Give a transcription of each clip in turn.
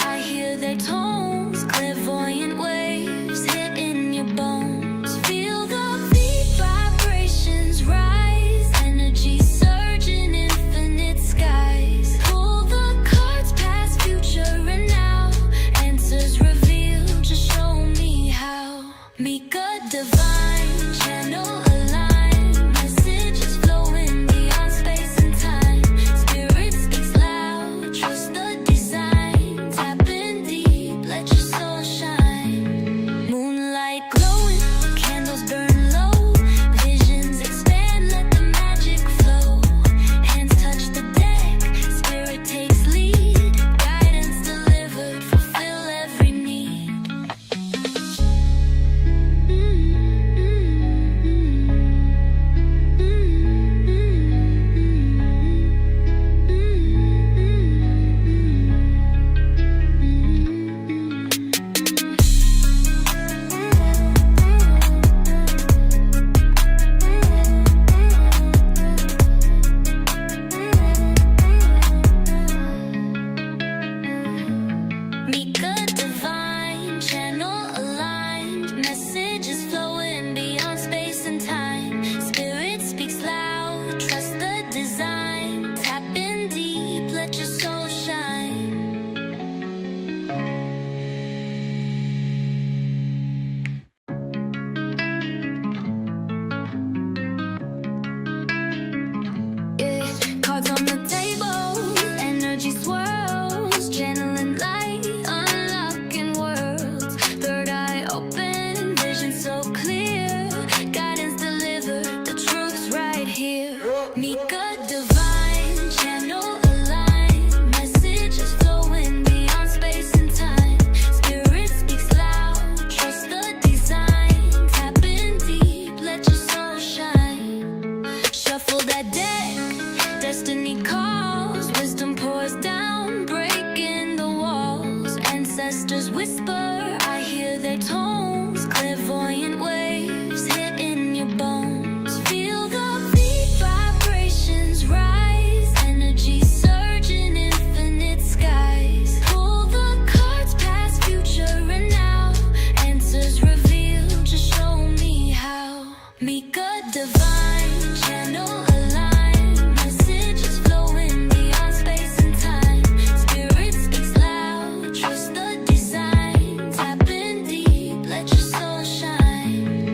I hear their tones, clairvoyant waves hitting your bones. Feel the beat vibrations rise, energy surge in infinite skies. Pull the cards past future and now, answers revealed, just show me how. Mika divine, channel aligned, messages flowing beyond space and time. Spirit speaks loud, trust the design. Tap in deep, let your soul shine. Moonlight glowing, candles burn low. Visions expand, let the magic flow. Hands touch the deck, spirit takes lead. Guidance delivered, fulfill every need. Mika divine, channel aligned, messages flowing beyond space and time. Spirit speaks loud, trust the design. Tap in deep, let your soul shine. Yeah, cards on the table, energy swirls, channeling light, unlocking worlds. Third eye open, vision so clear. Guidance delivered, the truth's right here. Mika divine, channel aligned, messages flowing beyond space and time. Spirit speaks loud, trust the design. Tap in deep, let your soul shine. Shuffle that deck, destiny calls, wisdom pours down, breaking the walls. Ancestors whisper, I hear their tones, clairvoyant waves hitting your bones. Feel the beat vibrations rise, energy surge in infinite skies. Pull the cards past future and now, answers revealed, just show me how. Mika divine, channel aligned, messages flowing beyond space and time. Spirit speaks loud, trust the design. Tap in deep, let your soul shine.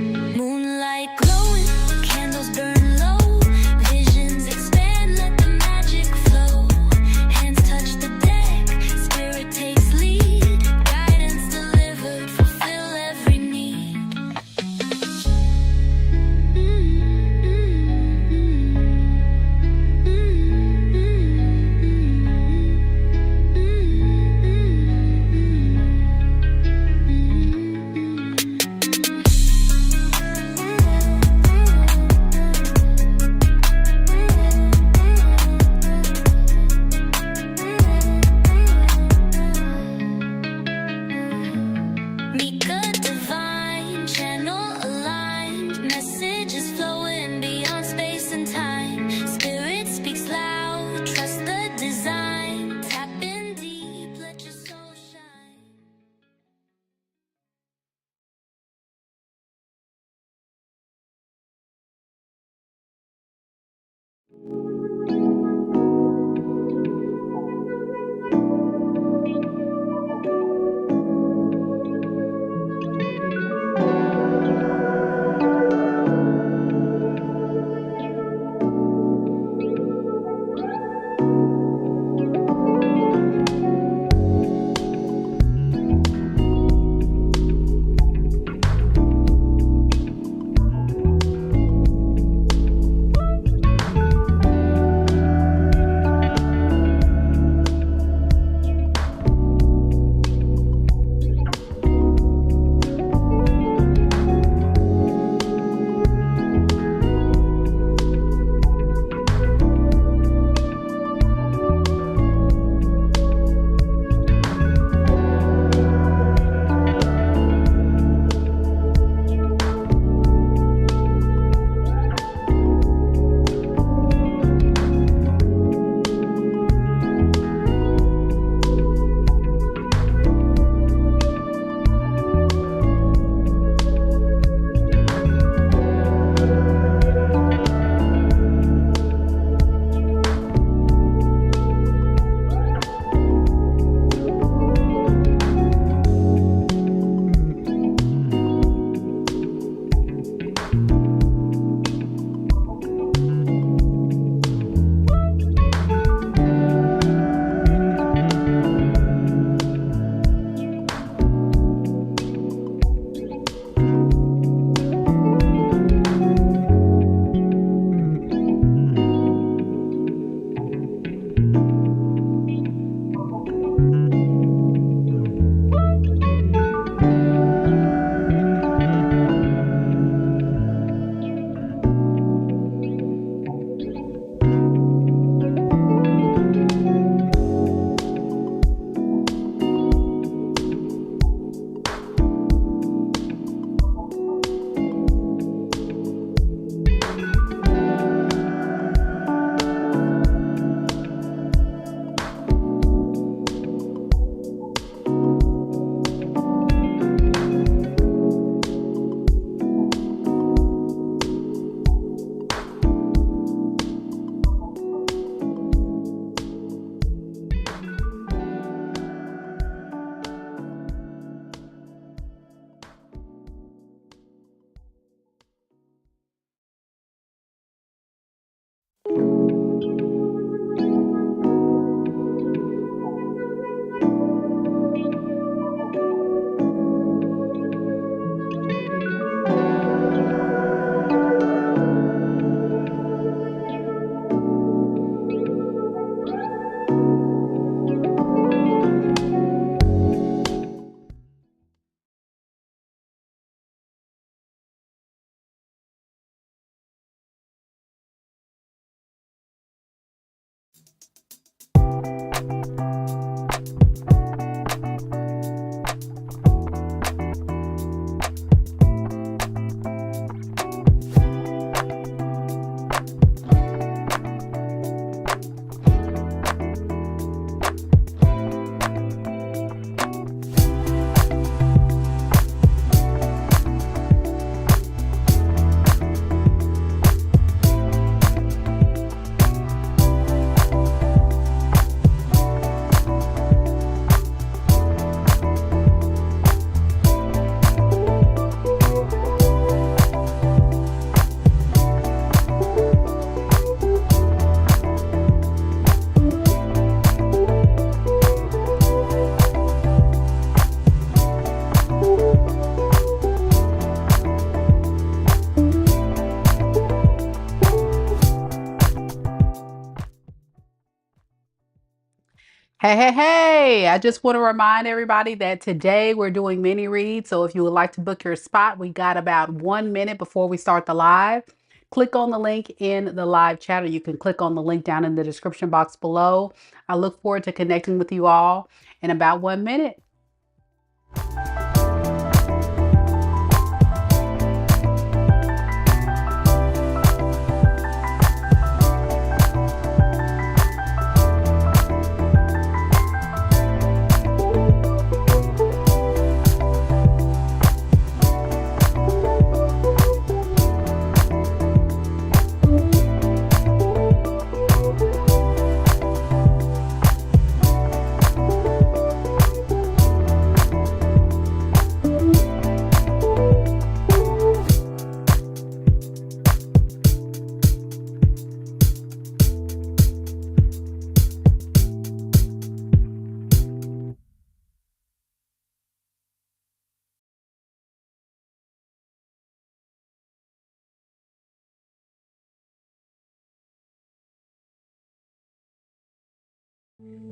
Hey, hey, hey! I just want to remind everybody that today we're doing mini reads. So if you would like to book your spot, we got about 1 minute before we start the live. Click on the link in the live chat, or you can click on the link down in the description box below. I look forward to connecting with you all in about 1 minute.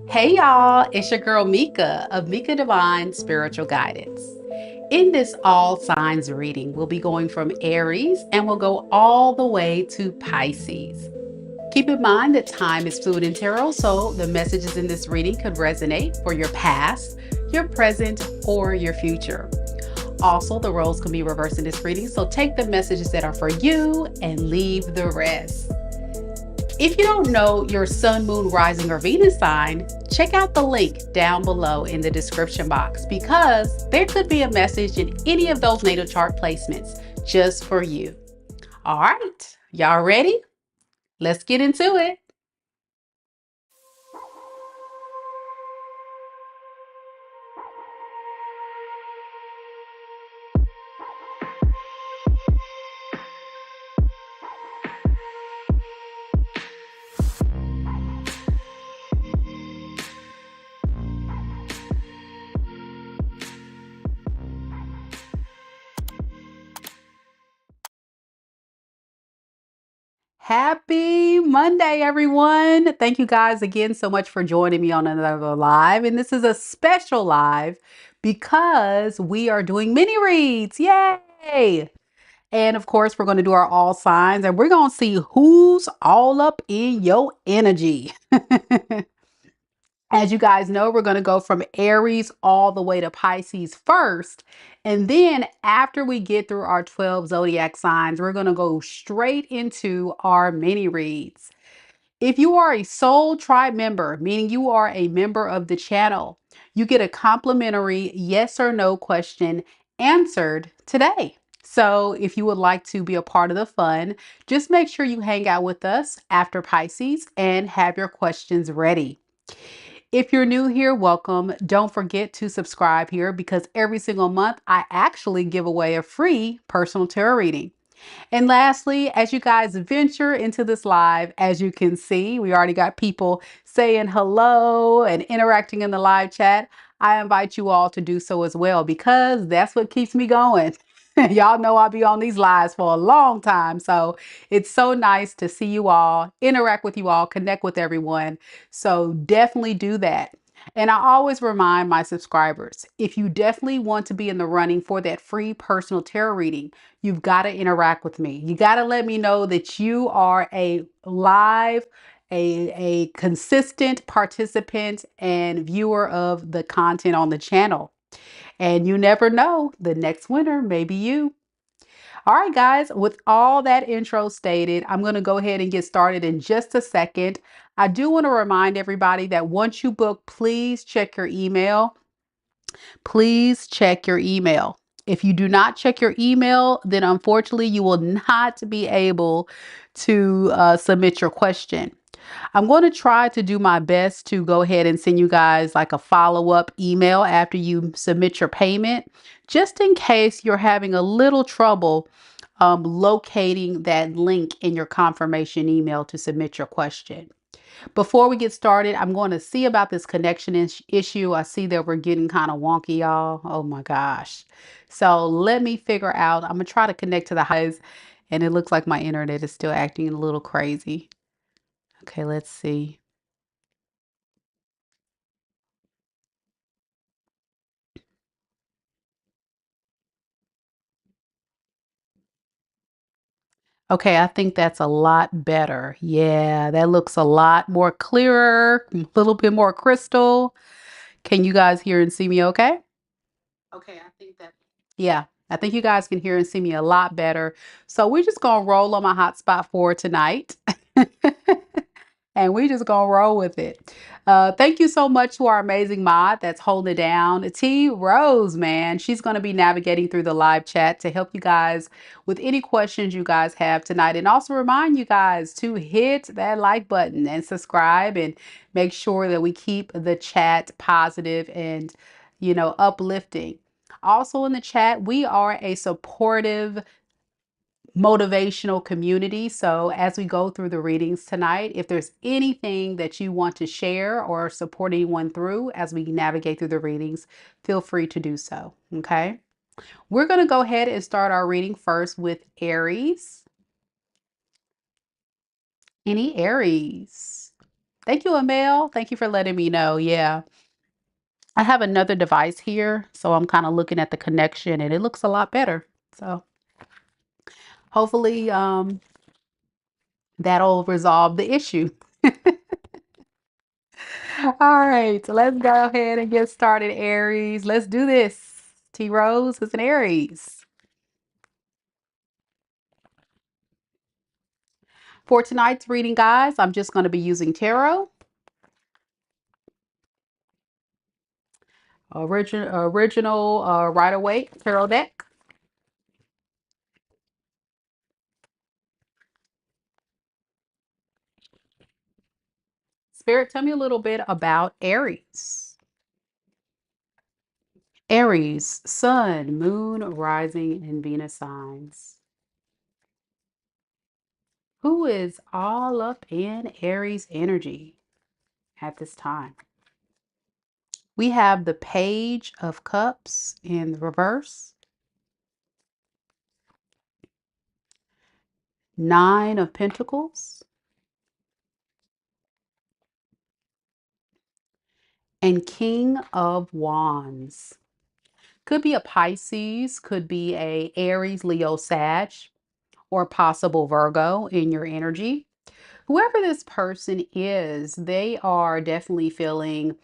Hey y'all, it's your girl Mika of Mika Divine Spiritual Guidance. In this all signs reading, we'll be going from Aries and we'll go all the way to Pisces. Keep in mind that time is fluid in tarot, so the messages in this reading could resonate for your past, your present, or your future. Also, the roles can be reversed in this reading, so take the messages that are for you and leave the rest. If you don't know your sun, moon, rising, or Venus sign, check out the link down below in the description box because there could be a message in any of those natal chart placements just for you. All right, y'all ready? Let's get into it. Happy Monday, everyone. Thank you guys again so much for joining me on another live. And this is a special live because we are doing mini reads. Yay! And of course, we're going to do our all signs and we're going to see who's all up in your energy. As you guys know, we're going to go from Aries all the way to Pisces first. And then after we get through our 12 zodiac signs, we're going to go straight into our mini reads. If you are a Soul Tribe member, meaning you are a member of the channel, you get a complimentary yes or no question answered today. So if you would like to be a part of the fun, just make sure you hang out with us after Pisces and have your questions ready. If you're new here, welcome. Don't forget to subscribe here because every single month I actually give away a free personal tarot reading. And lastly, as you guys venture into this live, as you can see, we already got people saying hello and interacting in the live chat. I invite you all to do so as well because that's what keeps me going. Y'all know I'll be on these lives for a long time. So it's so nice to see you all, interact with you all, connect with everyone. So definitely do that. And I always remind my subscribers, if you definitely want to be in the running for that free personal tarot reading, you've got to interact with me. You got to let me know that you are a live, a consistent participant and viewer of the content on the channel. And you never know, the next winner may be you. All right, guys, with all that intro stated, I'm going to go ahead and get started in just a second. I do want to remind everybody that once you book, please check your email. Please check your email. If you do not check your email, then unfortunately you will not be able to submit your question. I'm going to try to do my best to go ahead and send you guys like a follow-up email after you submit your payment, just in case you're having a little trouble locating that link in your confirmation email to submit your question. Before we get started, I'm going to see about this connection issue. I see that we're getting kind of wonky, y'all. Oh my gosh. So let me figure out. I'm going to try to connect to the highs, and it looks like my internet is still acting a little crazy. Okay, let's see. Okay, I think that's a lot better. Yeah, that looks a lot more clearer, a little bit more crystal. Can you guys hear and see me okay? Okay, I think that. Yeah, I think you guys can hear and see me a lot better. So we're just gonna roll on my hotspot for tonight. And we just gonna roll with it. Thank you so much to our amazing mod that's holding it down. T Rose, man, she's gonna be navigating through the live chat to help you guys with any questions you guys have tonight, and also remind you guys to hit that like button and subscribe, and make sure that we keep the chat positive and uplifting. Also in the chat, we are a supportive motivational community. So as we go through the readings tonight, if there's anything that you want to share or support anyone through as we navigate through the readings, feel free to do so. Okay. We're going to go ahead and start our reading first with Aries. Any Aries? Thank you, Amel. Thank you for letting me know. Yeah. I have another device here, so I'm kind of looking at the connection and it looks a lot better. So hopefully that'll resolve the issue. All right, so let's go ahead and get started, Aries. Let's do this. T Rose is an Aries. For tonight's reading, guys, I'm just going to be using tarot. Original Rider-Waite tarot deck. Spirit, tell me a little bit about Aries. Aries, Sun, Moon, Rising, and Venus signs. Who is all up in Aries energy at this time? We have the Page of Cups in the reverse, Nine of Pentacles, and King of Wands. Could be a Pisces, could be a Aries, Leo, Sag, or possible Virgo in your energy. Whoever this person is, they are definitely feeling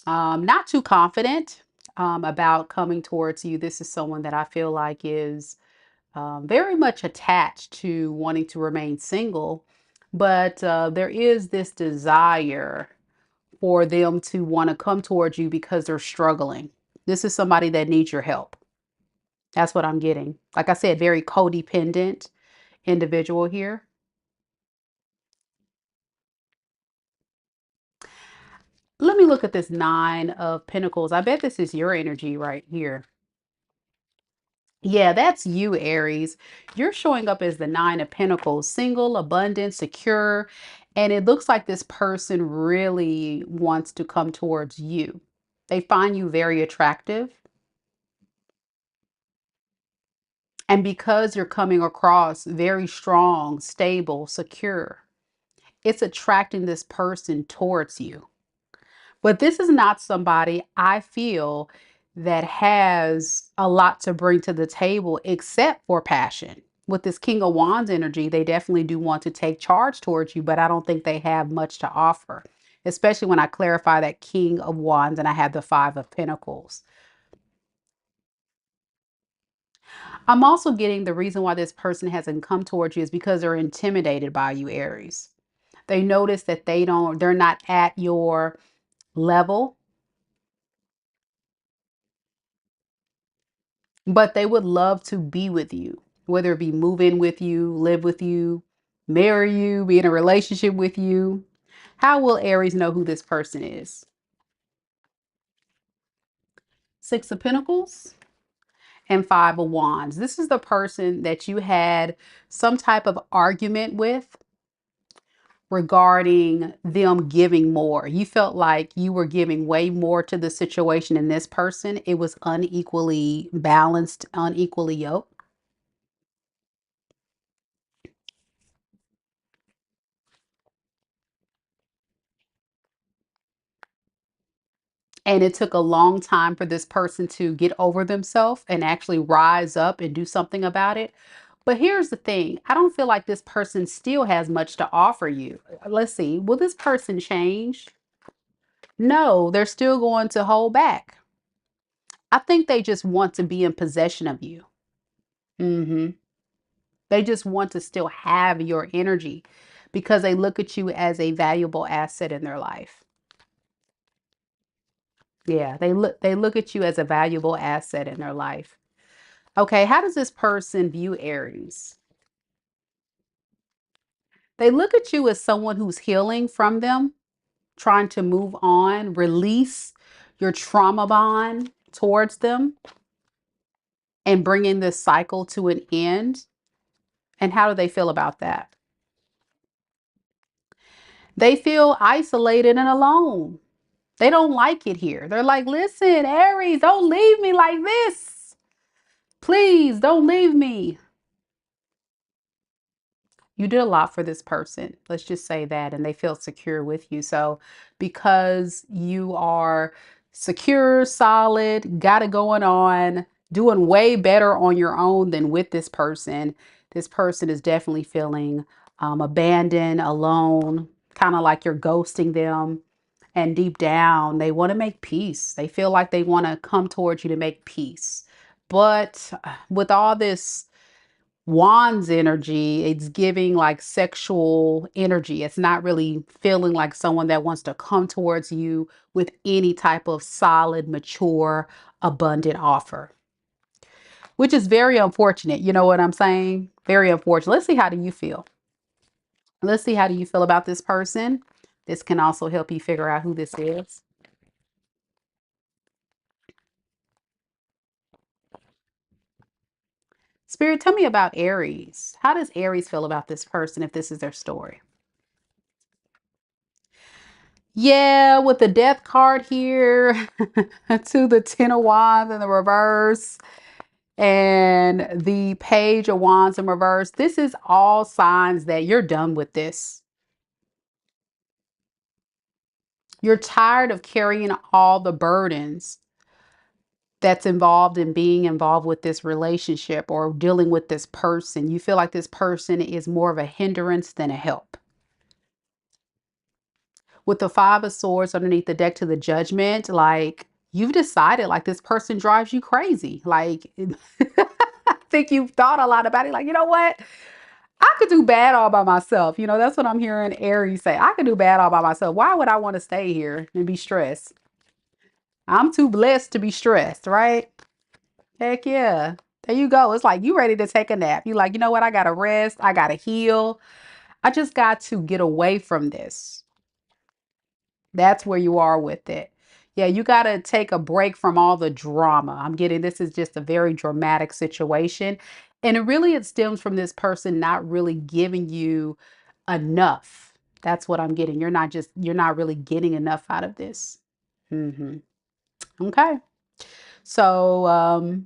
not too confident about coming towards you. This is someone that I feel like is very much attached to wanting to remain single, but there is this desire for them to want to come towards you because they're struggling. This is somebody that needs your help. That's what I'm getting. Like I said, very codependent individual here. Let me look at this Nine of Pentacles. I bet this is your energy right here. Yeah, that's you, Aries. You're showing up as the Nine of Pentacles, single, abundant, secure. And it looks like this person really wants to come towards you. They find you very attractive. And because you're coming across very strong, stable, secure, it's attracting this person towards you. But this is not somebody I feel that has a lot to bring to the table except for passion. With this King of Wands energy, they definitely do want to take charge towards you, but I don't think they have much to offer, especially when I clarify that King of Wands and I have the Five of Pentacles. I'm also getting the reason why this person hasn't come towards you is because they're intimidated by you, Aries. They notice that they're not at your level, but they would love to be with you, whether it be move in with you, live with you, marry you, be in a relationship with you. How will Aries know who this person is? Six of Pentacles and Five of Wands. This is the person that you had some type of argument with regarding them giving more. You felt like you were giving way more to the situation in this person. It was unequally balanced, unequally yoked. And it took a long time for this person to get over themselves and actually rise up and do something about it. But here's the thing. I don't feel like this person still has much to offer you. Let's see. Will this person change? No, they're still going to hold back. I think they just want to be in possession of you. They just want to still have your energy because they look at you as a valuable asset in their life. Yeah, they look at you as a valuable asset in their life. Okay, how does this person view Aries? They look at you as someone who's healing from them, trying to move on, release your trauma bond towards them, and bringing this cycle to an end. And how do they feel about that? They feel isolated and alone. They don't like it here. They're like, listen, Aries, don't leave me like this. Please don't leave me. You did a lot for this person. Let's just say that. And they feel secure with you. So because you are secure, solid, got it going on, doing way better on your own than with this person is definitely feeling abandoned, alone, kind of like you're ghosting them. And deep down, they want to make peace. They feel like they want to come towards you to make peace. But with all this Wands energy, it's giving like sexual energy. It's not really feeling like someone that wants to come towards you with any type of solid, mature, abundant offer, which is very unfortunate. You know what I'm saying? Very unfortunate. Let's see, how do you feel? Let's see, how do you feel about this person? This can also help you figure out who this is. Spirit, tell me about Aries. How does Aries feel about this person if this is their story? Yeah, with the death card here to the Ten of Wands in the reverse and the Page of Wands in reverse. This is all signs that you're done with this. You're tired of carrying all the burdens that's involved in being involved with this relationship or dealing with this person. You feel like this person is more of a hindrance than a help. With the Five of Swords underneath the deck to the Judgment, like you've decided like this person drives you crazy. Like I think you've thought a lot about it. Like, you know what? I could do bad all by myself. You know, that's what I'm hearing Aries say. I could do bad all by myself. Why would I want to stay here and be stressed? I'm too blessed to be stressed, right? Heck yeah. There you go. It's like you ready to take a nap. You like, you know what? I gotta rest. I gotta heal. I just got to get away from this. That's where you are with it. Yeah, you got to take a break from all the drama. I'm getting this is just a very dramatic situation. And it stems from this person not really giving you enough. That's what I'm getting. You're not really getting enough out of this. hmm Okay. So,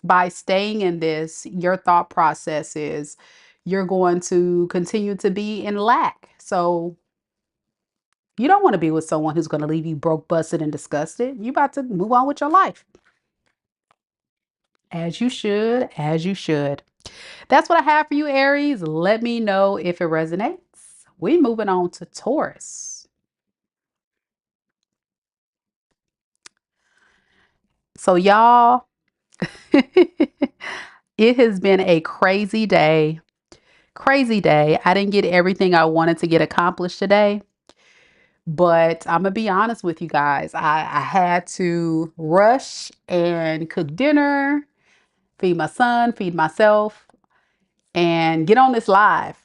by staying in this, your thought process is you're going to continue to be in lack. So, you don't want to be with someone who's going to leave you broke, busted, and disgusted. You about to move on with your life. As you should, as you should. That's what I have for you, Aries. Let me know if it resonates. We're moving on to Taurus. So, y'all, it has been a crazy day. Crazy day. I didn't get everything I wanted to get accomplished today. But I'm gonna be honest with you guys. I had to rush and cook dinner, feed my son, feed myself, and get on this live.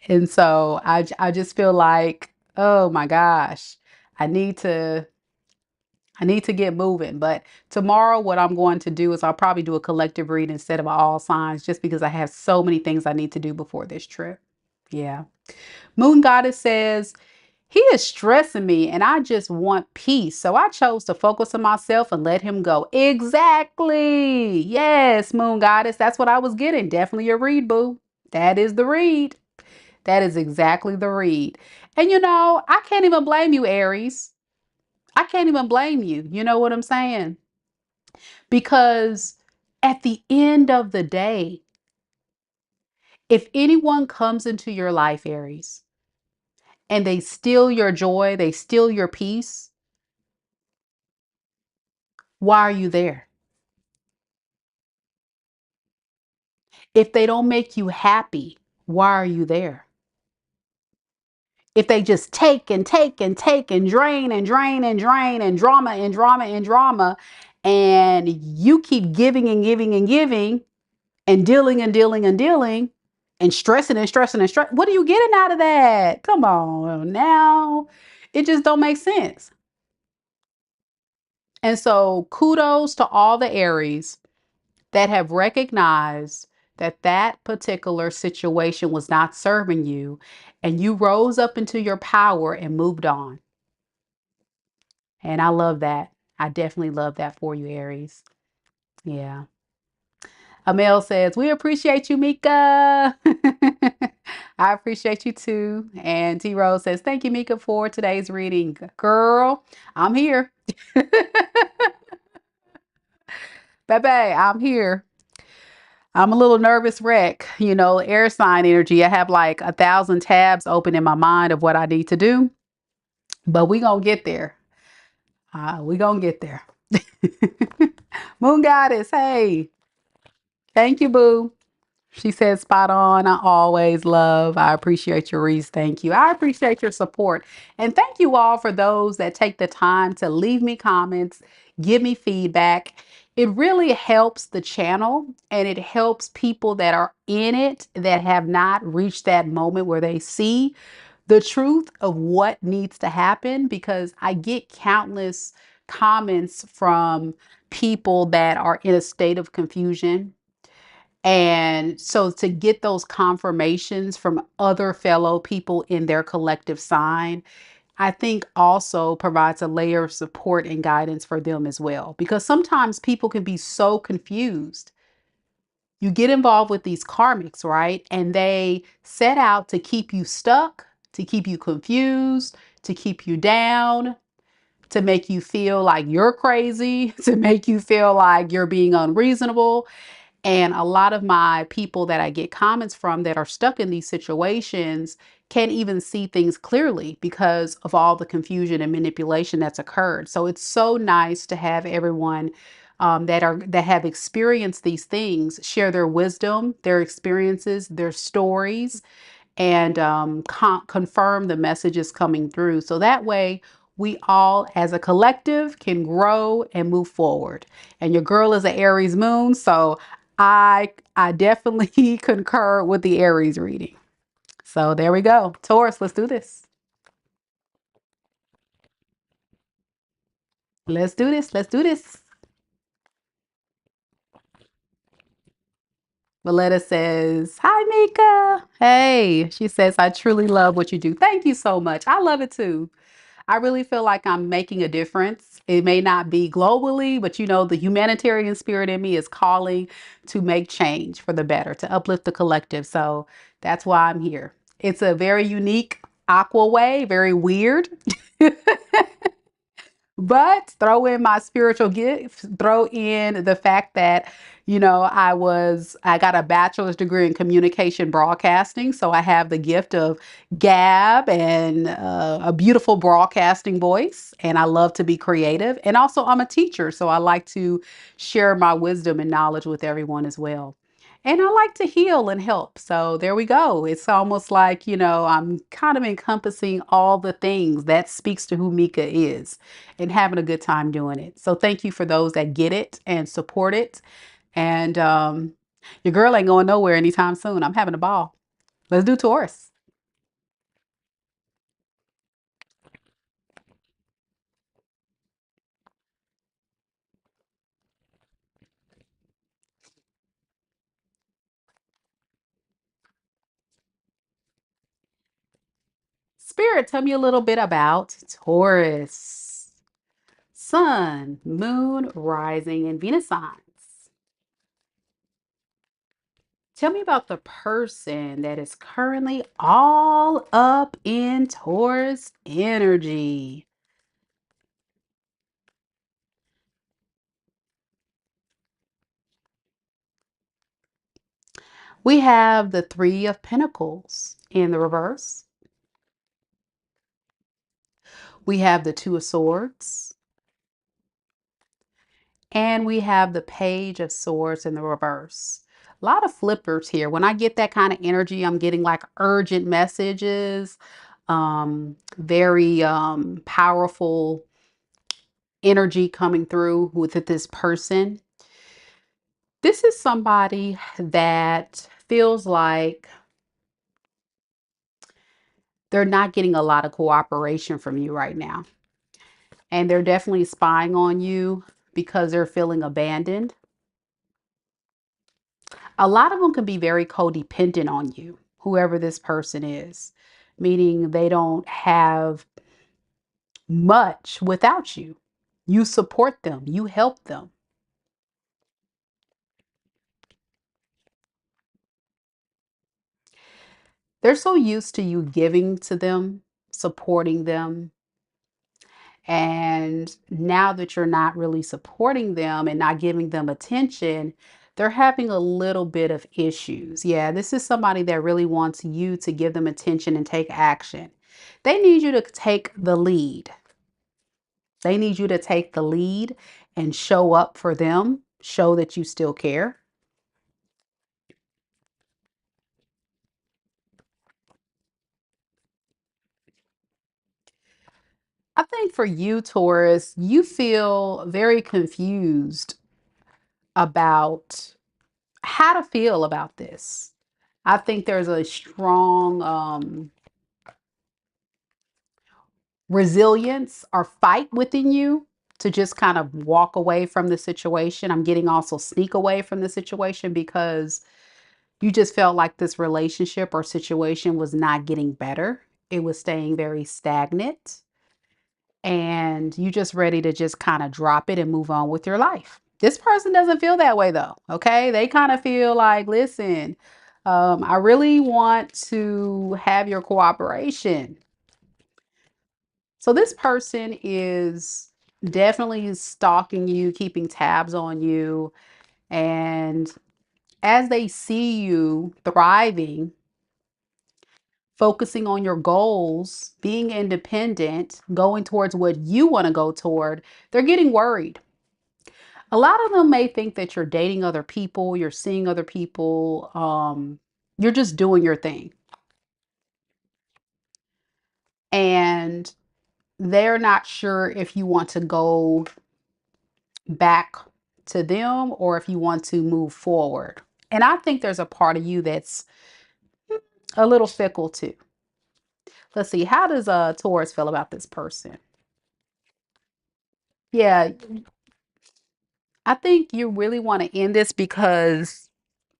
And so I just feel like, oh my gosh, I need to I need to get moving. But tomorrow, what I'm going to do is I'll probably do a collective read instead of all signs, just because I have so many things I need to do before this trip. Yeah. Moon Goddess says, he is stressing me and I just want peace. So I chose to focus on myself and let him go. Exactly. Yes, Moon Goddess. That's what I was getting. Definitely a read, boo. That is the read. That is exactly the read. And you know, I can't even blame you, Aries. I can't even blame you. You know what I'm saying? Because At the end of the day, if anyone comes into your life, Aries, and they steal your joy, they steal your peace, why are you there? If they don't make you happy, why are you there? If they just take and take and take and drain and drain and drain and drama and drama and drama, and you keep giving and giving and giving and dealing and dealing and dealing and stressing and stressing and stress, what are you getting out of that? Come on now. It just don't make sense. And so kudos to all the Aries that have recognized that that particular situation was not serving you, and you rose up into your power and moved on. And I love that. I definitely love that for you, Aries. Yeah. Amel says, we appreciate you, Mika. I appreciate you too. And T Rose says, thank you, Mika, for today's reading. Girl, I'm here. Baby, I'm here. I'm a little nervous wreck, air sign energy. I have like 1,000 tabs open in my mind of what I need to do, but we gonna get there. We gonna get there. Moon Goddess, hey, thank you, boo. She said, spot on. I always love. I appreciate your reads. Thank you. I appreciate your support. And thank you all for those that take the time to leave me comments, give me feedback. It really helps the channel, and it helps people that are in it that have not reached that moment where they see the truth of what needs to happen, because I get countless comments from people that are in a state of confusion. And so to get those confirmations from other fellow people in their collective sign, I think also provides a layer of support and guidance for them as well. Because sometimes people can be so confused. You get involved with these karmics, right? And they set out to keep you stuck, to keep you confused, to keep you down, to make you feel like you're crazy, to make you feel like you're being unreasonable. And a lot of my people that I get comments from that are stuck in these situations can't even see things clearly because of all the confusion and manipulation that's occurred. So it's so nice to have everyone that have experienced these things share their wisdom, their experiences, their stories, and confirm the messages coming through. So that way, we all as a collective can grow and move forward. And your girl is an Aries moon, so I definitely concur with the Aries reading. So there we go. Taurus, let's do this. Let's do this. Let's do this. Valletta says, hi, Mika. Hey, she says, I truly love what you do. Thank you so much. I love it too. I really feel like I'm making a difference. It may not be globally, but the humanitarian spirit in me is calling to make change for the better, to uplift the collective. So that's why I'm here. It's a very unique aqua way, very weird. But throw in my spiritual gifts, throw in the fact that, I got a bachelor's degree in communication broadcasting. So I have the gift of gab and a beautiful broadcasting voice. And I love to be creative. And also I'm a teacher. So I like to share my wisdom and knowledge with everyone as well. And I like to heal and help. So there we go. It's almost like, I'm kind of encompassing all the things that speaks to who Mika is and having a good time doing it. So thank you for those that get it and support it. And your girl ain't going nowhere anytime soon. I'm having a ball. Let's do Taurus. Spirit, tell me a little bit about Taurus. Sun, moon, rising, and Venus signs. Tell me about the person that is currently all up in Taurus energy. We have the Three of Pentacles in the reverse. We have the Two of Swords. And we have the Page of Swords in the reverse. A lot of flippers here. When I get that kind of energy, I'm getting like urgent messages, very powerful energy coming through with this person. This is somebody that feels like they're not getting a lot of cooperation from you right now. And they're definitely spying on you because they're feeling abandoned. A lot of them can be very codependent on you, whoever this person is, meaning they don't have much without you. You support them, you help them. They're so used to you giving to them, supporting them. And now that you're not really supporting them and not giving them attention, they're having a little bit of issues. Yeah, this is somebody that really wants you to give them attention and take action. They need you to take the lead. They need you to take the lead and show up for them, show that you still care. I think for you, Taurus, you feel very confused about how to feel about this. I think there's a strong resilience or fight within you to just kind of walk away from the situation. I'm getting also sneak away from the situation because you just felt like this relationship or situation was not getting better. It was staying very stagnant. And you just ready to just kind of drop it and move on with your life. This person doesn't feel that way though. Okay. They kind of feel like, listen, I really want to have your cooperation. So this person is definitely stalking you, keeping tabs on you. And as they see you thriving, focusing on your goals, being independent, going towards what you want to go toward, they're getting worried. A lot of them may think that you're dating other people, you're seeing other people, you're just doing your thing. And they're not sure if you want to go back to them or if you want to move forward. And I think there's a part of you that's a little fickle too. Let's see, how does Taurus feel about this person? Yeah, I think you really want to end this because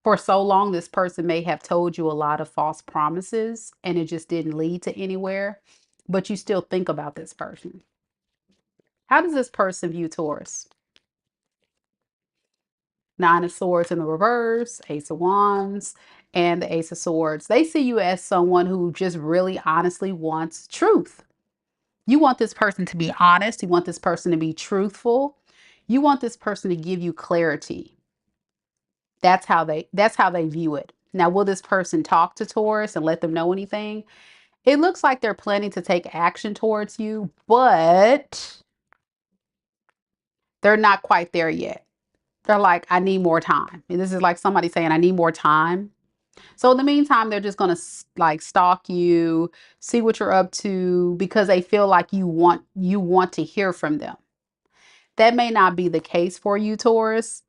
for so long, this person may have told you a lot of false promises and it just didn't lead to anywhere, but you still think about this person. How does this person view Taurus? Nine of Swords in the reverse, Ace of Wands, and the Ace of Swords. They see you as someone who just really honestly wants truth. You want this person to be honest. You want this person to be truthful. You want this person to give you clarity. That's how they view it. Now, will this person talk to Taurus and let them know anything? It looks like they're planning to take action towards you, but they're not quite there yet. They're like, I need more time. And this is like somebody saying, I need more time. So in the meantime, they're just going to like stalk you, see what you're up to because they feel like you want to hear from them. That may not be the case for you, Taurus.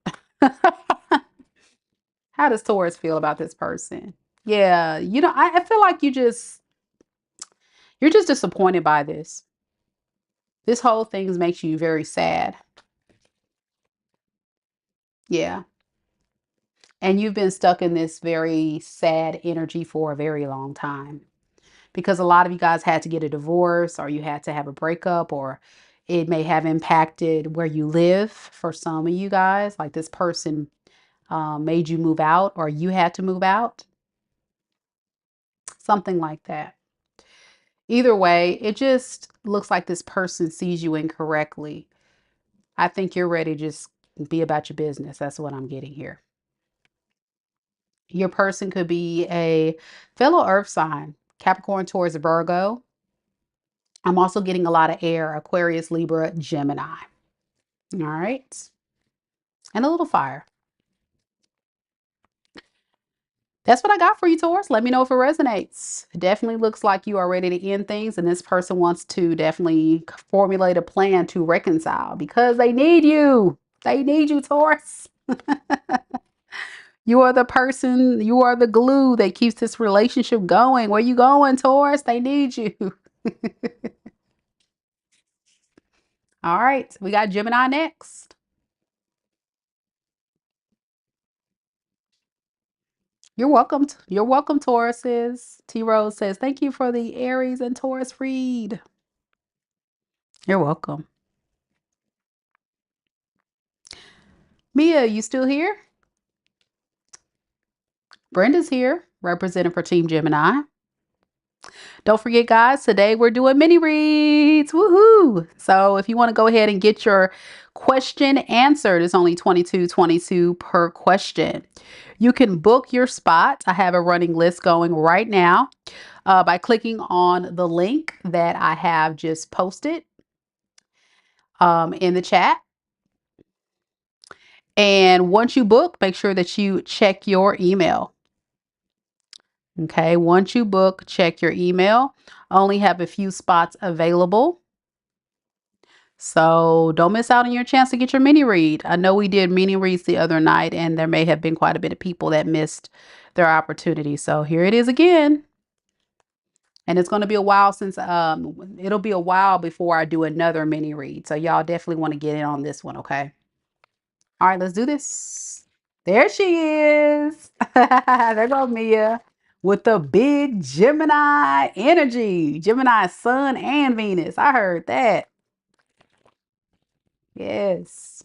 How does Taurus feel about this person? Yeah, I feel like you're just disappointed by this. This whole thing makes you very sad. Yeah. And you've been stuck in this very sad energy for a very long time because a lot of you guys had to get a divorce or you had to have a breakup or it may have impacted where you live for some of you guys. Like this person made you move out or you had to move out, something like that. Either way, it just looks like this person sees you incorrectly. I think you're ready to just be about your business. That's what I'm getting here. Your person could be a fellow earth sign, Capricorn, Taurus, Virgo. I'm also getting a lot of air, Aquarius, Libra, Gemini. All right. And a little fire. That's what I got for you, Taurus. Let me know if it resonates. It definitely looks like you are ready to end things, and this person wants to definitely formulate a plan to reconcile because they need you. They need you, Taurus. You are the person, you are the glue that keeps this relationship going. Where you going, Taurus? They need you. All right, we got Gemini next. You're welcome. You're welcome, Tauruses. T Rose says, thank you for the Aries and Taurus read. You're welcome. Mia, you still here? Brenda's here, representing for Team Gemini. Don't forget, guys, today we're doing mini reads. Woohoo! So if you want to go ahead and get your question answered, it's only $22.22 per question. You can book your spot. I have a running list going right now by clicking on the link that I have just posted in the chat. And once you book, make sure that you check your email. Okay, once you book, check your email. I only have a few spots available. So don't miss out on your chance to get your mini read. I know we did mini reads the other night, and there may have been quite a bit of people that missed their opportunity. So here it is again. And it's going to be a while since it'll be a while before I do another mini read. So y'all definitely want to get in on this one, okay? All right, let's do this. There she is. There goes Mia with the big Gemini energy. Gemini Sun and Venus. I heard that. Yes.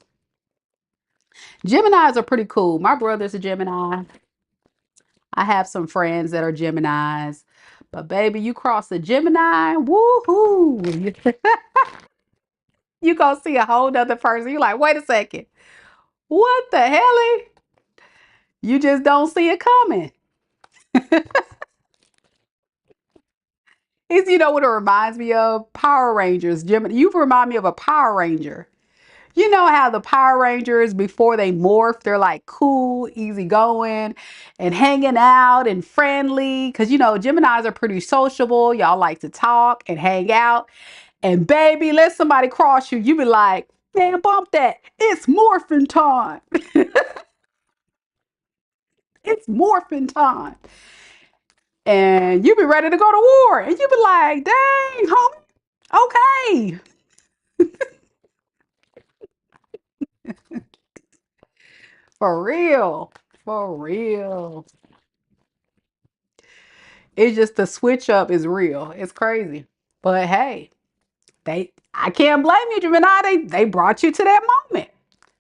Geminis are pretty cool. My brother's a Gemini. I have some friends that are Geminis. But baby, you cross the Gemini, woohoo. You gonna see a whole nother person. You're like, wait a second. What the hell? You just don't see it coming. It's, you know what it reminds me of? Power Rangers. Gemini, you remind me of a Power Ranger. You know how the Power Rangers, before they morph, they're like cool, easygoing, and hanging out and friendly. Because, you know, Geminis are pretty sociable. Y'all like to talk and hang out. And baby, let somebody cross you. You be like, man, bump that. It's morphin' time. It's morphin' time. And you be ready to go to war. And you be like, dang, homie, okay. For real. For real. It's just the switch up is real. It's crazy. But hey, I can't blame you, Gemini. They brought you to that moment.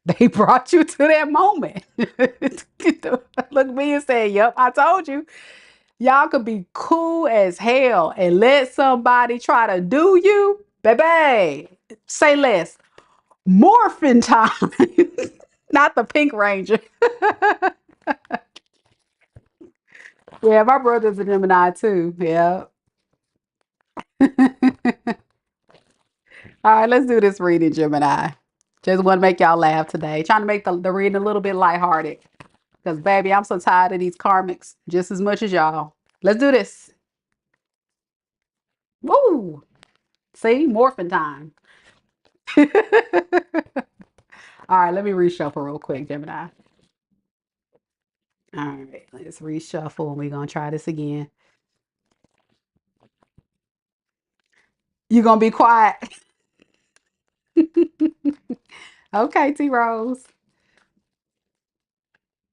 They brought you to that moment. Look at me and say, yep, I told you. Y'all could be cool as hell and let somebody try to do you. Baby, say less. Morphin time. Not the Pink Ranger. Yeah, my brother's a Gemini too. Yeah. All right, let's do this reading, Gemini. Just want to make y'all laugh today. Trying to make the reading a little bit lighthearted. Because, baby, I'm so tired of these karmics just as much as y'all. Let's do this. Woo! See? Morphin' time. All right, let me reshuffle real quick, Gemini. All right, let's reshuffle and we're going to try this again. You're going to be quiet. Okay, T Rose.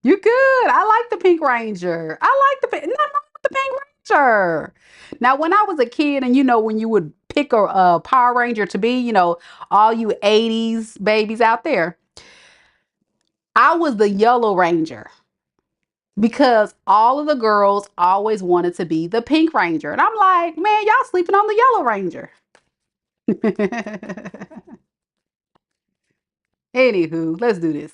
You good. I like the Pink Ranger. I like the Nothing wrong with the Pink Ranger. Now, when I was a kid, and you know, when you would pick a Power Ranger to be, you know, all you 80s babies out there, I was the Yellow Ranger because all of the girls always wanted to be the Pink Ranger. And I'm like, man, y'all sleeping on the Yellow Ranger. Anywho, let's do this.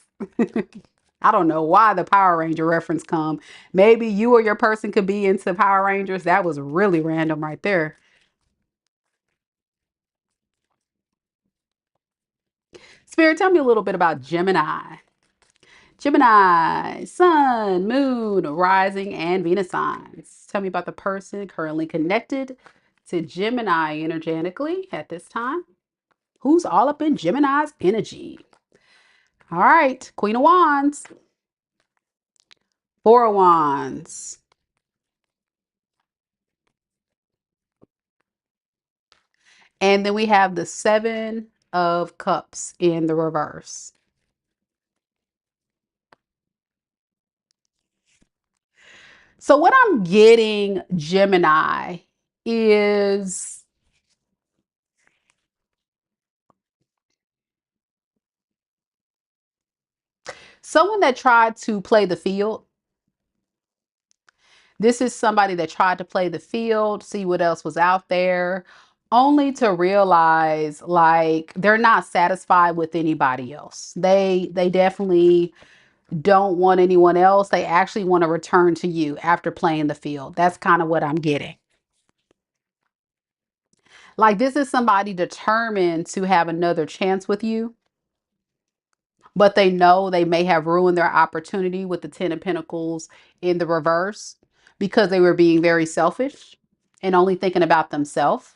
I don't know why the Power Ranger reference come. Maybe you or your person could be into Power Rangers. That was really random right there. Spirit, tell me a little bit about Gemini. Gemini, Sun, Moon, Rising, and Venus signs. Tell me about the person currently connected to Gemini energetically at this time. Who's all up in Gemini's energy? All right, Queen of Wands, Four of Wands, and then we have the Seven of Cups in the reverse. So what I'm getting, Gemini, is someone that tried to play the field. This is somebody that tried to play the field, see what else was out there, only to realize like they're not satisfied with anybody else. They definitely don't want anyone else. They actually want to return to you after playing the field. That's kind of what I'm getting. Like this is somebody determined to have another chance with you, but they know they may have ruined their opportunity with the Ten of Pentacles in the reverse because they were being very selfish and only thinking about themselves.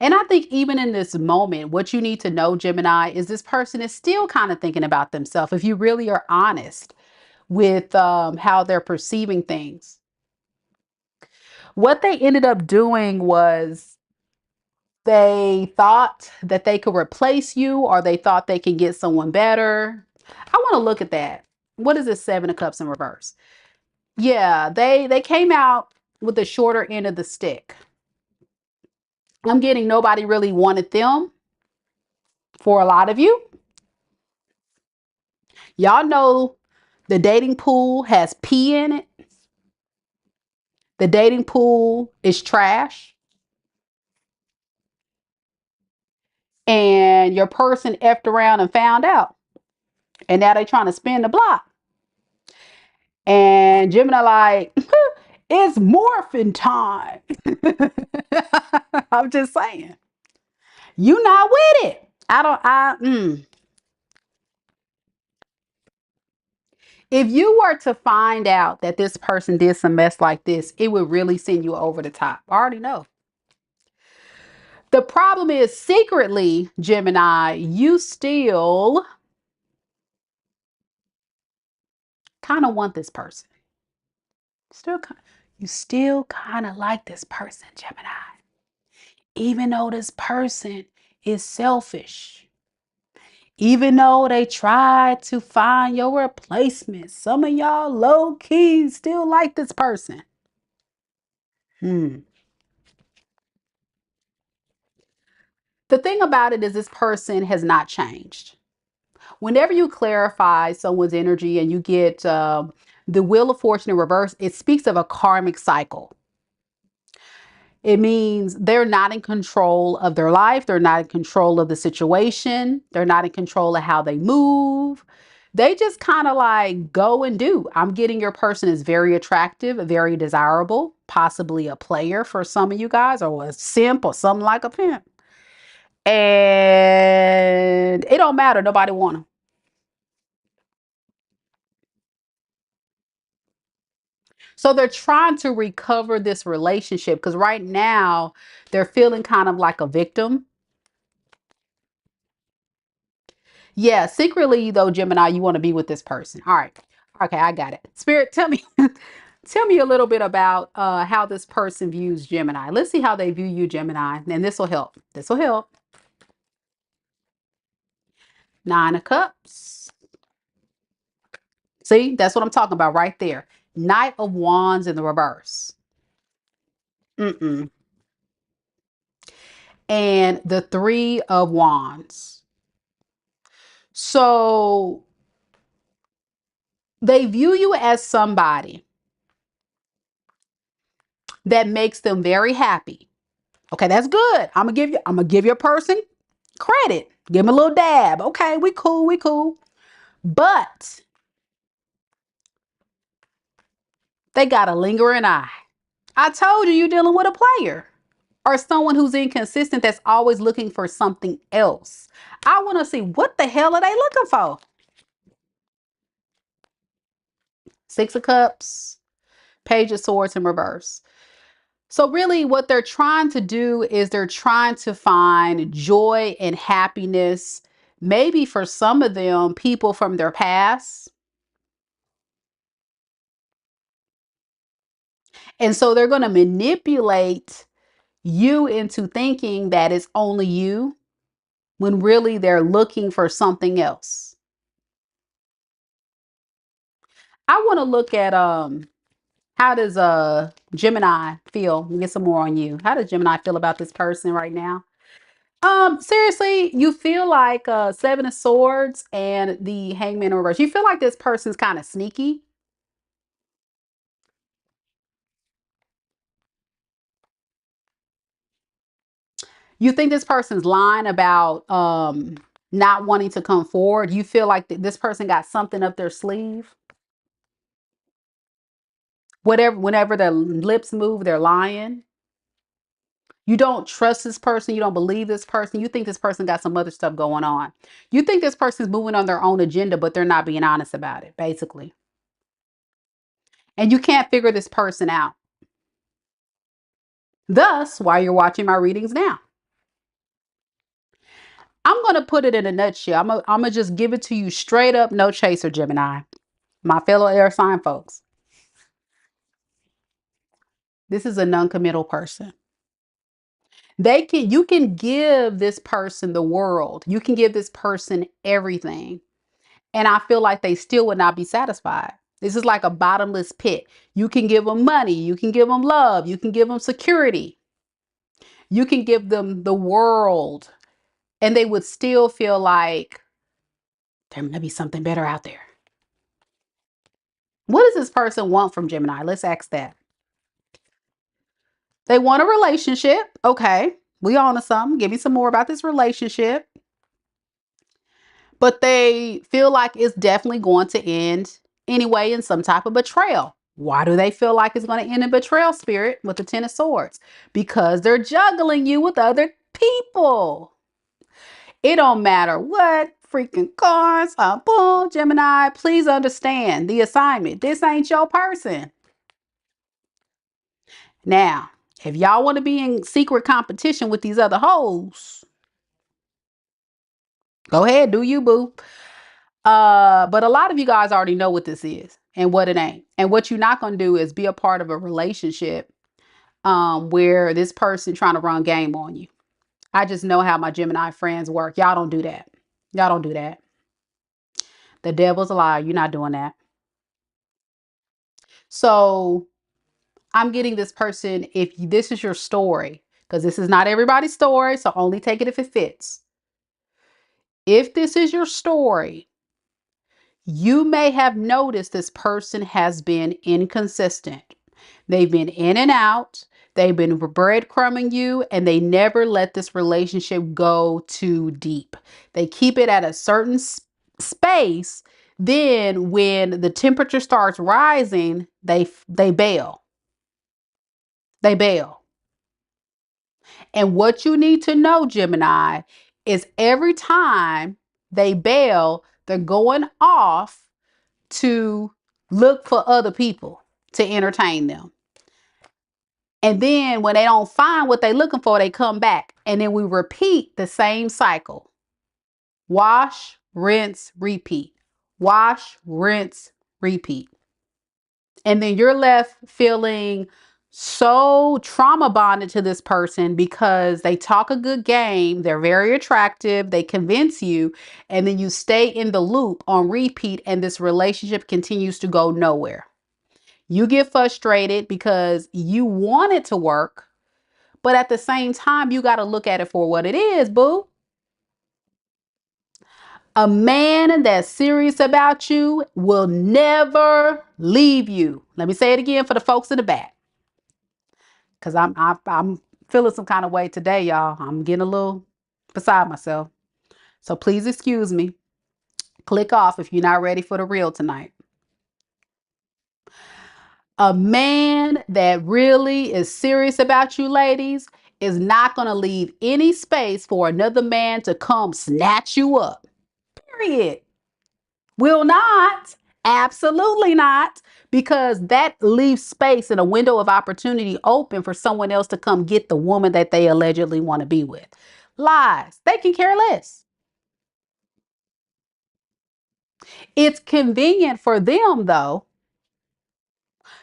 And I think even in this moment, what you need to know, Gemini, is this person is still kind of thinking about themselves. If you really are honest with how they're perceiving things, what they ended up doing was they thought that they could replace you or they thought they could get someone better. I want to look at that. What is this Seven of Cups in reverse? Yeah, they came out with the shorter end of the stick. I'm getting nobody really wanted them for a lot of you. Y'all know the dating pool has pee in it. The dating pool is trash. And your person effed around and found out. And now they trying to spin the block. And Gemini like, it's morphin' time. I'm just saying. You not with it. If you were to find out that this person did some mess like this, it would really send you over the top. I already know. The problem is secretly, Gemini, you still kind of want this person. You still kind of like this person, Gemini. Even though this person is selfish. Even though they tried to find your replacement. Some of y'all low key still like this person. The thing about it is this person has not changed. Whenever you clarify someone's energy and you get the Wheel of Fortune in reverse, it speaks of a karmic cycle. It means they're not in control of their life. They're not in control of the situation. They're not in control of how they move. They just kind of like go and do. I'm getting your person is very attractive, very desirable, possibly a player for some of you guys, or a simp or something like a pimp. And it don't matter. Nobody want them. So they're trying to recover this relationship because right now they're feeling kind of like a victim. Yeah, secretly though, Gemini, you want to be with this person. All right. Okay, I got it. Spirit, tell me tell me a little bit about how this person views Gemini. Let's see how they view you, Gemini. And this will help. This will help. Nine of Cups. See, that's what I'm talking about right there. Knight of Wands in the reverse. Mm-mm. And the Three of Wands. So they view you as somebody that makes them very happy. Okay, that's good. I'm gonna give your person credit. Give him a little dab. Okay, we cool. But They got a lingering eye. I told you you're dealing with a player or someone who's inconsistent that's always looking for something else. I want to see what the hell are they looking for? Six of Cups, Page of Swords in reverse. So really what they're trying to do is they're trying to find joy and happiness. Maybe for some of them, people from their past. And so they're going to manipulate you into thinking that it's only you when really they're looking for something else. I want to look at how does Gemini feel? Get some more on you. How does Gemini feel about this person right now? Seriously, you feel like Seven of Swords and the Hangman in reverse. You feel like this person's kind of sneaky. You think this person's lying about not wanting to come forward. You feel like this person got something up their sleeve. Whenever their lips move, they're lying. You don't trust this person. You don't believe this person. You think this person got some other stuff going on. You think this person's moving on their own agenda, but they're not being honest about it, basically. And you can't figure this person out. Thus, why you're watching my readings now. I'm going to put it in a nutshell. I'm going to just give it to you straight up, no chaser, Gemini. My fellow air sign folks. This is a non-committal person. You can give this person the world. You can give this person everything. And I feel like they still would not be satisfied. This is like a bottomless pit. You can give them money. You can give them love. You can give them security. You can give them the world. And they would still feel like there may be something better out there. What does this person want from Gemini? Let's ask that. They want a relationship. Okay. We on to something. Give me some more about this relationship. But they feel like it's definitely going to end anyway in some type of betrayal. Why do they feel like it's going to end in betrayal, Spirit, with the Ten of Swords? Because they're juggling you with other people. It don't matter what freaking cards I pull, Gemini. Please understand the assignment. This ain't your person. Now, if y'all want to be in secret competition with these other hoes, go ahead, do you, boo. But a lot of you guys already know what this is and what it ain't. And what you're not gonna do is be a part of a relationship where this person trying to run game on you. I just know how my Gemini friends work. Y'all don't do that. Y'all don't do that. The devil's a lie. You're not doing that. So I'm getting this person, if this is your story, because this is not everybody's story, so only take it if it fits. If this is your story, you may have noticed this person has been inconsistent. They've been in and out. They've been breadcrumbing you, and they never let this relationship go too deep. They keep it at a certain space. Then when the temperature starts rising, they bail. They bail. And what you need to know, Gemini, is every time they bail, they're going off to look for other people to entertain them. And then when they don't find what they're looking for, they come back. And then we repeat the same cycle. Wash, rinse, repeat. Wash, rinse, repeat. And then you're left feeling so trauma bonded to this person because they talk a good game. They're very attractive. They convince you. And then you stay in the loop on repeat. And this relationship continues to go nowhere. You get frustrated because you want it to work. But at the same time, you got to look at it for what it is, boo. A man that's serious about you will never leave you. Let me say it again for the folks in the back. Because I'm feeling some kind of way today, y'all. I'm getting a little beside myself. So please excuse me. Click off if you're not ready for the real tonight. A man that really is serious about you, ladies, is not going to leave any space for another man to come snatch you up. Period. Will not. Absolutely not. Because that leaves space and a window of opportunity open for someone else to come get the woman that they allegedly want to be with. Lies. They can care less. It's convenient for them, though,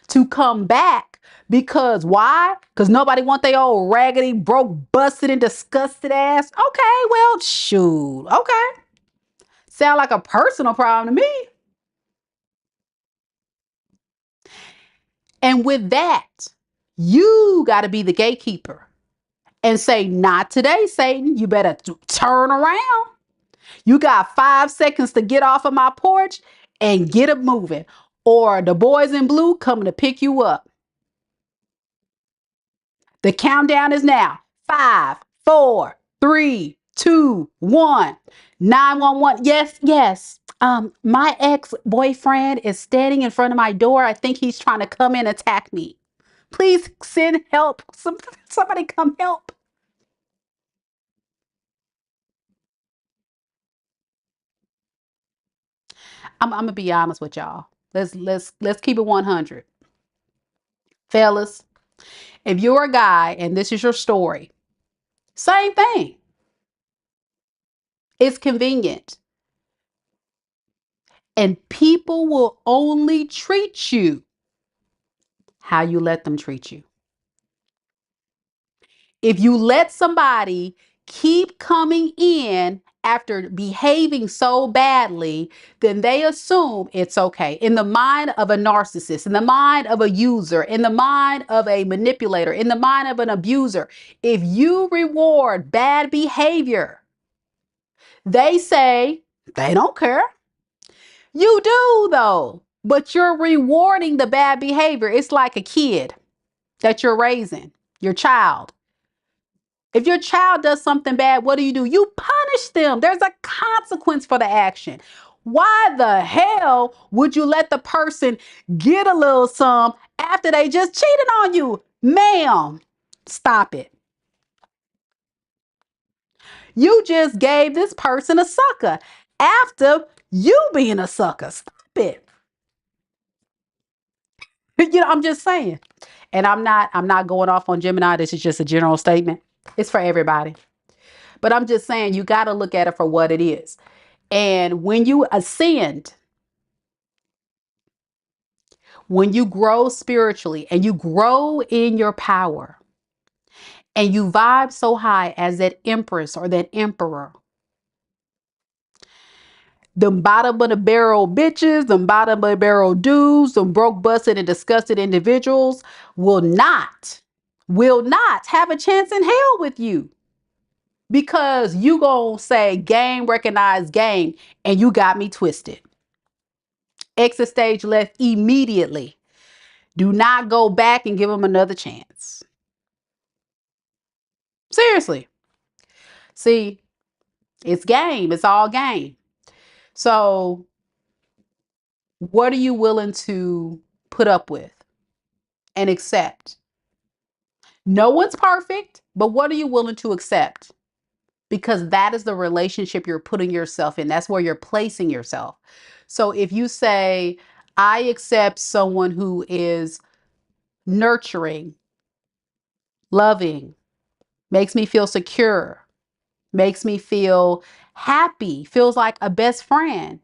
to come back because why? Because nobody want their old raggedy, broke, busted, and disgusted ass. Okay, well, shoot. Okay. Sound like a personal problem to me. And with that, you got to be the gatekeeper and say, not today, Satan. You better turn around. You got 5 seconds to get off of my porch and get it moving. Or the boys in blue coming to pick you up. The countdown is now 5, 4, 3, 2, 1. 911. Yes, yes. My ex-boyfriend is standing in front of my door. I think he's trying to come in and attack me. Please send help. Somebody come help. I'm gonna be honest with y'all. Let's keep it 100. Fellas, if you're a guy and this is your story, same thing. It's convenient. And people will only treat you how you let them treat you. If you let somebody keep coming in after behaving so badly, then they assume it's okay. In the mind of a narcissist, in the mind of a user, in the mind of a manipulator, in the mind of an abuser, if you reward bad behavior, they say they don't care. You do, though, but you're rewarding the bad behavior. It's like a kid that you're raising, your child. If your child does something bad, what do? You punish them. There's a consequence for the action. Why the hell would you let the person get a little some after they just cheated on you? Ma'am, stop it. You just gave this person a sucker after you being a sucker. Stop it. I'm just saying. And I'm not going off on Gemini. This is just a general statement. It's for everybody. But I'm just saying you got to look at it for what it is. And when you ascend, when you grow spiritually and you grow in your power and you vibe so high as that empress or that emperor, them bottom of the barrel bitches, them bottom of the barrel dudes, them broke, busted, and disgusted individuals will not have a chance in hell with you. Because you gonna say game recognize game and you got me twisted. Exit stage left immediately. Do not go back and give them another chance. Seriously. See, it's game. It's all game. So what are you willing to put up with and accept? No one's perfect, but what are you willing to accept? Because that is the relationship you're putting yourself in. That's where you're placing yourself. So if you say, I accept someone who is nurturing, loving, makes me feel secure, makes me feel happy, feels like a best friend.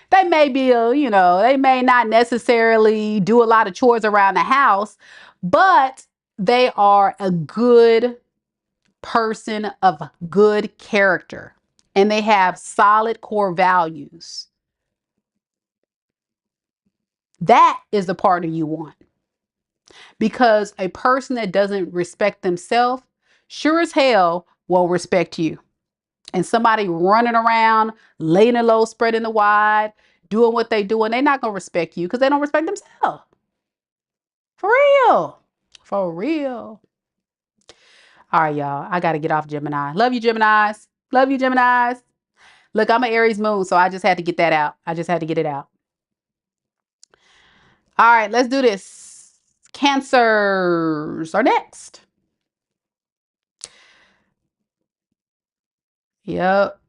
They may be, they may not necessarily do a lot of chores around the house, but they are a good person of good character and they have solid core values. That is the partner you want. Because a person that doesn't respect themselves, sure as hell won't respect you. And somebody running around, laying it low, spreading the wide, doing what they do, and they're not going to respect you because they don't respect themselves. For real. For real. All right, y'all. I got to get off Gemini. Love you, Geminis. Love you, Geminis. Look, I'm an Aries moon, so I just had to get that out. I just had to get it out. All right, let's do this. Cancers are next. Yep.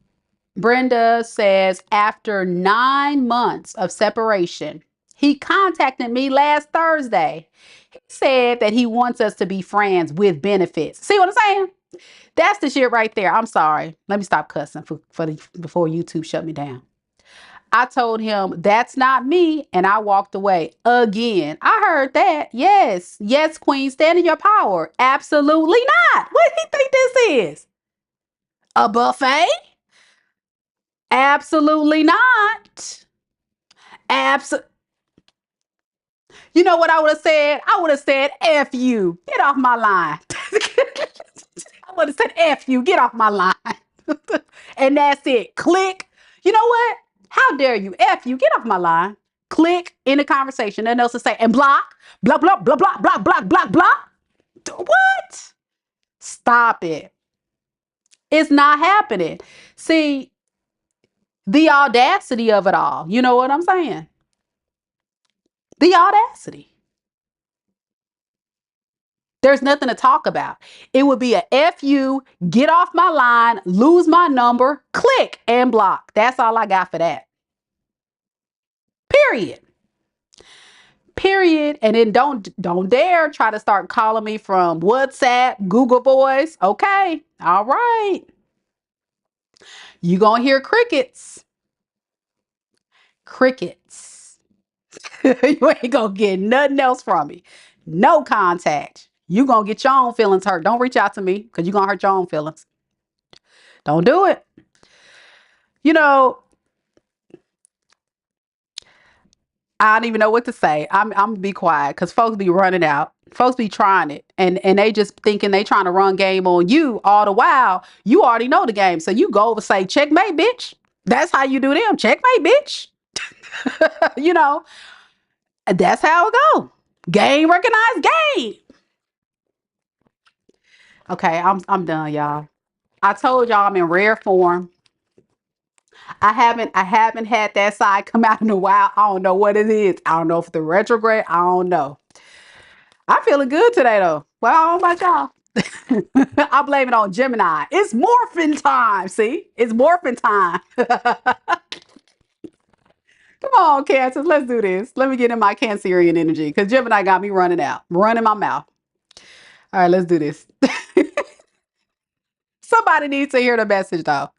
Brenda says, after 9 months of separation, he contacted me last Thursday. He said that he wants us to be friends with benefits. See what I'm saying? That's the shit right there. I'm sorry. Let me stop cussing before YouTube shut me down. I told him that's not me, and I walked away again. I heard that. Yes. Yes, Queen. Stand in your power. Absolutely not. What do you think this is? A buffet? Absolutely not. Absolutely. You know what I would have said? I would have said, F you. Get off my line. I would have said, F you. Get off my line. And that's it. Click. You know what? How dare you? F you. Get off my line. Click in the conversation. Nothing else to say. And block. Blah, blah, blah, blah, blah, blah, blah, blah. What? Stop it. It's not happening. See, the audacity of it all. You know what I'm saying? The audacity. There's nothing to talk about. It would be a F you, get off my line, lose my number, click and block. That's all I got for that. Period. Period. And then don't dare try to start calling me from WhatsApp, Google Voice. Okay. All right. You gonna hear crickets. Crickets. You ain't gonna get nothing else from me. No contact. You gonna get your own feelings hurt. Don't reach out to me because you're gonna hurt your own feelings. Don't do it. You know, I don't even know what to say. I'm gonna be quiet because folks be running out. Folks be trying it, and they just thinking they trying to run game on you. All the while, you already know the game, so you go over say checkmate, bitch. That's how you do them. Checkmate, bitch. You know, that's how it go. Game recognized game. Okay, I'm done, y'all. I told y'all I'm in rare form. I haven't had that side come out in a while. I don't know what it is. I don't know if the retrograde. I don't know. I'm feeling good today though. Well, oh my God. I blame it on Gemini. It's morphin time. See? It's morphin time. Come on, Cancer. Let's do this. Let me get in my Cancerian energy because Gemini got me running out, running my mouth. All right, let's do this. Somebody needs to hear the message though.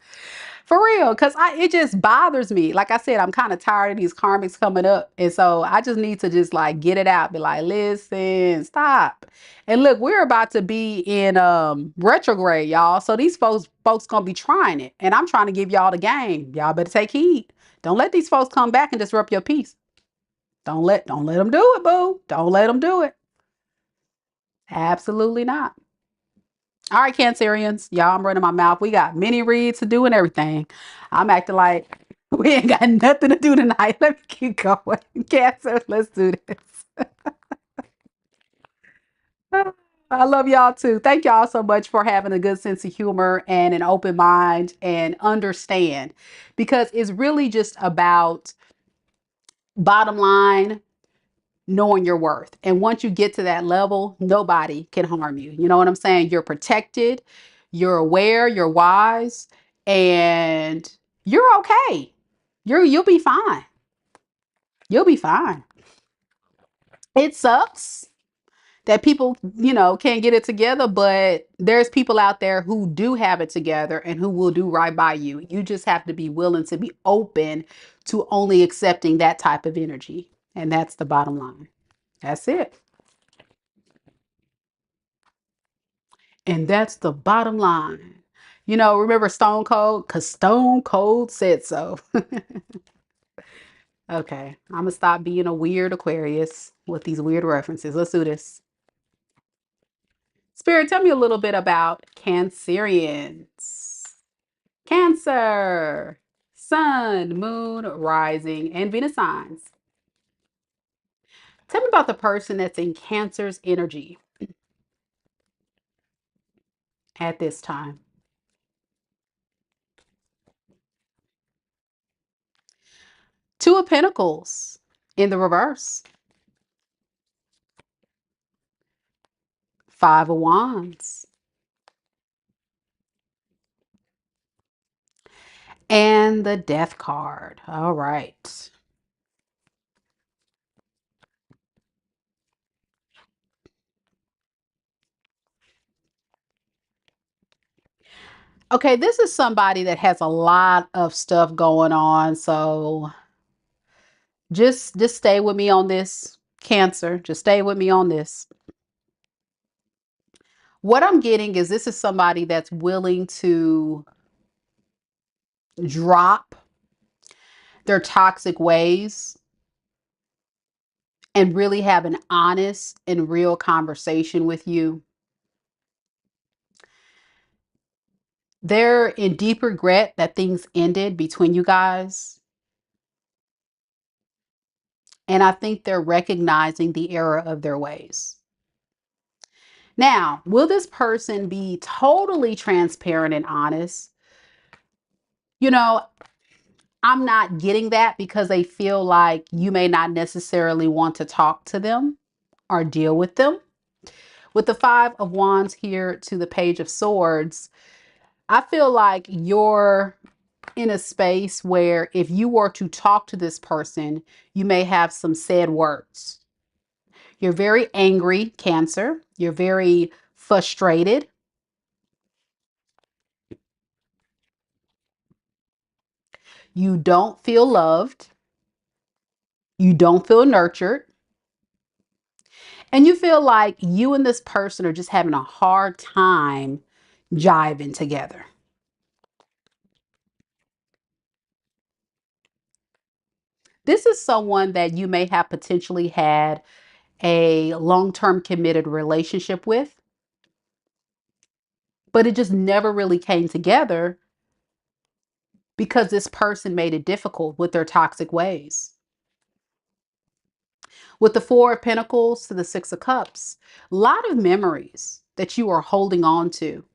For real, because it just bothers me. Like I said, I'm kind of tired of these karmics coming up. And so I just need to just like get it out. Be like, listen, stop. And look, we're about to be in retrograde, y'all. So these folks gonna be trying it. And I'm trying to give y'all the game. Y'all better take heed. Don't let these folks come back and disrupt your peace. Don't let them do it, boo. Don't let them do it. Absolutely not. All right, Cancerians, y'all, I'm running my mouth. We got many reads to do and everything. I'm acting like we ain't got nothing to do tonight. Let me keep going. Cancer, let's do this. I love y'all too. Thank y'all so much for having a good sense of humor and an open mind and understand because it's really just about bottom line knowing your worth. And once you get to that level, nobody can harm you. You know what I'm saying? You're protected, you're aware, you're wise, and you're okay. You'll be fine. You'll be fine. It sucks that people, can't get it together, but there's people out there who do have it together and who will do right by you. You just have to be willing to be open to only accepting that type of energy. And that's the bottom line. That's it. And that's the bottom line. Remember Stone Cold? Because Stone Cold said so. Okay, I'm going to stop being a weird Aquarius with these weird references. Let's do this. Spirit, tell me a little bit about Cancerians. Cancer, Sun, Moon, Rising, and Venus signs. Tell me about the person that's in Cancer's energy at this time. Two of Pentacles in the reverse. Five of Wands. And the Death card. All right. Okay, this is somebody that has a lot of stuff going on. So just stay with me on this, Cancer. Just stay with me on this. What I'm getting is this is somebody that's willing to drop their toxic ways and really have an honest and real conversation with you. They're in deep regret that things ended between you guys. And I think they're recognizing the error of their ways. Now, will this person be totally transparent and honest? You know, I'm not getting that because they feel like you may not necessarily want to talk to them or deal with them. With the Five of Wands here to the Page of Swords, I feel like you're in a space where if you were to talk to this person, you may have some said words. You're very angry, Cancer. You're very frustrated. You don't feel loved. You don't feel nurtured. And you feel like you and this person are just having a hard time jiving together. This is someone that you may have potentially had a long-term committed relationship with, but it just never really came together because this person made it difficult with their toxic ways. With the Four of Pentacles to the Six of Cups, a lot of memories that you are holding on to.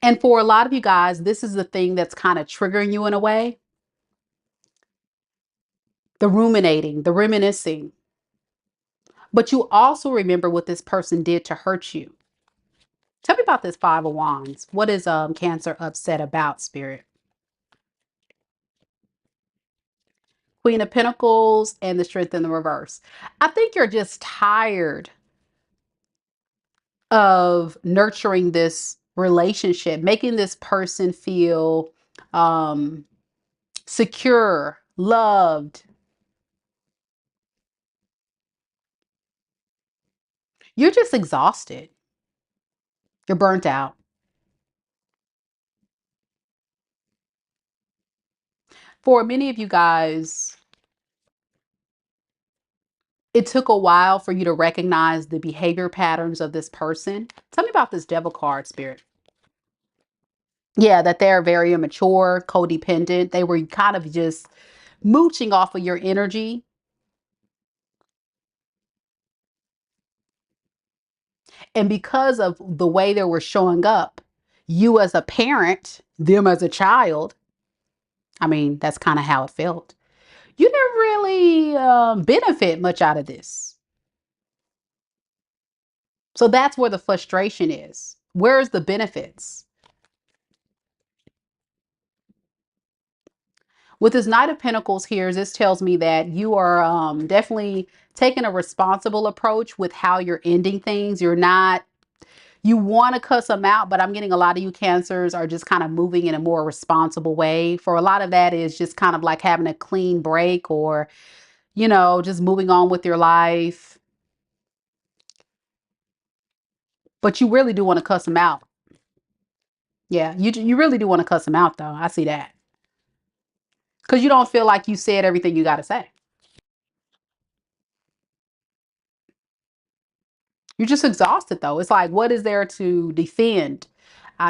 And for a lot of you guys, this is the thing that's kind of triggering you in a way. The ruminating, the reminiscing. But you also remember what this person did to hurt you. Tell me about this Five of Wands. What is Cancer upset about, Spirit? Queen of Pentacles and the Strength in the reverse. I think you're just tired of nurturing this relationship, making this person feel secure, loved. You're just exhausted. You're burnt out. For many of you guys, it took a while for you to recognize the behavior patterns of this person. Tell me about this Devil card, Spirit. Yeah, that they're very immature, codependent. They were kind of just mooching off of your energy. And because of the way they were showing up, you as a parent, them as a child, I mean, that's kind of how it felt. You didn't really benefit much out of this. So that's where the frustration is. Where's the benefits? With this Knight of Pentacles here, this tells me that you are definitely taking a responsible approach with how you're ending things. You're not, you want to cuss them out, but I'm getting a lot of you Cancers are just kind of moving in a more responsible way. For a lot of that is just kind of like having a clean break or, you know, just moving on with your life. But you really do want to cuss them out. Yeah, you really do want to cuss them out, though. I see that. Because you don't feel like you said everything you got to say. You're just exhausted, though. It's like, what is there to defend?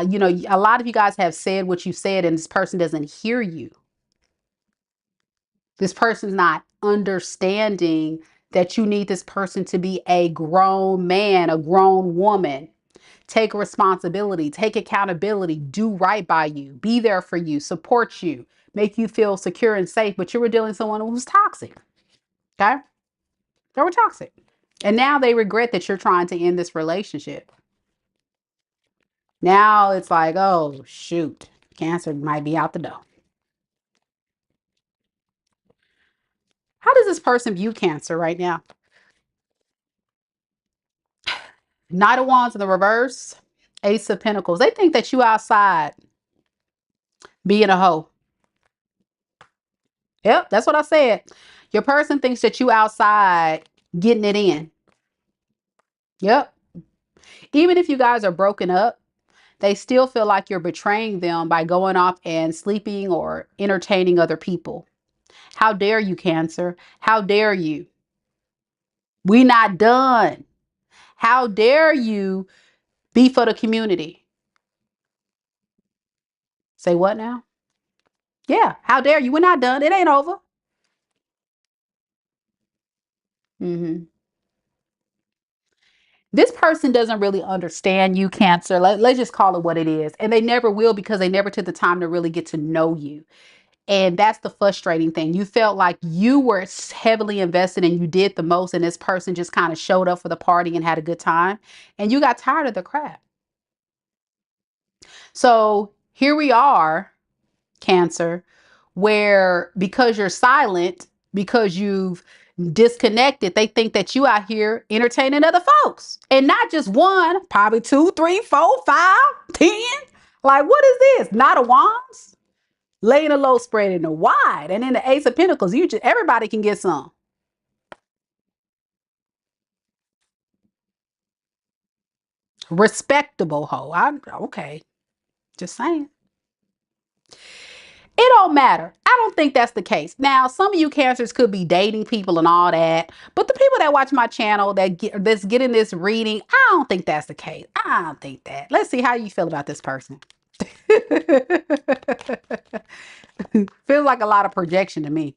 You know, a lot of you guys have said what you said, and this person doesn't hear you. This person's not understanding that you need this person to be a grown man, a grown woman. Take responsibility, take accountability, do right by you, be there for you, support you, make you feel secure and safe. But you were dealing with someone who was toxic. Okay? They were toxic. And now they regret that you're trying to end this relationship. Now it's like, oh, shoot, Cancer might be out the door. How does this person view Cancer right now? Knight of Wands in the reverse, Ace of Pentacles. They think that you outside being a hoe. Yep, that's what I said. Your person thinks that you outside getting it in. Yep. Even if you guys are broken up, they still feel like you're betraying them by going off and sleeping or entertaining other people. How dare you, Cancer? How dare you? We not done. How dare you be for the community? Say what now? Yeah, how dare you? We're not done. It ain't over. Hmm. This person doesn't really understand you, Cancer. Let's just call it what it is. And they never will because they never took the time to really get to know you. And that's the frustrating thing. You felt like you were heavily invested and you did the most, and this person just kind of showed up for the party and had a good time. And you got tired of the crap. So here we are, Cancer, where because you're silent, because you've disconnected, they think that you out here entertaining other folks. And not just one, probably two, three, four, five, 10. Like, what is this? Not a wands? Laying a low, spreading the wide. And then the Ace of Pentacles, you just everybody can get some. Respectable hoe. I'm okay. Just saying. It don't matter. I don't think that's the case. Now, some of you Cancers could be dating people and all that, but the people that watch my channel that's getting this reading, I don't think that's the case. I don't think that. Let's see how you feel about this person. Feels like a lot of projection to me.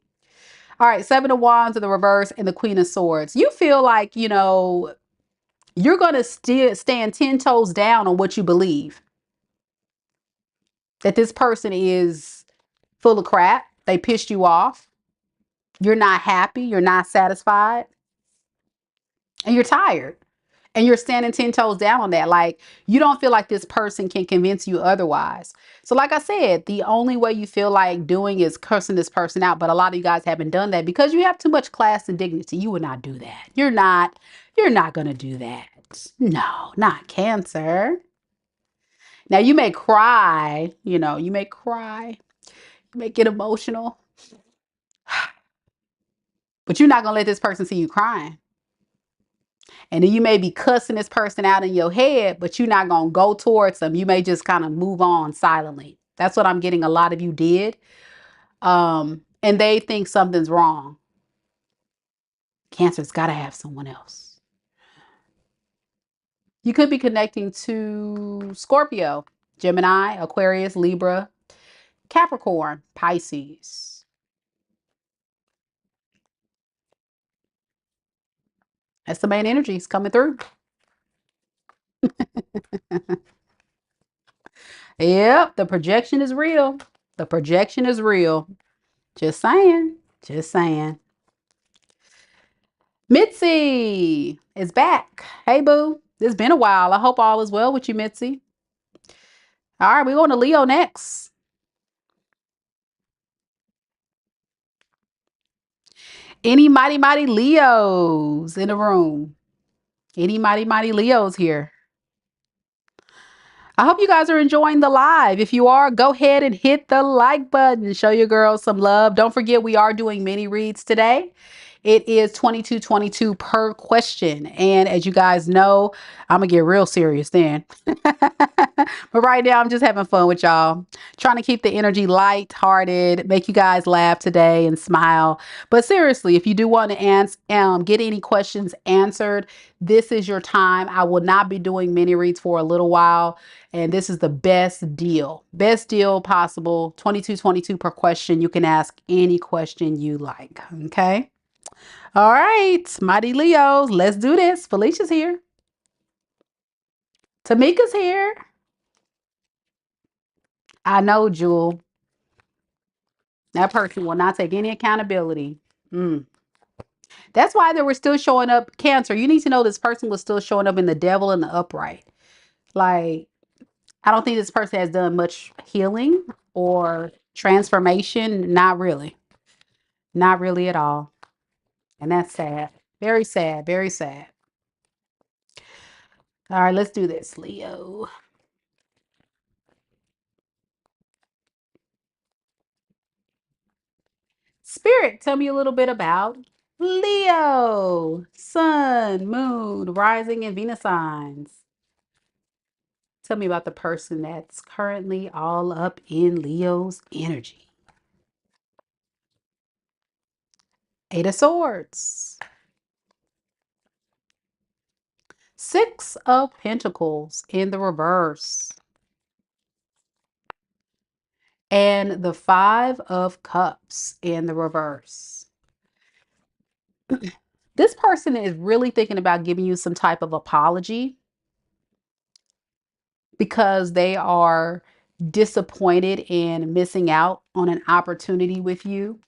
All right, Seven of Wands in the reverse and the Queen of Swords. You feel like, you're going to still stand 10 toes down on what you believe. That this person is full of crap. They pissed you off. You're not happy. You're not satisfied. And you're tired. And you're standing 10 toes down on that. Like, you don't feel like this person can convince you otherwise. So like I said, the only way you feel like doing is cursing this person out. But a lot of you guys haven't done that because you have too much class and dignity. You would not do that. You're not going to do that. No, not Cancer. Now you may cry, you may cry, you may get emotional, but you're not going to let this person see you crying. And then you may be cussing this person out in your head, but you're not going to go towards them. You may just kind of move on silently. That's what I'm getting a lot of you did. And they think something's wrong. Cancer's got to have someone else. You could be connecting to Scorpio, Gemini, Aquarius, Libra, Capricorn, Pisces. That's the main energies coming through. Yep, the projection is real. The projection is real. Just saying. Just saying. Mitzi is back. Hey, boo. It's been a while. I hope all is well with you, Mitzi. All right, we're going to Leo next. Any mighty, mighty Leos in the room? Any mighty, mighty Leos here? I hope you guys are enjoying the live. If you are, go ahead and hit the like button. Show your girls some love. Don't forget, we are doing mini reads today. It is $22.22 per question. And as you guys know, I'm going to get real serious then. But right now, I'm just having fun with y'all. Trying to keep the energy light-hearted, make you guys laugh today and smile. But seriously, if you do want to get any questions answered, this is your time. I will not be doing mini reads for a little while. And this is the best deal possible. $22.22 per question. You can ask any question you like. Okay. All right, mighty Leos, let's do this. Felicia's here. Tamika's here. I know, Jewel. That person will not take any accountability. That's why they were still showing up. Cancer, you need to know this person was still showing up in the devil and the upright. Like, I don't think this person has done much healing or transformation. Not really. Not really at all. And that's sad. Very sad. Very sad. All right, let's do this, Leo. Spirit, tell me a little bit about Leo. Sun, moon, rising, and Venus signs. Tell me about the person that's currently all up in Leo's energy. Eight of Swords. Six of Pentacles in the reverse. And the Five of Cups in the reverse. This person is really thinking about giving you some type of apology because they are disappointed in missing out on an opportunity with you.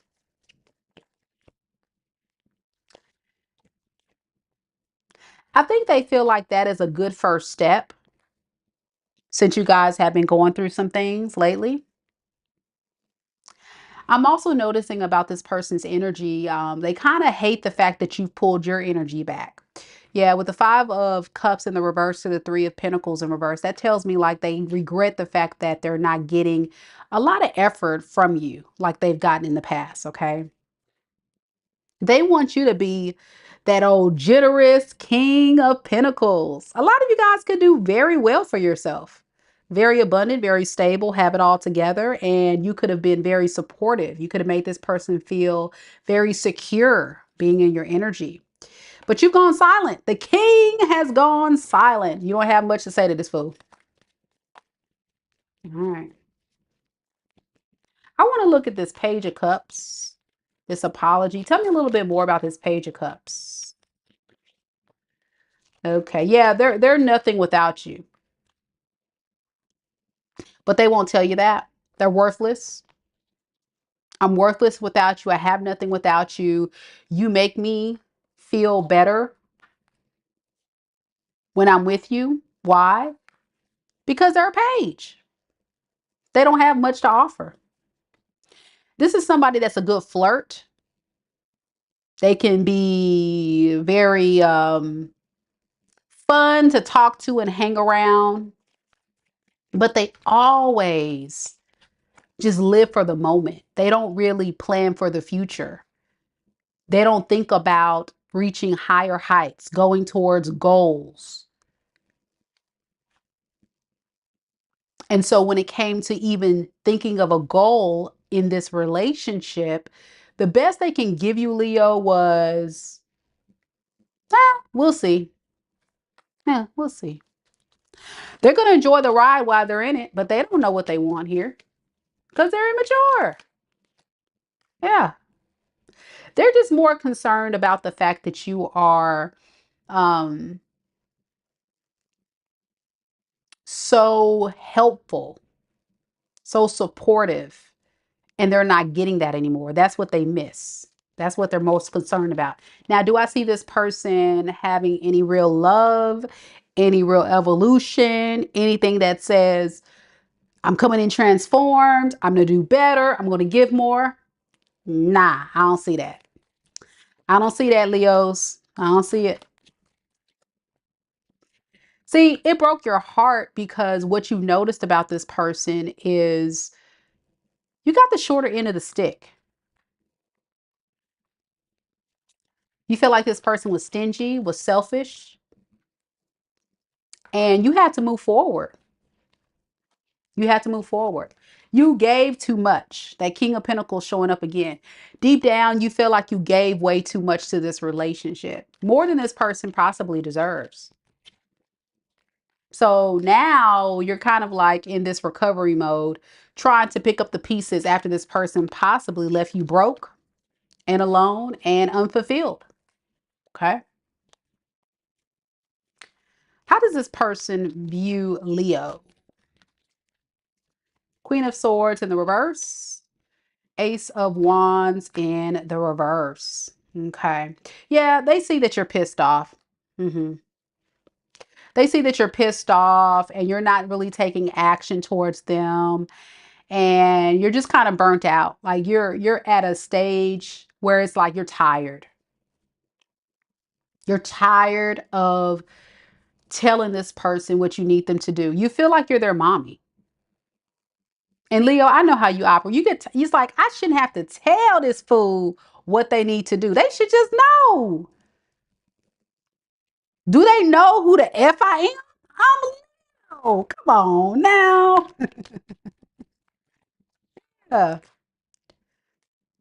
I think they feel like that is a good first step since you guys have been going through some things lately. I'm also noticing about this person's energy. They kind of hate the fact that you've pulled your energy back. Yeah, with the Five of Cups in the reverse to the Three of Pentacles in reverse, that tells me like they regret the fact that they're not getting a lot of effort from you like they've gotten in the past, okay? They want you to be that old generous king of pentacles. A lot of you guys could do very well for yourself. Very abundant, very stable, have it all together. And you could have been very supportive. You could have made this person feel very secure being in your energy. But you've gone silent. The king has gone silent. You don't have much to say to this fool. All right. I want to look at this Page of Cups, this apology. Tell me a little bit more about this Page of Cups. Okay, yeah, they're nothing without you. But they won't tell you that. They're worthless. I'm worthless without you. I have nothing without you. You make me feel better when I'm with you. Why? Because they're a page. They don't have much to offer. This is somebody that's a good flirt. They can be very fun to talk to and hang around, but they always just live for the moment. They don't really plan for the future. They don't think about reaching higher heights, going towards goals. And so when it came to even thinking of a goal in this relationship, the best they can give you, Leo, was, we'll see. Yeah, we'll see. They're going to enjoy the ride while they're in it, but they don't know what they want here because they're immature. Yeah. They're just more concerned about the fact that you are um, so helpful, so supportive, and they're not getting that anymore. That's what they miss. That's what they're most concerned about. Now, do I see this person having any real love, any real evolution, anything that says, I'm coming in transformed, I'm going to do better, I'm going to give more? Nah, I don't see that. I don't see that, Leos. I don't see it. See, it broke your heart because what you noticed about this person is you got the shorter end of the stick. You feel like this person was stingy, was selfish, and you had to move forward. You had to move forward. You gave too much. That King of Pentacles showing up again. Deep down, you feel like you gave way too much to this relationship, more than this person possibly deserves. So now you're kind of like in this recovery mode, trying to pick up the pieces after this person possibly left you broke and alone and unfulfilled. Okay. How does this person view Leo? Queen of Swords in the reverse. Ace of Wands in the reverse. Okay. Yeah, they see that you're pissed off. They see that you're pissed off and you're not really taking action towards them, and you're just kind of burnt out. Like you're at a stage where it's like you're tired. You're tired of telling this person what you need them to do. You feel like you're their mommy. And Leo, I know how you operate. He's like, I shouldn't have to tell this fool what they need to do. They should just know. Do they know who the F I am? I'm Leo. Come on now. Yeah.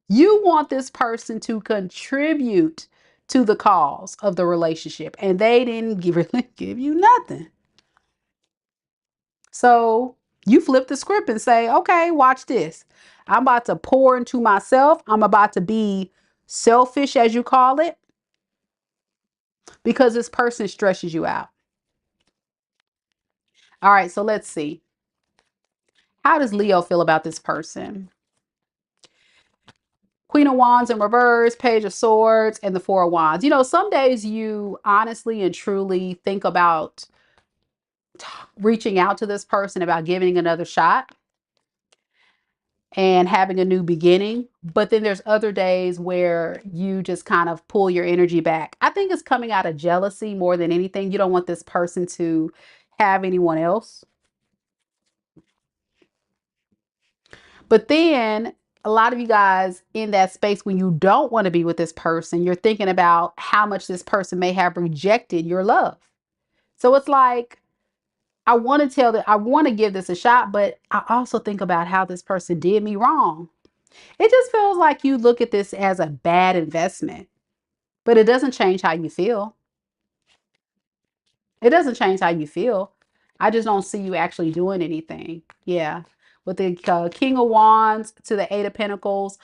You want this person to contribute to the cause of the relationship, and they didn't really give you nothing. So you flip the script and say, okay, watch this. I'm about to pour into myself. I'm about to be selfish, as you call it, because this person stresses you out. All right, so let's see. How does Leo feel about this person? Queen of Wands in reverse, Page of Swords, and the Four of Wands. You know, some days you honestly and truly think about reaching out to this person, about giving another shot and having a new beginning. But then there's other days where you just kind of pull your energy back. I think it's coming out of jealousy more than anything. You don't want this person to have anyone else. But then a lot of you guys in that space, when you don't want to be with this person, you're thinking about how much this person may have rejected your love. So it's like, I want to give this a shot, but I also think about how this person did me wrong. It just feels like you look at this as a bad investment, but it doesn't change how you feel. It doesn't change how you feel. I just don't see you actually doing anything. Yeah. With the King of Wands to the Eight of Pentacles,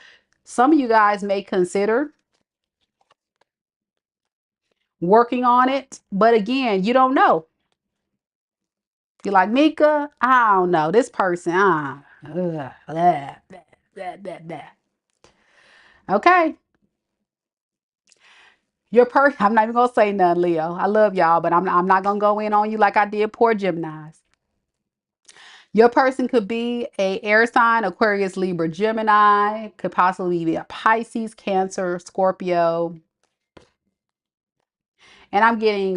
some of you guys may consider working on it, but again, you don't know. You're like, Mika, I don't know. This person, blah, blah, blah, blah, blah. Okay. I'm not even gonna say nothing, Leo. I love y'all, but I'm not gonna go in on you like I did poor Geminis. Your person could be a air sign, Aquarius, Libra, Gemini, could possibly be a Pisces, Cancer, Scorpio. And I'm getting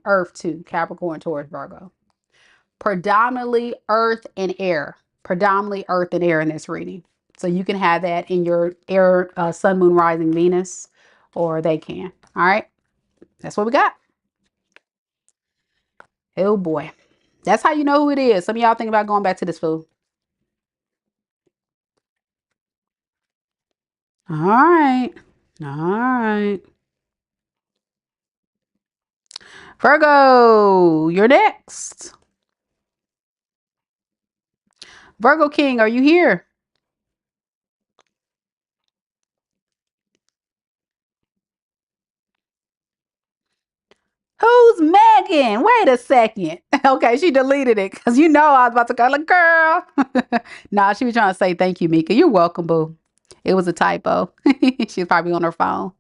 Earth too, Capricorn, Taurus, Virgo. Predominantly Earth and air. Predominantly Earth and air in this reading. So you can have that in your air, Sun, Moon, Rising, Venus, or they can. All right. That's what we got. Oh boy. That's how you know who it is. Some of y'all think about going back to this fool. All right. All right. Virgo, you're next. Virgo King, are you here? Who's Megan? Wait a second. Okay, she deleted it because you know I was about to go like, girl. Nah, she was trying to say thank you, Mika. You're welcome, boo. It was a typo. She's probably on her phone.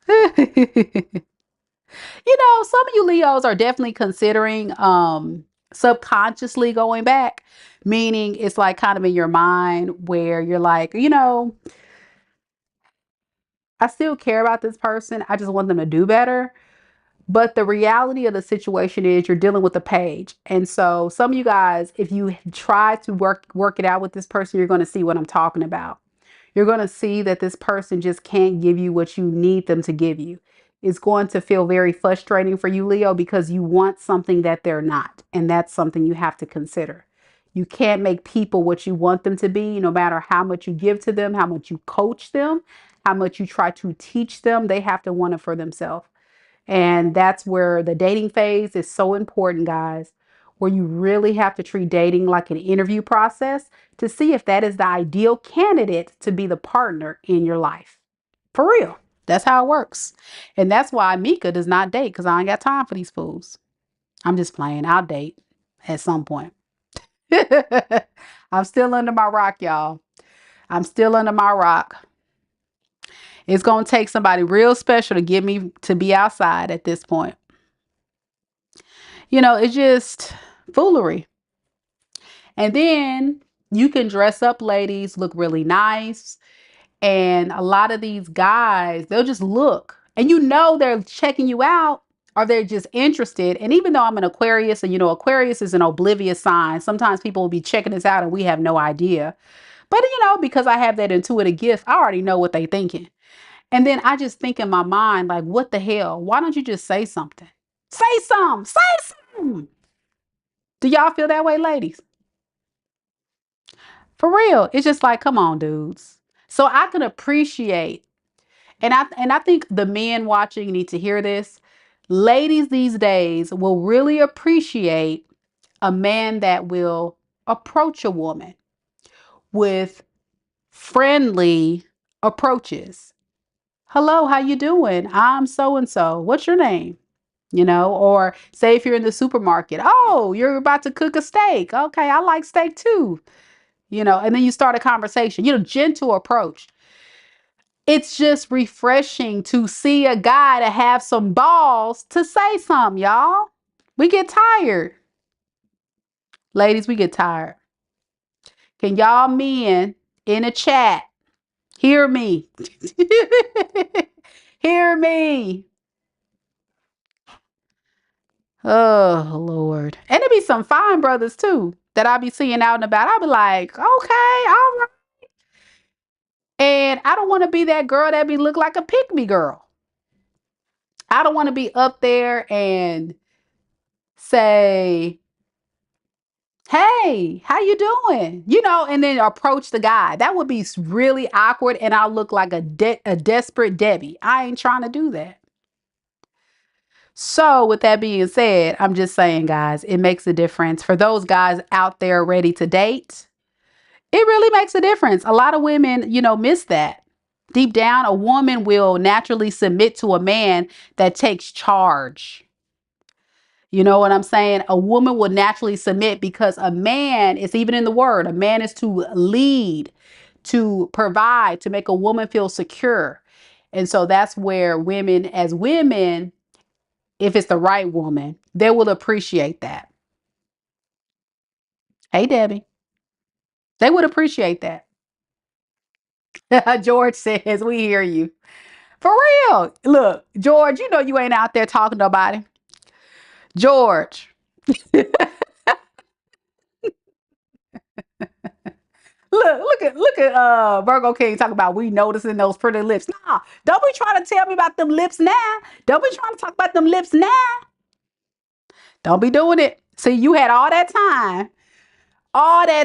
You know, some of you Leos are definitely considering subconsciously going back, meaning it's like kind of in your mind where you're like, you know, I still care about this person. I just want them to do better. But the reality of the situation is you're dealing with a page. And so some of you guys, if you try to work it out with this person, you're going to see what I'm talking about. You're going to see that this person just can't give you what you need them to give you. It's going to feel very frustrating for you, Leo, because you want something that they're not. And that's something you have to consider. You can't make people what you want them to be, no matter how much you give to them, how much you coach them, how much you try to teach them. They have to want it for themselves. And that's where the dating phase is so important, guys, where you really have to treat dating like an interview process to see if that is the ideal candidate to be the partner in your life. For real. That's how it works. And that's why Mika does not date, because I ain't got time for these fools. I'm just playing. I'll date at some point. I'm still under my rock, y'all. I'm still under my rock. It's going to take somebody real special to get me to be outside at this point. It's just foolery. And then you can dress up, ladies, look really nice. And a lot of these guys, they'll just look and they're checking you out or they're just interested. And even though I'm an Aquarius and Aquarius is an oblivious sign, sometimes people will be checking us out and we have no idea. But because I have that intuitive gift, I already know what they're thinking. And then I just think in my mind, like, what the hell? Why don't you just say something? Say something. Say something. Do y'all feel that way, ladies? For real. It's just like, come on, dudes. So I can appreciate, and I think the men watching need to hear this. Ladies these days will really appreciate a man that will approach a woman with friendly approaches. Hello, how you doing? I'm so and so. What's your name? Or say if you're in the supermarket, oh, you're about to cook a steak. Okay, I like steak too. And then you start a conversation, gentle approach. It's just refreshing to see a guy to have some balls to say something, y'all. We get tired. Ladies, we get tired. Can y'all men in a chat hear me? Hear me. Oh, Lord. And there be some fine brothers too that I be seeing out and about. I'll be like, okay, all right. And I don't want to be that girl that be look like a pick me girl. I don't want to be up there and say, hey, how you doing? And then approach the guy. That would be really awkward and I'll look like a desperate Debbie. I ain't trying to do that. So with that being said, I'm just saying, guys, it makes a difference for those guys out there ready to date. It really makes a difference. A lot of women, miss that. Deep down, a woman will naturally submit to a man that takes charge. You know what I'm saying? A woman will naturally submit because a man is, even in the word, a man is to lead, to provide, to make a woman feel secure. And so that's where women, as women, if it's the right woman, they will appreciate that. Hey, Debbie, they would appreciate that. George says, we hear you. For real. Look, George, you ain't out there talking to nobody. George. Look at Virgo King talking about we noticing those pretty lips. Nah, don't be trying to tell me about them lips now. Don't be trying to talk about them lips now. Don't be doing it. See, you had all that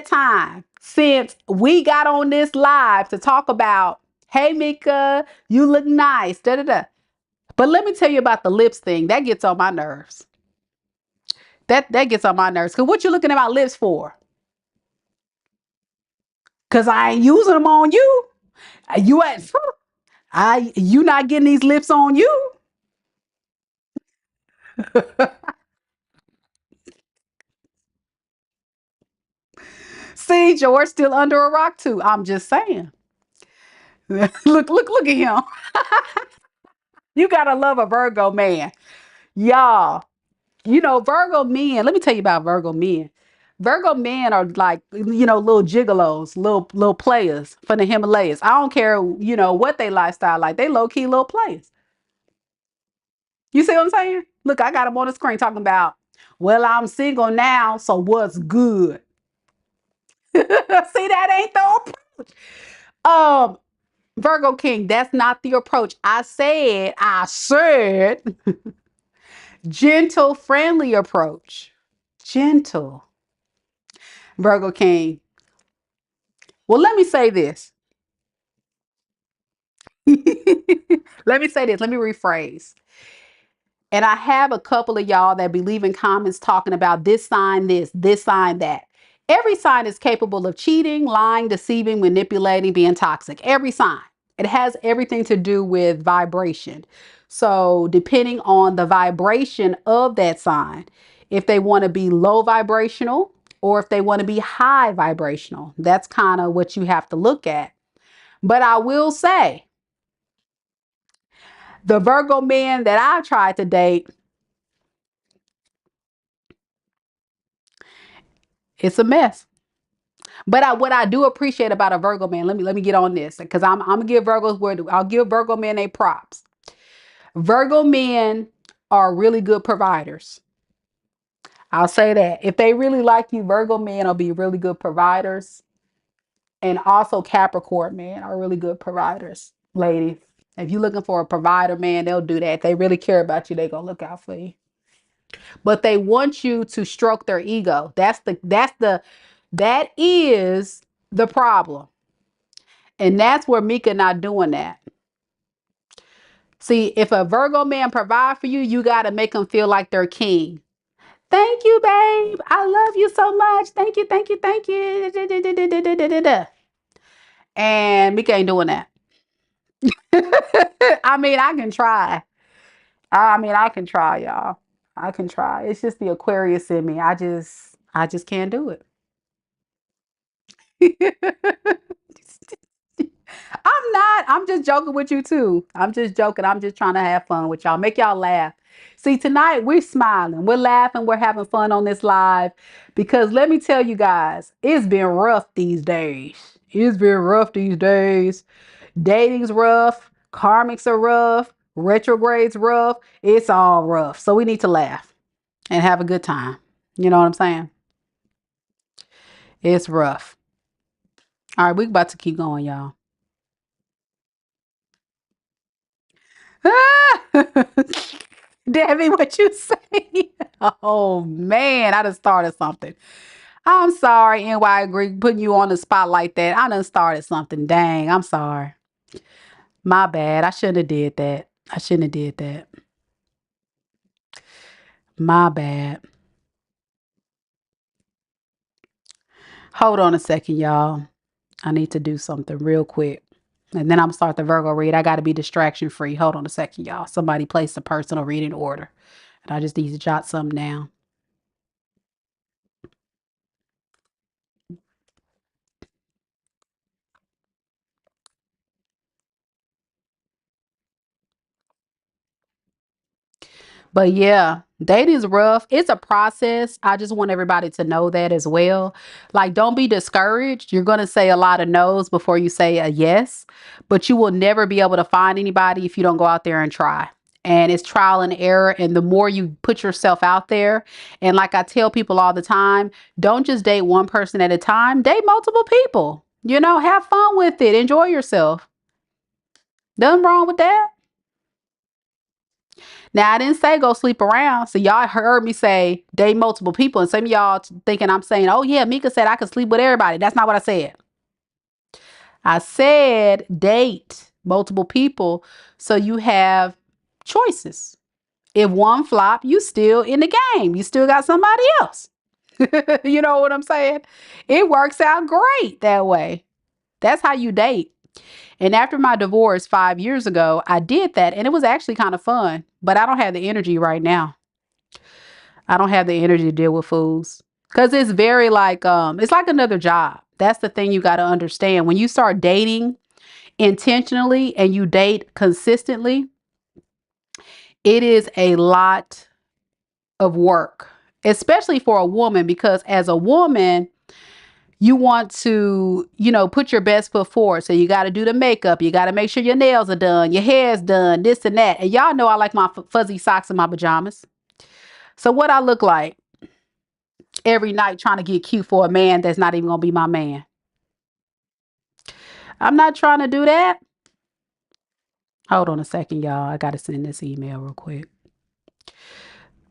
time since we got on this live to talk about, hey Mika, you look nice. Da da da. But let me tell you about the lips thing. That gets on my nerves. That gets on my nerves. Cause what you looking at my lips for? Cause I ain't using them on you. You at you not getting these lips on you. See, George still under a rock too. I'm just saying. Look at him. You gotta love a Virgo man. Y'all, Virgo men, let me tell you about Virgo men. Virgo men are like, little gigolos, little players from the Himalayas. I don't care, what they lifestyle like. They low key little players. You see what I'm saying? Look, I got them on the screen talking about, well, I'm single now, so what's good? See, that ain't the approach. Um, Virgo King, that's not the approach. I said, gentle, friendly approach. Gentle. Virgo King. Well, let me say this. Let me say this. Let me rephrase. And I have a couple of y'all that believe in comments talking about this sign that. Every sign is capable of cheating, lying, deceiving, manipulating, being toxic. Every sign. It has everything to do with vibration. So, depending on the vibration of that sign, if they want to be low vibrational or if they want to be high vibrational, that's kind of what you have to look at. But I will say, The Virgo men that I tried to date, it's a mess. But what I do appreciate about a Virgo man, let me get on this, because I'm gonna give Virgos where I'll give Virgo men a props. Virgo men are really good providers. I'll say that. If they really like you, Virgo men will be really good providers. And also Capricorn men are really good providers, ladies. If you're looking for a provider man, they'll do that. If they really care about you, they're gonna look out for you. But they want you to stroke their ego. That is the problem. And that's where Mika not doing that. See, if a Virgo man provide for you, you got to make them feel like they're king. Thank you, babe. I love you so much. Thank you, thank you, thank you. And Mika ain't doing that. I mean, I can try. I can try, y'all. I can try. It's just the Aquarius in me. I just can't do it. I'm not. I'm just joking with you too. I'm just joking. I'm just trying to have fun with y'all. Make y'all laugh. See, tonight we're smiling. We're laughing. We're having fun on this live because let me tell you guys, it's been rough these days. It's been rough these days. Dating's rough. Karmics are rough. Retrogrades rough. It's all rough. So we need to laugh and have a good time. You know what I'm saying? It's rough. All right, we're about to keep going, y'all. Debbie, what you say? Oh man, I done started something. I'm sorry, NY Agree, putting you on the spot like that. I done started something. Dang, I'm sorry. My bad. I shouldn't have did that. I shouldn't have did that. My bad. Hold on a second, y'all. I need to do something real quick. And then I'm start the Virgo read. I got to be distraction free. Hold on a second, y'all. Somebody placed a personal reading order. And I just need to jot something down. But yeah, dating's rough. It's a process. I just want everybody to know that as well. Like, don't be discouraged. You're going to say a lot of no's before you say a yes, but you will never be able to find anybody if you don't go out there and try. And it's trial and error. And the more you put yourself out there, and like I tell people all the time, don't just date one person at a time, date multiple people. You know, have fun with it, enjoy yourself. Nothing wrong with that. Now, I didn't say go sleep around. So y'all heard me say date multiple people. And some of y'all thinking I'm saying, oh yeah, Mika said I could sleep with everybody. That's not what I said. I said date multiple people so you have choices. If one flop, you still in the game. You still got somebody else. You know what I'm saying? It works out great that way. That's how you date. And after my divorce 5 years ago, I did that and it was actually kind of fun, but I don't have the energy right now. I don't have the energy to deal with fools because it's very it's like another job. That's the thing you got to understand. When you start dating intentionally and you date consistently, it is a lot of work, especially for a woman, because as a woman, you want to, put your best foot forward. So you got to do the makeup. You got to make sure your nails are done, your hair's done, this and that. And y'all know I like my fuzzy socks and my pajamas. So what I look like every night trying to get cute for a man that's not even gonna be my man. I'm not trying to do that. Hold on a second, y'all. I gotta send this email real quick.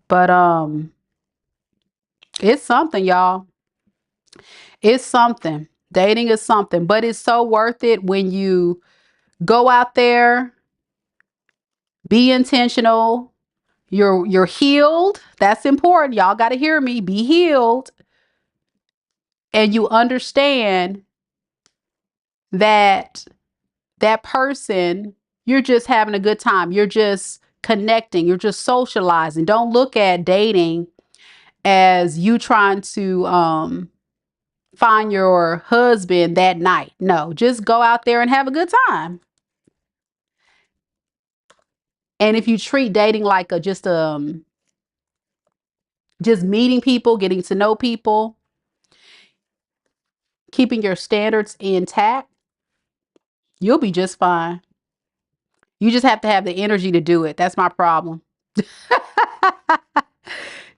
But it's something, y'all. It's something. Dating is something, but it's so worth it when you go out there, be intentional. You're healed. That's important. Y'all gotta hear me. Be healed. And you understand that that person, you're just having a good time. You're just connecting. You're just socializing. Don't look at dating as you trying to find your husband that night. No, just go out there and have a good time. And if you treat dating like just meeting people, getting to know people, keeping your standards intact, you'll be just fine. You just have to have the energy to do it. That's my problem.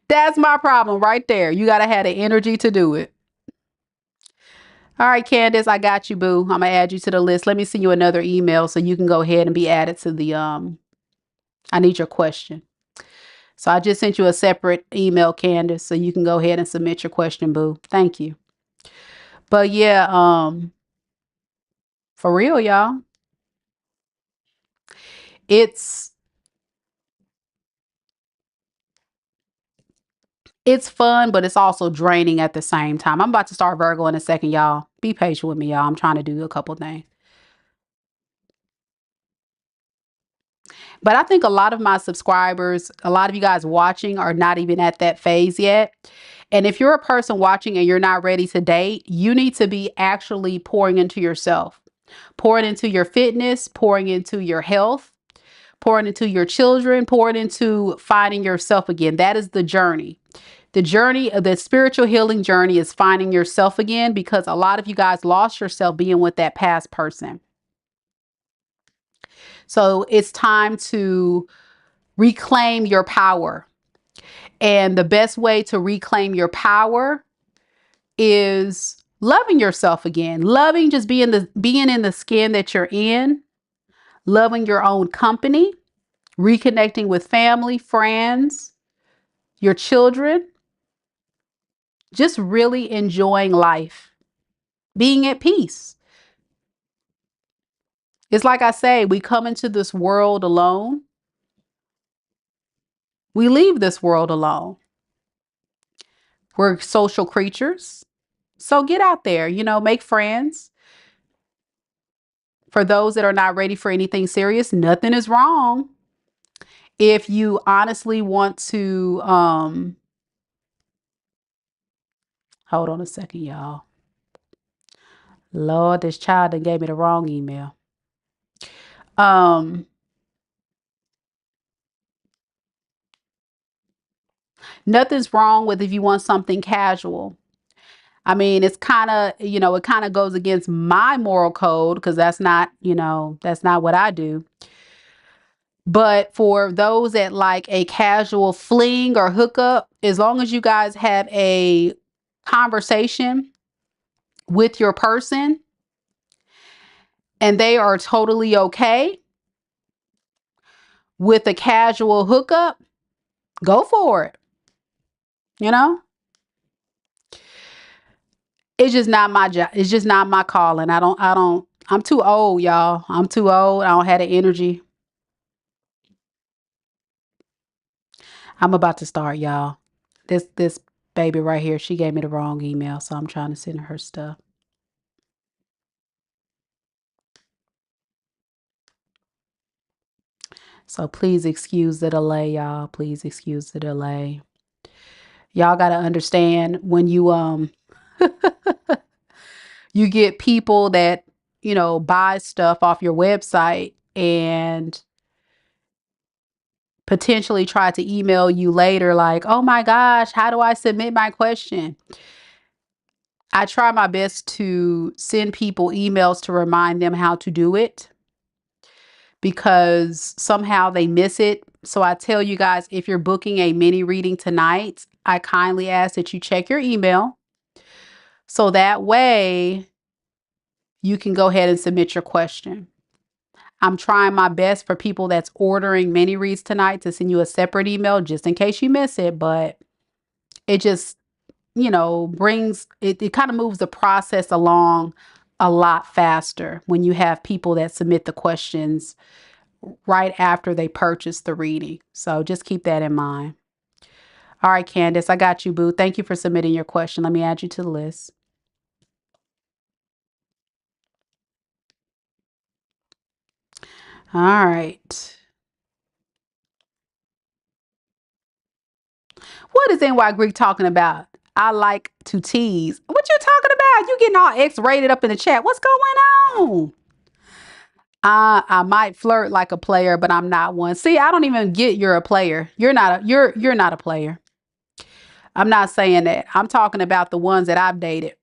That's my problem right there. You got to have the energy to do it. All right, Candace, I got you, boo. I'm going to add you to the list. Let me send you another email so you can go ahead and be added to the, I need your question. So I just sent you a separate email, Candace, so you can go ahead and submit your question, boo. Thank you. But yeah, for real, y'all, it's fun, but it's also draining at the same time. I'm about to start Virgo in a second, y'all. Be patient with me, y'all. I'm trying to do a couple things. But I think a lot of my subscribers, a lot of you guys watching are not even at that phase yet. And if you're a person watching and you're not ready to date, you need to be actually pouring into yourself, pouring into your fitness, pouring into your health, pouring into your children, pouring into finding yourself again. That is the journey. The journey of the spiritual healing journey is finding yourself again, because a lot of you guys lost yourself being with that past person. So it's time to reclaim your power. And the best way to reclaim your power is loving yourself again. Loving just being in the skin that you're in, loving your own company, reconnecting with family, friends, your children, just really enjoying life, being at peace. It's like I say, we come into this world alone. We leave this world alone. We're social creatures. So get out there, make friends. For those that are not ready for anything serious, nothing is wrong. If you honestly want to, hold on a second, y'all. Lord, this child that gave me the wrong email. Nothing's wrong with if you want something casual. I mean, it's kind of, it kind of goes against my moral code, because that's not what I do. But for those that like a casual fling or hookup, as long as you guys have a conversation with your person and they are totally okay with a casual hookup, go for it. It's just not my job. It's just not my calling. I'm too old, y'all. I'm too old. I don't have the energy. I'm about to start, y'all. This baby right here, she gave me the wrong email, so I'm trying to send her stuff. So please excuse the delay, y'all. Please excuse the delay. Y'all got to understand, when you you get people that, buy stuff off your website and potentially try to email you later like, "Oh my gosh, how do I submit my question?" I try my best to send people emails to remind them how to do it, because somehow they miss it. So I tell you guys, if you're booking a mini reading tonight, I kindly ask that you check your email, so that way you can go ahead and submit your question. I'm trying my best for people that's ordering mini reads tonight to send you a separate email just in case you miss it, but it just, brings it kind of moves the process along a lot faster when you have people that submit the questions right after they purchase the reading. So just keep that in mind. All right, Candace, I got you, boo. Thank you for submitting your question. Let me add you to the list. All right. What is NY Greek talking about? I like to tease. What you talking about? You getting all X-rated up in the chat. What's going on? I might flirt like a player, but I'm not one. See, I don't even get you're a player. You're not a player. I'm not saying that. I'm talking about the ones that I've dated.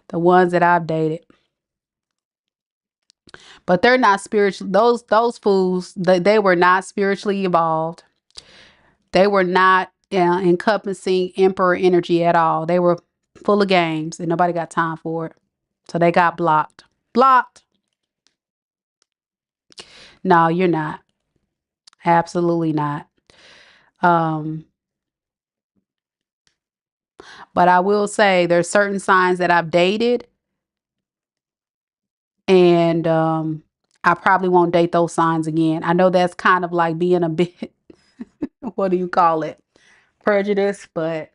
The ones that I've dated. But they're not spiritual. Those fools, they were not spiritually evolved. They were not encompassing emperor energy at all. They were full of games and nobody got time for it. So they got blocked. Blocked. No, you're not. Absolutely not. Um, but I will say there's certain signs that I've dated and I probably won't date those signs again. I know that's kind of like being a bit, what do you call it? Prejudice, but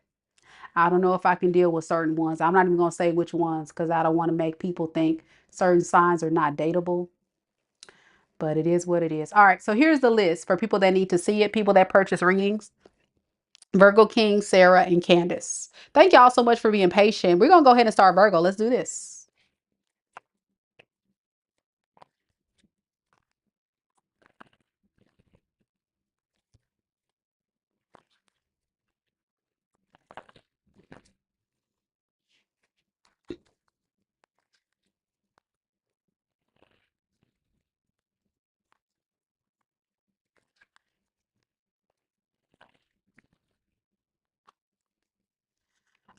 I don't know if I can deal with certain ones. I'm not even going to say which ones because I don't want to make people think certain signs are not dateable, but it is what it is. All right, so here's the list for people that need to see it, people that purchase readings. Virgo King, Sara, and Candace. Thank y'all so much for being patient. We're going to go ahead and start Virgo. Let's do this.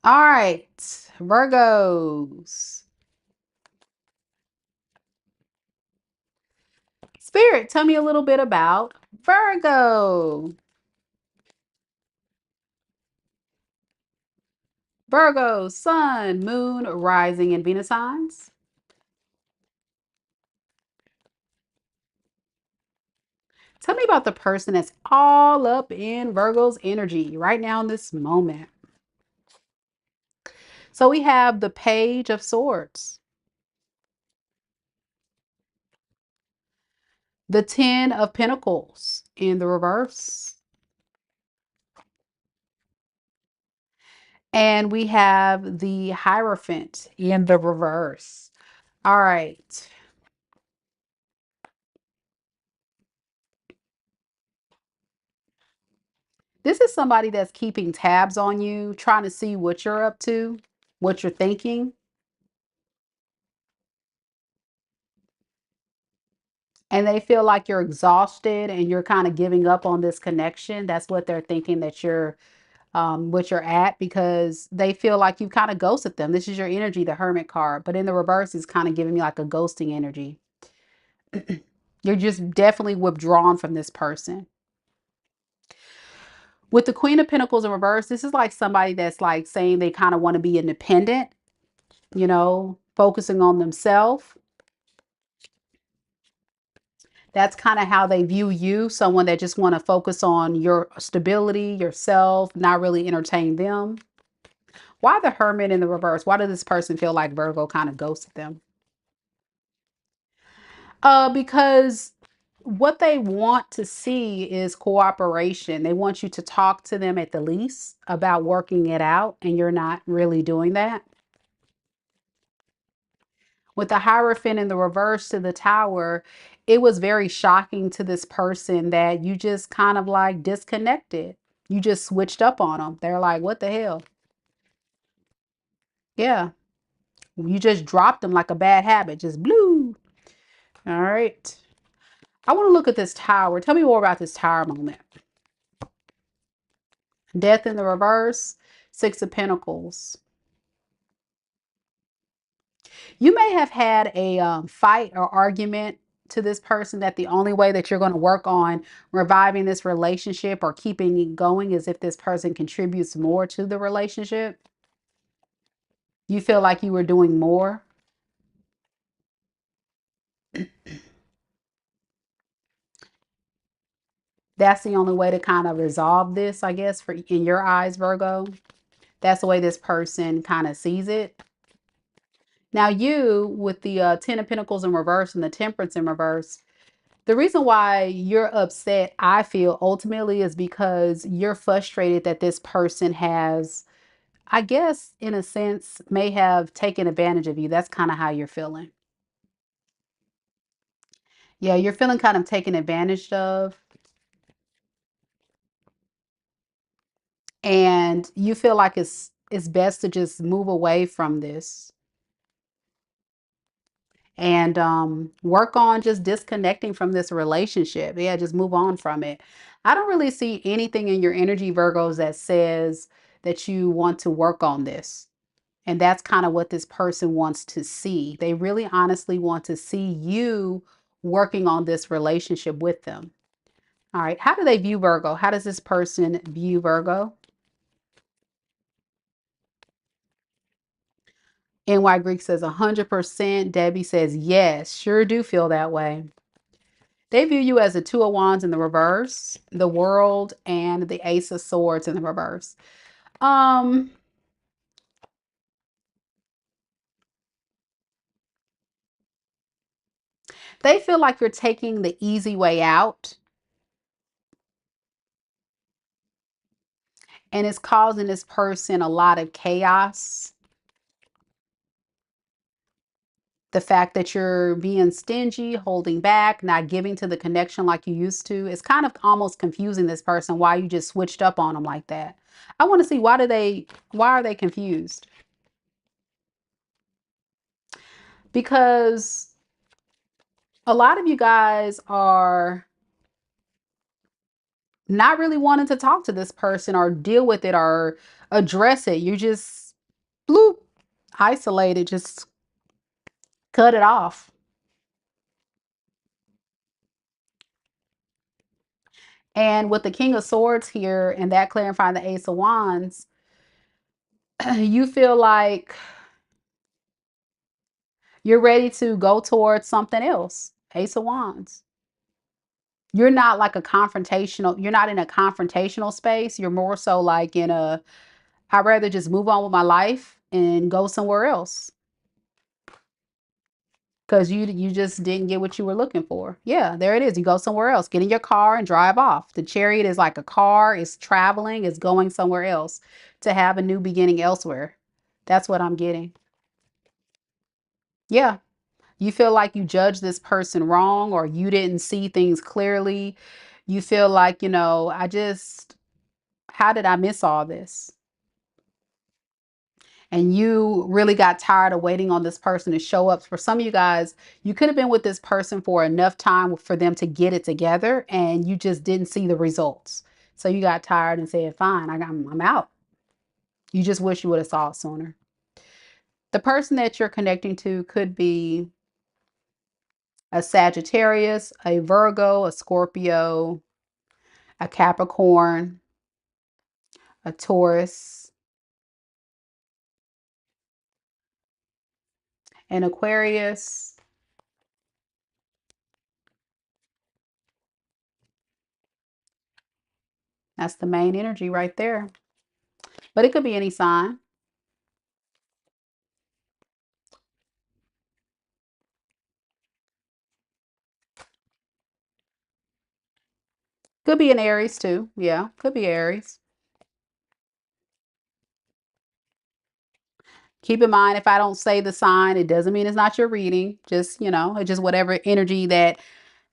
All right, Virgos. Spirit, tell me a little bit about Virgo. Virgo, Sun, Moon, Rising, and Venus signs. Tell me about the person that's all up in Virgo's energy right now in this moment. So we have the Page of Swords, the Ten of Pentacles in the reverse, and we have the Hierophant in the reverse. All right. This is somebody that's keeping tabs on you, trying to see what you're up to, what you're thinking. And they feel like you're exhausted and you're kind of giving up on this connection. That's what they're thinking that you're what you're at because they feel like you've kind of ghosted them. This is your energy, the Hermit card, but in the reverse is kind of giving me like a ghosting energy. You're just definitely withdrawn from this person. With the Queen of Pentacles in reverse, this is like somebody that's like saying they kind of want to be independent, focusing on themselves. That's kind of how they view you, someone that just want to focus on your stability, yourself, not really entertain them. Why the Hermit in the reverse? Why does this person feel like Virgo kind of ghosted them? Because what they want to see is cooperation. They want you to talk to them at the least about working it out, and you're not really doing that. With the Hierophant in the reverse to the Tower, it was very shocking to this person that you just kind of like disconnected. You just switched up on them. They're like, what the hell? Yeah. You just dropped them like a bad habit. Just blue. All right. I want to look at this Tower. Tell me more about this Tower moment. Death in the reverse, Six of Pentacles. You may have had a fight or argument to this person that the only way that you're going to work on reviving this relationship or keeping it going is if this person contributes more to the relationship. You feel like you were doing more. That's the only way to kind of resolve this, I guess, for in your eyes, Virgo. That's the way this person kind of sees it. Now you, with the Ten of Pentacles in reverse and the Temperance in reverse, the reason why you're upset, I feel, ultimately is because you're frustrated that this person has, I guess, in a sense, may have taken advantage of you. That's kind of how you're feeling. Yeah, you're feeling kind of taken advantage of. And you feel like it's best to just move away from this and work on just disconnecting from this relationship. Yeah, just move on from it. I don't really see anything in your energy, Virgos, that says that you want to work on this. And that's kind of what this person wants to see. They really honestly want to see you working on this relationship with them. All right. How do they view Virgo? How does this person view Virgo? NY Greek says 100%. Debbie says, yes, sure do feel that way. They view you as the Two of Wands in the reverse, the World, and the Ace of Swords in the reverse. Um, they feel like you're taking the easy way out, and it's causing this person a lot of chaos. The fact that you're being stingy, holding back, not giving to the connection like you used to, it's kind of almost confusing this person why you just switched up on them like that. I want to see why are they confused? Because a lot of you guys are not really wanting to talk to this person or deal with it or address it. You just bloop, isolate it, just cut it off. And with the King of Swords here and that clarifying the Ace of Wands, you feel like you're ready to go towards something else. Ace of Wands. You're not like a confrontational, you're not in a confrontational space. You're more so like in a, I'd rather just move on with my life and go somewhere else. Because you just didn't get what you were looking for. Yeah, there it is. You go somewhere else. Get in your car and drive off. The Chariot is like a car. It's traveling. It's going somewhere else to have a new beginning elsewhere. That's what I'm getting. Yeah. You feel like you judged this person wrong or you didn't see things clearly. You feel like, how did I miss all this? And you really got tired of waiting on this person to show up. For some of you guys, you could have been with this person for enough time for them to get it together and you just didn't see the results. So you got tired and said, fine, I'm out. You just wish you would have saw it sooner. The person that you're connecting to could be a Sagittarius, a Virgo, a Scorpio, a Capricorn, a Taurus, an Aquarius. That's the main energy right there. But it could be any sign. Could be an Aries too. Yeah, could be Aries. Keep in mind, if I don't say the sign, it doesn't mean it's not your reading. Just, it's just whatever energy that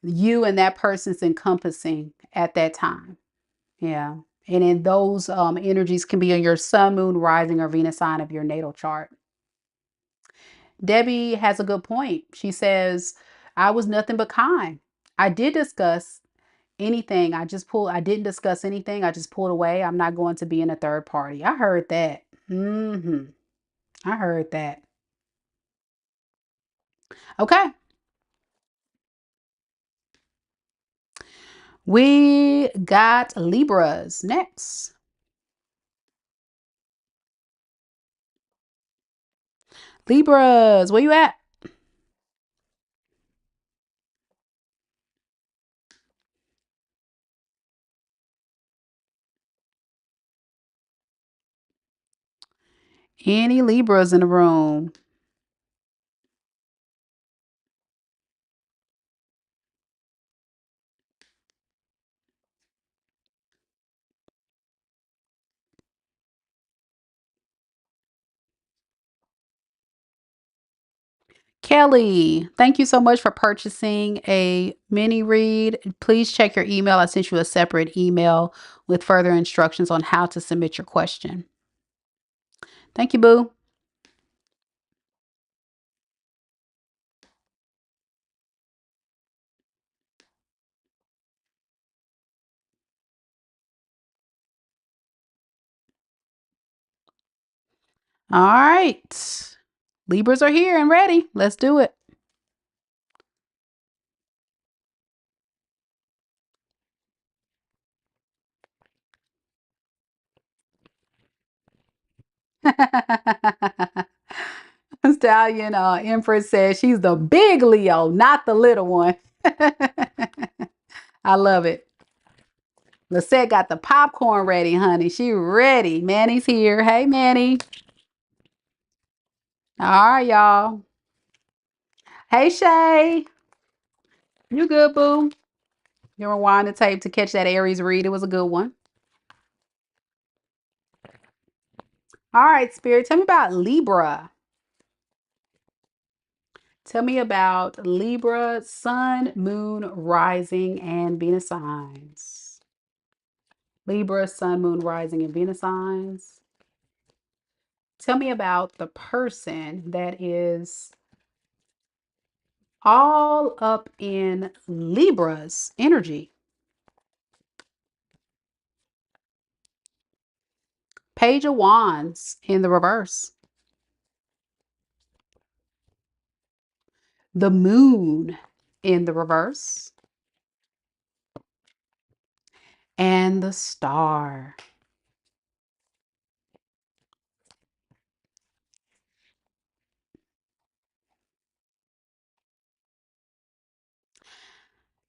you and that person's encompassing at that time. Yeah. And in those energies can be on your sun, moon, rising, or Venus sign of your natal chart. Debbie has a good point. She says, I was nothing but kind. I did discuss anything. I didn't discuss anything. I just pulled away. I'm not going to be in a third party. I heard that. I heard that. Okay. We got Libras next. Libras, where you at? Any Libras in the room? Kelly, thank you so much for purchasing a mini read. Please check your email. I sent you a separate email with further instructions on how to submit your question. Thank you, boo. All right. Libras are here and ready. Let's do it. Stallion Empress says she's the big Leo, not the little one. I love it. Lisette got the popcorn ready, honey. She ready. Manny's here. Hey, Manny. All right, y'all. Hey, Shay. You good, boo? You rewind the tape to catch that Aries read. It was a good one. All right, Spirit. Tell me about Libra. Tell me about Libra, Sun, Moon, Rising, and Venus signs. Libra, Sun, Moon, Rising, and Venus signs. Tell me about the person that is all up in Libra's energy. Page of Wands in the reverse. The Moon in the reverse. And the Star.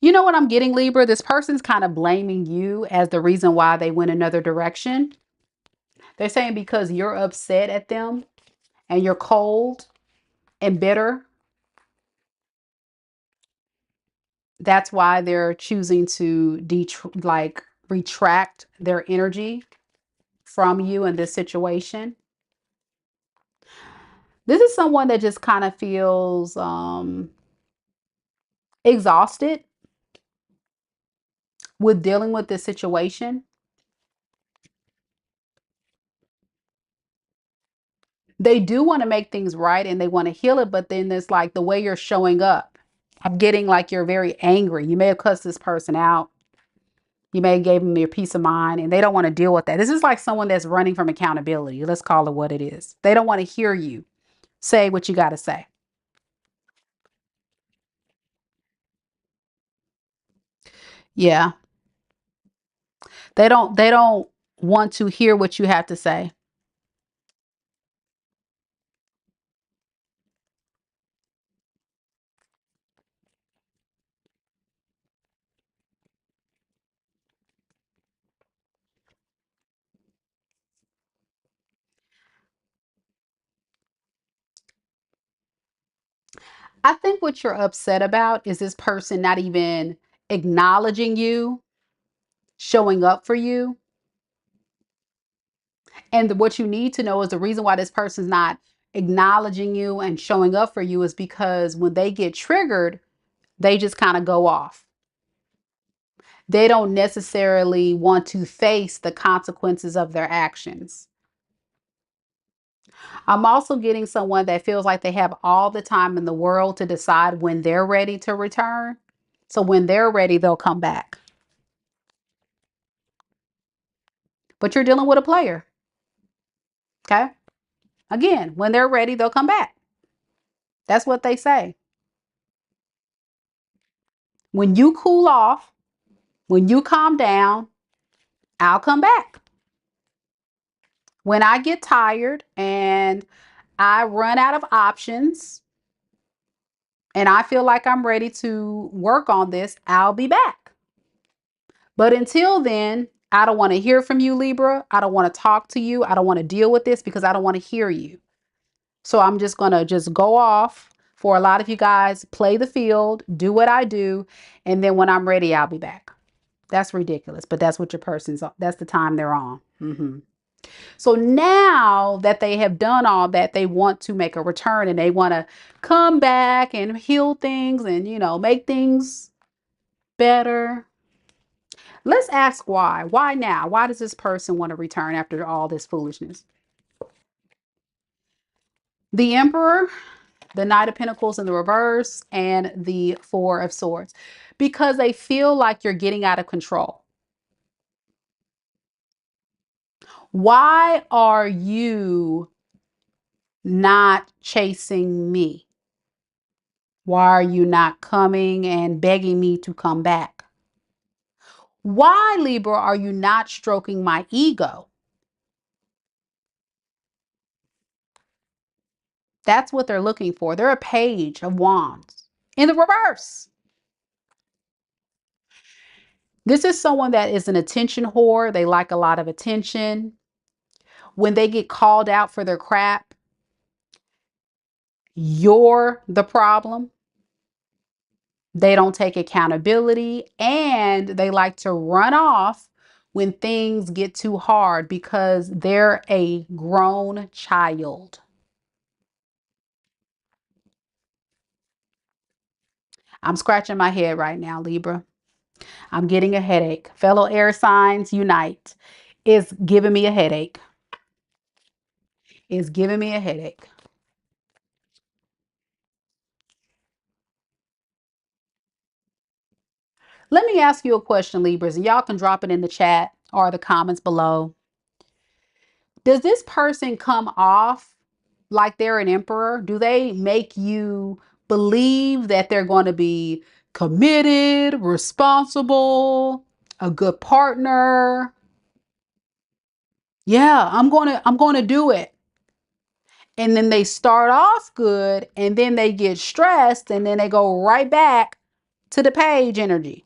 You know what I'm getting, Libra? This person's kind of blaming you as the reason why they went another direction. They're saying because you're upset at them and you're cold and bitter, that's why they're choosing to retract their energy from you in this situation. This is someone that just kind of feels exhausted with dealing with this situation. They do want to make things right and they want to heal it, but then there's like the way you're showing up. I'm getting like you're very angry. You may have cussed this person out. You may have gave them your peace of mind and they don't want to deal with that. This is like someone that's running from accountability. Let's call it what it is. They don't want to hear you say what you got to say. Yeah. They don't want to hear what you have to say. I think what you're upset about is this person not even acknowledging you, showing up for you. And what you need to know is the reason why this person's not acknowledging you and showing up for you is because when they get triggered, they just kind of go off. They don't necessarily want to face the consequences of their actions. I'm also getting someone that feels like they have all the time in the world to decide when they're ready to return. So when they're ready, they'll come back. But you're dealing with a player. Okay. Again, when they're ready, they'll come back. That's what they say. When you cool off, when you calm down, I'll come back. When I get tired and I run out of options and I feel like I'm ready to work on this, I'll be back. But until then, I don't want to hear from you, Libra. I don't want to talk to you. I don't want to deal with this because I don't want to hear you. So I'm just going to just go off. For a lot of you guys, play the field, do what I do, and then when I'm ready, I'll be back. That's ridiculous, but that's what your that's the time they're on. So now that they have done all that, they want to make a return and they want to come back and heal things and, make things better. Let's ask why. Why now? Why does this person want to return after all this foolishness? The Emperor, the Knight of Pentacles in the reverse, and the Four of Swords. Because they feel like you're getting out of control. Why are you not chasing me? Why are you not coming and begging me to come back? Why, Libra, are you not stroking my ego? That's what they're looking for. They're a Page of Wands in the reverse. This is someone that is an attention whore. They like a lot of attention. When they get called out for their crap, you're the problem. They don't take accountability and they like to run off when things get too hard because they're a grown child. I'm scratching my head right now, Libra. I'm getting a headache. Fellow air signs unite. It's giving me a headache. It's giving me a headache. Let me ask you a question, Libras, and y'all can drop it in the chat or the comments below. Does this person come off like they're an emperor? Do they make you believe that they're going to be committed, responsible, a good partner? Yeah, I'm going to do it. And then they start off good and then they get stressed and then they go right back to the Page energy.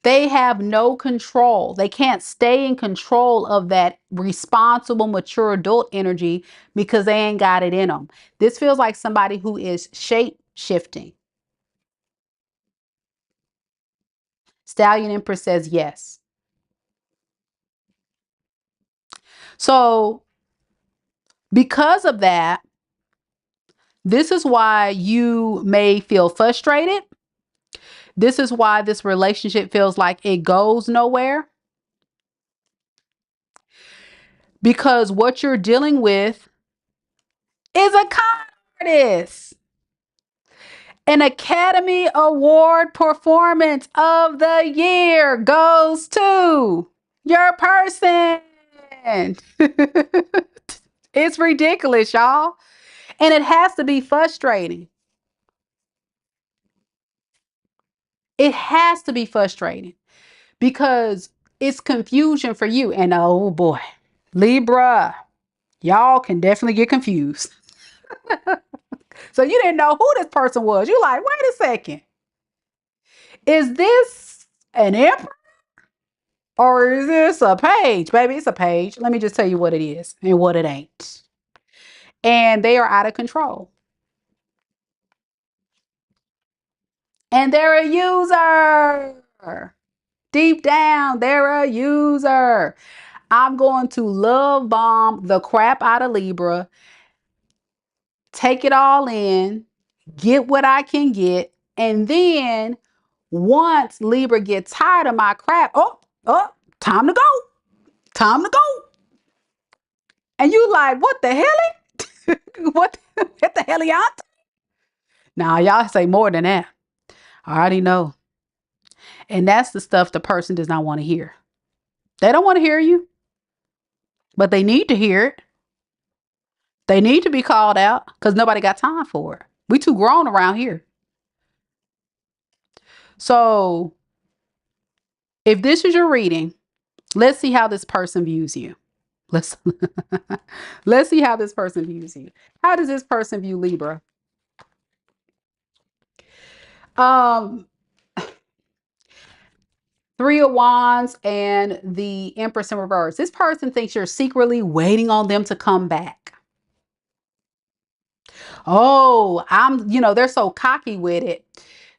They have no control. They can't stay in control of that responsible, mature adult energy because they ain't got it in them. This feels like somebody who is shape shifting. Stallion Empress says yes. So because of that, this is why you may feel frustrated. This is why this relationship feels like it goes nowhere. Because what you're dealing with is a con artist. An Academy Award Performance of the Year goes to your person. It's ridiculous, y'all. And it has to be frustrating. It has to be frustrating because it's confusion for you. And oh boy, Libra, y'all can definitely get confused. So you didn't know who this person was. You like, wait a second. Is this an emperor or is this a page? Baby, it's a page. Let me just tell you what it is and what it ain't. And they are out of control. And they're a user. Deep down, they're a user. I'm going to love bomb the crap out of Libra, take it all in, get what I can get, and then once Libra gets tired of my crap, time to go. Time to go. And you like, what the hell? What the hell y'all? Now y'all say more than that. I already know. And that's the stuff the person does not want to hear. They don't want to hear you, but they need to hear it. They need to be called out because nobody got time for it. We too grown around here. So if this is your reading, let's see how this person views you. Let's let's see how this person views you. How does this person view Libra? Um, Three of Wands and the Empress in reverse. This person thinks you're secretly waiting on them to come back. Oh, they're so cocky with it.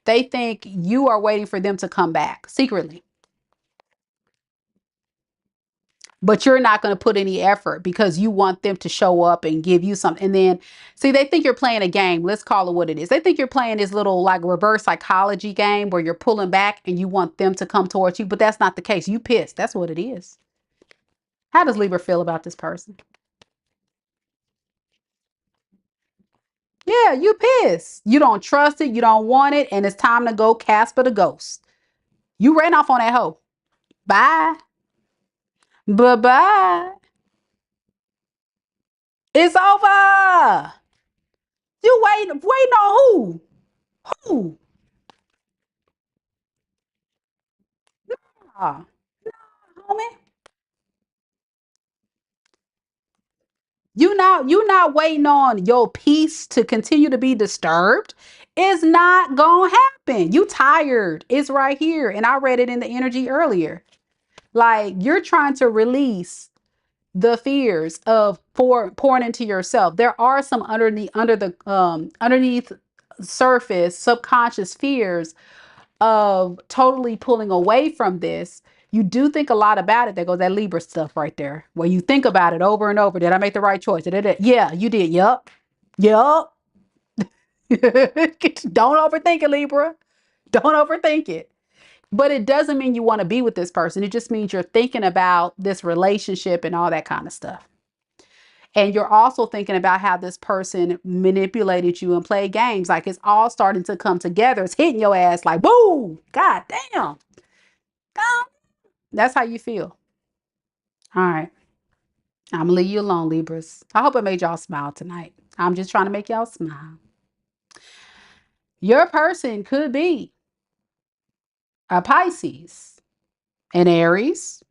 They think you are waiting for them to come back secretly, but you're not going to put any effort because you want them to show up and give you something. And then, see, they think you're playing a game. Let's call it what it is. They think you're playing this little like reverse psychology game where you're pulling back and you want them to come towards you, but that's not the case. You pissed. That's what it is. How does Libra feel about this person? Yeah, you pissed. You don't trust it. You don't want it. And it's time to go Casper the ghost. You ran off on that hoe. Bye. Bye-bye. It's over. You waiting on who? Who? Ah, homie. You not waiting on your peace to continue to be disturbed. It's not gonna happen. You tired. It's right here. And I read it in the energy earlier. Like you're trying to release the fears of pouring into yourself. There are some underneath surface subconscious fears of totally pulling away from this. You do think a lot about it. There goes that Libra stuff right there, where you think about it over and over. Did I make the right choice? Yeah, you did. Yup. Yup. Don't overthink it, Libra. Don't overthink it. But it doesn't mean you want to be with this person. It just means you're thinking about this relationship and all that kind of stuff. And you're also thinking about how this person manipulated you and played games. Like it's all starting to come together. It's hitting your ass like, boom, God damn. That's how you feel. All right. I'm going to leave you alone, Libras. I hope it made y'all smile tonight. I'm just trying to make y'all smile. Your person could be a Pisces, an Aries,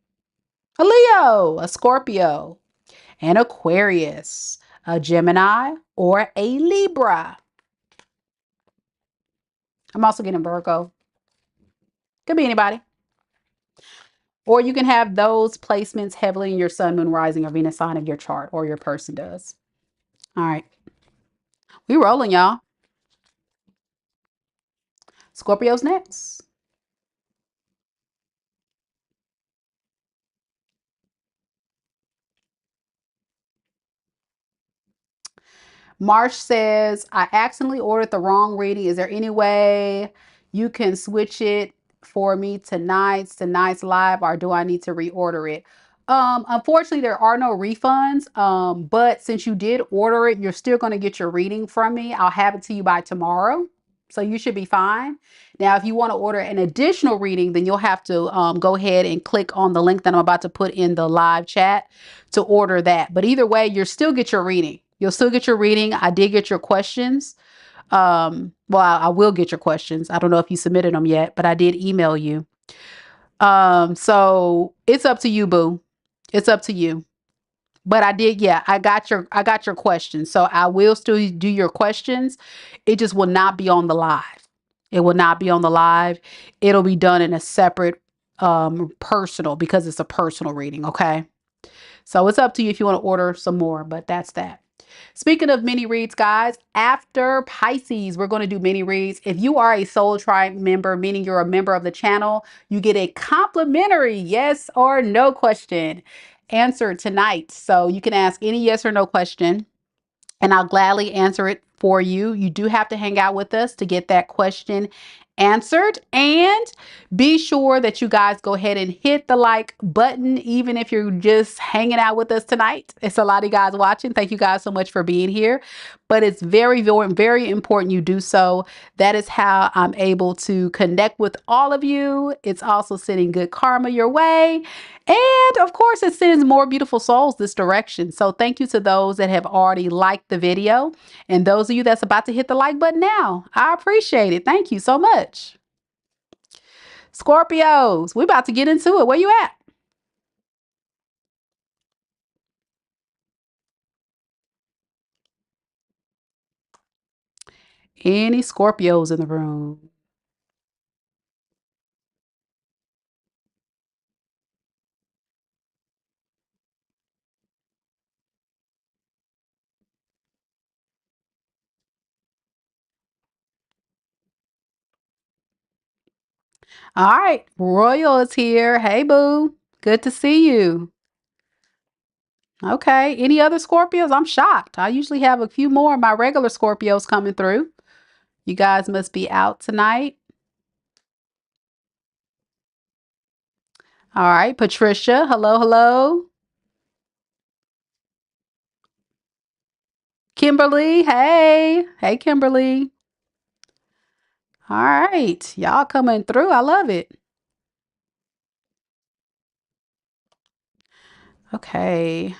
a Leo, a Scorpio, an Aquarius, a Gemini, or a Libra. I'm also getting Virgo. Could be anybody. Or you can have those placements heavily in your sun, moon, rising, or Venus sign of your chart, or your person does. All right. We rolling, y'all. Scorpio's next. Marsh says, I accidentally ordered the wrong reading. Is there any way you can switch it for me tonight's live, or do I need to reorder it? Unfortunately, there are no refunds. But since you did order it, you're still going to get your reading from me. I'll have it to you by tomorrow. So you should be fine. Now, if you want to order an additional reading, then you'll have to go ahead and click on the link that I'm about to put in the live chat to order that. But either way, you'll still get your reading. You'll still get your reading. I did get your questions. Well, I will get your questions. I don't know if you submitted them yet, but I did email you. So it's up to you, boo. It's up to you. But yeah, I got your questions. So I will still do your questions. It just will not be on the live. It will not be on the live. It'll be done in a separate personal, because it's a personal reading, okay? So it's up to you if you want to order some more, but that's that. Speaking of mini reads, guys, after Pisces, we're going to do mini reads. If you are a Soul Tribe member, meaning you're a member of the channel, you get a complimentary yes or no question answered tonight. So you can ask any yes or no question, and I'll gladly answer it for you. You do have to hang out with us to get that question answered. And be sure that you guys go ahead and hit the like button, even if you're just hanging out with us tonight. It's a lot of you guys watching. Thank you guys so much for being here. But it's very, very, very important you do so. That is how I'm able to connect with all of you. It's also sending good karma your way. And of course, it sends more beautiful souls this direction. So thank you to those that have already liked the video, and those of you that's about to hit the like button now. I appreciate it. Thank you so much. Scorpios, we about to get into it. Where you at? Any Scorpios in the room? All right. Royal is here. Hey, boo. Good to see you. Okay. Any other Scorpios? I'm shocked. I usually have a few more of my regular Scorpios coming through. You guys must be out tonight. All right. Patricia. Hello, hello. Kimberly. Hey. Hey, Kimberly. All right. Y'all coming through. I love it. Okay.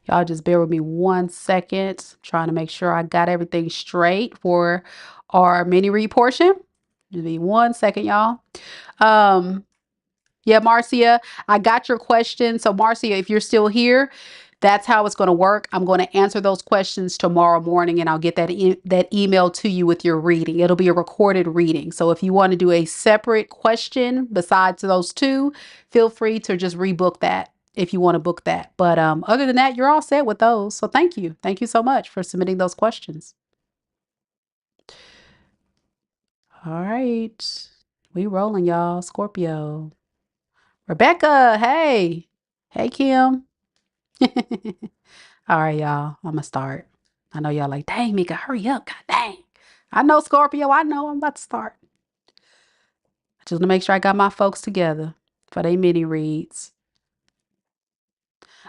Y'all just bear with me 1 second. Trying to make sure I got everything straight for our mini read portion. Give me 1 second, y'all. Um, yeah, Marcia, I got your question. So, Marcia, if you're still here, that's how it's going to work. I'm going to answer those questions tomorrow morning, and I'll get that email to you with your reading. It'll be a recorded reading. So, if you want to do a separate question besides those two, feel free to just rebook that if you want to book that. But other than that, you're all set with those. So, thank you. Thank you so much for submitting those questions. All right. We rolling, y'all. Scorpio. Rebecca, hey. Hey, Kim. All right, y'all. I'm gonna start. I know y'all like, dang, Mika, hurry up. God dang. I know Scorpio. I know I'm about to start. I just want to make sure I got my folks together for their mini reads.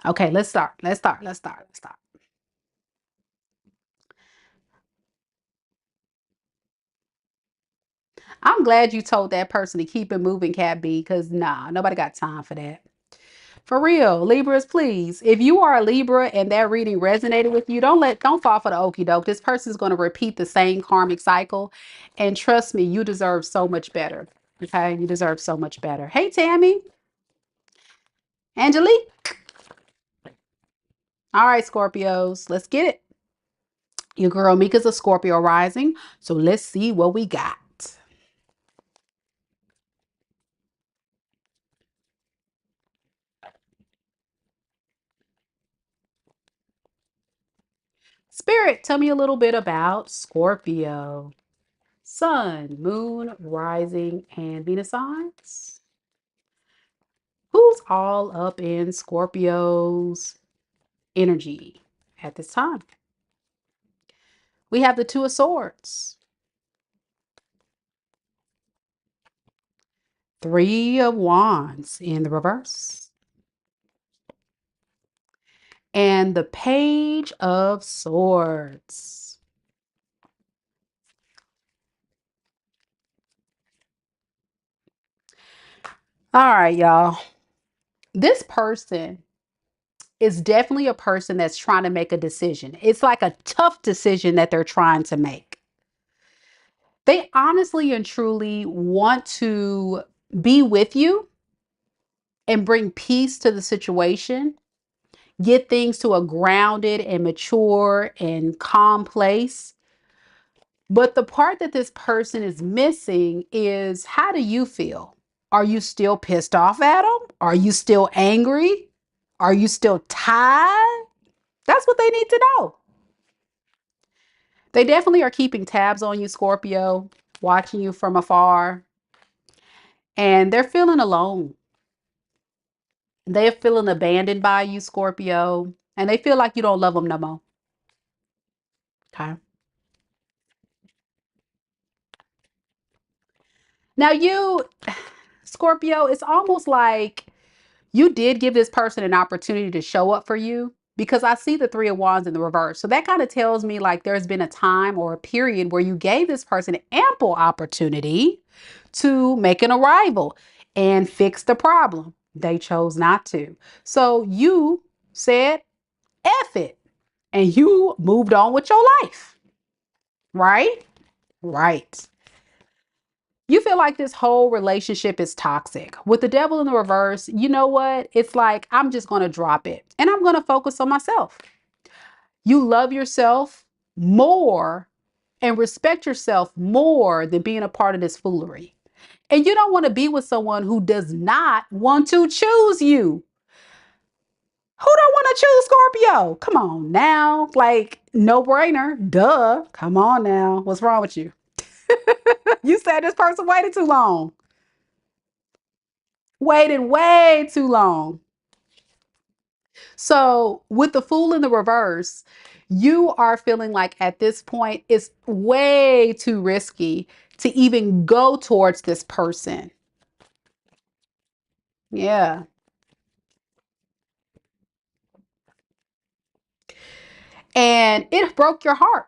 Okay, let's start. Let's start. Let's start. Let's start. I'm glad you told that person to keep it moving, Cat B, because nah, nobody got time for that. For real, Libras, please. If you are a Libra and that reading resonated with you, don't fall for the okie doke. This person is going to repeat the same karmic cycle. And trust me, you deserve so much better. Okay, you deserve so much better. Hey, Tammy, Angelique. All right, Scorpios, let's get it. Your girl Mika's a Scorpio rising. So let's see what we got. Spirit, tell me a little bit about Scorpio. Sun, moon, rising, and Venus signs. Who's all up in Scorpio's energy at this time? We have the Two of Swords, Three of Wands in the reverse, and the Page of Swords. All right, y'all. This person is definitely a person that's trying to make a decision. It's like a tough decision that they're trying to make. They honestly and truly want to be with you and bring peace to the situation, get things to a grounded and mature and calm place. But the part that this person is missing is, how do you feel? Are you still pissed off at them? Are you still angry? Are you still tired? That's what they need to know. They definitely are keeping tabs on you, Scorpio, watching you from afar, and they're feeling alone. They're feeling abandoned by you, Scorpio, and they feel like you don't love them no more. Okay. Now, you, Scorpio, it's almost like you did give this person an opportunity to show up for you, because I see the Three of Wands in the reverse. So that kind of tells me like there's been a time or a period where you gave this person ample opportunity to make an arrival and fix the problem. They chose not to. So you said, F it, and you moved on with your life, right? Right. You feel like this whole relationship is toxic. With the devil in the reverse, you know what? It's like, I'm just going to drop it and I'm going to focus on myself. You love yourself more and respect yourself more than being a part of this foolery. And you don't want to be with someone who does not want to choose you. Who don't want to choose Scorpio? Come on now. Like, no brainer. Duh. Come on now. What's wrong with you? You said this person waited too long. Waited way too long. So, with the Fool in the reverse, you are feeling like at this point it's way too risky to even go towards this person. Yeah. And it broke your heart.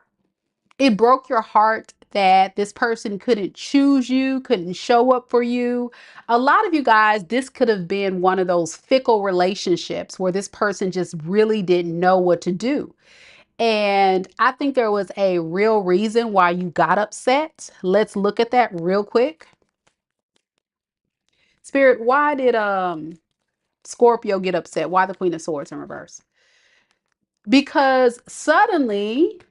It broke your heart that this person couldn't choose you, couldn't show up for you. A lot of you guys, this could have been one of those fickle relationships where this person just really didn't know what to do. And I think there was a real reason why you got upset. Let's look at that real quick. Spirit, why did Scorpio get upset? Why the Queen of Swords in reverse? Because suddenly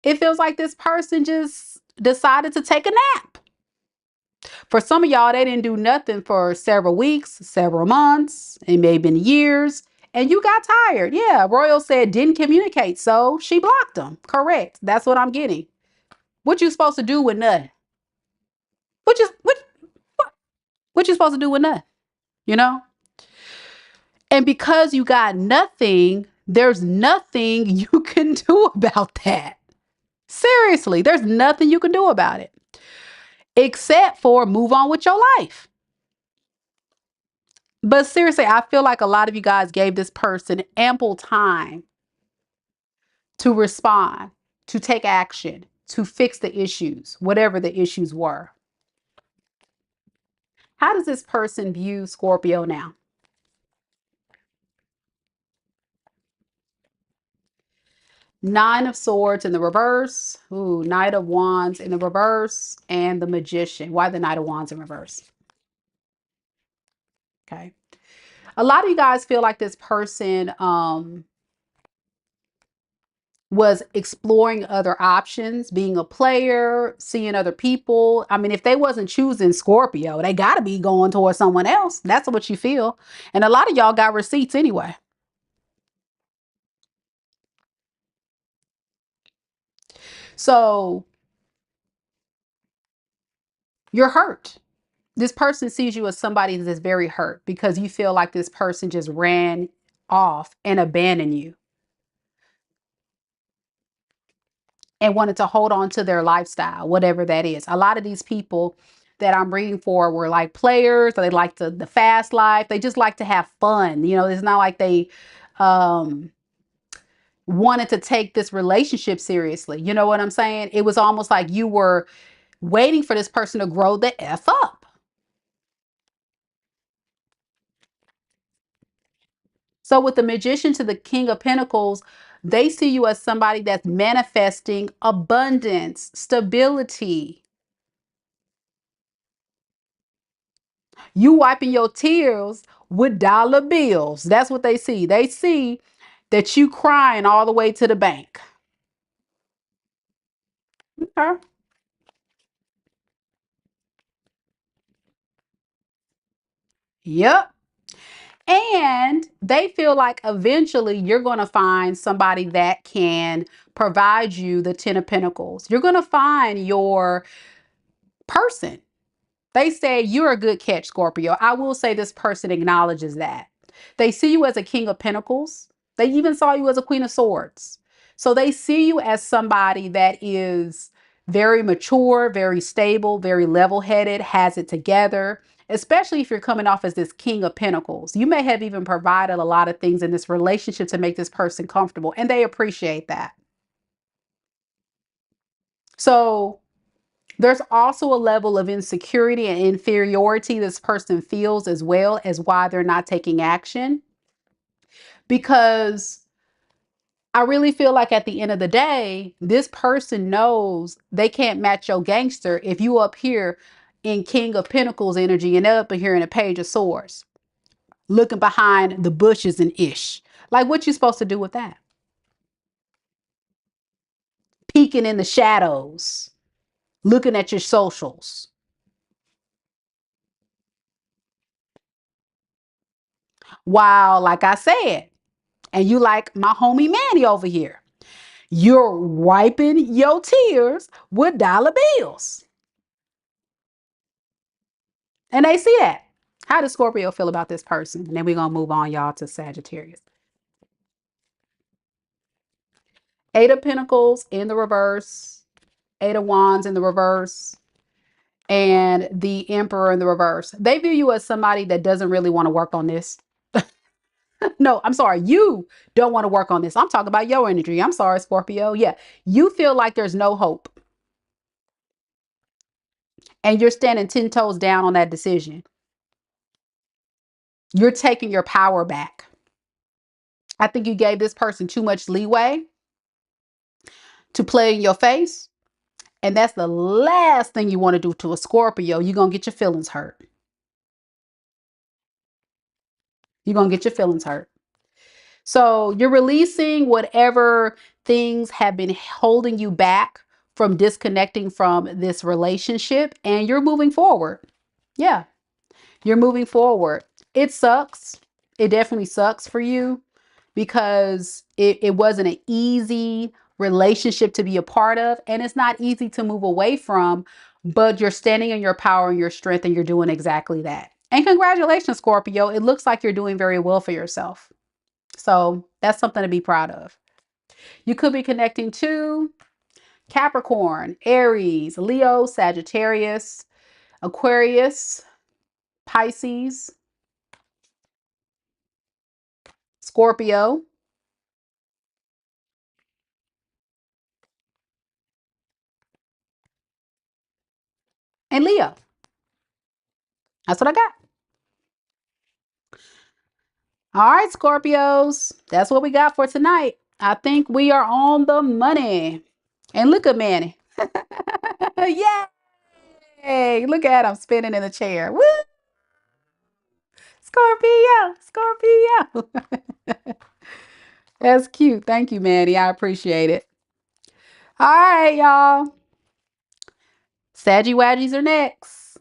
it feels like this person just decided to take a nap. For some of y'all, they didn't do nothing for several weeks, several months, it may have been years, and you got tired. Yeah, Royal said didn't communicate, so she blocked them. Correct. That's what I'm getting. What you supposed to do with nothing? What you what you supposed to do with nothing? You know? And because you got nothing, there's nothing you can do about that. Seriously, there's nothing you can do about it except for move on with your life. But seriously, I feel like a lot of you guys gave this person ample time to respond, to take action, to fix the issues, whatever the issues were. How does this person view Scorpio now? Nine of Swords in the reverse. Ooh, Knight of Wands in the reverse. And the Magician. Why the Knight of Wands in reverse? Okay. A lot of you guys feel like this person was exploring other options, being a player, seeing other people. I mean, if they wasn't choosing Scorpio, they got to be going towards someone else. That's what you feel. And a lot of y'all got receipts anyway. So you're hurt. This person sees you as somebody that's very hurt because you feel like this person just ran off and abandoned you and wanted to hold on to their lifestyle, whatever that is. A lot of these people that I'm reading for were like players, or they like the fast life. They just like to have fun. You know, it's not like they um wanted to take this relationship seriously. You know what I'm saying? It was almost like you were waiting for this person to grow the F up. So with the Magician to the King of Pentacles, they see you as somebody that's manifesting abundance, stability. You wiping your tears with dollar bills. That's what they see. They see that you crying all the way to the bank. Okay. Yep. And they feel like eventually you're going to find somebody that can provide you the 10 of Pentacles. You're going to find your person. They say you're a good catch, Scorpio. I will say this person acknowledges that. They see you as a King of Pentacles. They even saw you as a Queen of Swords. So they see you as somebody that is very mature, very stable, very level-headed, has it together, especially if you're coming off as this King of Pentacles. You may have even provided a lot of things in this relationship to make this person comfortable, and they appreciate that. So there's also a level of insecurity and inferiority this person feels as well as why they're not taking action. Because I really feel like at the end of the day, this person knows they can't match your gangster if you up here in King of Pentacles energy and up here in a Page of Swords, looking behind the bushes and ish. Like, what you supposed to do with that? Peeking in the shadows, looking at your socials. While, like I said, and you like my homie Manny over here, you're wiping your tears with dollar bills. And they see that. How does Scorpio feel about this person? And then we're going to move on, y'all, to Sagittarius. Eight of Pentacles in the reverse, Eight of Wands in the reverse, and the Emperor in the reverse. They view you as somebody that doesn't really want to work on this. No, I'm sorry. You don't want to work on this. I'm talking about your energy. I'm sorry, Scorpio. Yeah. You feel like there's no hope. And you're standing 10 toes down on that decision. You're taking your power back. I think you gave this person too much leeway to play in your face. And that's the last thing you want to do to a Scorpio. You're going to get your feelings hurt. You're going to get your feelings hurt. So you're releasing whatever things have been holding you back from disconnecting from this relationship, and you're moving forward. Yeah, you're moving forward. It sucks. It definitely sucks for you because it wasn't an easy relationship to be a part of, and it's not easy to move away from, but you're standing in your power and your strength, and you're doing exactly that. And congratulations, Scorpio. It looks like you're doing very well for yourself. So that's something to be proud of. You could be connecting to Capricorn, Aries, Leo, Sagittarius, Aquarius, Pisces, Scorpio, and Leo. That's what I got. All right, Scorpios. That's what we got for tonight. I think we are on the money. And look at Manny. Yay! Look at him spinning in the chair. Woo! Scorpio, Scorpio. That's cute. Thank you, Manny. I appreciate it. All right, y'all. Saggy Wadgies are next.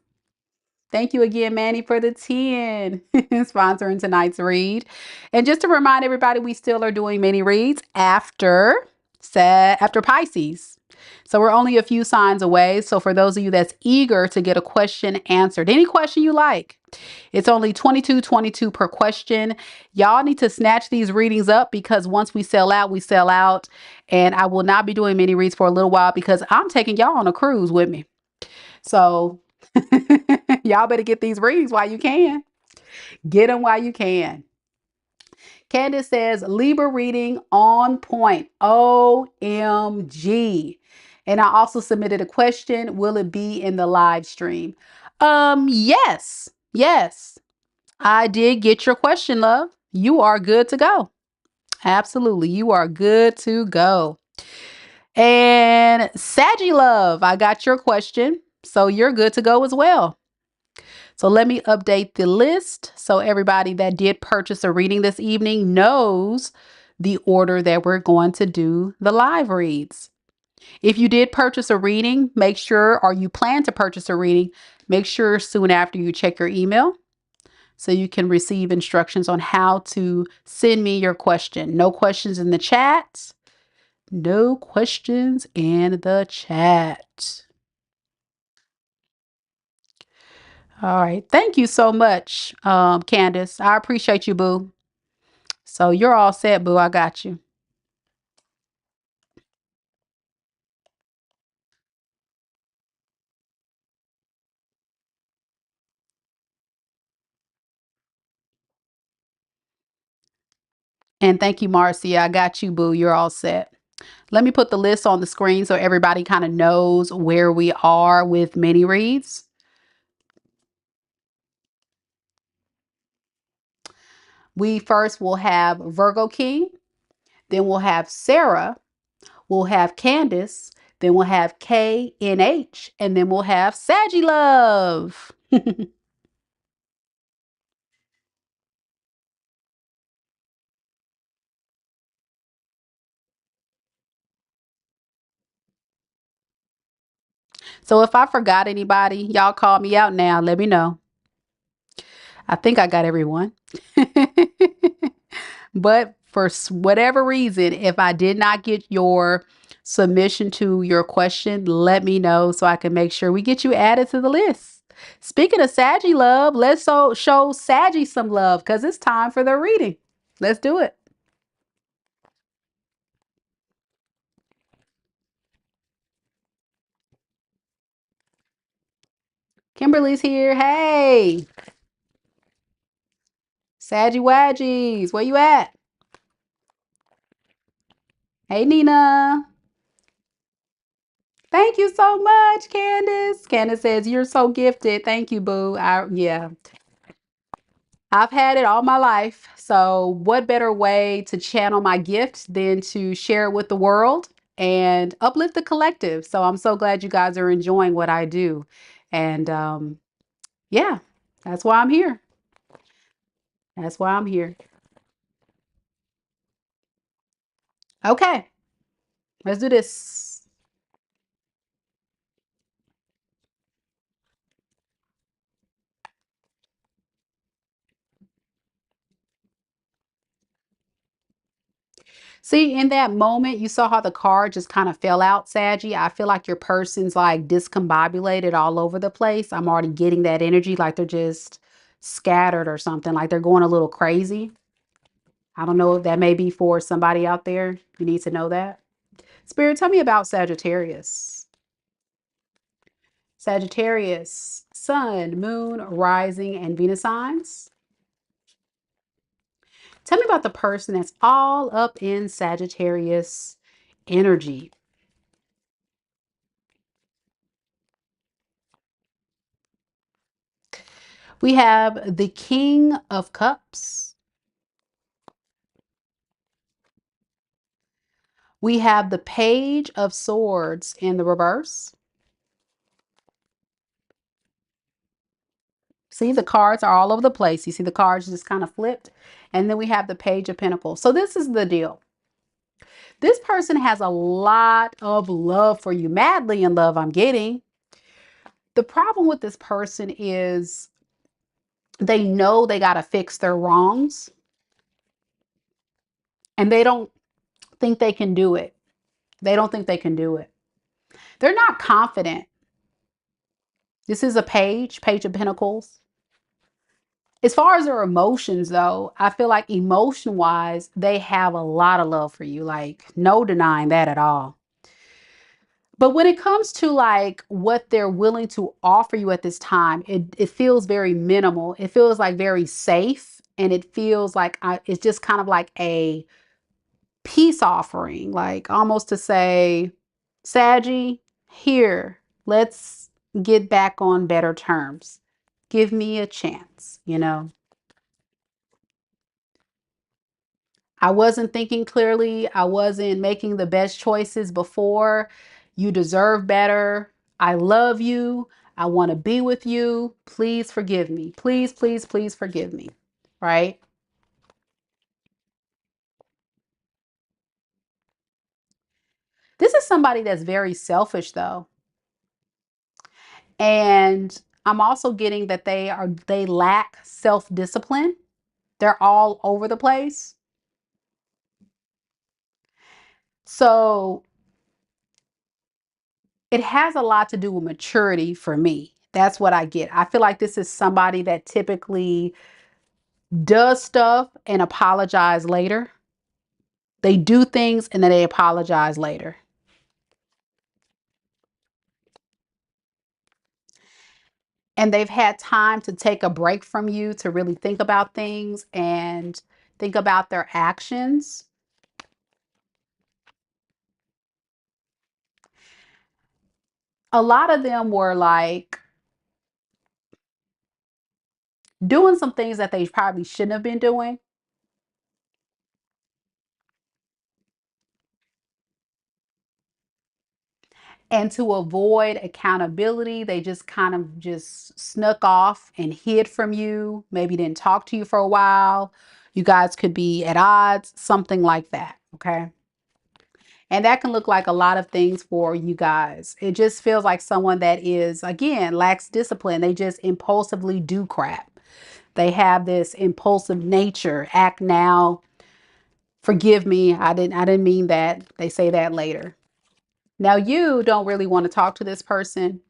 Thank you again, Manny, for the 10 sponsoring tonight's read. And just to remind everybody, we still are doing mini reads after Pisces. So we're only a few signs away. So for those of you that's eager to get a question answered, any question you like, it's only $22.22 per question. Y'all need to snatch these readings up because once we sell out, we sell out. And I will not be doing mini reads for a little while because I'm taking y'all on a cruise with me. So y'all better get these readings while you can. Get them while you can. Candace says, Libra reading on point. OMG. And I also submitted a question. Will it be in the live stream? Yes. Yes. I did get your question, love. You are good to go. Absolutely. You are good to go. And Saggielove, I got your question. So you're good to go as well. So let me update the list so everybody that did purchase a reading this evening knows the order that we're going to do the live reads. If you did purchase a reading, make sure, or you plan to purchase a reading, make sure soon after you check your email so you can receive instructions on how to send me your question. No questions in the chat. No questions in the chat. All right. Thank you so much, Candace. I appreciate you, boo. So you're all set, boo. I got you. And thank you, Marcia. I got you, boo. You're all set. Let me put the list on the screen so everybody kind of knows where we are with mini reads. We first will have Virgo King. Then we'll have Sara. We'll have Candace. Then we'll have KNH. And then we'll have Saggielove. So if I forgot anybody, y'all call me out now. Let me know. I think I got everyone. But for whatever reason, if I did not get your submission to your question, let me know so I can make sure we get you added to the list. Speaking of Saggy love, let's show Saggy some love because it's time for their reading. Let's do it. Kimberly's here. Hey, Saggy Waggies, where you at? Hey, Nina. Thank you so much, Candace. Candace says, you're so gifted. Thank you, boo. Yeah, I've had it all my life. So what better way to channel my gift than to share it with the world and uplift the collective? So I'm so glad you guys are enjoying what I do. And yeah, that's why I'm here. That's why I'm here. Okay, let's do this. See, in that moment, you saw how the card just kind of fell out, Saggy. I feel like your person's like discombobulated all over the place. I'm already getting that energy like they're just scattered or something, like they're going a little crazy. I don't know if that may be for somebody out there. You need to know that. Spirit, tell me about Sagittarius. Sagittarius, Sun, Moon, Rising, and Venus signs. Tell me about the person that's all up in Sagittarius energy. We have the King of Cups. We have the Page of Swords in the reverse. See, the cards are all over the place. You see the cards just kind of flipped. And then we have the Page of Pentacles. So this is the deal. This person has a lot of love for you. Madly in love, I'm getting. The problem with this person is they know they got to fix their wrongs. And they don't think they can do it. They don't think they can do it. They're not confident. This is a Page of Pentacles. As far as their emotions, though, I feel like emotion-wise, they have a lot of love for you. Like, no denying that at all. But when it comes to like what they're willing to offer you at this time, it feels very minimal. It feels like very safe. And it feels like it's just kind of like a peace offering, like almost to say, Saggy, here, let's get back on better terms. Give me a chance, you know. I wasn't thinking clearly. I wasn't making the best choices before. You deserve better. I love you. I want to be with you. Please forgive me. Please, please, please forgive me. Right? This is somebody that's very selfish though. And I'm also getting that they lack self-discipline. They're all over the place. So it has a lot to do with maturity for me. That's what I get. I feel like this is somebody that typically does stuff and apologize later. They do things and then they apologize later. And they've had time to take a break from you to really think about things and think about their actions. A lot of them were like doing some things that they probably shouldn't have been doing. And to avoid accountability, they just kind of just snuck off and hid from you, maybe didn't talk to you for a while. You guys could be at odds, something like that. Okay. And that can look like a lot of things for you guys. It just feels like someone that is, again, lacks discipline. They just impulsively do crap. They have this impulsive nature. Act now. Forgive me. I didn't mean that. They say that later. Now you don't really want to talk to this person.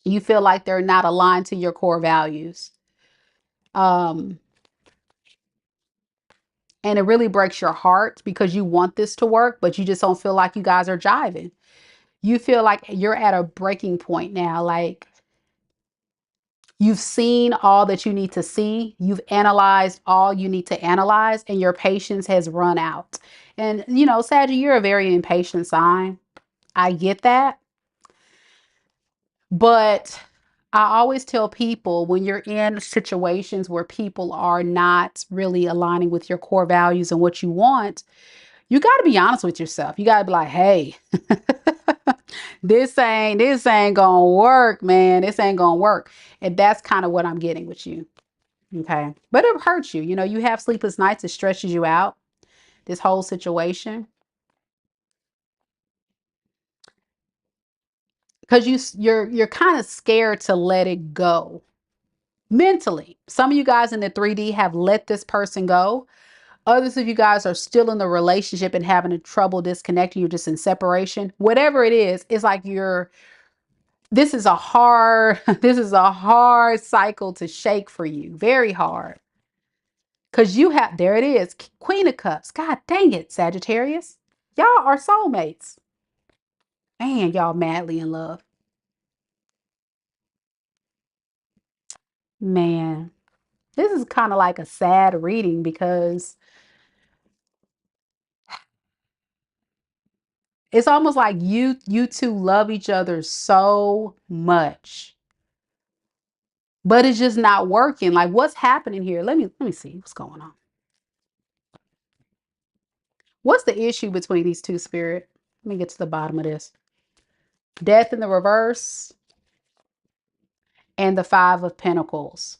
You feel like they're not aligned to your core values. Um, and it really breaks your heart because you want this to work, but you just don't feel like you guys are jiving. You feel like you're at a breaking point now. Like you've seen all that you need to see. You've analyzed all you need to analyze, and your patience has run out. And, you know, Saggy, you're a very impatient sign. I get that. But I always tell people when you're in situations where people are not really aligning with your core values and what you want, you got to be honest with yourself. You got to be like, hey, this ain't gonna work, man. This ain't gonna work. And that's kind of what I'm getting with you. Okay. But it hurts you. You know, you have sleepless nights. It stresses you out, this whole situation. Because you're kind of scared to let it go mentally. Some of you guys in the 3D have let this person go. Others of you guys are still in the relationship and having a trouble disconnecting. You're just in separation. Whatever it is, it's like this is a hard, this is a hard cycle to shake for you. Very hard. Because you have, there it is, Queen of Cups. God dang it, Sagittarius. Y'all are soulmates. Man, y'all madly in love. Man, this is kind of like a sad reading because it's almost like you two love each other so much, but it's just not working. Like what's happening here? Let me see what's going on. What's the issue between these two, spirit? Let me get to the bottom of this. Death in the reverse and the 5 of Pentacles.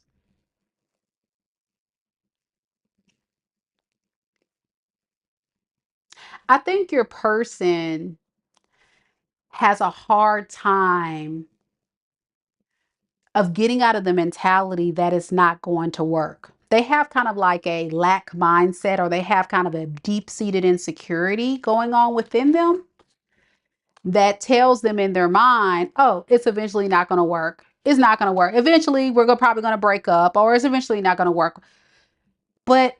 I think your person has a hard time of getting out of the mentality that it's not going to work. They have kind of like a lack mindset, or they have kind of a deep-seated insecurity going on within them that tells them in their mind, oh, it's eventually not going to work. It's not going to work. Eventually, probably going to break up, or it's eventually not going to work. But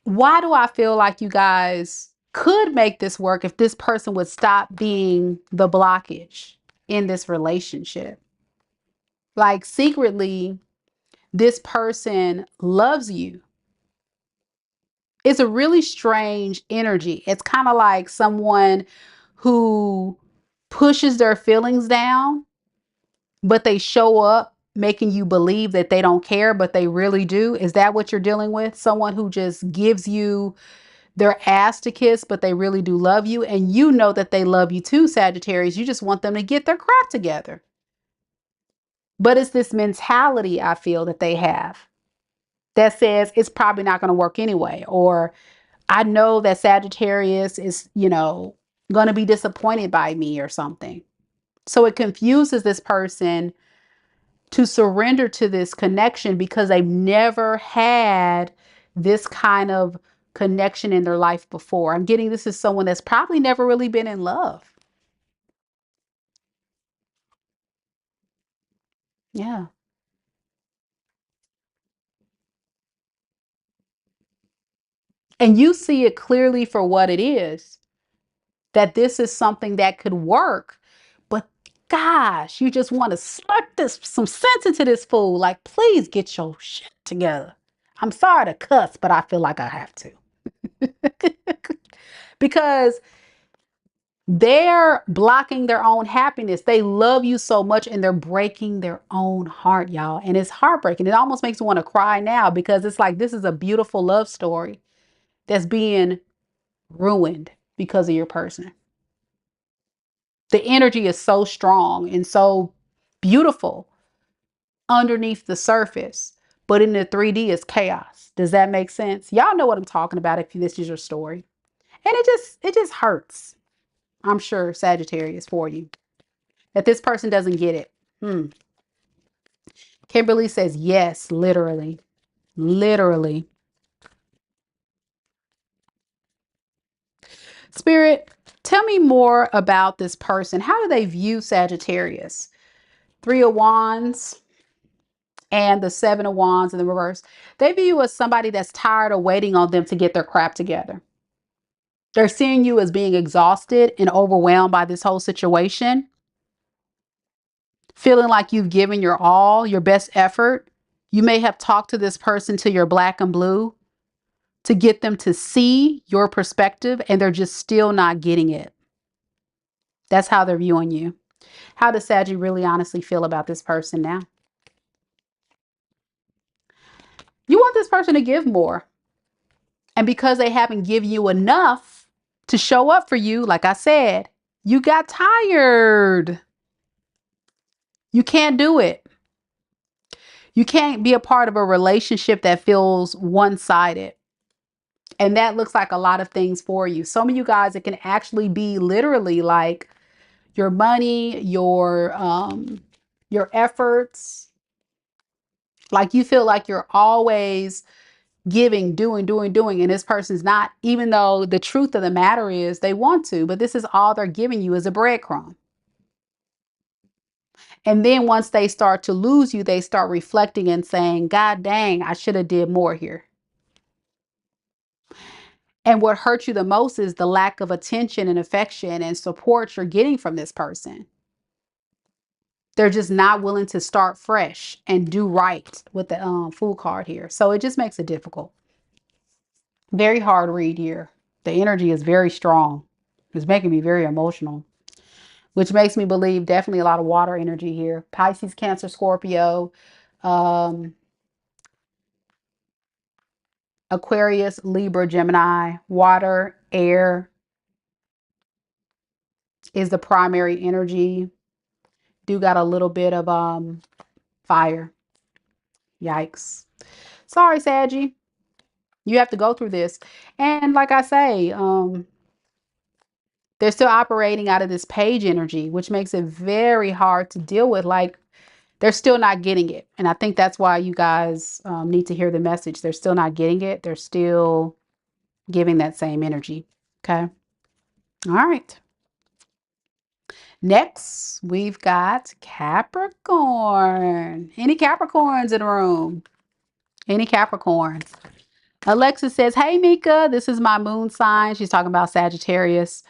why do I feel like you guys could make this work if this person would stop being the blockage in this relationship? Like secretly, this person loves you. It's a really strange energy. It's kind of like someone who pushes their feelings down, but they show up making you believe that they don't care, but they really do. Is that what you're dealing with? Someone who just gives you their ass to kiss, but they really do love you. And you know that they love you too, Sagittarius. You just want them to get their crap together. But it's this mentality I feel that they have that says it's probably not going to work anyway. Or I know that Sagittarius is, going to be disappointed by me or something. So it confuses this person to surrender to this connection because they've never had this kind of connection in their life before. I'm getting this is someone that's probably never really been in love. Yeah. And you see it clearly for what it is, that this is something that could work. But gosh, you just want to slurp some sense into this fool. Like, please get your shit together. I'm sorry to cuss, but I feel like I have to. Because they're blocking their own happiness. They love you so much and they're breaking their own heart, y'all. And it's heartbreaking. It almost makes me want to cry now because it's like this is a beautiful love story that's being ruined because of your person. The energy is so strong and so beautiful underneath the surface, but in the 3D is chaos. Does that make sense? Y'all know what I'm talking about if this is your story. And it just hurts. I'm sure Sagittarius for you that this person doesn't get it. Kimberly says, yes, literally. Literally. Spirit, tell me more about this person. How do they view Sagittarius? Three of Wands and the Seven of Wands in the reverse. They view you as somebody that's tired of waiting on them to get their crap together. They're seeing you as being exhausted and overwhelmed by this whole situation, feeling like you've given your all, your best effort. You may have talked to this person till you're black and blue to get them to see your perspective, and they're just still not getting it. That's how they're viewing you. How does Saggy really honestly feel about this person now? You want this person to give more. And because they haven't given you enough to show up for you, like I said, you got tired. You can't do it. You can't be a part of a relationship that feels one-sided. And that looks like a lot of things for you. Some of you guys, it can actually be literally like your money, your efforts. Like you feel like you're always giving, doing, and this person's not, even though the truth of the matter is they want to, but this is all they're giving you is a breadcrumb. And then once they start to lose you, they start reflecting and saying, God dang, I should have did more here. And what hurts you the most is the lack of attention and affection and support you're getting from this person. They're just not willing to start fresh and do right with the Fool card here. So it just makes it difficult. Very hard read here. The energy is very strong. It's making me very emotional, which makes me believe definitely a lot of water energy here. Pisces, Cancer, Scorpio, Aquarius, Libra, Gemini. Water, air is the primary energy. Do got a little bit of fire. Yikes. Sorry, Saggy. You have to go through this. And like I say, they're still operating out of this page energy, which makes it very hard to deal with. Like they're still not getting it. And I think that's why you guys need to hear the message. They're still not getting it. They're still giving that same energy. Okay. All right. Next, we've got Capricorn. Any Capricorns in the room? Any Capricorns? Alexa says, hey, Mika, this is my moon sign. She's talking about Sagittarius,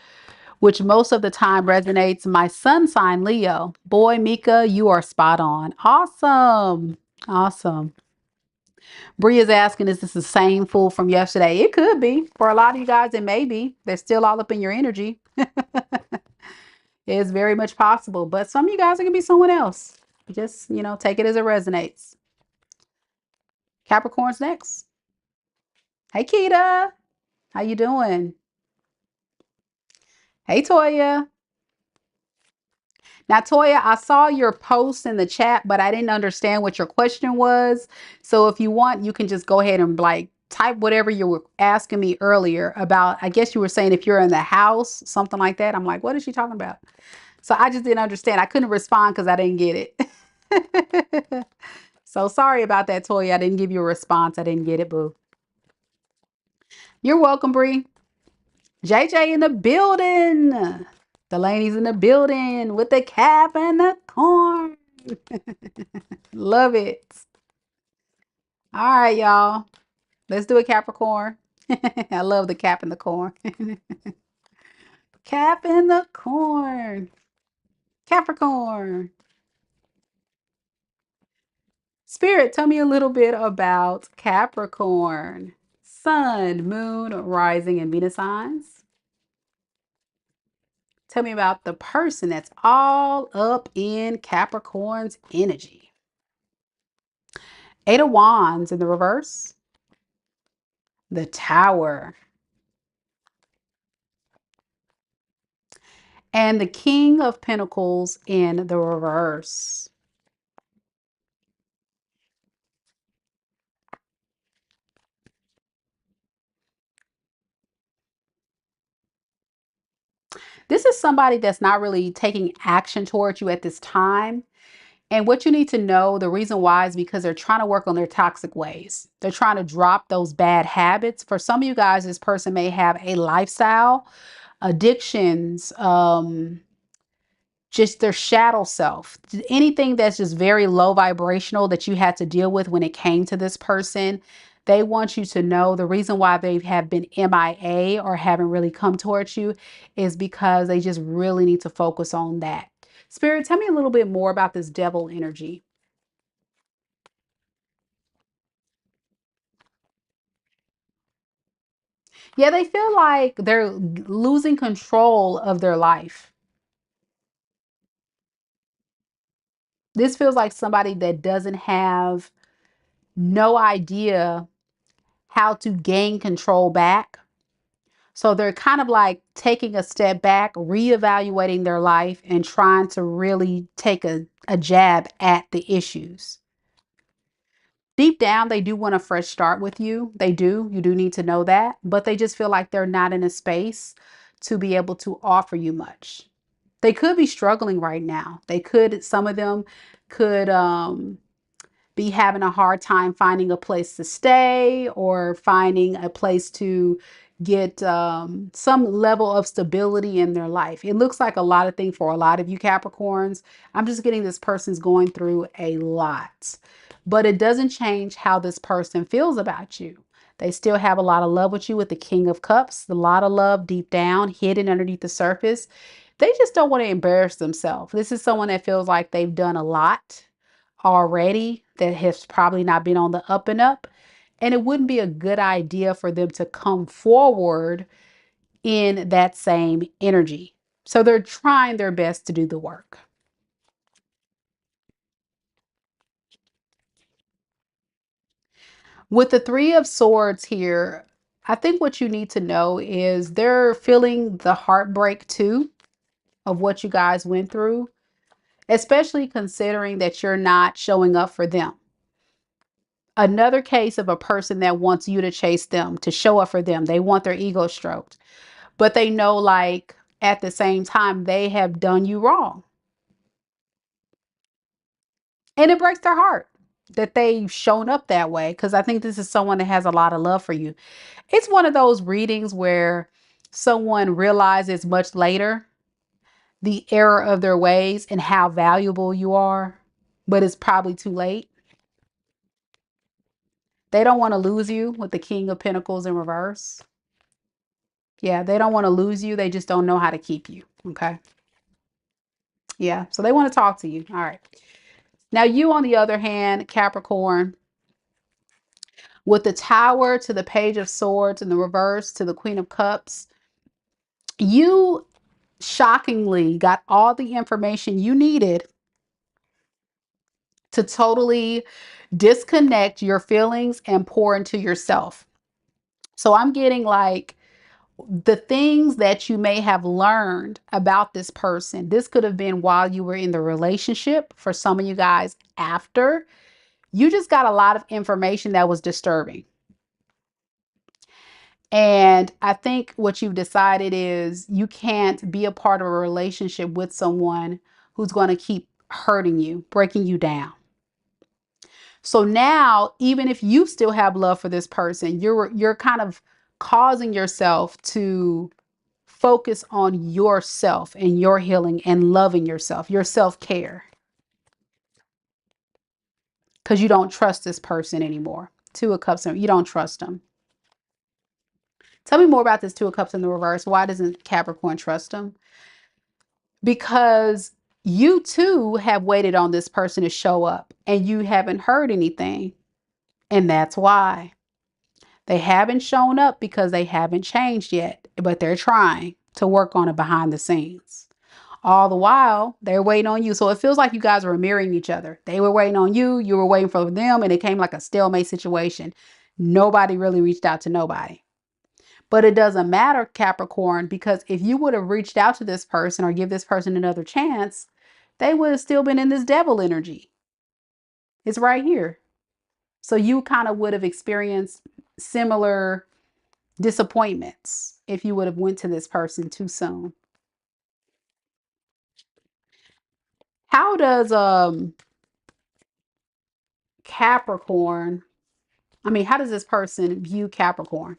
which most of the time resonates. My sun sign, Leo. Boy, Mika, you are spot on. Awesome. Awesome. Bria's asking, is this the same Fool from yesterday? It could be. For a lot of you guys, it may be. They're still all up in your energy. It's very much possible. But some of you guys, it can be someone else. Just, take it as it resonates. Capricorn's next. Hey, Keita. How you doing? Hey, Toya. Now, Toya, I saw your post in the chat, but I didn't understand what your question was. So if you want, you can just go ahead and like type whatever you were asking me earlier about. I guess you were saying if you're in the house, something like that. I'm like, what is she talking about? So I just didn't understand. I couldn't respond because I didn't get it. So sorry about that, Toya. I didn't give you a response. I didn't get it, boo. You're welcome, Bree. JJ in the building. Delaney's in the building with the cap and the corn. Love it. All right, y'all. Let's do a Capricorn. I love the cap and the corn. Cap and the corn. Capricorn. Spirit, tell me a little bit about Capricorn. Sun, moon, rising, and Venus signs. Tell me about the person that's all up in Capricorn's energy. Eight of Wands in the reverse. The Tower. And the King of Pentacles in the reverse. This is somebody that's not really taking action towards you at this time. And what you need to know, the reason why is because they're trying to work on their toxic ways. They're trying to drop those bad habits. For some of you guys, this person may have a lifestyle, addictions, just their shadow self, anything that's just very low vibrational that you had to deal with when it came to this person. They want you to know the reason why they have been MIA or haven't really come towards you is because they just really need to focus on that. Spirit, tell me a little bit more about this devil energy. Yeah, they feel like they're losing control of their life. This feels like somebody that doesn't have no idea how to gain control back. So they're kind of like taking a step back, reevaluating their life, and trying to really take a jab at the issues. Deep down, they do want a fresh start with you. They do. You do need to know that. But they just feel like they're not in a space to be able to offer you much. They could be struggling right now. Some of them could be having a hard time finding a place to stay or finding a place to get some level of stability in their life. It looks like a lot of things for a lot of you Capricorns. I'm just getting this person's going through a lot, but it doesn't change how this person feels about you. They still have a lot of love with you with the King of Cups, a lot of love deep down, hidden underneath the surface. They just don't want to embarrass themselves. This is someone that feels like they've done a lot already that has probably not been on the up and up. And it wouldn't be a good idea for them to come forward in that same energy. So they're trying their best to do the work. With the Three of Swords here, I think what you need to know is they're feeling the heartbreak too of what you guys went through, especially considering that you're not showing up for them. Another case of a person that wants you to chase them, to show up for them. They want their ego stroked, but they know like at the same time they have done you wrong. And it breaks their heart that they've shown up that way because I think this is someone that has a lot of love for you. It's one of those readings where someone realizes much later the error of their ways and how valuable you are, but it's probably too late. They don't want to lose you with the King of Pentacles in reverse. Yeah, they don't want to lose you. They just don't know how to keep you. Okay. Yeah. So they want to talk to you. All right. Now, you, on the other hand, Capricorn, with the Tower to the Page of Swords and the reverse to the Queen of Cups, you shockingly got all the information you needed to totally disconnect your feelings and pour into yourself. So I'm getting like the things that you may have learned about this person. This could have been while you were in the relationship. For some of you guys, after you just got a lot of information that was disturbing. And I think what you've decided is you can't be a part of a relationship with someone who's going to keep hurting you, breaking you down. So now, even if you still have love for this person, you're kind of causing yourself to focus on yourself and your healing and loving yourself, your self-care, because you don't trust this person anymore. Two of Cups, you don't trust them. Tell me more about this Two of Cups in the reverse. Why doesn't Capricorn trust them? Because you too have waited on this person to show up and you haven't heard anything. And that's why they haven't shown up, because they haven't changed yet, but they're trying to work on it behind the scenes. All the while, they're waiting on you. So it feels like you guys were mirroring each other. They were waiting on you, you were waiting for them, and it came like a stalemate situation. Nobody really reached out to nobody. But it doesn't matter, Capricorn, because if you would have reached out to this person or give this person another chance, they would have still been in this devil energy. It's right here. So you kind of would have experienced similar disappointments if you would have went to this person too soon. How does Capricorn. I mean, how does this person view Capricorn?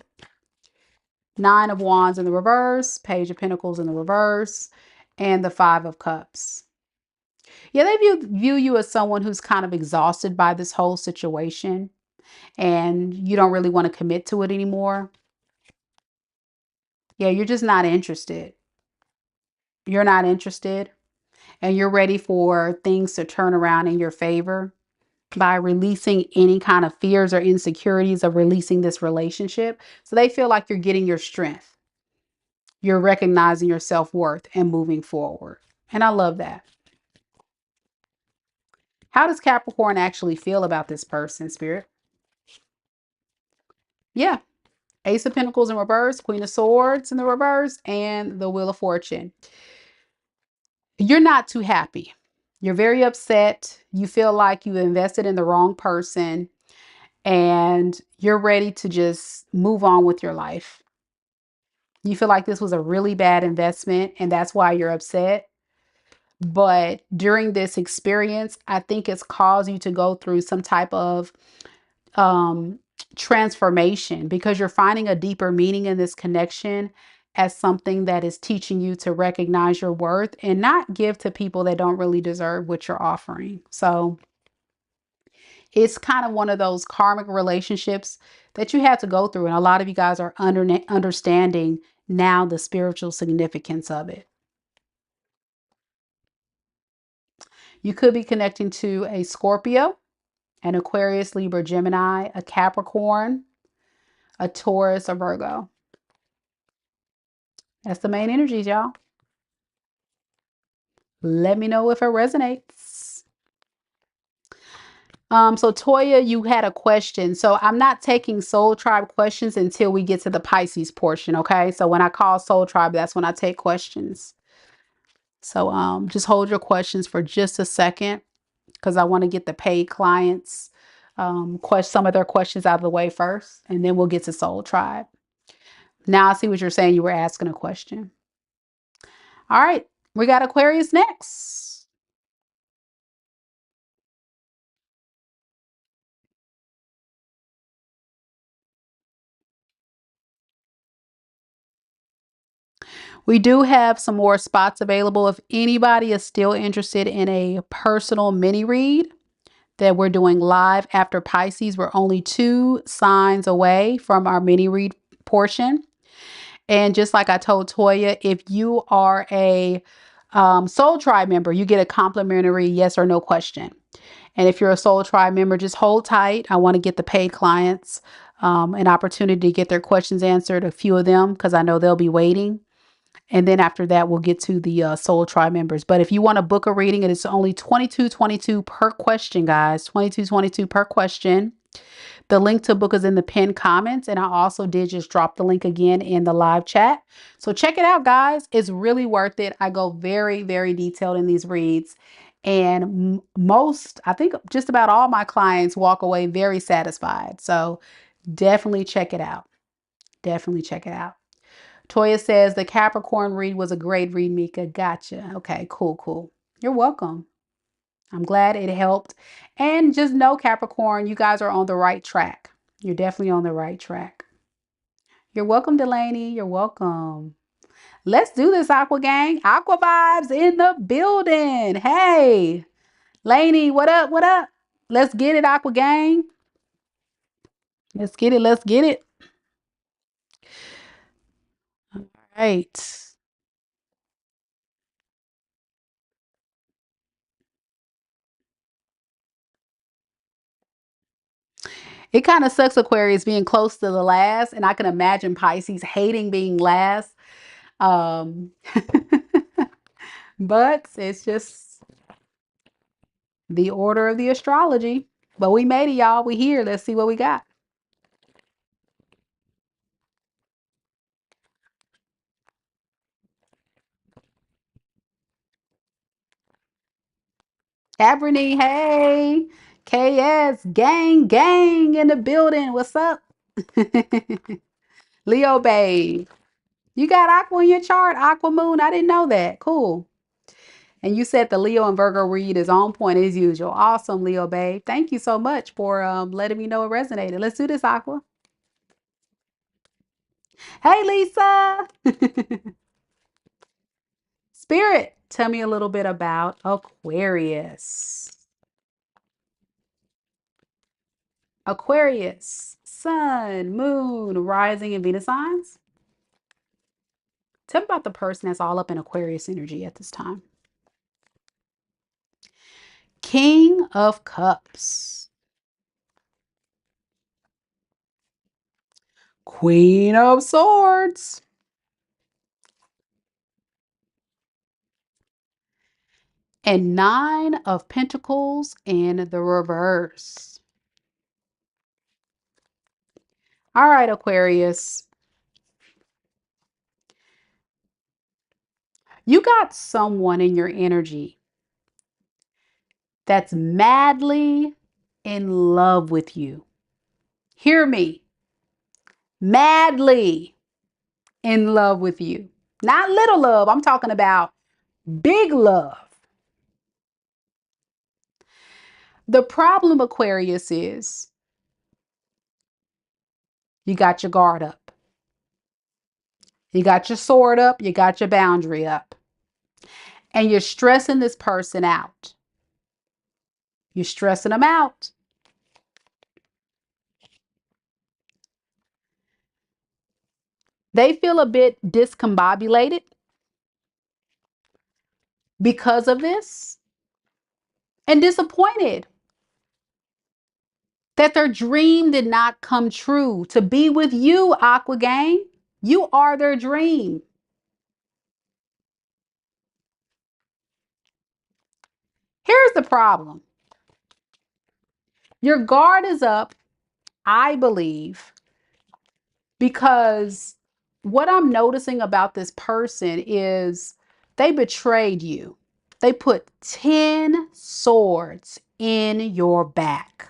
Nine of Wands in the reverse, Page of Pentacles in the reverse, and the Five of Cups. Yeah, they view you as someone who's kind of exhausted by this whole situation, and you don't really want to commit to it anymore. Yeah, you're just not interested. You're not interested, and you're ready for things to turn around in your favor by releasing any kind of fears or insecurities of releasing this relationship. So they feel like you're getting your strength. You're recognizing your self-worth and moving forward. And I love that. How does Capricorn actually feel about this person, Spirit? Yeah. Ace of Pentacles in reverse, Queen of Swords in the reverse, and the Wheel of Fortune. You're not too happy. You're very upset. You feel like you invested in the wrong person and you're ready to just move on with your life. You feel like this was a really bad investment and that's why you're upset. But during this experience, I think it's caused you to go through some type of transformation because you're finding a deeper meaning in this connection as something that is teaching you to recognize your worth and not give to people that don't really deserve what you're offering. So it's kind of one of those karmic relationships that you have to go through. And a lot of you guys are understanding now the spiritual significance of it. You could be connecting to a Scorpio, an Aquarius, Libra, Gemini, a Capricorn, a Taurus, or Virgo. That's the main energies, y'all. Let me know if it resonates. So Toya, you had a question. So I'm not taking Soul Tribe questions until we get to the Pisces portion, okay? So when I call Soul Tribe, that's when I take questions. So just hold your questions for just a second because I want to get the paid clients some of their questions out of the way first, and then we'll get to Soul Tribe. Now I see what you're saying. You were asking a question. All right, we got Aquarius next. We do have some more spots available. If anybody is still interested in a personal mini read that we're doing live after Pisces, we're only 2 signs away from our mini read portion. And just like I told Toya, if you are a Soul Tribe member, you get a complimentary yes or no question. And if you're a Soul Tribe member, just hold tight. I want to get the paid clients an opportunity to get their questions answered, a few of them, because I know they'll be waiting. And then after that, we'll get to the Soul Tribe members. But if you want to book a reading, it is only $22.22 per question, guys. $22.22 per question. The link to book is in the pinned comments. And I also did just drop the link again in the live chat. So check it out, guys. It's really worth it. I go very, very detailed in these reads. And I think just about all my clients walk away very satisfied. So definitely check it out. Definitely check it out. Toya says the Capricorn read was a great read, Mika. Gotcha. Okay, cool, cool. You're welcome. I'm glad it helped. And just know, Capricorn, you guys are on the right track. You're definitely on the right track. You're welcome, Delaney. You're welcome. Let's do this, Aqua Gang. Aqua vibes in the building. Hey, Laney, what up? What up? Let's get it, Aqua Gang. Let's get it. Let's get it. All right. It kind of sucks, Aquarius, being close to the last, and I can imagine Pisces hating being last. Um, but it's just the order of the astrology. But we made it, y'all. We here. Let's see what we got. Cabernet, hey. KS, gang, gang in the building. What's up? Leo, babe. You got Aqua in your chart? Aqua moon. I didn't know that. Cool. And you said the Leo and Virgo read is on point as usual. Awesome, Leo babe. Thank you so much for letting me know it resonated. Let's do this, Aqua. Hey, Lisa. Spirit, tell me a little bit about Aquarius. Aquarius, Sun, Moon, Rising, and Venus signs. Tell me about the person that's all up in Aquarius energy at this time. King of Cups. Queen of Swords. And Nine of Pentacles in the reverse. All right, Aquarius. You got someone in your energy that's madly in love with you. Hear me. Madly in love with you. Not little love. I'm talking about big love. The problem, Aquarius, is you got your guard up. You got your sword up. You got your boundary up. And you're stressing this person out. You're stressing them out. They feel a bit discombobulated because of this and disappointed that their dream did not come true. To be with you, Aqua Gang, you are their dream. Here's the problem. Your guard is up, I believe, because what I'm noticing about this person is they betrayed you. They put 10 swords in your back.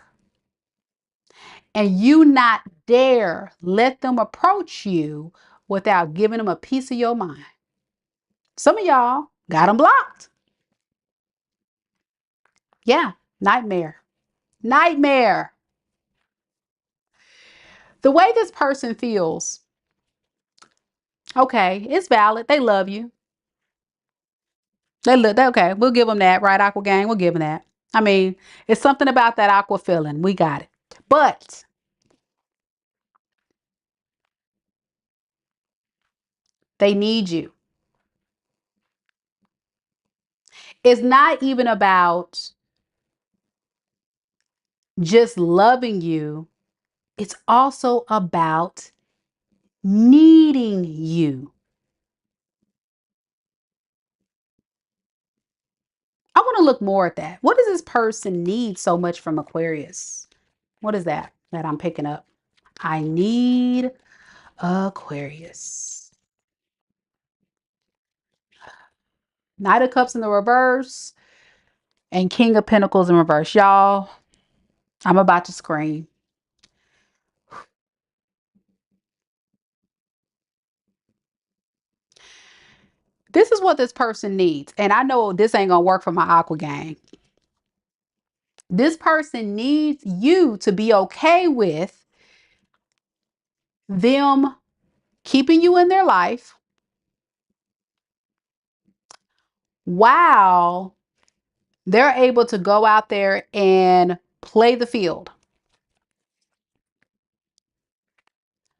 And you not dare let them approach you without giving them a piece of your mind. Some of y'all got them blocked. Yeah, nightmare. Nightmare. The way this person feels, okay, it's valid. They love you. They look okay. We'll give them that, right, Aqua Gang? We'll give them that. I mean, it's something about that aqua feeling. We got it. But they need you. It's not even about just loving you. It's also about needing you. I want to look more at that. What does this person need so much from Aquarius? What is that I'm picking up? I need Aquarius. Knight of Cups in the reverse and King of Pentacles in reverse. Y'all, I'm about to scream. This is what this person needs. And I know this ain't going to work for my Aqua Gang. This person needs you to be okay with them keeping you in their life while they're able to go out there and play the field.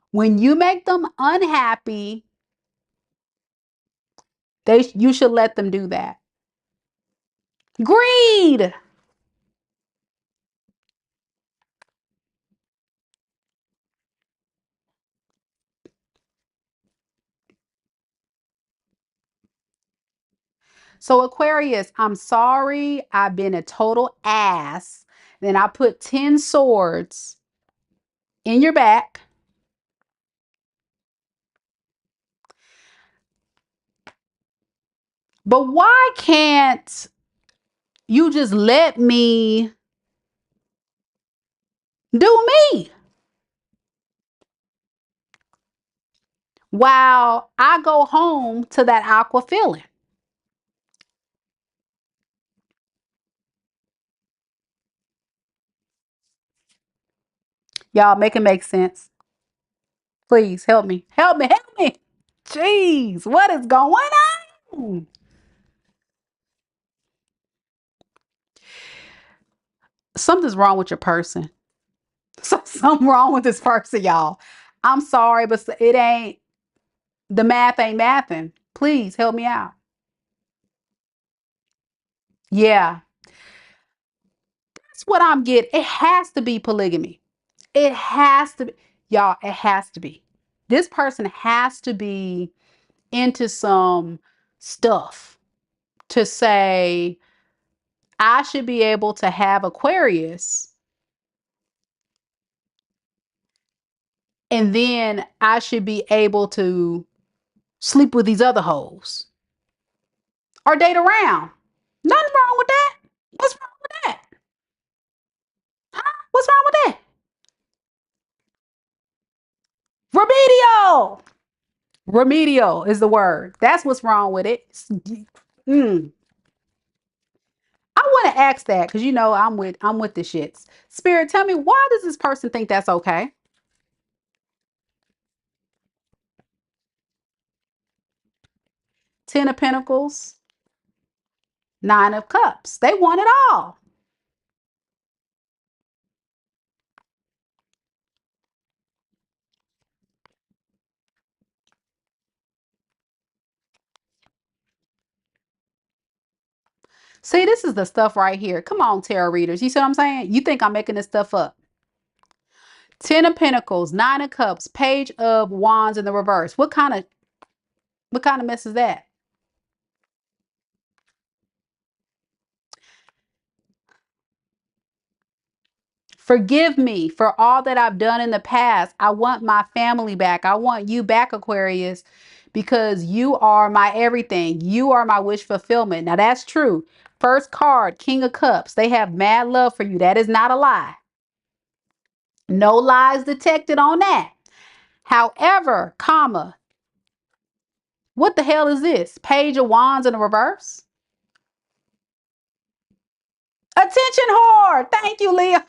When you make them unhappy, you should let them do that. Greed. So Aquarius, I'm sorry. I've been a total ass. Then I put 10 swords in your back. But why can't you just let me do me while I go home to that aqua feeling? Y'all make it make sense. Please help me. Help me. Help me. Jeez, what is going on? Something's wrong with your person. Something wrong with this person, y'all. I'm sorry, but it ain't, the math ain't mathing. Please help me out. Yeah, that's what I'm getting. It has to be polygamy. It has to be, y'all, it has to be. This person has to be into some stuff to say, I should be able to have Aquarius and then I should be able to sleep with these other hoes or date around. Nothing wrong with that. What's wrong with that? Huh? What's wrong with that? Remedial. Remedial is the word. That's what's wrong with it. Mm. I want to ask that because you know I'm with the shits. Spirit, tell me, why does this person think that's okay? Ten of Pentacles, Nine of Cups. They want it all. See, this is the stuff right here. Come on, tarot readers. You see what I'm saying? You think I'm making this stuff up. Ten of Pentacles, Nine of Cups, Page of Wands in the reverse. What kind of mess is that? Forgive me for all that I've done in the past. I want my family back. I want you back, Aquarius, because you are my everything. You are my wish fulfillment. Now that's true. First card, King of Cups. They have mad love for you. That is not a lie. No lies detected on that. However, comma, what the hell is this? Page of Wands in the reverse? Attention whore. Thank you, Leah.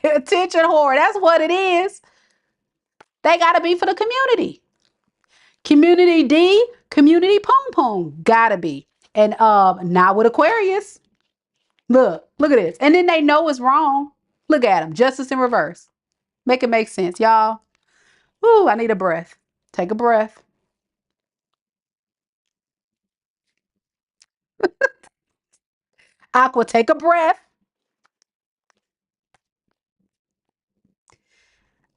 Attention whore. That's what it is. They got to be for the community. Community D, community pom pom. Gotta be. And not with Aquarius. Look at this. And then they know it's wrong. Look at them. Justice in reverse. Make it make sense, y'all. Ooh, I need a breath. Take a breath. Aqua, take a breath.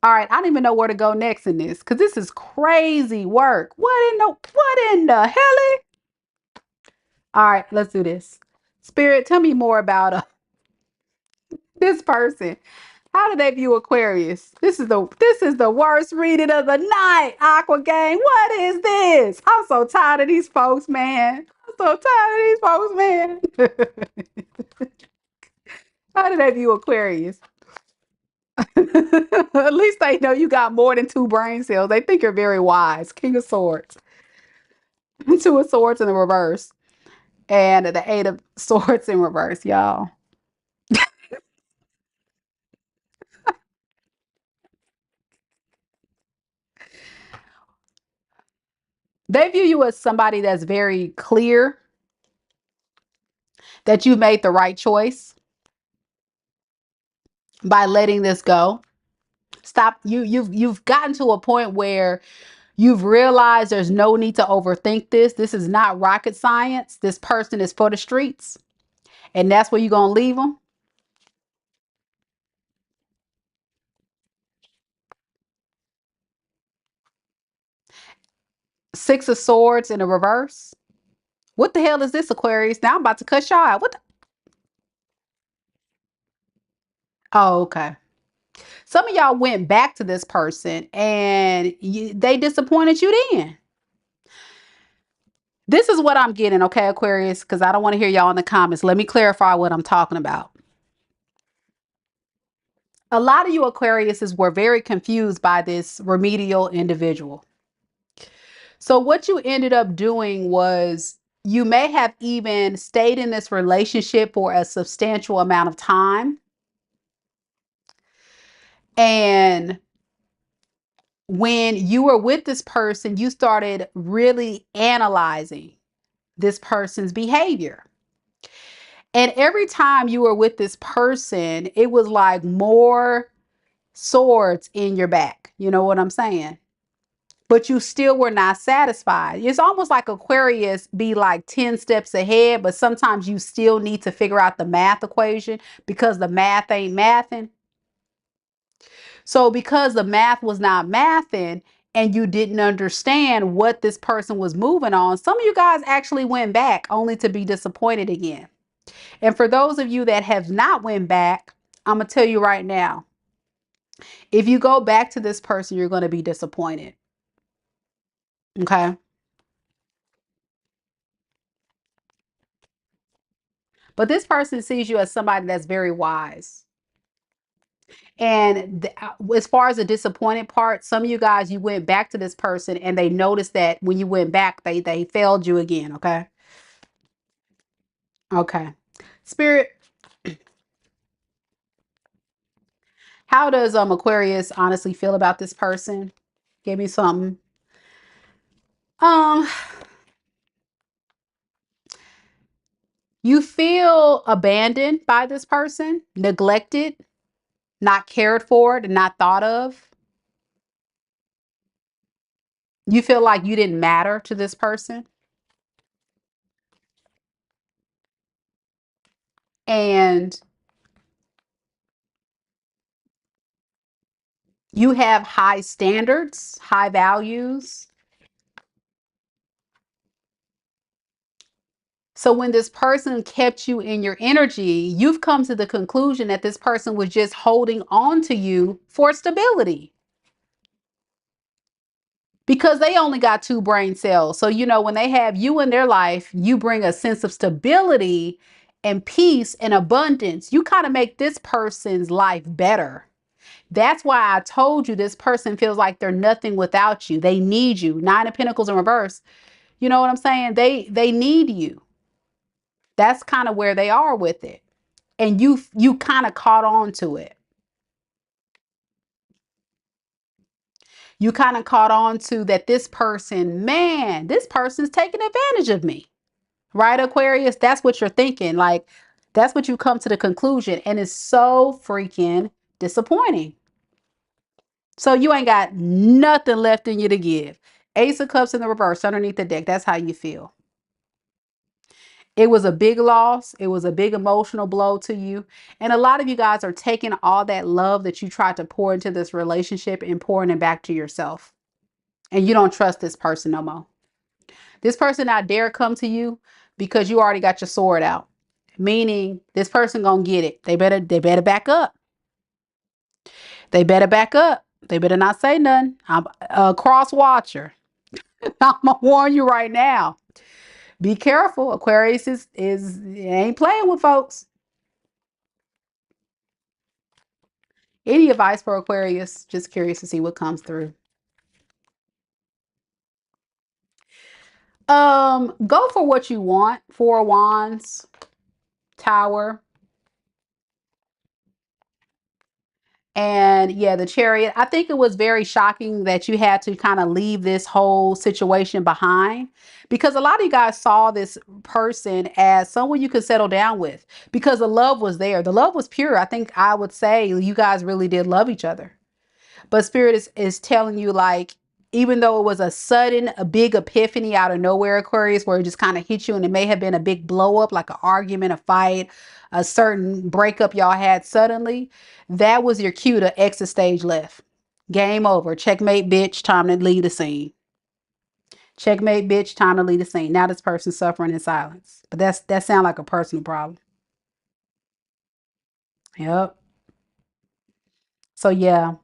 All right, I don't even know where to go next in this because this is crazy work. What in the hell? All right, let's do this. Spirit, tell me more about this person. How do they view Aquarius? This is the worst reading of the night, Aqua Gang. What is this? I'm so tired of these folks, man. I'm so tired of these folks, man. How do they view Aquarius? At least they know you got more than two brain cells. They think you're very wise. King of Swords. Two of Swords in the reverse. And the Eight of Swords in reverse, y'all. They view you as somebody that's very clear that you made the right choice by letting this go. Stop. You've gotten to a point where you've realized there's no need to overthink this. This is not rocket science. This person is for the streets, and that's where you're gonna leave them. Six of Swords in the reverse. What the hell is this, Aquarius? Now I'm about to cut y'all out. What? Oh, okay. Some of y'all went back to this person and they disappointed you then. This is what I'm getting, okay, Aquarius, because I don't want to hear y'all in the comments. Let me clarify what I'm talking about. A lot of you Aquariuses were very confused by this remedial individual. So what you ended up doing was you may have even stayed in this relationship for a substantial amount of time. And when you were with this person, you started really analyzing this person's behavior. And every time you were with this person, it was like more swords in your back. You know what I'm saying? But you still were not satisfied. It's almost like Aquarius be like 10 steps ahead, but sometimes you still need to figure out the math equation because the math ain't mathing. So because the math was not mathing and you didn't understand what this person was moving on, some of you guys actually went back only to be disappointed again. And for those of you that have not went back, I'm going to tell you right now, if you go back to this person, you're going to be disappointed. Okay? But this person sees you as somebody that's very wise. And as far as the disappointed part, some of you guys, you went back to this person and they noticed that when you went back, they failed you again. Okay. Okay. Spirit, how does Aquarius honestly feel about this person? Give me something. Um, you feel abandoned by this person, neglected, not cared for, and not thought of. You feel like you didn't matter to this person. And you have high standards, high values. So when this person kept you in your energy, you've come to the conclusion that this person was just holding on to you for stability because they only got 2 brain cells. So, you know, when they have you in their life, you bring a sense of stability and peace and abundance. You kind of make this person's life better. That's why I told you this person feels like they're nothing without you. They need you. 9 of Pentacles in reverse. You know what I'm saying? They need you. That's kind of where they are with it. And you kind of caught on to it. You kind of caught on to that this person, man, this person's taking advantage of me. Right, Aquarius? That's what you're thinking. Like, that's what you come to the conclusion. And it's so freaking disappointing. So you ain't got nothing left in you to give. Ace of Cups in the reverse underneath the deck. That's how you feel. It was a big loss. It was a big emotional blow to you. And a lot of you guys are taking all that love that you tried to pour into this relationship and pouring it back to yourself. And you don't trust this person no more. This person not dare come to you because you already got your sword out. Meaning this person gonna get it. They better back up. They better back up. They better not say nothing. I'm a cross watcher. I'm gonna warn you right now. Be careful. Aquarius is ain't playing with folks. Any advice for Aquarius? Just curious to see what comes through. Go for what you want. 4 of Wands, Tower. And yeah, the Chariot. I think it was very shocking that you had to kind of leave this whole situation behind because a lot of you guys saw this person as someone you could settle down with because the love was there. The love was pure. I think I would say you guys really did love each other. But Spirit is telling you, like, even though it was a big epiphany out of nowhere, Aquarius, where it just kind of hit you and it may have been a big blow up, like an argument, a fight, a certain breakup y'all had suddenly, that was your cue to exit stage left. Game over. Checkmate, bitch. Time to leave the scene. Checkmate, bitch. Time to leave the scene. Now this person's suffering in silence. But that sounds like a personal problem. Yep. So yeah,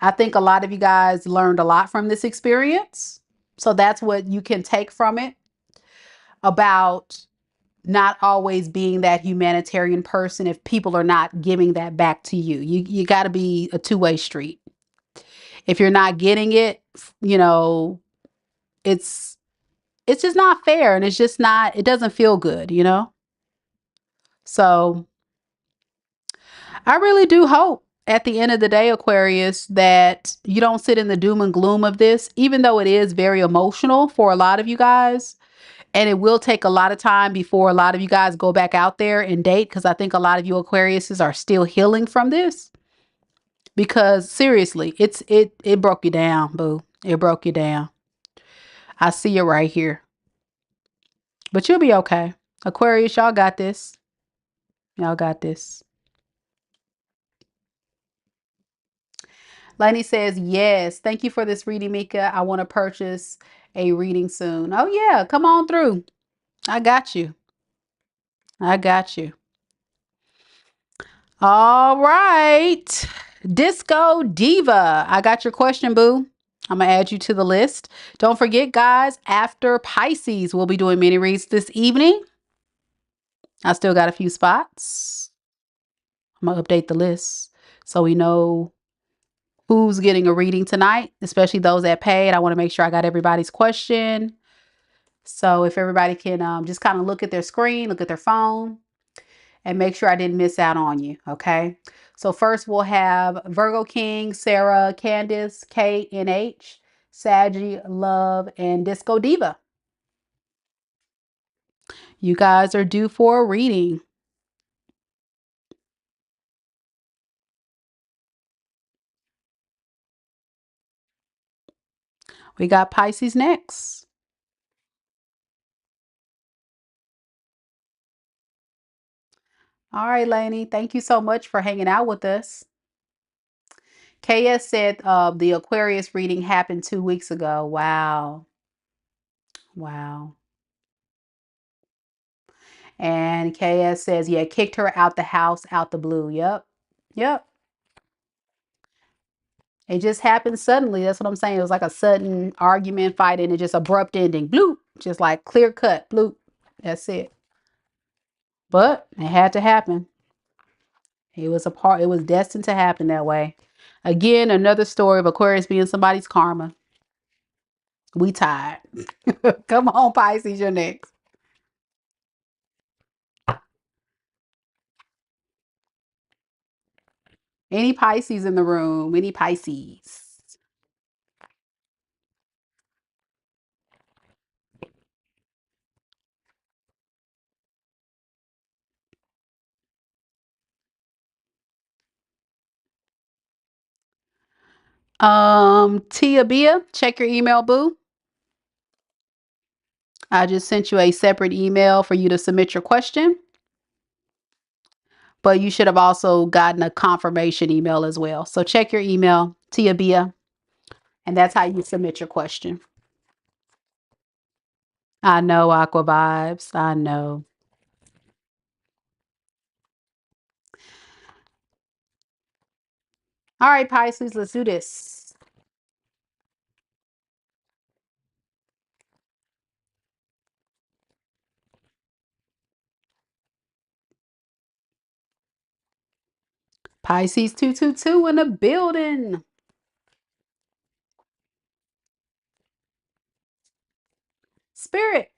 I think a lot of you guys learned a lot from this experience. So that's what you can take from it about not always being that humanitarian person if people are not giving that back to you. You got to be a two-way street. If you're not getting it, you know, it's it's just not fair and it's just not it doesn't feel good, you know? So, I really do hope at the end of the day, Aquarius, that you don't sit in the doom and gloom of this, even though it is very emotional for a lot of you guys. And it will take a lot of time before a lot of you guys go back out there and date, because I think a lot of you Aquariuses are still healing from this. Because seriously, it broke you down, boo. It broke you down. I see you right here. But you'll be okay. Aquarius, y'all got this. Y'all got this. Lainey says, yes, thank you for this reading, Mika. I want to purchase a reading soon. Oh, yeah, come on through. I got you. I got you. All right. Disco Diva. I got your question, boo. I'm going to add you to the list. Don't forget, guys, after Pisces, we'll be doing mini reads this evening. I still got a few spots. I'm going to update the list so we know who's getting a reading tonight, especially those that paid. I want to make sure I got everybody's question. So if everybody can just kind of look at their screen, look at their phone, and make sure I didn't miss out on you, okay? So first we'll have Virgo King, Sara, Candace, KNH, Saggielove, and Disco Diva. You guys are due for a reading. We got Pisces next. All right, Lainey, thank you so much for hanging out with us. KS said the Aquarius reading happened 2 weeks ago. Wow. Wow. And KS says, yeah, kicked her out the house, out the blue. Yep. Yep. It just happened suddenly. That's what I'm saying. It was like a sudden argument, fight, and it just abrupt ending. Bloop. Just like clear cut. Bloop. That's it. But it had to happen. It was it was destined to happen that way. Again, another story of Aquarius being somebody's karma. We tired. Come on, Pisces, you're next. Any Pisces in the room? Any Pisces? Tiabia, check your email, boo. I just sent you a separate email for you to submit your question. But you should have also gotten a confirmation email as well. So check your email, Tiabia, and that's how you submit your question. I know, Aqua Vibes. I know. All right, Pisces, let's do this. Pisces 222 in the building. Spirit,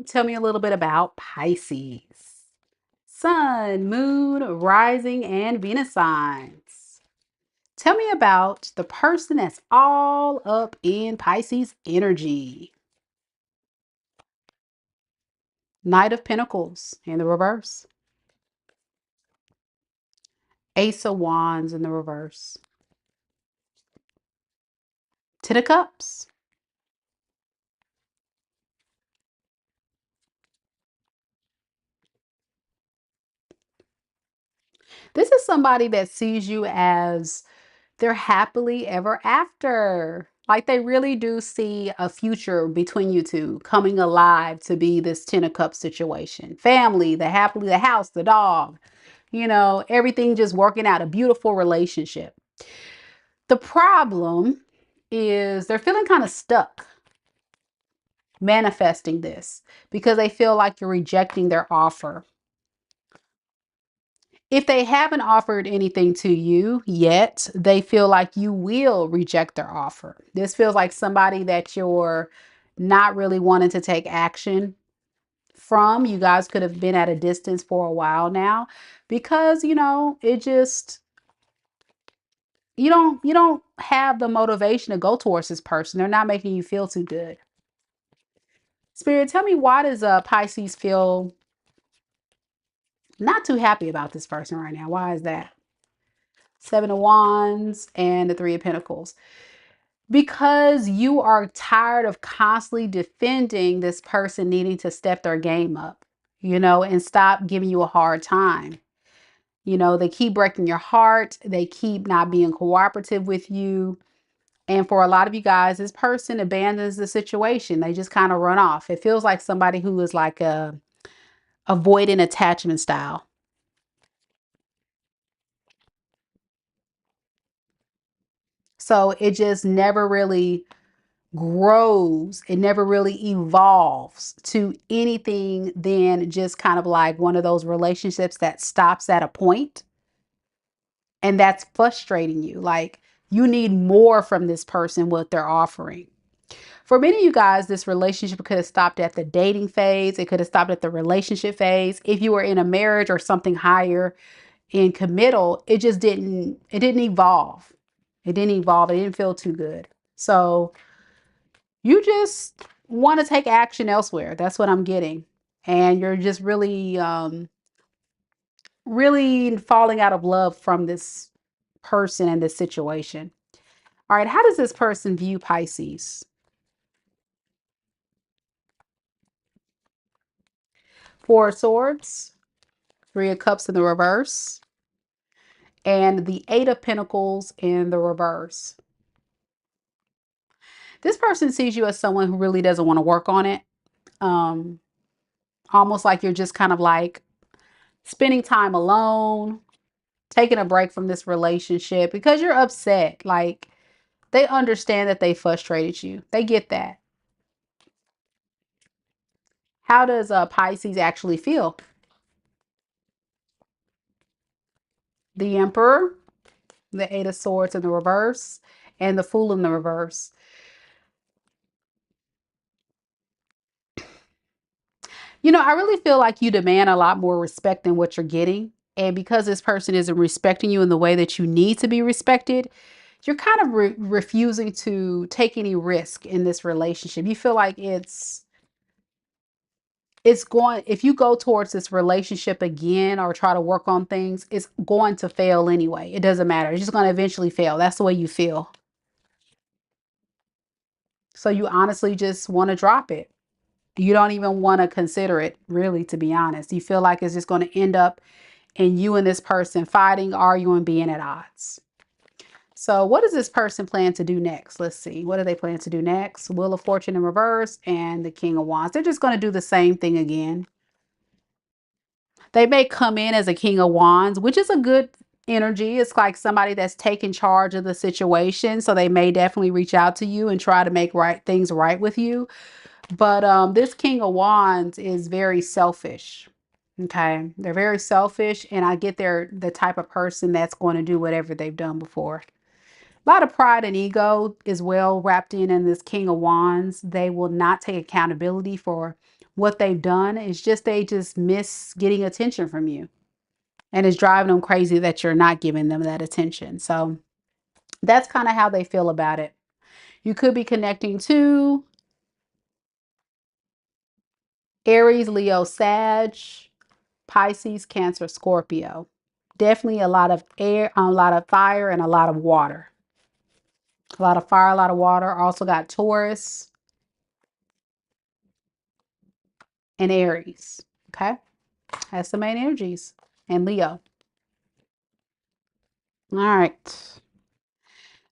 tell me a little bit about Pisces. Sun, moon, rising, and Venus signs. Tell me about the person that's all up in Pisces energy. Knight of Pentacles in the reverse. Ace of Wands in the reverse. Ten of Cups. This is somebody that sees you as they're happily ever after. Like they really do see a future between you two coming alive to be this Ten of Cups situation. Family, the happily, the house, the dog, everything just working out, a beautiful relationship. The problem is they're feeling kind of stuck manifesting this because they feel like you're rejecting their offer. If they haven't offered anything to you yet, they feel like you will reject their offer. This feels like somebody that you're not really wanting to take action from. You guys could have been at a distance for a while now because, it just, you don't have the motivation to go towards this person. They're not making you feel too good. Spirit, tell me, why does Pisces feel not too happy about this person right now? Why is that? Seven of Wands and the Three of Pentacles. Because you are tired of constantly defending this person needing to step their game up, and stop giving you a hard time. They keep breaking your heart. They keep not being cooperative with you. And for a lot of you guys, this person abandons the situation. They just kind of run off. It feels like somebody who is like a avoidant attachment style. So it just never really grows. It never really evolves to anything than just kind of like one of those relationships that stops at a point. And that's frustrating you. Like, you need more from this person, what they're offering. For many of you guys, this relationship could have stopped at the dating phase. It could have stopped at the relationship phase. If you were in a marriage or something higher in committal, it didn't evolve. It didn't evolve. It didn't feel too good. So you just want to take action elsewhere. That's what I'm getting. And you're just really falling out of love from this person and this situation. All right, how does this person view Pisces? Four of Swords, Three of Cups in the reverse, and the Eight of Pentacles in the reverse. This person sees you as someone who really doesn't want to work on it. Um, Almost like you're just kind of like spending time alone, taking a break from this relationship because you're upset. Like, they understand that they frustrated you. They get that. How does Pisces actually feel? The Emperor, the Eight of Swords in the reverse, and the Fool in the reverse. I really feel like you demand a lot more respect than what you're getting. And because this person isn't respecting you in the way that you need to be respected, you're kind of refusing to take any risk in this relationship. You feel like it's going, if you go towards this relationship again or try to work on things, it's going to fail anyway. It doesn't matter. It's just going to eventually fail. That's the way you feel. So you honestly just want to drop it. You don't even want to consider it, really, to be honest. You feel like it's just going to end up in you and this person fighting, arguing, being at odds. So what does this person plan to do next? Let's see. What do they plan to do next? Wheel of Fortune in reverse and the King of Wands. They're just going to do the same thing again. They may come in as a King of Wands, which is a good energy. It's like somebody that's taking charge of the situation. So they may definitely reach out to you and try to make things right with you. But this King of Wands is very selfish. Okay. They're very selfish. And I get they're the type of person that's going to do whatever they've done before. A lot of pride and ego is well wrapped in this King of Wands. They will not take accountability for what they've done. It's just they just miss getting attention from you. And it's driving them crazy that you're not giving them that attention. So that's kind of how they feel about it. You could be connecting to Aries, Leo, Sag, Pisces, Cancer, Scorpio. Definitely a lot of air, a lot of fire, and a lot of water. A lot of fire, a lot of water. Also got Taurus and Aries. Okay. That's the main energies. And Leo. All right.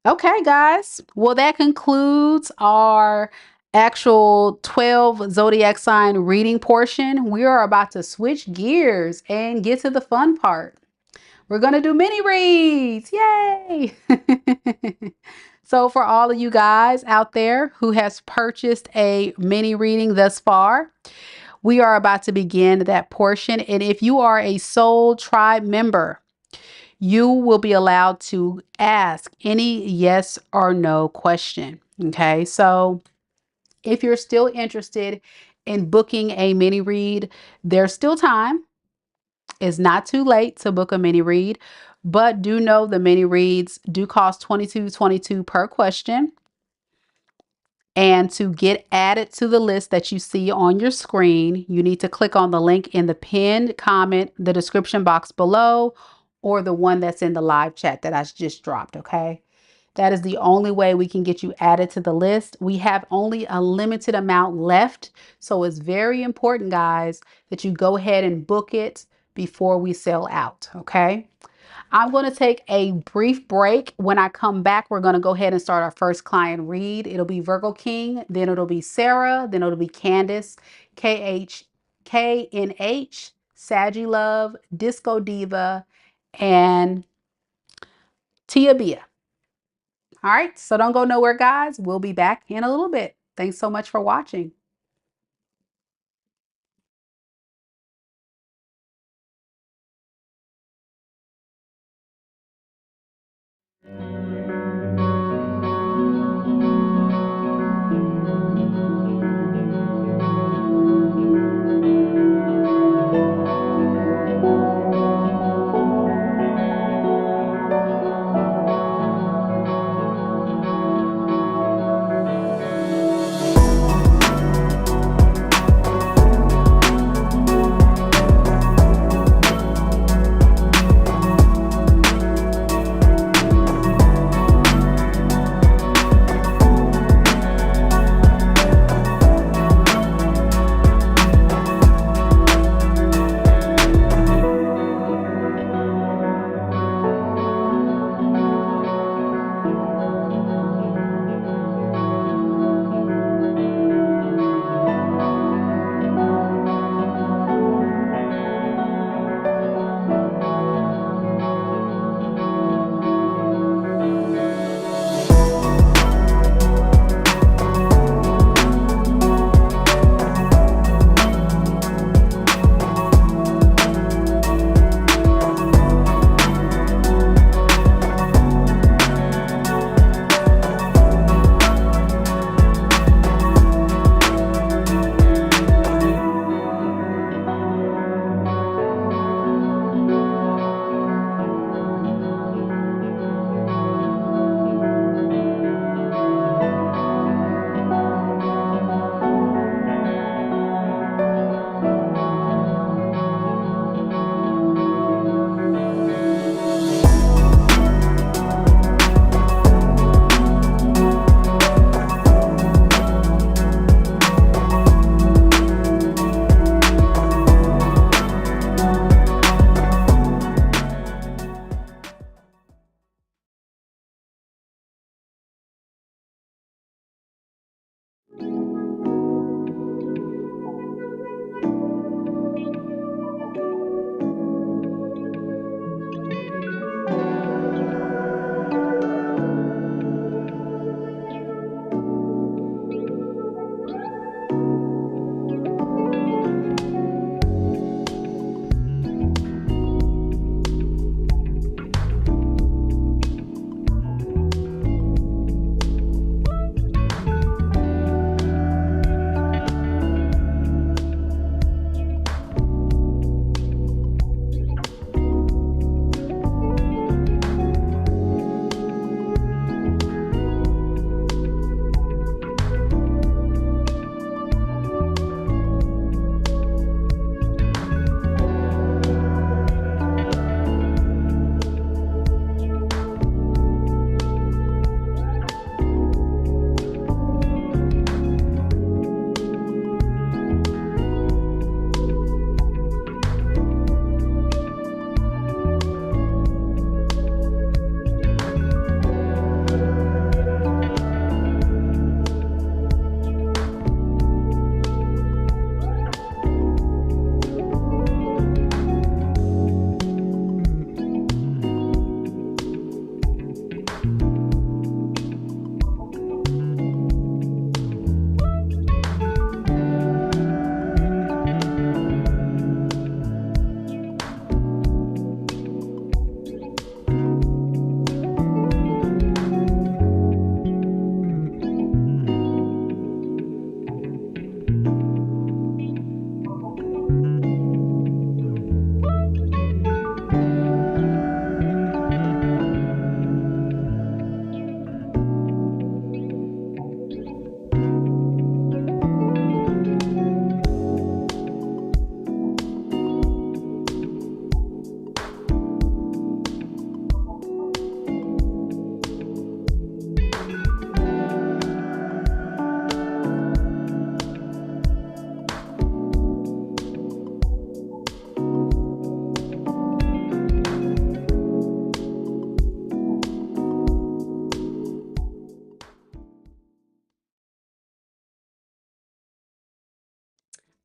Okay, guys. Well, that concludes our actual 12 zodiac sign reading portion. We are about to switch gears and get to the fun part. We're going to do mini reads. Yay! So for all of you guys out there who has purchased a mini reading thus far, we are about to begin that portion. And if you are a Soul Tribe member, you will be allowed to ask any yes or no question. Okay, so if you're still interested in booking a mini read, there's still time. It's not too late to book a mini read, But do know the mini reads do cost $22.22 per question. And to get added to the list that you see on your screen, you need to click on the link in the pinned comment, the description box below, or the one that's in the live chat that I just dropped, okay? That is the only way we can get you added to the list. We have only a limited amount left, so it's very important, guys, that you go ahead and book it before we sell out, okay? I'm going to take a brief break. When I come back, we're going to go ahead and start our first client read. It'll be Virgo King, then it'll be Sara, then it'll be Candace, KNH, Saggielove, Disco Diva, and Tiabia. All right, so don't go nowhere, guys. We'll be back in a little bit. Thanks so much for watching.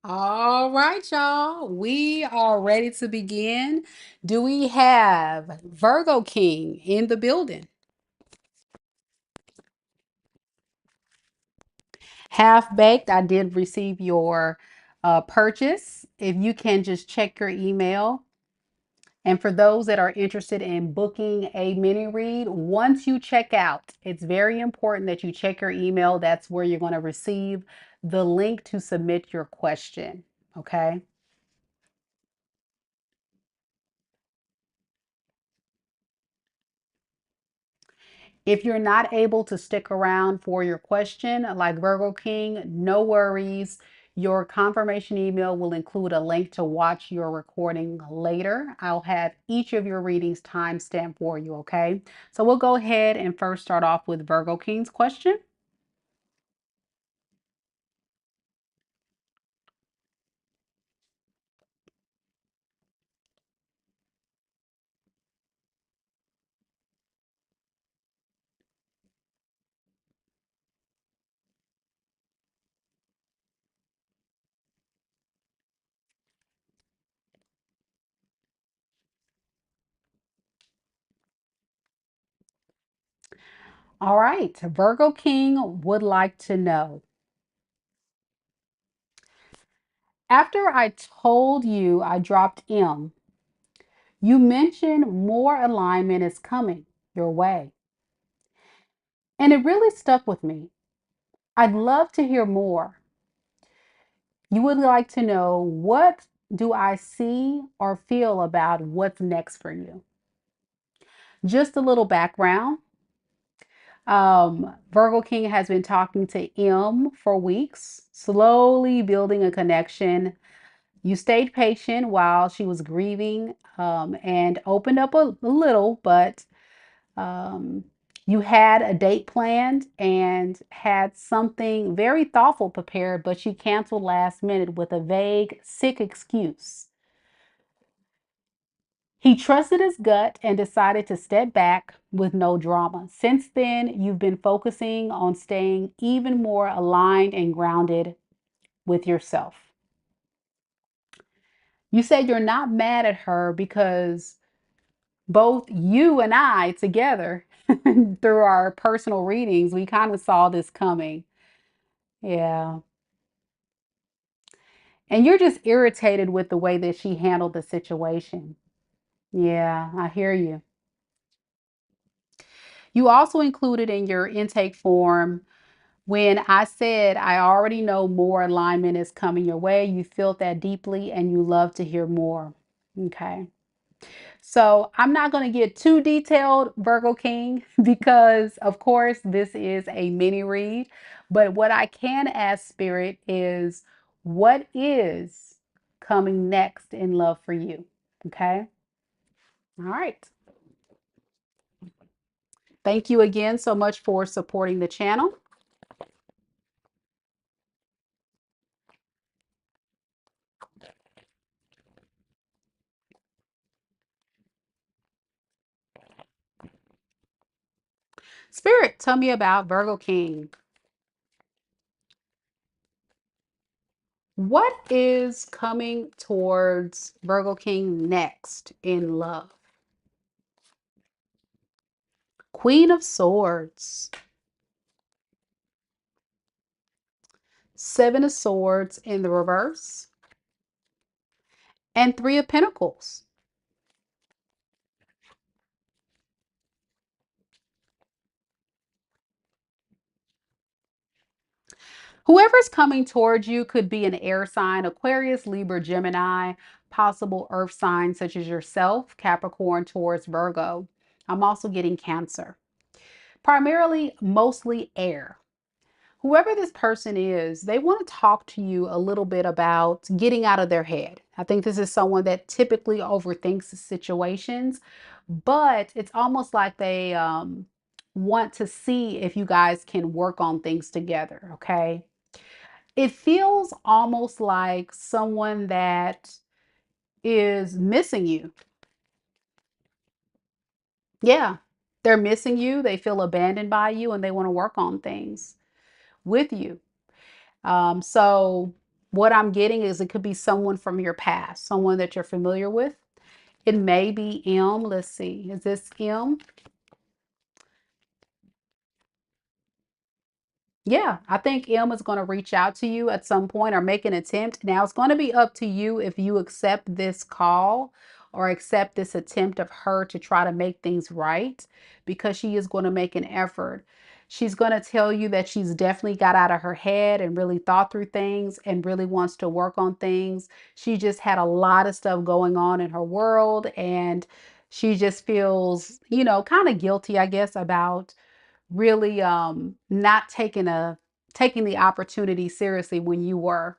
All right, y'all. We are ready to begin. Do we have Virgo King in the building? Half baked. I did receive your purchase. If you can just check your email. And for those that are interested in booking a mini read, once you check out, it's very important that you check your email. That's where you're going to receive the link to submit your question. Okay. If you're not able to stick around for your question, like Virgo King, no worries. Your confirmation email will include a link to watch your recording later. I'll have each of your readings timestamped for you, okay? So we'll go ahead and first start off with Virgo King's question. All right, Virgo King would like to know, after I told you I dropped M, you mentioned more alignment is coming your way. And it really stuck with me. I'd love to hear more. You would like to know, what do I see or feel about what's next for you? Just a little background. Virgo King has been talking to M for weeks, slowly building a connection. You stayed patient while she was grieving, and opened up a little, but um, you had a date planned and had something very thoughtful prepared, but you canceled last minute with a vague, sick excuse. He trusted his gut and decided to step back with no drama. Since then, you've been focusing on staying even more aligned and grounded with yourself. You said you're not mad at her because both you and I together, through our personal readings, we kind of saw this coming. Yeah. And you're just irritated with the way that she handled the situation. Yeah, I hear you. You also included in your intake form, when I said, I already know more alignment is coming your way, you felt that deeply and you love to hear more. Okay. So I'm not going to get too detailed, Virgo King, because of course this is a mini read. But what I can ask Spirit is, what is coming next in love for you? Okay. All right. Thank you again so much for supporting the channel. Spirit, tell me about Virgo King. What is coming towards Virgo King next in love? Queen of Swords, Seven of Swords in the reverse, and Three of Pentacles. Whoever's coming towards you could be an air sign: Aquarius, Libra, Gemini, possible earth signs such as yourself, Capricorn, Taurus, Virgo. I'm also getting Cancer. Primarily, mostly air. Whoever this person is, they want to talk to you a little bit about getting out of their head. I think this is someone that typically overthinks situations, but it's almost like they want to see if you guys can work on things together, okay? It feels almost like someone that is missing you. Yeah, they're missing you. They feel abandoned by you and they want to work on things with you. So What I'm getting is it could be someone from your past, someone that you're familiar with. It may be M. Let's see. Is this M? Yeah, I think M is going to reach out to you at some point or make an attempt. Now, it's going to be up to you if you accept this call or accept this attempt of her to try to make things right, because she is going to make an effort. She's going to tell you that she's definitely got out of her head and really thought through things and really wants to work on things. She just had a lot of stuff going on in her world, and she just feels, kind of guilty, I guess, about really not taking the opportunity seriously when you were.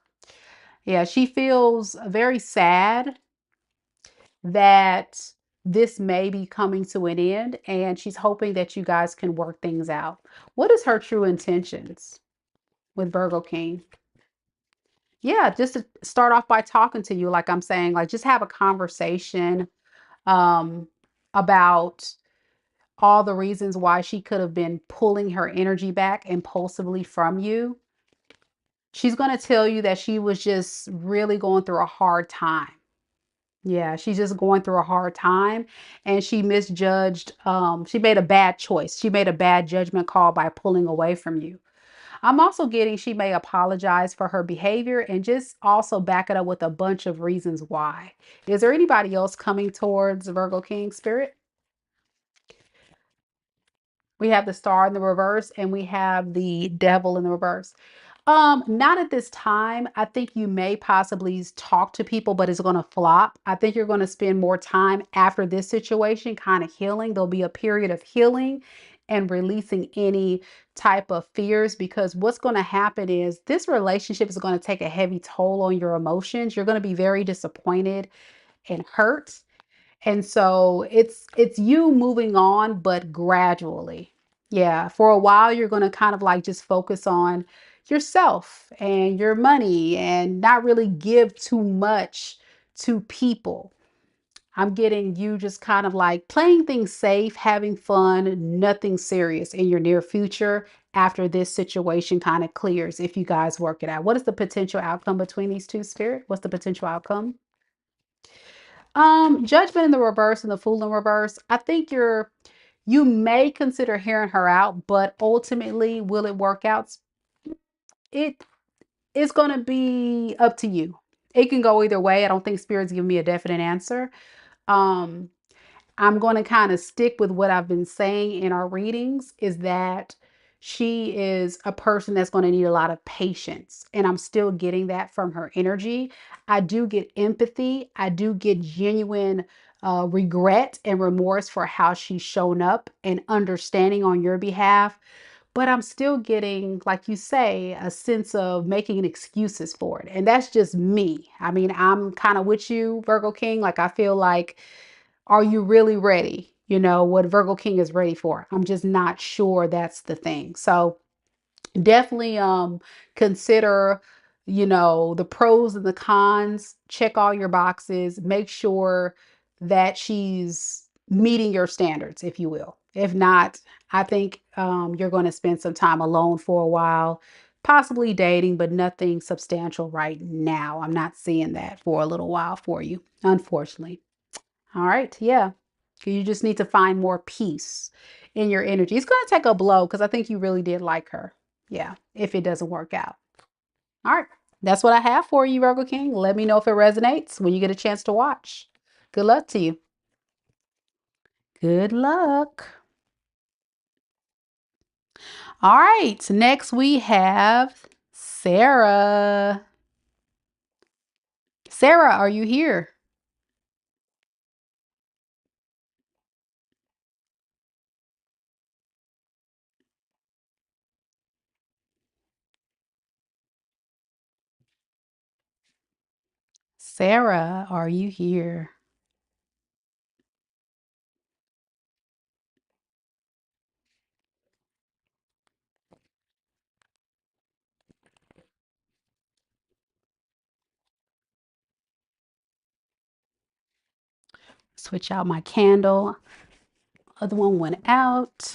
Yeah, she feels very sad that this may be coming to an end, and she's hoping that you guys can work things out. What is her true intentions with Virgo King? Yeah, just to start off by talking to you, like I'm saying, like just have a conversation um about all the reasons why she could have been pulling her energy back impulsively from you. She's going to tell you that she was just really going through a hard time. Yeah, she's just going through a hard time, and she misjudged. She made a bad choice. She made a bad judgment call by pulling away from you. I'm also getting she may apologize for her behavior and just also back it up with a bunch of reasons why. Is there anybody else coming towards Virgo King spirit? We have the star in the reverse and we have the devil in the reverse. Not at this time. I think you may possibly talk to people, but it's going to flop. I think you're going to spend more time after this situation kind of healing. There'll be a period of healing and releasing any type of fears, because what's going to happen is this relationship is going to take a heavy toll on your emotions. You're going to be very disappointed and hurt. And so it's you moving on, but gradually. Yeah, for a while you're going to kind of like just focus on yourself and your money and not really give too much to people. I'm getting you just kind of like playing things safe, having fun, nothing serious in your near future after this situation kind of clears, if you guys work it out. What is the potential outcome between these two, spirit? What's the potential outcome? Judgment in the reverse and the fool in reverse. I think you may consider hearing her out, but ultimately, will it work out? It is going to be up to you. It can go either way. I don't think spirit's giving me a definite answer. Um, I'm going to kind of stick with what I've been saying in our readings, is that she is a person that's going to need a lot of patience. And I'm still getting that from her energy. I do get empathy. I do get genuine regret and remorse for how she's shown up and understanding on your behalf. But I'm still getting, like you say, a sense of making excuses for it. And that's just me. I mean, I'm kind of with you, Virgo King. Like, I feel like, are you really ready? What Virgo King is ready for. I'm just not sure that's the thing. So definitely consider, the pros and the cons, check all your boxes, make sure that she's meeting your standards, if you will. If not, I think you're going to spend some time alone for a while, possibly dating, but nothing substantial right now. I'm not seeing that for a little while for you, unfortunately. All right. Yeah. You just need to find more peace in your energy. It's going to take a blow because I think you really did like her. Yeah. If it doesn't work out. All right. That's what I have for you, Virgo King. Let me know if it resonates when you get a chance to watch. Good luck to you. Good luck. All right. Next we have Sara. Sara, are you here? Sara, are you here? Switch out my candle. Other one went out.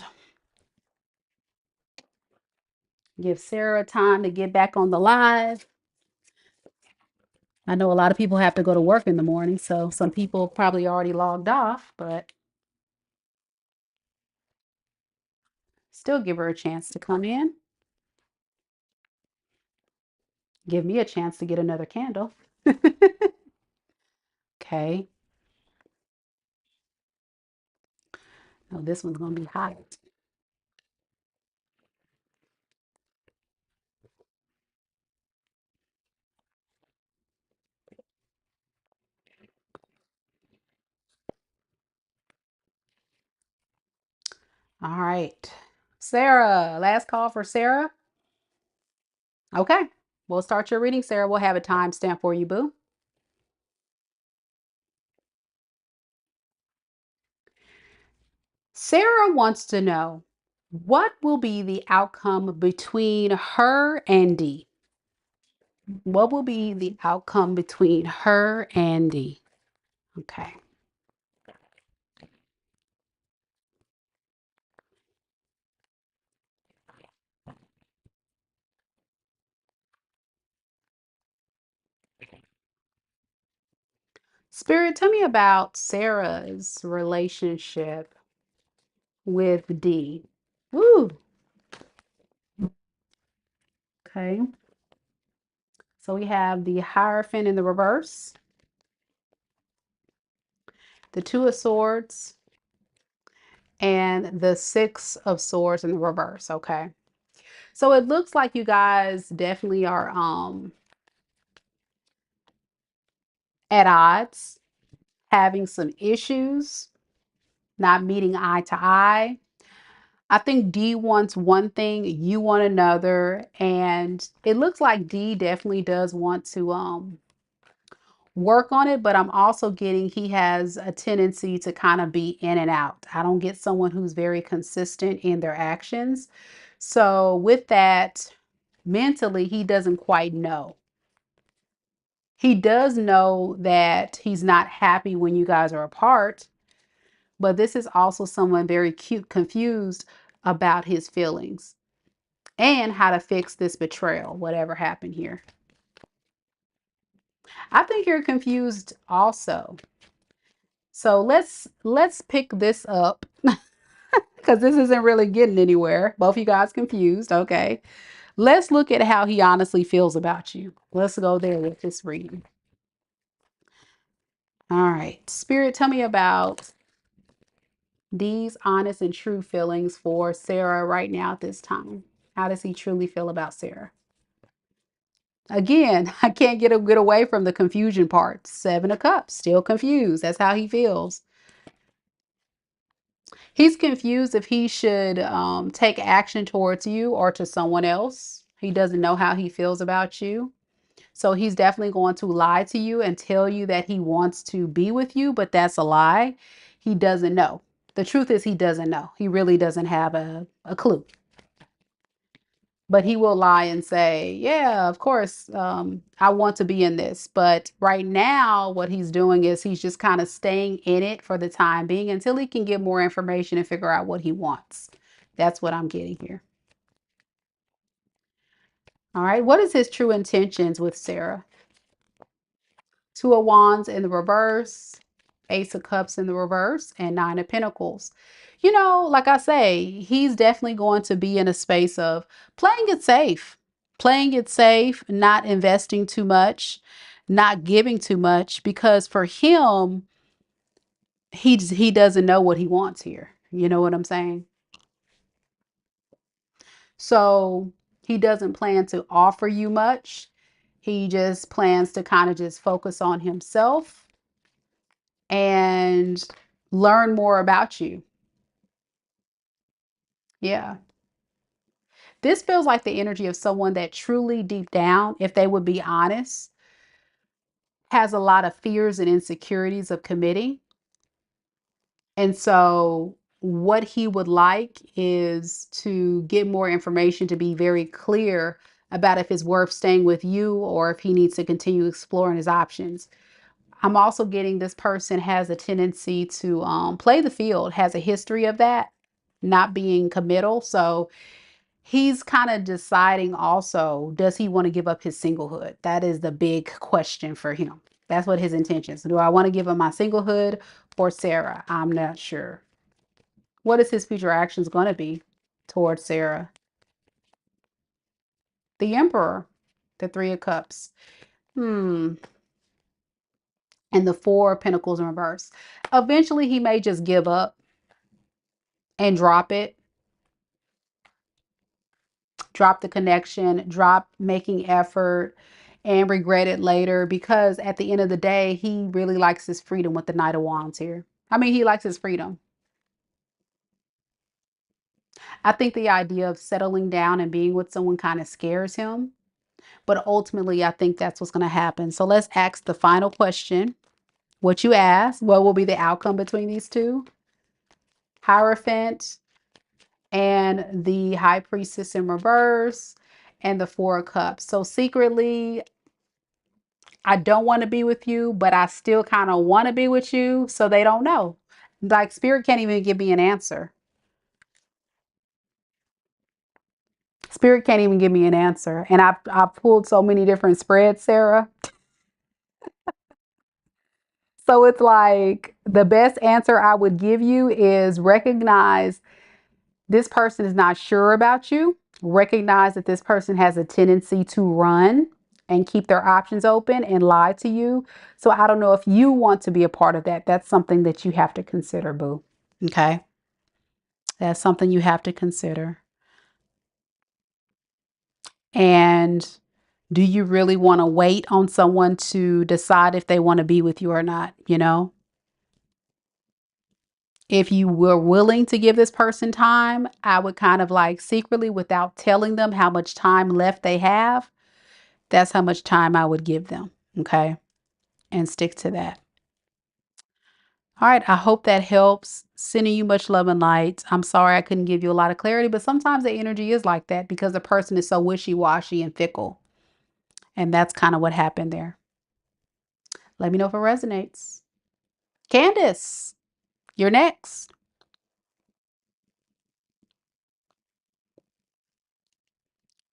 Give Sara time to get back on the live. I know a lot of people have to go to work in the morning, so some people probably already logged off, but still give her a chance to come in. Give me a chance to get another candle. Okay. Oh, this one's going to be hot. All right. Sarah, last call for Sarah. Okay. We'll start your reading, Sarah. We'll have a timestamp for you, boo. Sarah wants to know what will be the outcome between her and D. What will be the outcome between her and D? Okay. Spirit, tell me about Sarah's relationship with D. Woo. Okay. So we have the Hierophant in the reverse, the Two of Swords, and the Six of Swords in the reverse. Okay. So it looks like you guys definitely are at odds, having some issues, not meeting eye to eye. I think D wants one thing, you want another, and it looks like D definitely does want to work on it, but I'm also getting he has a tendency to kind of be in and out. I don't get someone who's very consistent in their actions. So with that, mentally, he doesn't quite know. He does know that he's not happy when you guys are apart, but this is also someone very cute, confused about his feelings and how to fix this betrayal, whatever happened here. I think you're confused also. So let's pick this up because this isn't really getting anywhere. Both you guys confused. Okay. Let's look at how he honestly feels about you. Let's go there with this reading. All right. Spirit, tell me about these honest and true feelings for Sarah right now at this time. How does he truly feel about Sarah? Again, I can't get away from the confusion part. Seven of Cups, still confused. That's how he feels. He's confused if he should take action towards you or to someone else. He doesn't know how he feels about you. So he's definitely going to lie to you and tell you that he wants to be with you, but that's a lie. He doesn't know. The truth is he doesn't know. He really doesn't have a clue. But he will lie and say, yeah, of course, I want to be in this. But right now, what he's doing is he's just kind of staying in it for the time being until he can get more information and figure out what he wants. That's what I'm getting here. All right. What is his true intentions with Sarah? Two of Wands in the reverse, Ace of Cups in the reverse, and Nine of Pentacles. You know, like I say, he's definitely going to be in a space of playing it safe, not investing too much, not giving too much, because for him, he doesn't know what he wants here. You know what I'm saying? So he doesn't plan to offer you much. He just plans to kind of just focus on himself and learn more about you. Yeah. This feels like the energy of someone that truly deep down, if they would be honest, has a lot of fears and insecurities of committing. And so what he would like is to get more information to be very clear about if it's worth staying with you or if he needs to continue exploring his options. I'm also getting this person has a tendency to play the field, has a history of that, not being committal. So He's kind of deciding also, does he want to give up his singlehood? That is the big question for him. That's what his intentions. Do I want to give up my singlehood or Sarah? I'm not sure. What is his future actions going to be towards Sarah? The Emperor, the Three of Cups. Hmm. And the Four of Pentacles in reverse. Eventually, he may just give up and drop it. Drop the connection, drop making effort, and regret it later, because at the end of the day, he really likes his freedom with the Knight of Wands here. I mean, he likes his freedom. I think the idea of settling down and being with someone kind of scares him, but ultimately, I think that's what's going to happen. So let's ask the final question. What you asked, what will be the outcome between these two? Hierophant and the High Priestess in reverse and the Four of Cups. So secretly, I don't want to be with you, but I still kind of want to be with you. So they don't know. Like Spirit can't even give me an answer. Spirit can't even give me an answer. And I've pulled so many different spreads, Sarah. So it's like the best answer I would give you is recognize this person is not sure about you. Recognize that this person has a tendency to run and keep their options open and lie to you. So I don't know if you want to be a part of that. That's something that you have to consider, boo. Okay. That's something you have to consider. And do you really want to wait on someone to decide if they want to be with you or not? You know, if you were willing to give this person time, I would kind of like secretly, without telling them how much time left they have, that's how much time I would give them. Okay. And stick to that. All right. I hope that helps. Sending you much love and light. I'm sorry I couldn't give you a lot of clarity, but sometimes the energy is like that because the person is so wishy-washy and fickle. And that's kind of what happened there. Let me know if it resonates. Candace, you're next.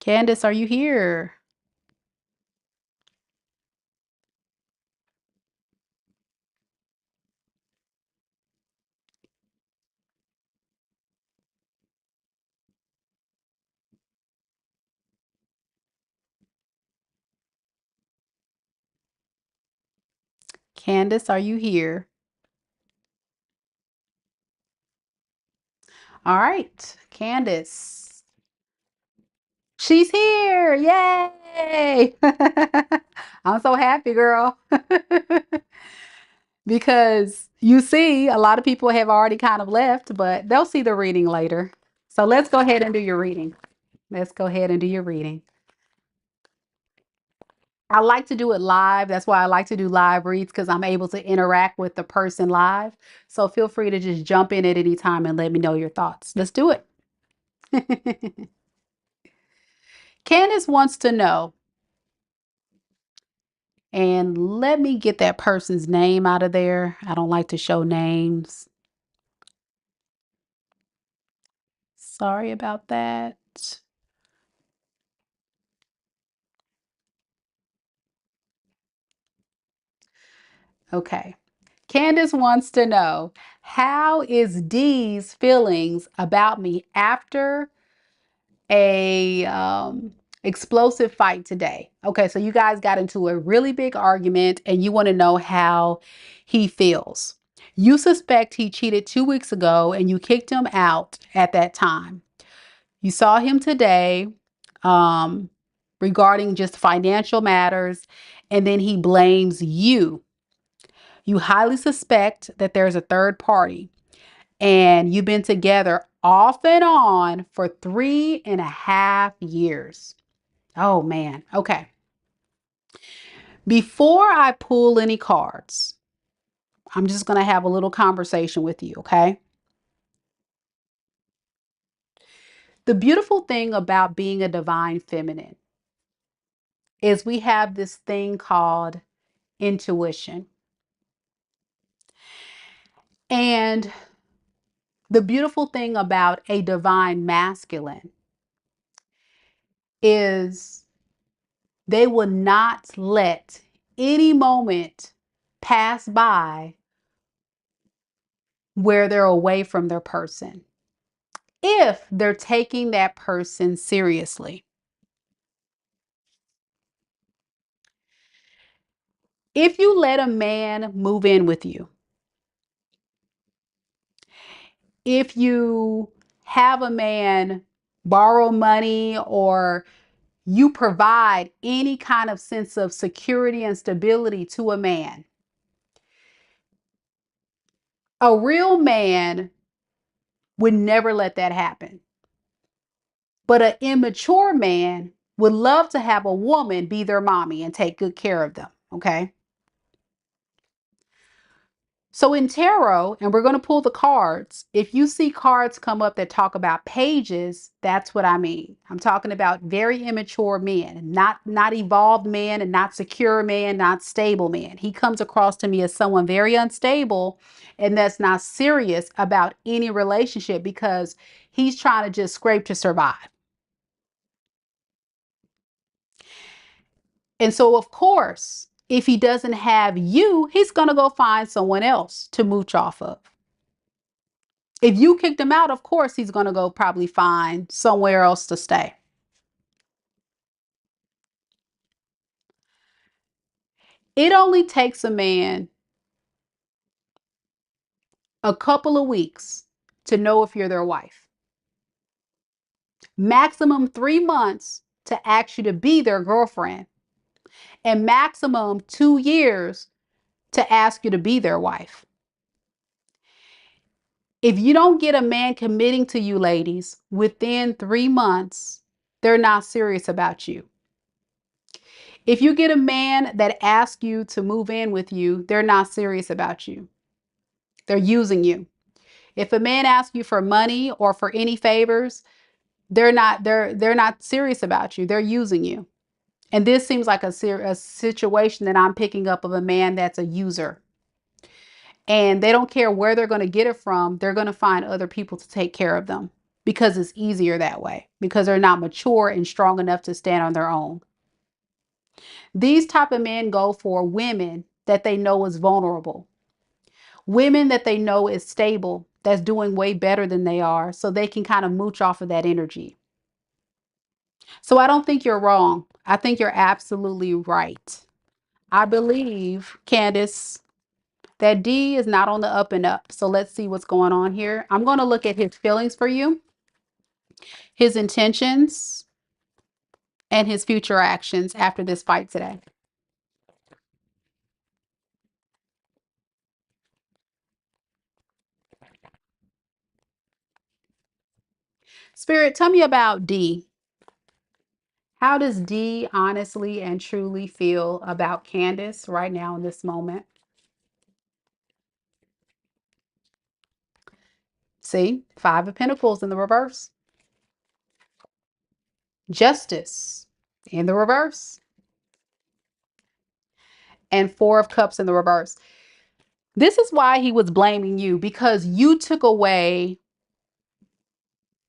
Candace, are you here? Candace, are you here? All right, Candace. She's here. Yay. I'm so happy, girl. Because you see, a lot of people have already kind of left, but they'll see the reading later. So let's go ahead and do your reading. Let's go ahead and do your reading. I like to do it live. That's why I like to do live reads, because I'm able to interact with the person live. So feel free to just jump in at any time and let me know your thoughts. Let's do it. Candace wants to know, and let me get that person's name out of there. I don't like to show names. Sorry about that. Okay. Candace wants to know, how is Dee's feelings about me after a explosive fight today? Okay, so you guys got into a really big argument and you want to know how he feels. You suspect he cheated 2 weeks ago and you kicked him out at that time. You saw him today um, regarding just financial matters, and then he blames you. You highly suspect that there's a third party, and you've been together off and on for 3.5 years. Oh man. Okay. Before I pull any cards, I'm just going to have a little conversation with you. Okay. The beautiful thing about being a divine feminine is we have this thing called intuition. And the beautiful thing about a divine masculine is they will not let any moment pass by where they're away from their person, if they're taking that person seriously. If you let a man move in with you, if you have a man borrow money, or you provide any kind of sense of security and stability to a man, a real man would never let that happen. But an immature man would love to have a woman be their mommy and take good care of them. Okay. So in tarot, and we're going to pull the cards, if you see cards come up that talk about pages, that's what I mean. I'm talking about very immature men, not evolved men, and not secure men, not stable men. He comes across to me as someone very unstable and that's not serious about any relationship because he's trying to just scrape to survive. And so, of course, if he doesn't have you, he's going to go find someone else to mooch off of. If you kicked him out, of course, he's going to go probably find somewhere else to stay. It only takes a man a couple of weeks to know if you're their wife. Maximum 3 months to ask you to be their girlfriend. And maximum 2 years to ask you to be their wife. If you don't get a man committing to you, ladies, within 3 months, they're not serious about you. If you get a man that asks you to move in with you, they're not serious about you. They're using you. If a man asks you for money or for any favors, they're not serious about you. They're using you. And this seems like a situation that I'm picking up of a man that's a user. And they don't care where they're going to get it from. They're going to find other people to take care of them because it's easier that way, because they're not mature and strong enough to stand on their own. These type of men go for women that they know is vulnerable, women that they know is stable, that's doing way better than they are, so they can kind of mooch off of that energy. So I don't think you're wrong. I think you're absolutely right. I believe, Candace, that D is not on the up and up. So let's see what's going on here. I'm going to look at his feelings for you, his intentions, and his future actions after this fight today. Spirit, tell me about D. How does D honestly and truly feel about Candace right now in this moment? See, Five of Pentacles in the reverse. Justice in the reverse. And Four of Cups in the reverse. This is why he was blaming you, because you took away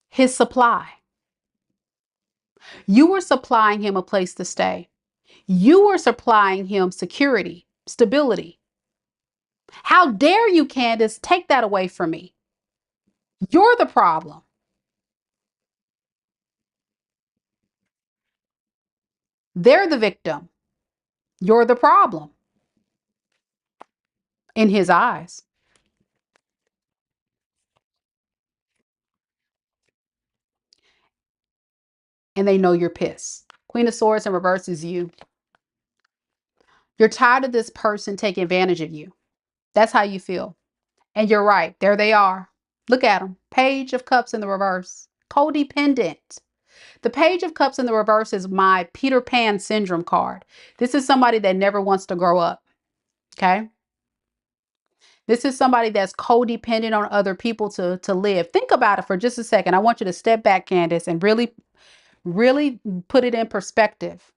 his supply. You were supplying him a place to stay. You were supplying him security, stability. How dare you, Candace, take that away from me? You're the problem. They're the victim. You're the problem in his eyes. And they know you're pissed. Queen of Swords in reverse is you. You're tired of this person taking advantage of you. That's how you feel. And you're right. There they are. Look at them. Page of Cups in the reverse. Codependent. The Page of Cups in the reverse is my Peter Pan syndrome card. This is somebody that never wants to grow up. Okay. This is somebody that's codependent on other people to live. Think about it for just a second. I want you to step back, Candace, and really put it in perspective.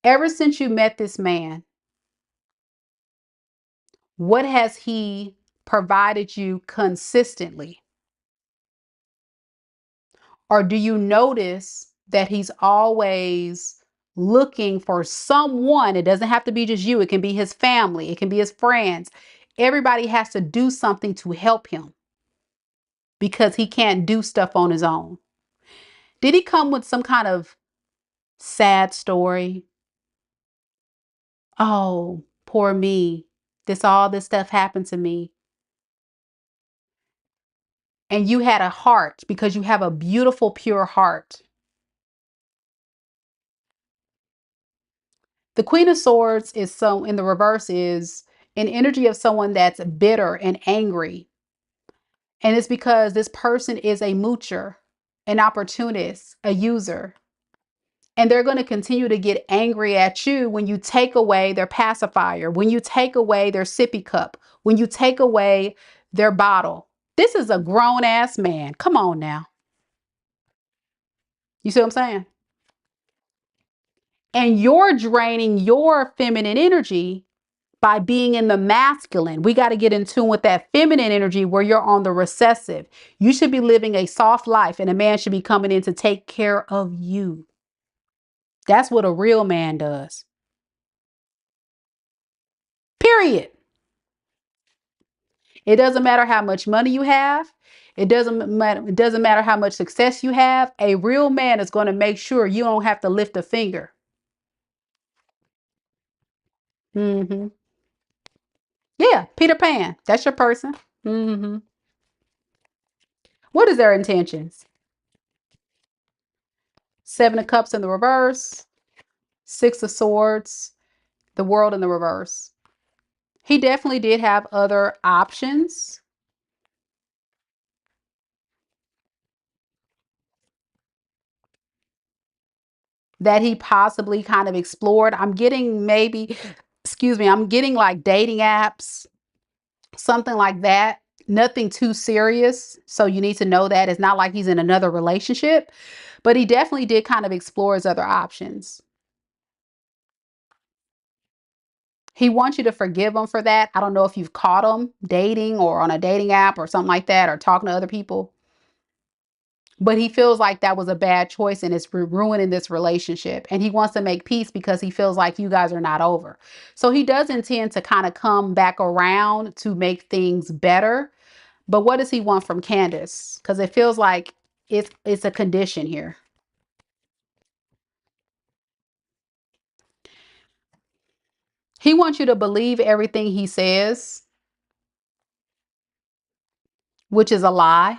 Ever since you met this man, what has he provided you consistently? Or do you notice that he's always looking for someone. It doesn't have to be just you. It can be his family. It can be his friends. Everybody has to do something to help him because he can't do stuff on his own. Did he come with some kind of sad story? Oh, poor me. All this stuff happened to me. And you had a heart because you have a beautiful, pure heart. The Queen of Swords is so in the reverse is an energy of someone that's bitter and angry. And it's because this person is a moocher, an opportunist, a user. And they're going to continue to get angry at you when you take away their pacifier, when you take away their sippy cup, when you take away their bottle. This is a grown ass man. Come on now. You see what I'm saying? And you're draining your feminine energy by being in the masculine. We got to get in tune with that feminine energy where you're on the recessive. You should be living a soft life and a man should be coming in to take care of you. That's what a real man does. Period. It doesn't matter how much money you have. It doesn't matter how much success you have. A real man is going to make sure you don't have to lift a finger. Mm-hmm. Yeah, Peter Pan. That's your person. Mm-hmm. What is their intentions? Seven of Cups in the reverse. Six of Swords. The World in the reverse. He definitely did have other options. That he possibly kind of explored. I'm getting maybe, excuse me, I'm getting like dating apps, something like that. Nothing too serious. So you need to know that it's not like he's in another relationship, but he definitely did kind of explore his other options. He wants you to forgive him for that. I don't know if you've caught him dating or on a dating app or something like that or talking to other people. But he feels like that was a bad choice and it's ruining this relationship. And he wants to make peace because he feels like you guys are not over. So he does intend to kind of come back around to make things better. But what does he want from Candace? Because it feels like it's a condition here. He wants you to believe everything he says, which is a lie.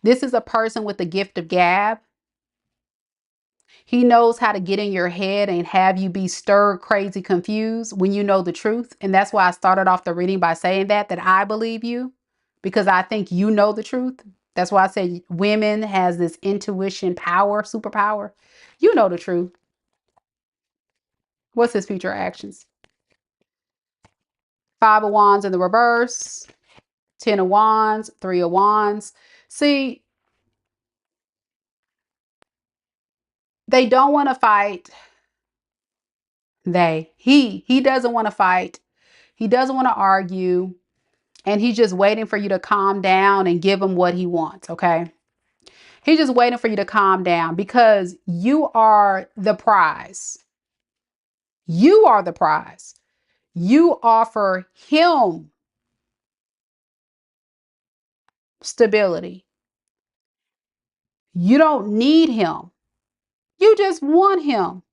This is a person with the gift of gab. He knows how to get in your head and have you be stirred, crazy, confused when you know the truth. And that's why I started off the reading by saying that I believe you because I think you know the truth. That's why I said women has this intuition power, superpower. You know the truth. What's his future actions? Five of Wands in the reverse, 10 of Wands, 3 of Wands. See, they don't want to fight. He doesn't want to fight. He doesn't want to argue. And he's just waiting for you to calm down and give him what he wants. Okay. He's just waiting for you to calm down because you are the prize. You are the prize. You offer him stability. You don't need him. You just want him.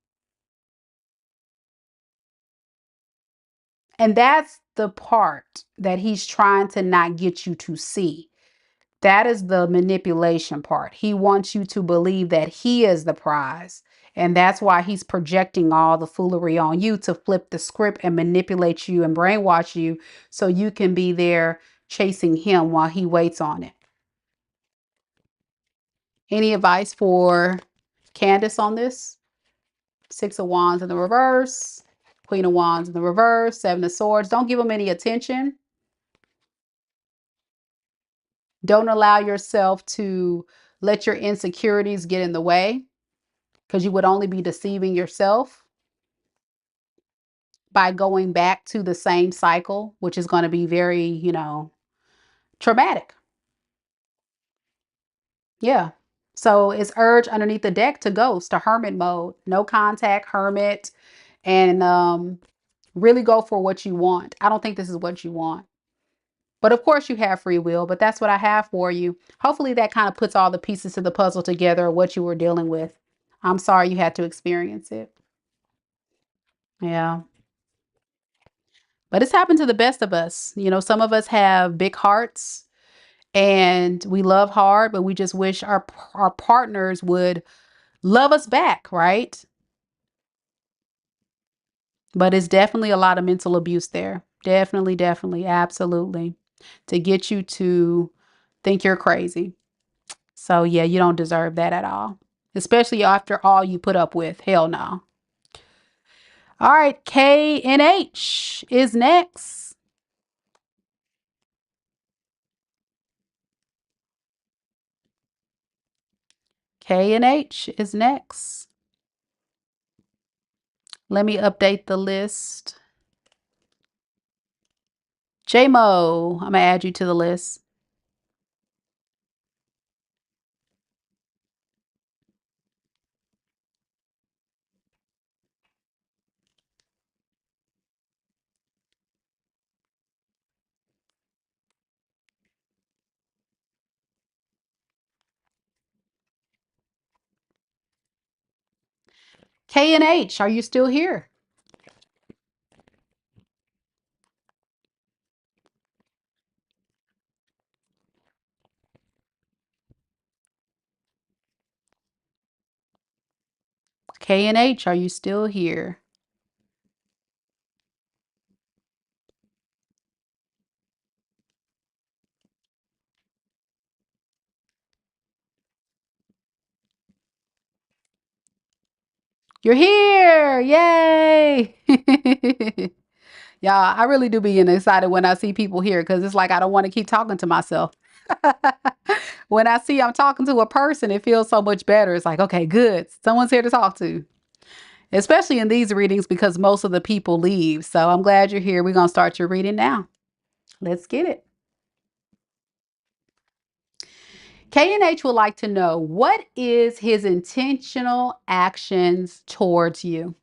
And that's the part that he's trying to not get you to see. That is the manipulation part. He wants you to believe that he is the prize. And that's why he's projecting all the foolery on you to flip the script and manipulate you and brainwash you so you can be there chasing him while he waits on it. Any advice for Candace on this? Six of Wands in the reverse, Queen of Wands in the reverse, Seven of Swords. Don't give him any attention. Don't allow yourself to let your insecurities get in the way because you would only be deceiving yourself by going back to the same cycle, which is going to be very, traumatic. Yeah. So it's urged underneath the deck to ghost, to hermit mode, no contact, hermit, and really go for what you want. I don't think this is what you want. But of course you have free will, but that's what I have for you. Hopefully that kind of puts all the pieces to the puzzle together, what you were dealing with. I'm sorry you had to experience it. Yeah. But it's happened to the best of us. You know, some of us have big hearts and we love hard, but we just wish our partners would love us back, right? But it's definitely a lot of mental abuse there. Definitely, definitely, absolutely. To get you to think you're crazy. So yeah, you don't deserve that at all. Especially after all you put up with. Hell no. All right, K and H is next. K and H is next. Let me update the list. Jaymo, I'm gonna add you to the list. K and H, are you still here? K and H, are you still here? You're here! Yay! Y'all, I really do be getting excited when I see people here because it's like I don't want to keep talking to myself. When I see I'm talking to a person, it feels so much better. It's like, okay, good. Someone's here to talk to. Especially in these readings because most of the people leave. So I'm glad you're here. We're going to start your reading now. Let's get it. K and H would like to know, what is his intentional actions towards you?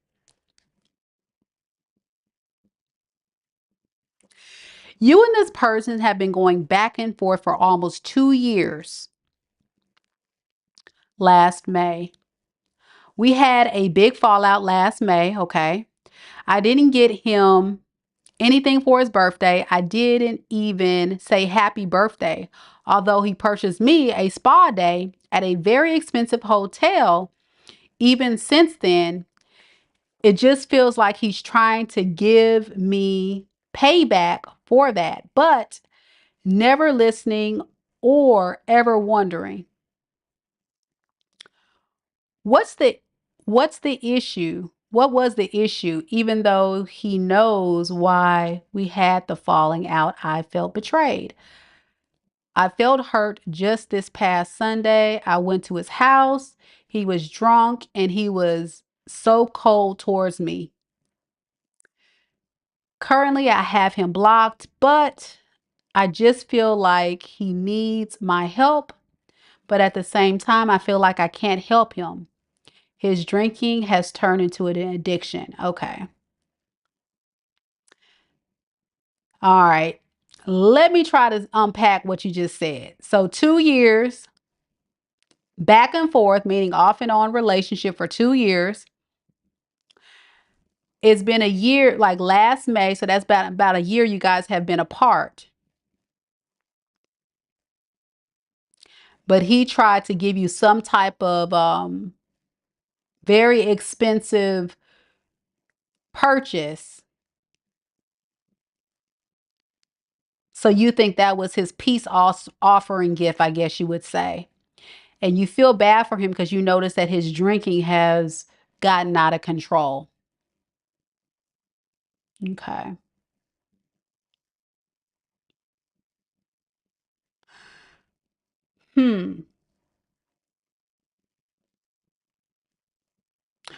You and this person have been going back and forth for almost 2 years. Last May. We had a big fallout last May, okay? I didn't get him anything for his birthday. I didn't even say happy birthday, although he purchased me a spa day at a very expensive hotel. Even since then, it just feels like he's trying to give me payback for that, but never listening or ever wondering what's the what's the issue? What was the issue? Even though he knows why we had the falling out, I felt betrayed. I felt hurt just this past Sunday. I went to his house. He was drunk and he was so cold towards me. Currently, I have him blocked, but I just feel like he needs my help. But at the same time, I feel like I can't help him. His drinking has turned into an addiction. Okay. All right. Let me try to unpack what you just said. So 2 years back and forth, meaning off and on relationship for 2 years. It's been a year, like last May. So that's about a year you guys have been apart. But he tried to give you some type of very expensive purchase. So you think that was his peace offering gift, I guess you would say. And you feel bad for him because you notice that his drinking has gotten out of control. Okay. Hmm.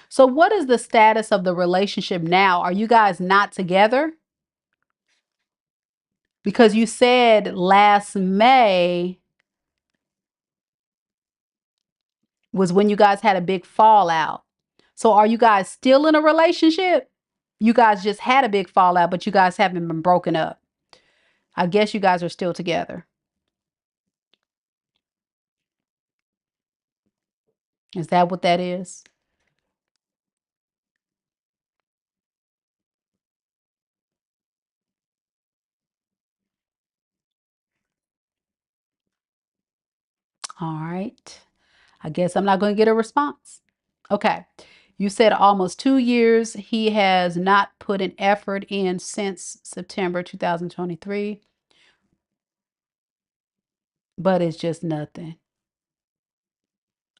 So what is the status of the relationship now? Are you guys not together? Because you said last May was when you guys had a big fallout. So are you guys still in a relationship? You guys just had a big fallout, but you guys haven't been broken up. I guess you guys are still together. Is that what that is? All right. I guess I'm not going to get a response. Okay. You said almost 2 years. He has not put an effort in since September 2023, but it's just nothing.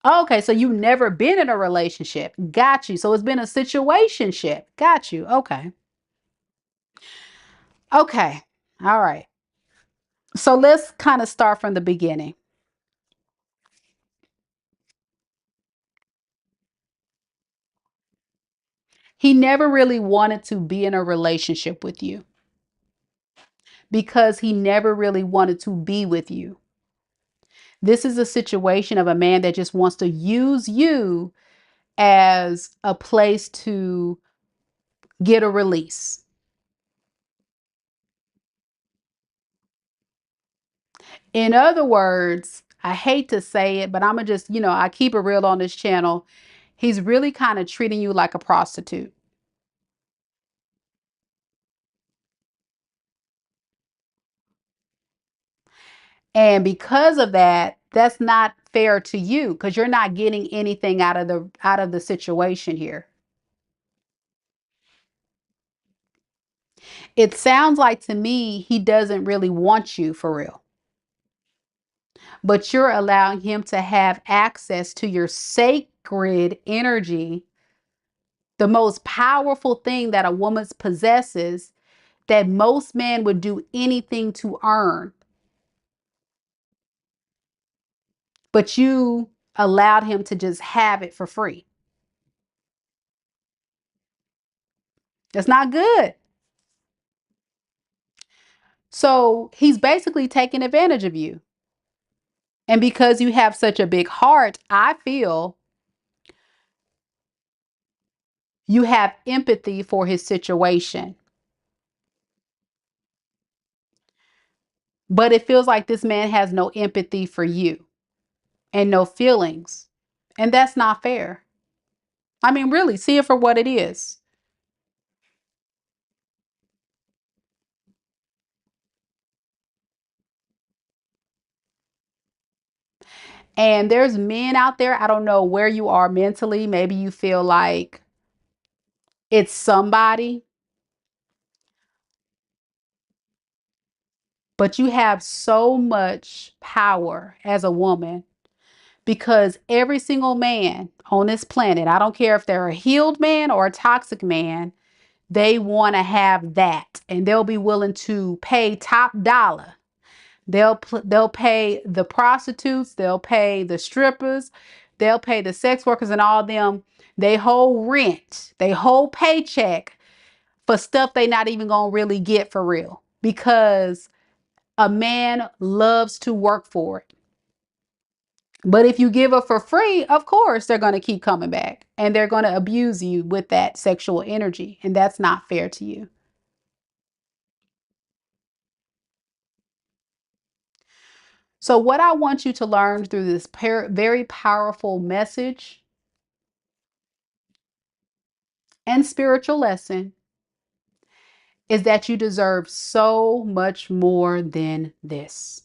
Okay, so you've never been in a relationship. Got you. So it's been a situationship. Got you. Okay. Okay. All right. So let's kind of start from the beginning. He never really wanted to be in a relationship with you because he never really wanted to be with you. This is a situation of a man that just wants to use you as a place to get a release. In other words, I hate to say it, but I'm going to just, I keep it real on this channel. He's really kind of treating you like a prostitute. And because of that, that's not fair to you because you're not getting anything out of the situation here. It sounds like to me he doesn't really want you for real. But you're allowing him to have access to your sacred energy, the most powerful thing that a woman possesses that most men would do anything to earn. But you allowed him to just have it for free. That's not good. So he's basically taking advantage of you. And because you have such a big heart, I feel you have empathy for his situation. But it feels like this man has no empathy for you and no feelings. And that's not fair. I mean, really, see it for what it is. And there's men out there, I don't know where you are mentally. Maybe you feel like it's somebody, but you have so much power as a woman because every single man on this planet, I don't care if they're a healed man or a toxic man, they want to have that and they'll be willing to pay top dollar. They'll pay the prostitutes, they'll pay the strippers, they'll pay the sex workers and all them. They whole rent, they whole paycheck for stuff they not even gonna really get for real because a man loves to work for it. But if you give up for free, of course they're going to keep coming back and they're going to abuse you with that sexual energy. And that's not fair to you. So, what I want you to learn through this very powerful message and spiritual lesson is that you deserve so much more than this.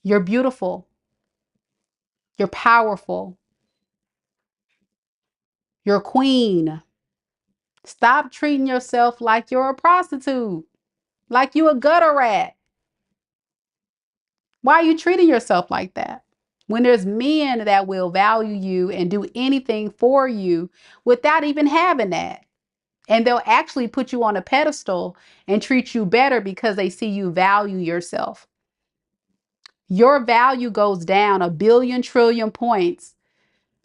You're beautiful. You're powerful. You're a queen. Stop treating yourself like you're a prostitute, like you a gutter rat. Why are you treating yourself like that? When there's men that will value you and do anything for you without even having that. And they'll actually put you on a pedestal and treat you better because they see you value yourself. Your value goes down 1 billion trillion points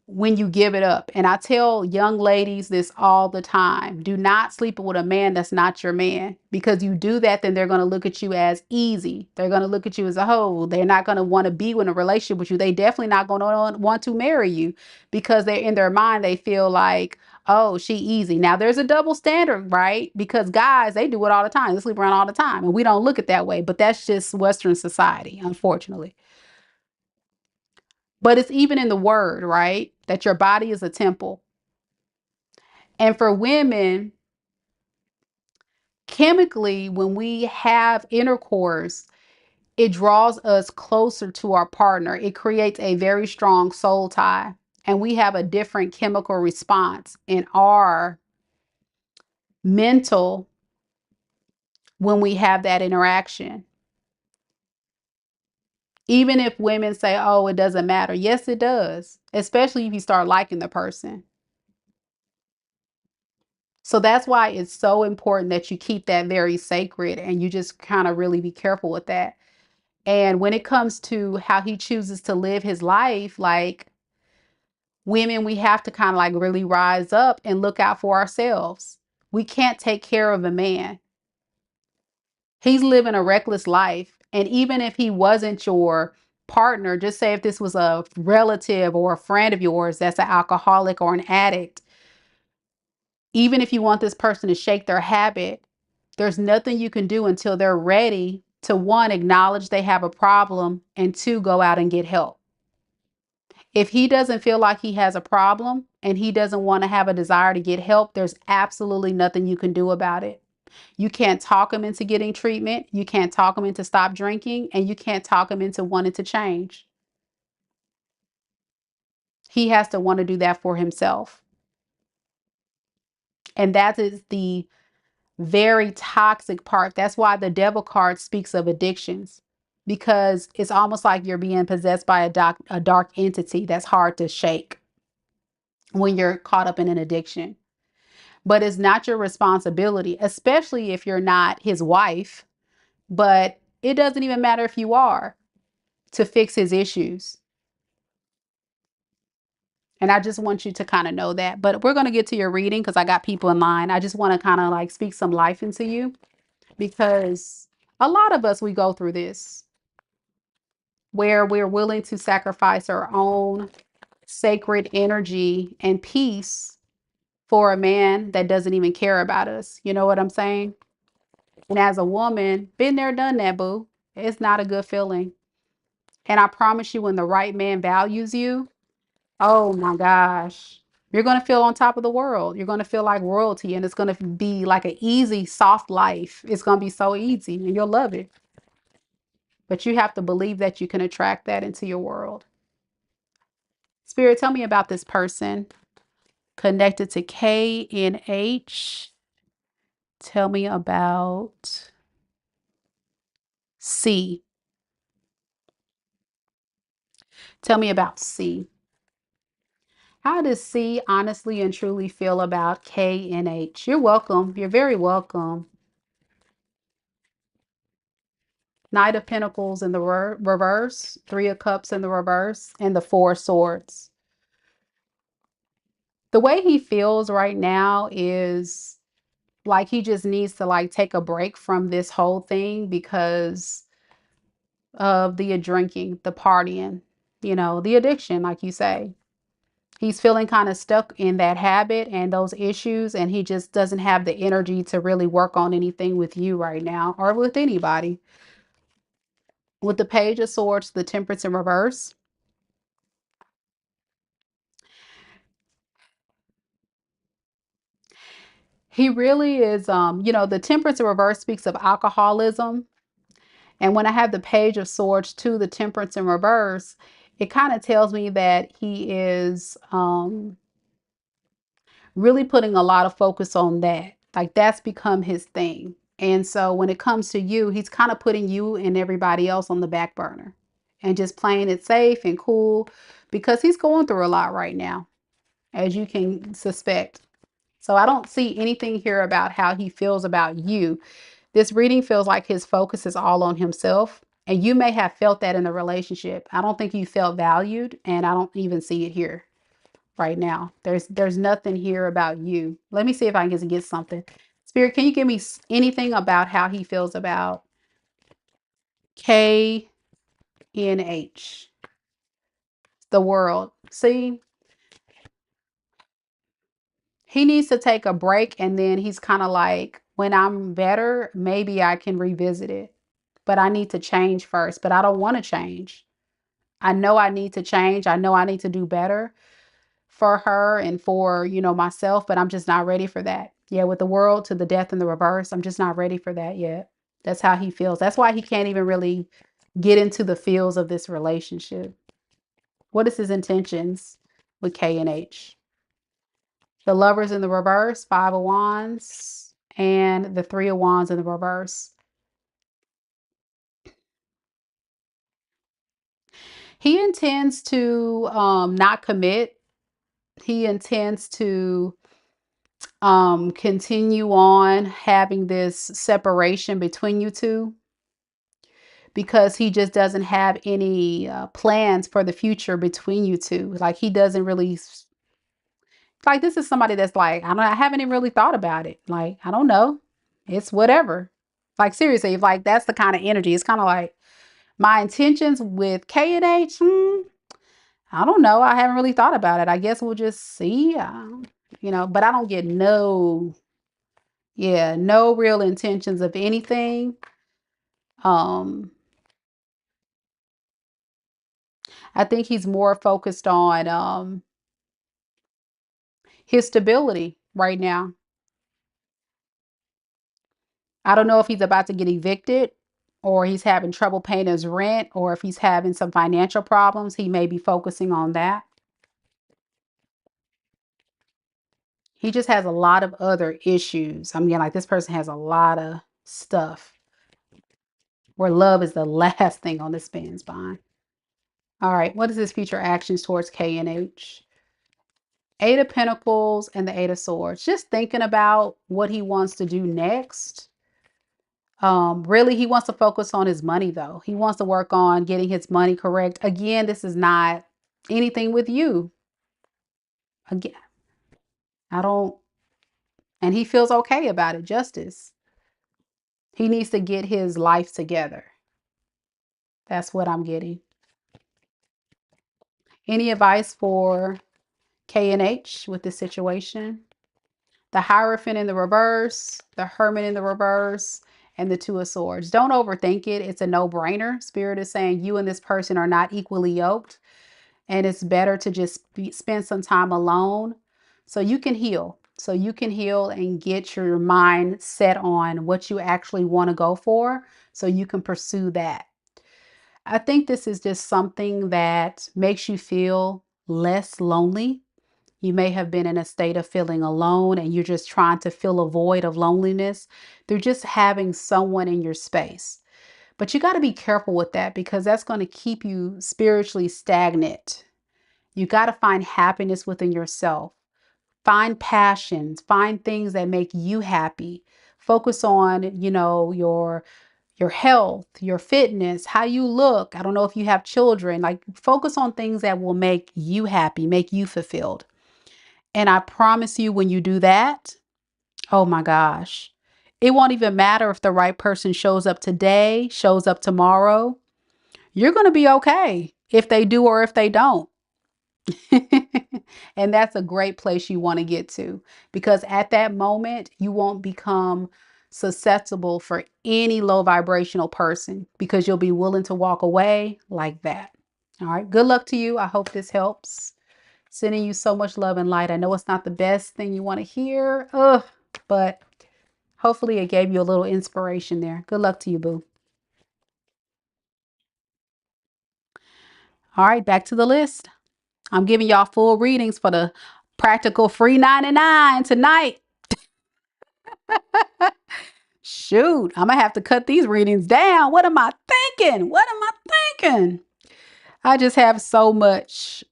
when you give it up. And I tell young ladies this all the time. Do not sleep with a man that's not your man, because you do that, then they're going to look at you as easy. They're going to look at you as a hoe. They're not going to want to be in a relationship with you. They definitely not going to want to marry you, because they're in their mind, they feel like, oh, she easy. Now there's a double standard, right? Because guys, they do it all the time. They sleep around all the time, and we don't look at that way, but that's just Western society, unfortunately. But it's even in the word, right? That your body is a temple. And for women, chemically, when we have intercourse, it draws us closer to our partner. It creates a very strong soul tie. And we have a different chemical response in our mental when we have that interaction. Even if women say, oh, it doesn't matter. Yes, it does, especially if you start liking the person. So that's why it's so important that you keep that very sacred, and you just kind of really be careful with that. And when it comes to how he chooses to live his life, like, women, we have to kind of like really rise up and look out for ourselves. We can't take care of a man. He's living a reckless life. And even if he wasn't your partner, just say if this was a relative or a friend of yours that's an alcoholic or an addict, even if you want this person to shake their habit, there's nothing you can do until they're ready to, one, acknowledge they have a problem, and two, go out and get help. If he doesn't feel like he has a problem and he doesn't want to have a desire to get help, there's absolutely nothing you can do about it. You can't talk him into getting treatment. You can't talk him into stop drinking, and you can't talk him into wanting to change. He has to want to do that for himself. And that is the very toxic part. That's why the devil card speaks of addictions, because it's almost like you're being possessed by a dark entity that's hard to shake when you're caught up in an addiction. But it's not your responsibility, especially if you're not his wife. But it doesn't even matter if you are, to fix his issues. And I just want you to kind of know that. But we're going to get to your reading because I got people in line. I just want to kind of like speak some life into you, because a lot of us, we go through this where we're willing to sacrifice our own sacred energy and peace for a man that doesn't even care about us. You know what I'm saying? And as a woman, been there, done that, boo. It's not a good feeling. And I promise you, when the right man values you, oh my gosh, you're going to feel on top of the world. You're going to feel like royalty, and it's going to be like an easy, soft life. It's going to be so easy, and you'll love it. But you have to believe that you can attract that into your world. Spirit, tell me about this person connected to K and H. Tell me about C. Tell me about C. How does C honestly and truly feel about K and H? You're welcome. You're very welcome. Knight of Pentacles in the reverse, Three of Cups in the reverse, and the Four of Swords. The way he feels right now is like he just needs to like take a break from this whole thing because of the drinking, the partying, the addiction, like you say. He's feeling kind of stuck in that habit and those issues, and he just doesn't have the energy to really work on anything with you right now, or with anybody. With the Page of Swords, the Temperance in reverse, he really is, the Temperance in reverse speaks of alcoholism. And when I have the Page of Swords to the Temperance in reverse, it kind of tells me that he is really putting a lot of focus on that. Like that's become his thing. And so when it comes to you, he's kind of putting you and everybody else on the back burner and just playing it safe and cool, because he's going through a lot right now, as you can suspect. So I don't see anything here about how he feels about you. This reading feels like his focus is all on himself. And you may have felt that in the relationship. I don't think you felt valued, and I don't even see it here. right now. There's nothing here about you. Let me see if I can get something. Spirit, can you give me anything about how he feels about KNH, the world? See, he needs to take a break, and then he's kind of like, when I'm better, maybe I can revisit it. But I need to change first, but I don't want to change. I know I need to change. I know I need to do better for her and for, myself, but I'm just not ready for that. Yeah, with the world to the death in the reverse, I'm just not ready for that yet. That's how he feels. That's why he can't even really get into the feels of this relationship. What is his intentions with K and H? The lovers in the reverse, 5 of Wands, and the 3 of Wands in the reverse. He intends to not commit. He intends to continue on having this separation between you two because he just doesn't have any plans for the future between you two. Like he doesn't really like, this is somebody that's like, I haven't even really thought about it. Like, I don't know. It's whatever. Like seriously, if like that's the kind of energy, it's kind of like my intentions with K and H. I don't know. I haven't really thought about it. I guess we'll just see. But I don't get no real intentions of anything. I think he's more focused on his stability right now. I don't know if he's about to get evicted or he's having trouble paying his rent or if he's having some financial problems. He may be focusing on that. He just has a lot of other issues. I mean, like this person has a lot of stuff where love is the last thing on the spin spine. All right, what is his future actions towards K and H? 8 of Pentacles and the 8 of Swords. Just thinking about what he wants to do next. Really, he wants to focus on his money, though. He wants to work on getting his money correct. Again, this is not anything with you. Again, I don't, and he feels okay about it. Justice. He needs to get his life together. That's what I'm getting. Any advice for K and H with this situation? The Hierophant in the reverse, the Hermit in the reverse, and the 2 of Swords. Don't overthink it. It's a no-brainer. Spirit is saying you and this person are not equally yoked, and it's better to just spend some time alone so you can heal. So you can heal and get your mind set on what you actually want to go for so you can pursue that. I think this is just something that makes you feel less lonely. You may have been in a state of feeling alone and you're just trying to fill a void of loneliness through just having someone in your space. But you got to be careful with that because that's going to keep you spiritually stagnant. You got to find happiness within yourself. Find passions, find things that make you happy. Focus on, your health, your fitness, how you look. I don't know if you have children. Like focus on things that will make you happy, make you fulfilled. And I promise you, when you do that, oh my gosh, it won't even matter if the right person shows up today, shows up tomorrow. You're going to be okay if they do or if they don't. And that's a great place you want to get to because at that moment, you won't become susceptible for any low vibrational person because you'll be willing to walk away like that. All right. Good luck to you. I hope this helps. Sending you so much love and light. I know it's not the best thing you want to hear, but hopefully it gave you a little inspiration there. Good luck to you, boo. All right, back to the list. I'm giving y'all full readings for the practical free 99 tonight. Shoot, I'm gonna have to cut these readings down. What am I thinking? What am I thinking? I just have so much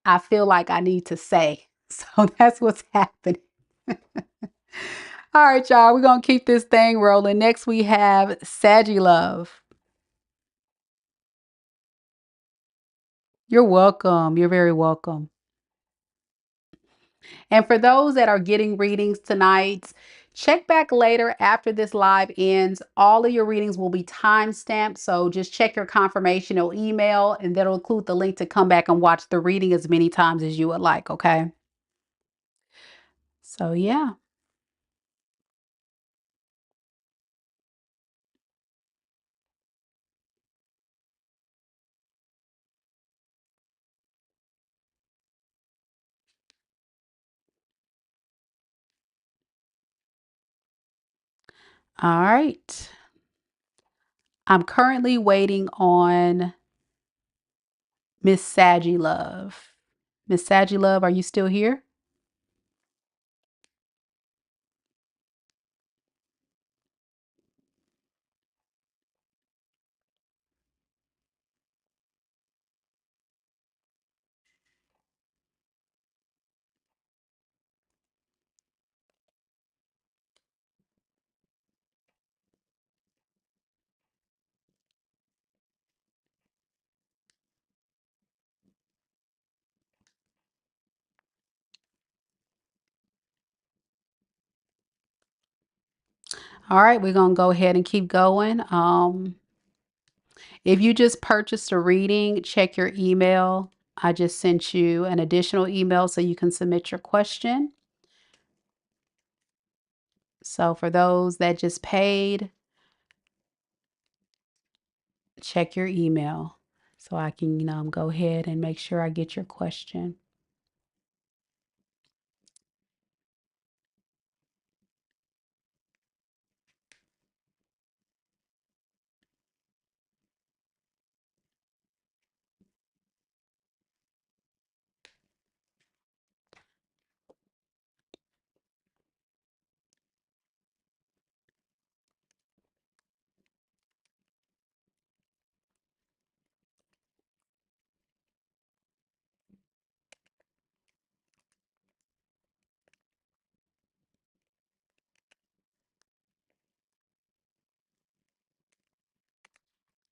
I feel like I need to say. So that's what's happening. All right, y'all, we're going to keep this thing rolling. Next, we have Saggielove. You're welcome. You're very welcome. And for those that are getting readings tonight, check back later after this live ends. All of your readings will be time-stamped, so just check your confirmational email, and that'll include the link to come back and watch the reading as many times as you would like, okay? So, yeah. All right. I'm currently waiting on Miss Saggielove. Miss Saggielove, are you still here? All right, we're going to go ahead and keep going. If you just purchased a reading, check your email. I just sent you an additional email so you can submit your question. So for those that just paid, check your email so I can go ahead and make sure I get your question.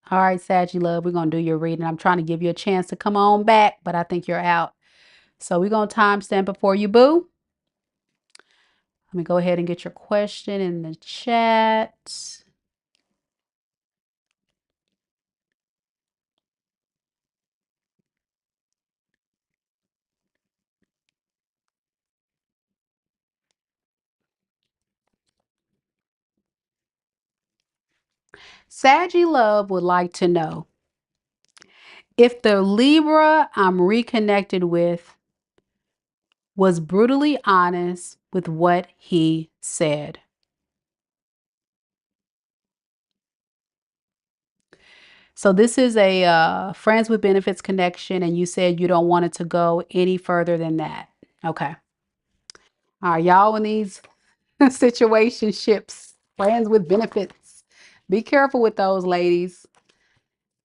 All right, Saggielove, we're going to do your reading. I'm trying to give you a chance to come on back, but I think you're out. So we're going to timestamp it for you, boo. Let me go ahead and get your question in the chat. Saggielove would like to know if the Libra I'm reconnected with was brutally honest with what he said. So this is a friends with benefits connection, and you said you don't want it to go any further than that. Okay. All right, y'all in these situationships, friends with benefits. Be careful with those, ladies.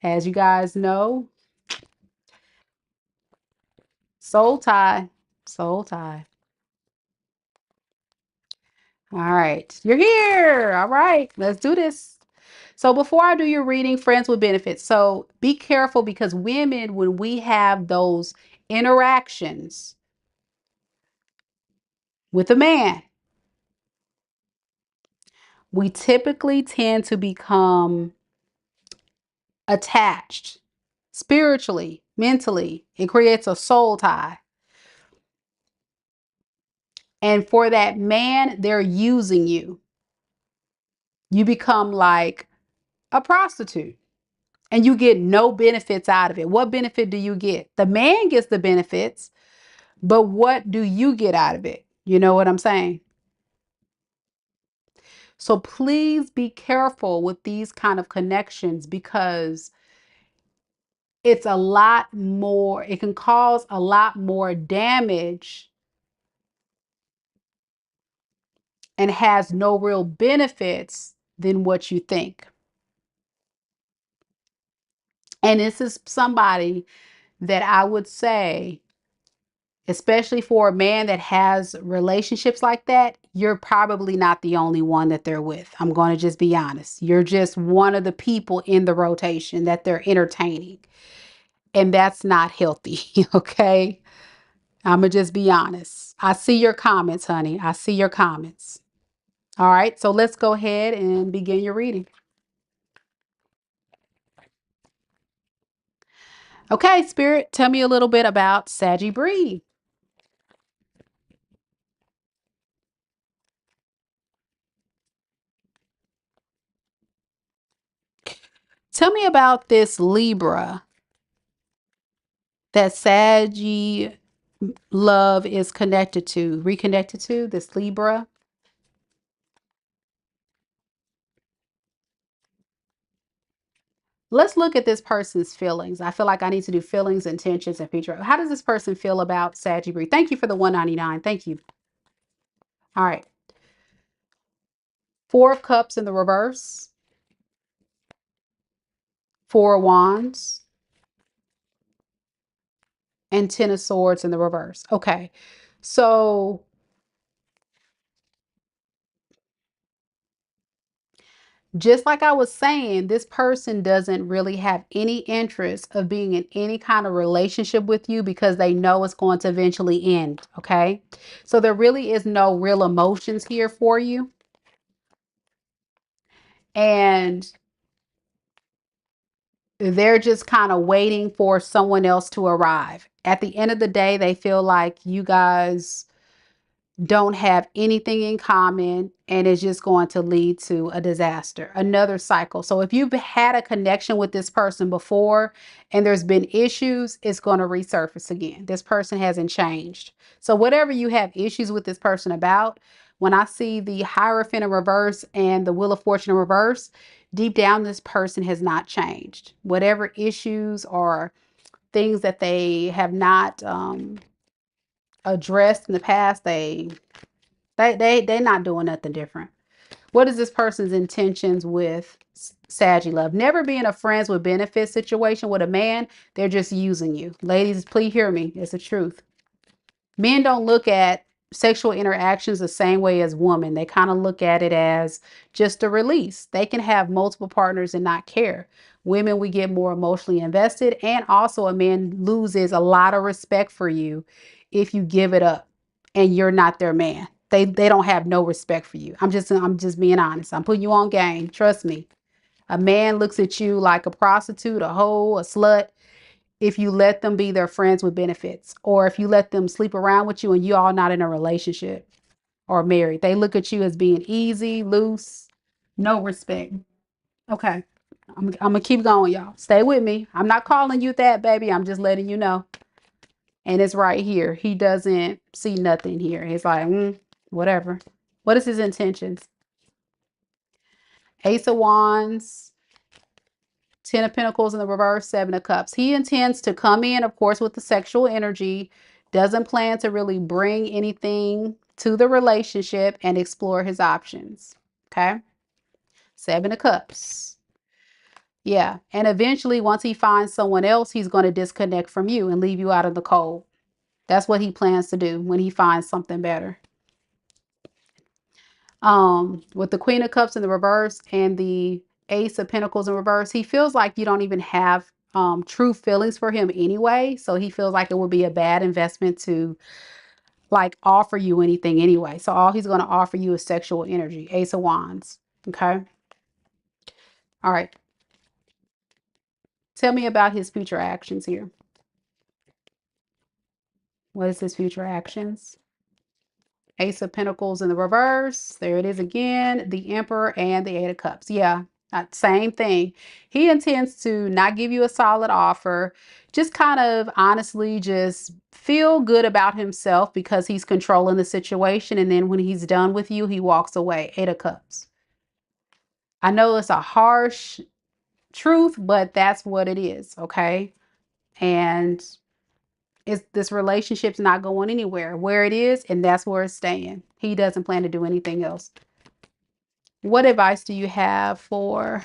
As you guys know, soul tie, soul tie. All right, you're here. All right, let's do this. So before I do your reading, friends with benefits. So be careful because women, when we have those interactions with a man, we typically tend to become attached spiritually, mentally. It creates a soul tie. And for that man, they're using you. You become like a prostitute and you get no benefits out of it. What benefit do you get? The man gets the benefits, but what do you get out of it? You know what I'm saying? So please be careful with these kind of connections because it's a lot more, it can cause a lot more damage and has no real benefits than what you think. And this is somebody that I would say, especially for a man that has relationships like that, you're probably not the only one that they're with. I'm going to just be honest. You're just one of the people in the rotation that they're entertaining. And that's not healthy, okay? I'm going to just be honest. I see your comments, honey. I see your comments. All right. So let's go ahead and begin your reading. Okay, Spirit, tell me a little bit about Saggittarius. Tell me about this Libra that Saggy love is connected to, reconnected to, this Libra. Let's look at this person's feelings. I feel like I need to do feelings, intentions, and future. How does this person feel about Saggittarius? Thank you for the 199. Thank you. All right. Four of Cups in the reverse. Four of Wands. And Ten of Swords in the reverse. Okay. So just like I was saying, this person doesn't really have any interest of being in any kind of relationship with you because they know it's going to eventually end. Okay. So there really is no real emotions here for you. And they're just kind of waiting for someone else to arrive. At the end of the day, they feel like you guys don't have anything in common and it's just going to lead to a disaster, another cycle. So if you've had a connection with this person before and there's been issues, it's going to resurface again. This person hasn't changed. So whatever you have issues with this person about, when I see the Hierophant in reverse and the Wheel of Fortune in reverse, deep down, this person has not changed. Whatever issues or things that they have not addressed in the past, they're not doing nothing different. What is this person's intentions with Saggielove? Never being a friends with benefits situation with a man. They're just using you. Ladies, please hear me. It's the truth. Men don't look at sexual interactions the same way as women. They kind of look at it as just a release. They can have multiple partners and not care. Women, we get more emotionally invested, and also a man loses a lot of respect for you if you give it up and you're not their man. They don't have no respect for you. I'm just being honest. I'm putting you on game. Trust me. A man looks at you like a prostitute, a hoe, a slut, if you let them be their friends with benefits, or if you let them sleep around with you and you all not in a relationship or married. They look at you as being easy, loose, no respect. Okay. I'm gonna keep going, y'all. Stay with me. I'm not calling you that, baby. I'm just letting you know. And it's right here. He doesn't see nothing here. He's like, whatever. What is his intentions? Ace of Wands, Ten of Pentacles in the reverse, Seven of Cups. He intends to come in, of course, with the sexual energy, doesn't plan to really bring anything to the relationship and explore his options. Okay. Seven of Cups. Yeah. And eventually, once he finds someone else, he's going to disconnect from you and leave you out of the cold. That's what he plans to do when he finds something better. With the Queen of Cups in the reverse and the Ace of Pentacles in reverse, he feels like you don't even have true feelings for him anyway. So he feels like it would be a bad investment to like offer you anything anyway. So all he's going to offer you is sexual energy. Ace of Wands. Okay. All right. Tell me about his future actions here. What is his future actions? Ace of Pentacles in the reverse. There it is again. The Emperor and the Eight of Cups. Yeah, same thing. He intends to not give you a solid offer. Just kind of honestly just feel good about himself because he's controlling the situation. And then when he's done with you, he walks away. Eight of Cups. I know it's a harsh truth, but that's what it is. Okay. And this relationship's not going anywhere. Where it is, and that's where it's staying. He doesn't plan to do anything else. What advice do you have for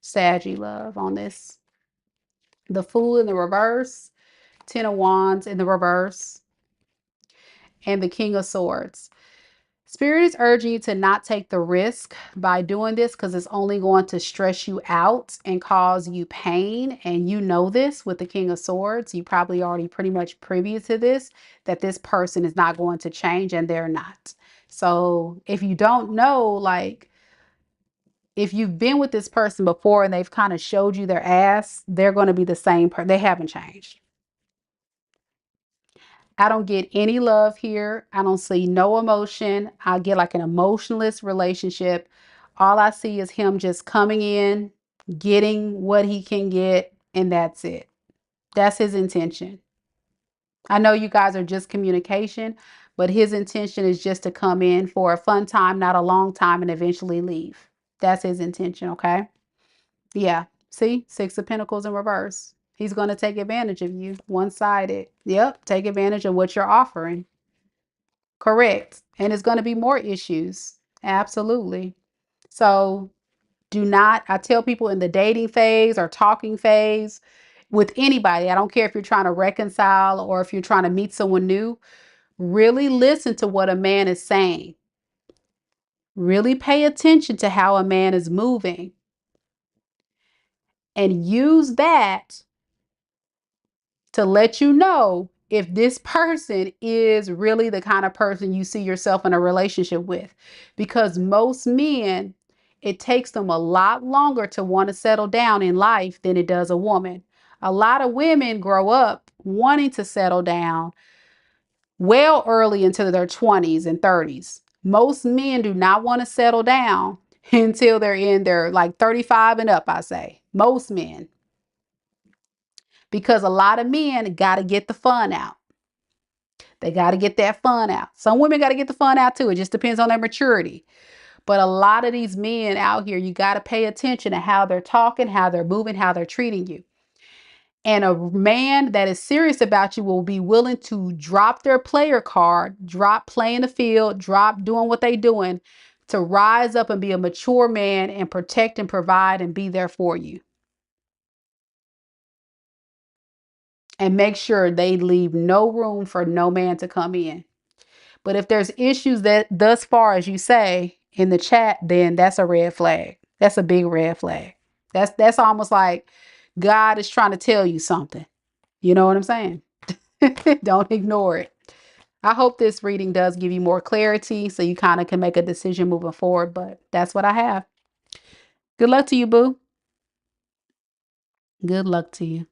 Saggielove on this? The Fool in the reverse, Ten of Wands in the reverse, and the King of Swords. Spirit is urging you to not take the risk by doing this because it's only going to stress you out and cause you pain. And you know this with the King of Swords. You probably already pretty much privy to this, that this person is not going to change and they're not. So if you don't know, like, if you've been with this person before and they've kind of showed you their ass, they're going to be the same person. They haven't changed. I don't get any love here. I don't see no emotion. I get like an emotionless relationship. All I see is him just coming in, getting what he can get, and that's it. That's his intention. I know you guys are just communication, but his intention is just to come in for a fun time, not a long time, and eventually leave. That's his intention, okay? Yeah. See, Six of Pentacles in reverse. He's going to take advantage of you. One-sided. Yep. Take advantage of what you're offering. Correct. And it's going to be more issues. Absolutely. So do not, I tell people in the dating phase or talking phase with anybody, I don't care if you're trying to reconcile or if you're trying to meet someone new, really listen to what a man is saying. Really pay attention to how a man is moving and use that to let you know if this person is really the kind of person you see yourself in a relationship with. Because most men, it takes them a lot longer to want to settle down in life than it does a woman. A lot of women grow up wanting to settle down well early into their 20s and 30s. Most men do not want to settle down until they're in their like 35 and up, I say. Most men. Because a lot of men got to get the fun out. They got to get that fun out. Some women got to get the fun out too. It just depends on their maturity. But a lot of these men out here, you got to pay attention to how they're talking, how they're moving, how they're treating you. And a man that is serious about you will be willing to drop their player card, drop playing the field, drop doing what they doing to rise up and be a mature man and protect and provide and be there for you. And make sure they leave no room for no man to come in. But if there's issues that thus far, as you say in the chat, then that's a red flag. That's a big red flag. That's almost like God is trying to tell you something. You know what I'm saying? Don't ignore it. I hope this reading does give you more clarity so you kind of can make a decision moving forward. But that's what I have. Good luck to you, boo. Good luck to you.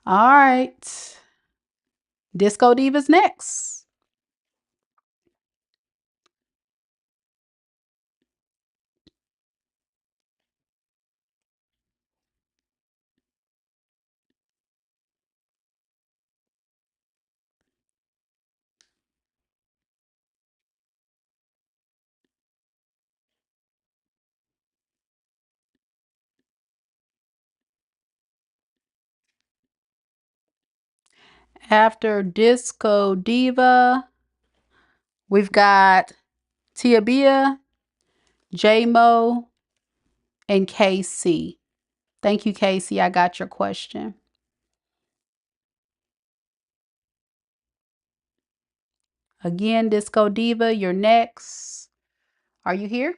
All right. Disco Diva's next. After Disco Diva, we've got Tiabia, Jaymo, and KC. Thank you, Casey. I got your question. Again, Disco Diva, you're next. Are you here?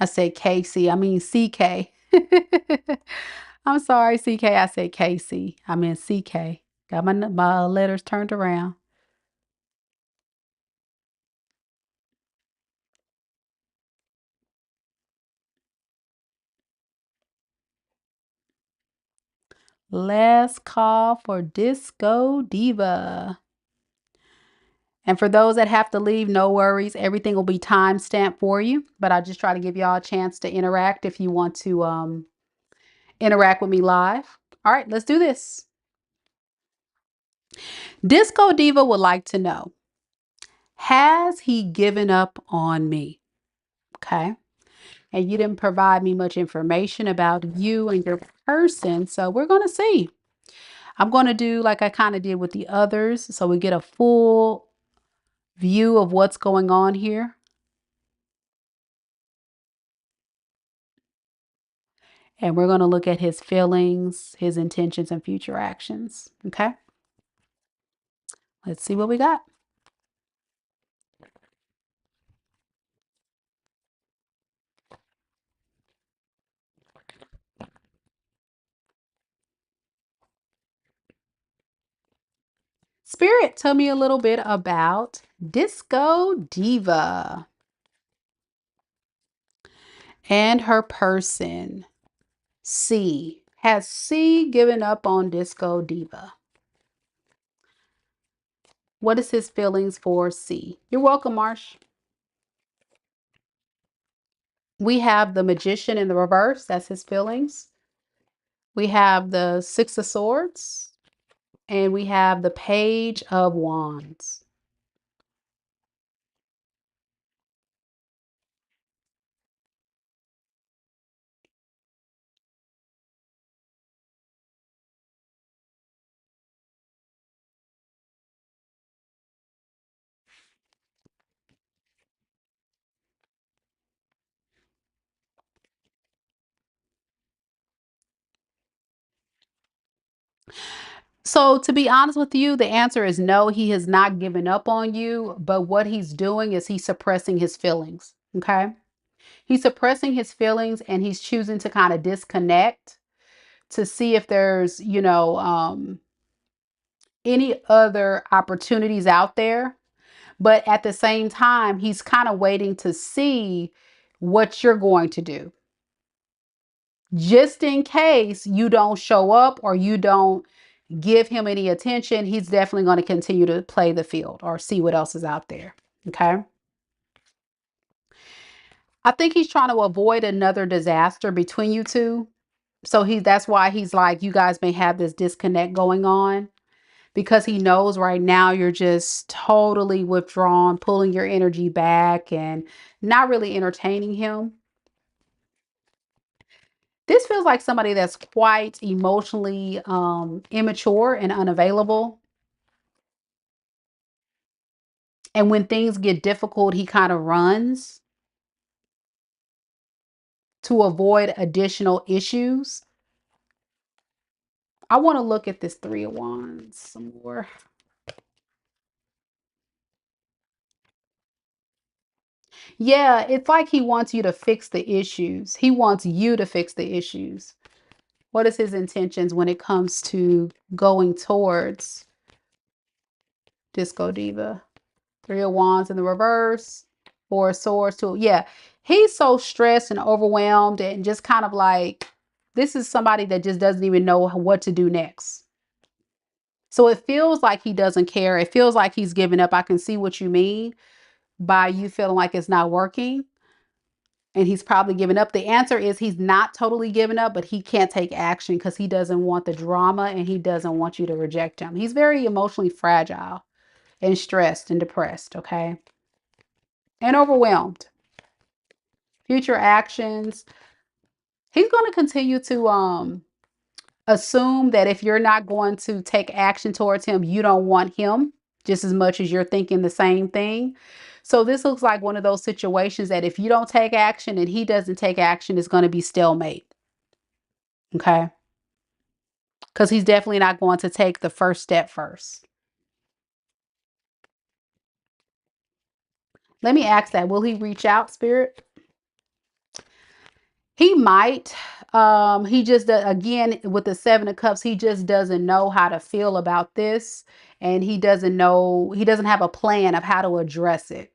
I said Casey. I mean CK. I'm sorry, CK. I said Casey. I mean CK. Got my letters turned around. Last call for Disco Diva. And for those that have to leave, no worries. Everything will be time stamped for you. But I just try to give y'all a chance to interact if you want to interact with me live. All right, let's do this. Disco Diva would like to know, has he given up on me? Okay. And you didn't provide me much information about you and your person. So we're going to see. I'm going to do like I kind of did with the others, so we get a full view of what's going on here. And we're going to look at his feelings, his intentions, and future actions. Okay. Let's see what we got. Spirit, tell me a little bit about Disco Diva and her person. C. Has C given up on Disco Diva? What is his feelings for C? You're welcome, Marsh. We have the Magician in the reverse. That's his feelings. We have the Six of Swords. And we have the Page of Wands. So to be honest with you, the answer is no, he has not given up on you. But what he's doing is he's suppressing his feelings. Okay. He's suppressing his feelings and he's choosing to kind of disconnect to see if there's, any other opportunities out there. But at the same time, he's kind of waiting to see what you're going to do. Just in case you don't show up or you don't give him any attention, he's definitely going to continue to play the field or see what else is out there. Okay. I think he's trying to avoid another disaster between you two. So that's why he's like, you guys may have this disconnect going on because he knows right now you're just totally withdrawn, pulling your energy back and not really entertaining him. This feels like somebody that's quite emotionally immature and unavailable. And when things get difficult, he kind of runs to avoid additional issues. I want to look at this Three of Wands some more. Yeah, it's like he wants you to fix the issues. He wants you to fix the issues. What is his intentions when it comes to going towards Disco Diva? Three of Wands in the reverse. Four of Swords too. Yeah, he's so stressed and overwhelmed and just kind of like, this is somebody that just doesn't even know what to do next. So it feels like he doesn't care. It feels like he's giving up. I can see what you mean by you feeling like it's not working. And he's probably given up. The answer is he's not totally given up, but he can't take action because he doesn't want the drama and he doesn't want you to reject him. He's very emotionally fragile and stressed and depressed, okay? And overwhelmed. Future actions. He's going to continue to assume that if you're not going to take action towards him, you don't want him just as much as you're thinking the same thing. So this looks like one of those situations that if you don't take action and he doesn't take action, it's going to be stalemate. Okay. Because he's definitely not going to take the first step first. Let me ask that. Will he reach out, Spirit? He might. He just, again, with the Seven of Cups, he just doesn't know how to feel about this. And he doesn't know, he doesn't have a plan of how to address it.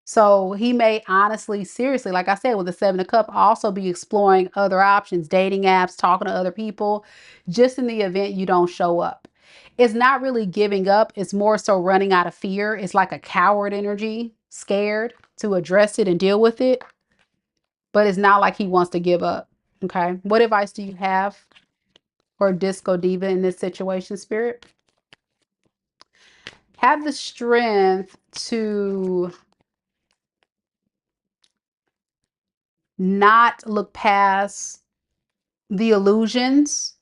So he may honestly, seriously, like I said, with the Seven of Cups, also be exploring other options, dating apps, talking to other people, just in the event you don't show up. It's not really giving up. It's more so running out of fear. It's like a coward energy, scared to address it and deal with it. But it's not like he wants to give up. Okay. What advice do you have for Disco Diva in this situation, Spirit? Have the strength to not look past the illusions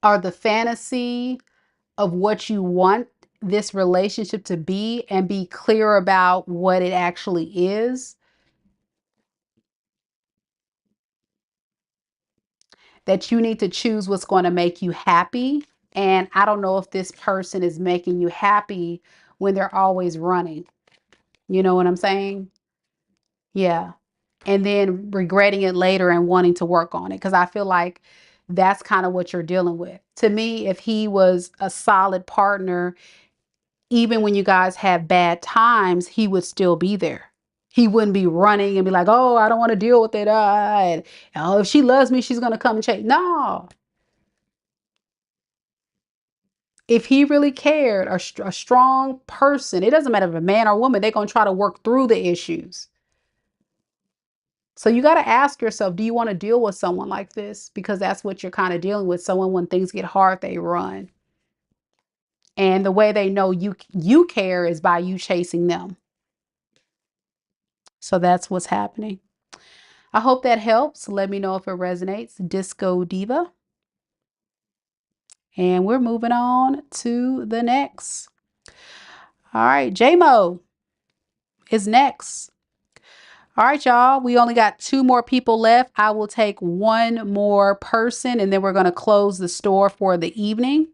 are the fantasy of what you want this relationship to be and be clear about what it actually is. That you need to choose what's going to make you happy. And I don't know if this person is making you happy when they're always running. You know what I'm saying? Yeah. And then regretting it later and wanting to work on it. Because I feel like that's kind of what you're dealing with. To me, if he was a solid partner, even when you guys have bad times, he would still be there. He wouldn't be running and be like, oh, I don't want to deal with it. And, oh, if she loves me, she's going to come and change. No. If he really cared, a strong person, it doesn't matter if a man or woman, they're going to try to work through the issues. So you got to ask yourself, do you want to deal with someone like this? Because that's what you're kind of dealing with. Someone, when things get hard, they run. And the way they know you care is by you chasing them. So that's what's happening. I hope that helps. Let me know if it resonates. Disco Diva. And we're moving on to the next. All right, Jaymo is next. All right, y'all. We only got 2 more people left. I will take 1 more person and then we're going to close the store for the evening.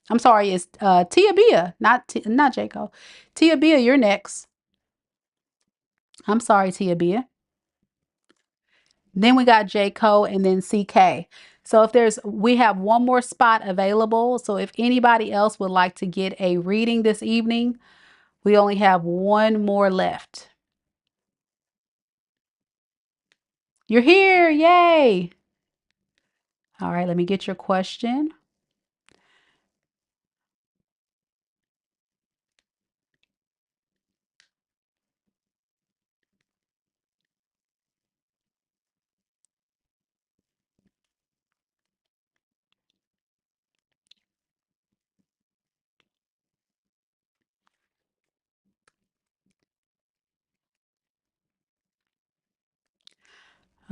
I'm sorry, it's Tiabia, not Jaco. Tiabia, you're next. I'm sorry, Tiabia. Then we got Jaco and then CK. So we have 1 more spot available. So if anybody else would like to get a reading this evening, we only have 1 more left. You're here. Yay. All right, let me get your question.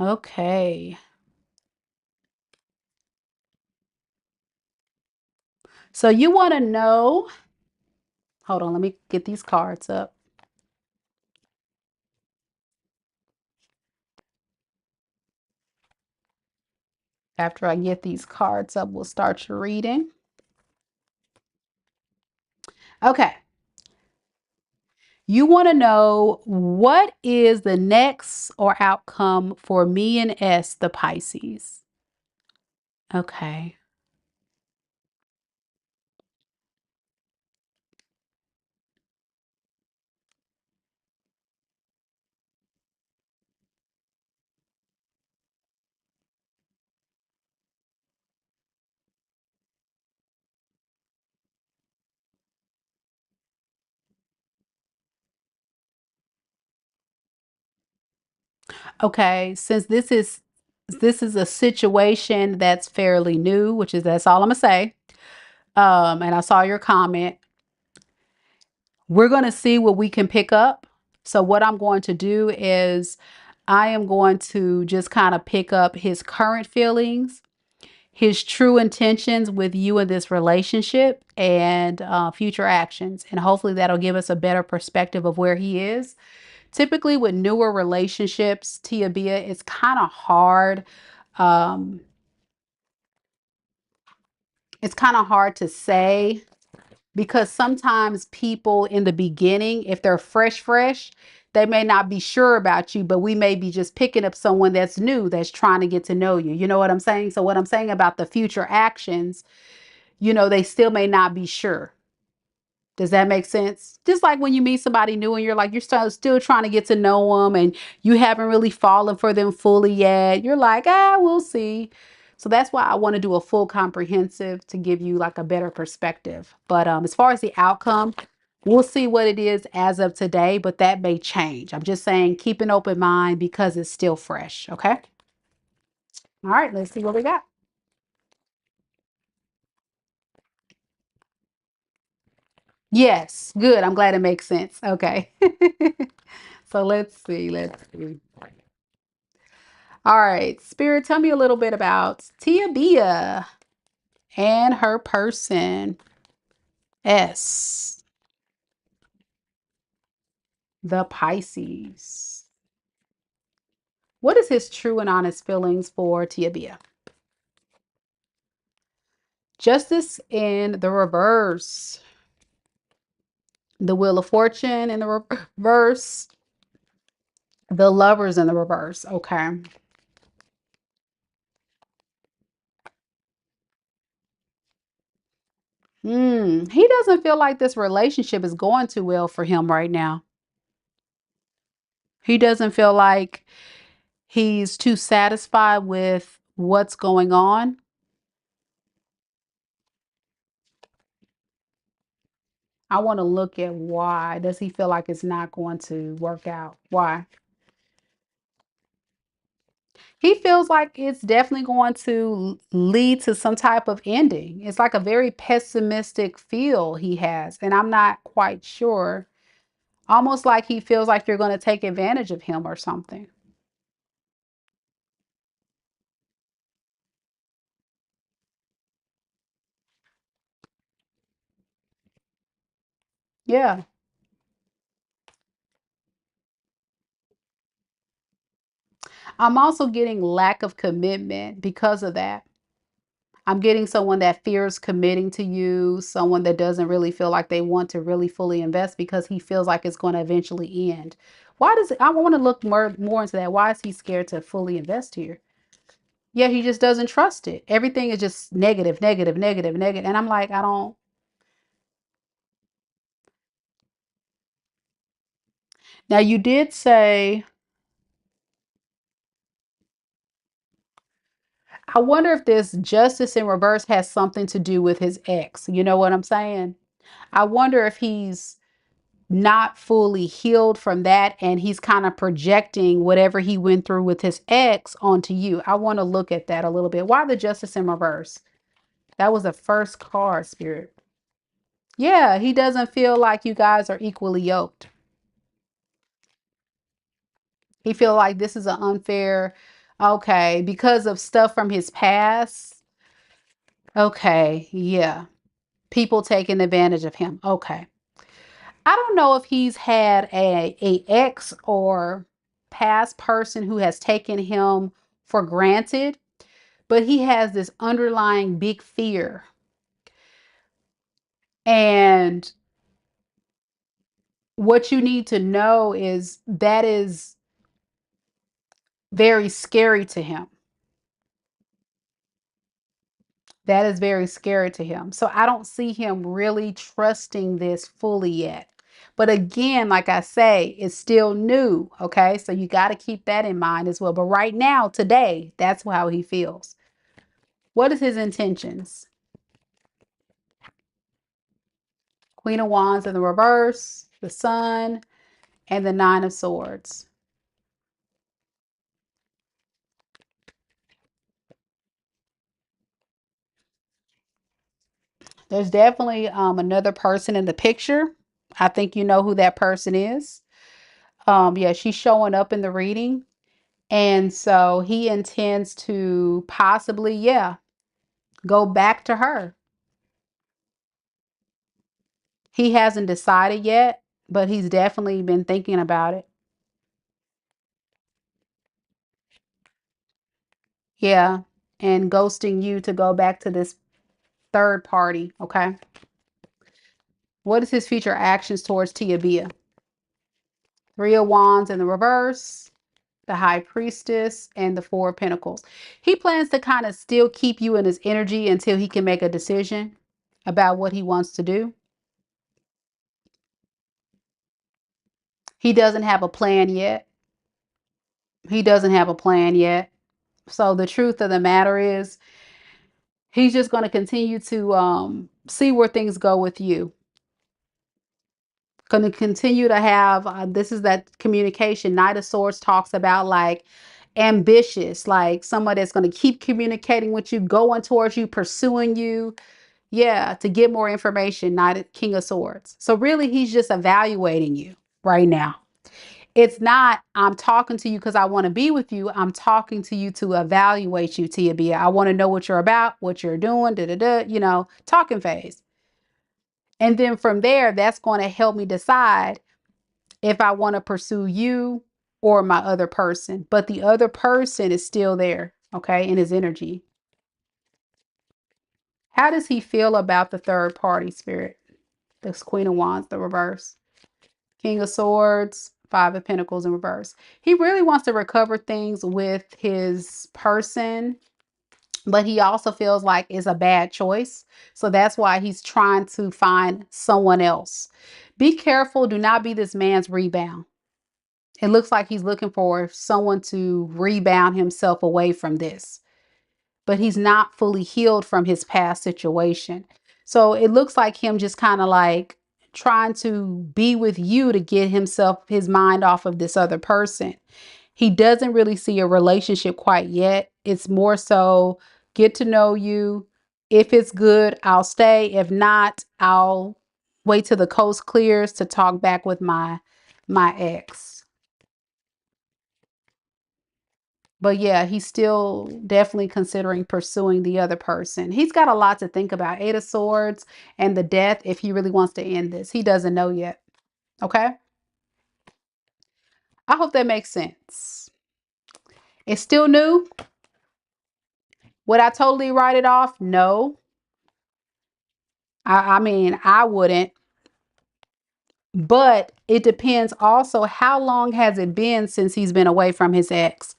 Okay. So you want to know, hold on, let me get these cards up. After I get these cards up, we'll start your reading. Okay. You want to know, what is the next or outcome for me and S, the Pisces? Okay. Okay, since this is a situation that's fairly new, that's all I'm gonna say. And I saw your comment. We're gonna see what we can pick up. So what I'm going to do is I am going to just kind of pick up his current feelings, his true intentions with you in this relationship, and future actions. And hopefully that'll give us a better perspective of where he is. Typically with newer relationships, Tiabia, it's kind of hard. Um, it's kind of hard to say, because sometimes people in the beginning, if they're fresh, they may not be sure about you, but we may be just picking up someone that's new, that's trying to get to know you. You know what I'm saying? So what I'm saying about the future actions, they still may not be sure. Does that make sense? Just like when you meet somebody new and you're like, you're still trying to get to know them and you haven't really fallen for them fully yet. You're like, we'll see. So that's why I want to do a full comprehensive to give you like a better perspective. But as far as the outcome, we'll see what it is as of today, but that may change. I'm just saying, keep an open mind because it's still fresh. Okay. All right. Let's see what we got. Yes. Good. I'm glad it makes sense. Okay. So let's see. Let's see. All right, Spirit, tell me a little bit about Tiabia. And her person. S. The Pisces. What is his true and honest feelings for Tiabia? Justice in the reverse. The Wheel of Fortune in the reverse. The Lovers in the reverse. Okay. He doesn't feel like this relationship is going too well for him right now. He doesn't feel like he's too satisfied with what's going on. I want to look at why. Does he feel like it's not going to work out? Why? He feels like it's definitely going to lead to some type of ending. It's like a very pessimistic feel he has, and I'm not quite sure. Almost like he feels like you're going to take advantage of him or something. Yeah. I'm also getting lack of commitment because of that. I'm getting someone that fears committing to you, someone that doesn't really feel like they want to really fully invest because he feels like it's going to eventually end. Why does I want to look more into that? Why is he scared to fully invest here? Yeah, he just doesn't trust it. Everything is just negative, negative, negative, negative. And I'm like, I don't. Now, you did say, I wonder if this justice in reverse has something to do with his ex. You know what I'm saying? I wonder if he's not fully healed from that and he's kind of projecting whatever he went through with his ex onto you. I want to look at that a little bit. Why the justice in reverse? That was the first card, Spirit. Yeah, he doesn't feel like you guys are equally yoked. He feel like this is an unfair, okay, because of stuff from his past. Okay, yeah. People taking advantage of him. Okay. I don't know if he's had a ex or past person who has taken him for granted, but he has this underlying big fear. And what you need to know is that is very scary to him. That is very scary to him. So I don't see him really trusting this fully yet. But again, like I say, it's still new. Okay. So you got to keep that in mind as well. But right now, today, that's how he feels. What is his intentions? Queen of Wands in the reverse, the Sun, and the Nine of Swords. There's definitely another person in the picture. I think you know who that person is. Yeah, she's showing up in the reading. And so he intends to possibly, yeah, go back to her. He hasn't decided yet, but he's definitely been thinking about it. Yeah. And ghosting you to go back to this third party. Okay. What is his future actions towards Tiabia? Three of Wands in the reverse, the High Priestess, and the Four of Pentacles. He plans to kind of still keep you in his energy until he can make a decision about what he wants to do. He doesn't have a plan yet. He doesn't have a plan yet. So the truth of the matter is, he's just going to continue to see where things go with you. Going to continue to have, this is that communication. Knight of Swords talks about like ambitious, like someone that's going to keep communicating with you, going towards you, pursuing you. Yeah, to get more information, King of Swords. So really, he's just evaluating you right now. It's not, I'm talking to you because I want to be with you. I'm talking to you to evaluate you, Tiabia. I want to know what you're about, what you're doing, da da da, talking phase. And then from there, that's going to help me decide if I want to pursue you or my other person. But the other person is still there, okay, in his energy. How does he feel about the third party, Spirit? This Queen of Wands, the reverse. King of Swords, Five of Pentacles in reverse. He really wants to recover things with his person, but he also feels like it's a bad choice. So that's why he's trying to find someone else. Be careful. Do not be this man's rebound. It looks like he's looking for someone to rebound himself away from this, but he's not fully healed from his past situation. So it looks like him just kind of like trying to be with you to get his mind off of this other person. He doesn't really see a relationship quite yet. It's more so get to know you. If it's good, I'll stay. If not, I'll wait till the coast clears to talk back with my ex. But yeah, he's still definitely considering pursuing the other person. He's got a lot to think about. Eight of Swords and the death, if he really wants to end this. He doesn't know yet. Okay? I hope that makes sense. It's still new. Would I totally write it off? No. I mean, I wouldn't. But it depends also how long has it been since he's been away from his ex.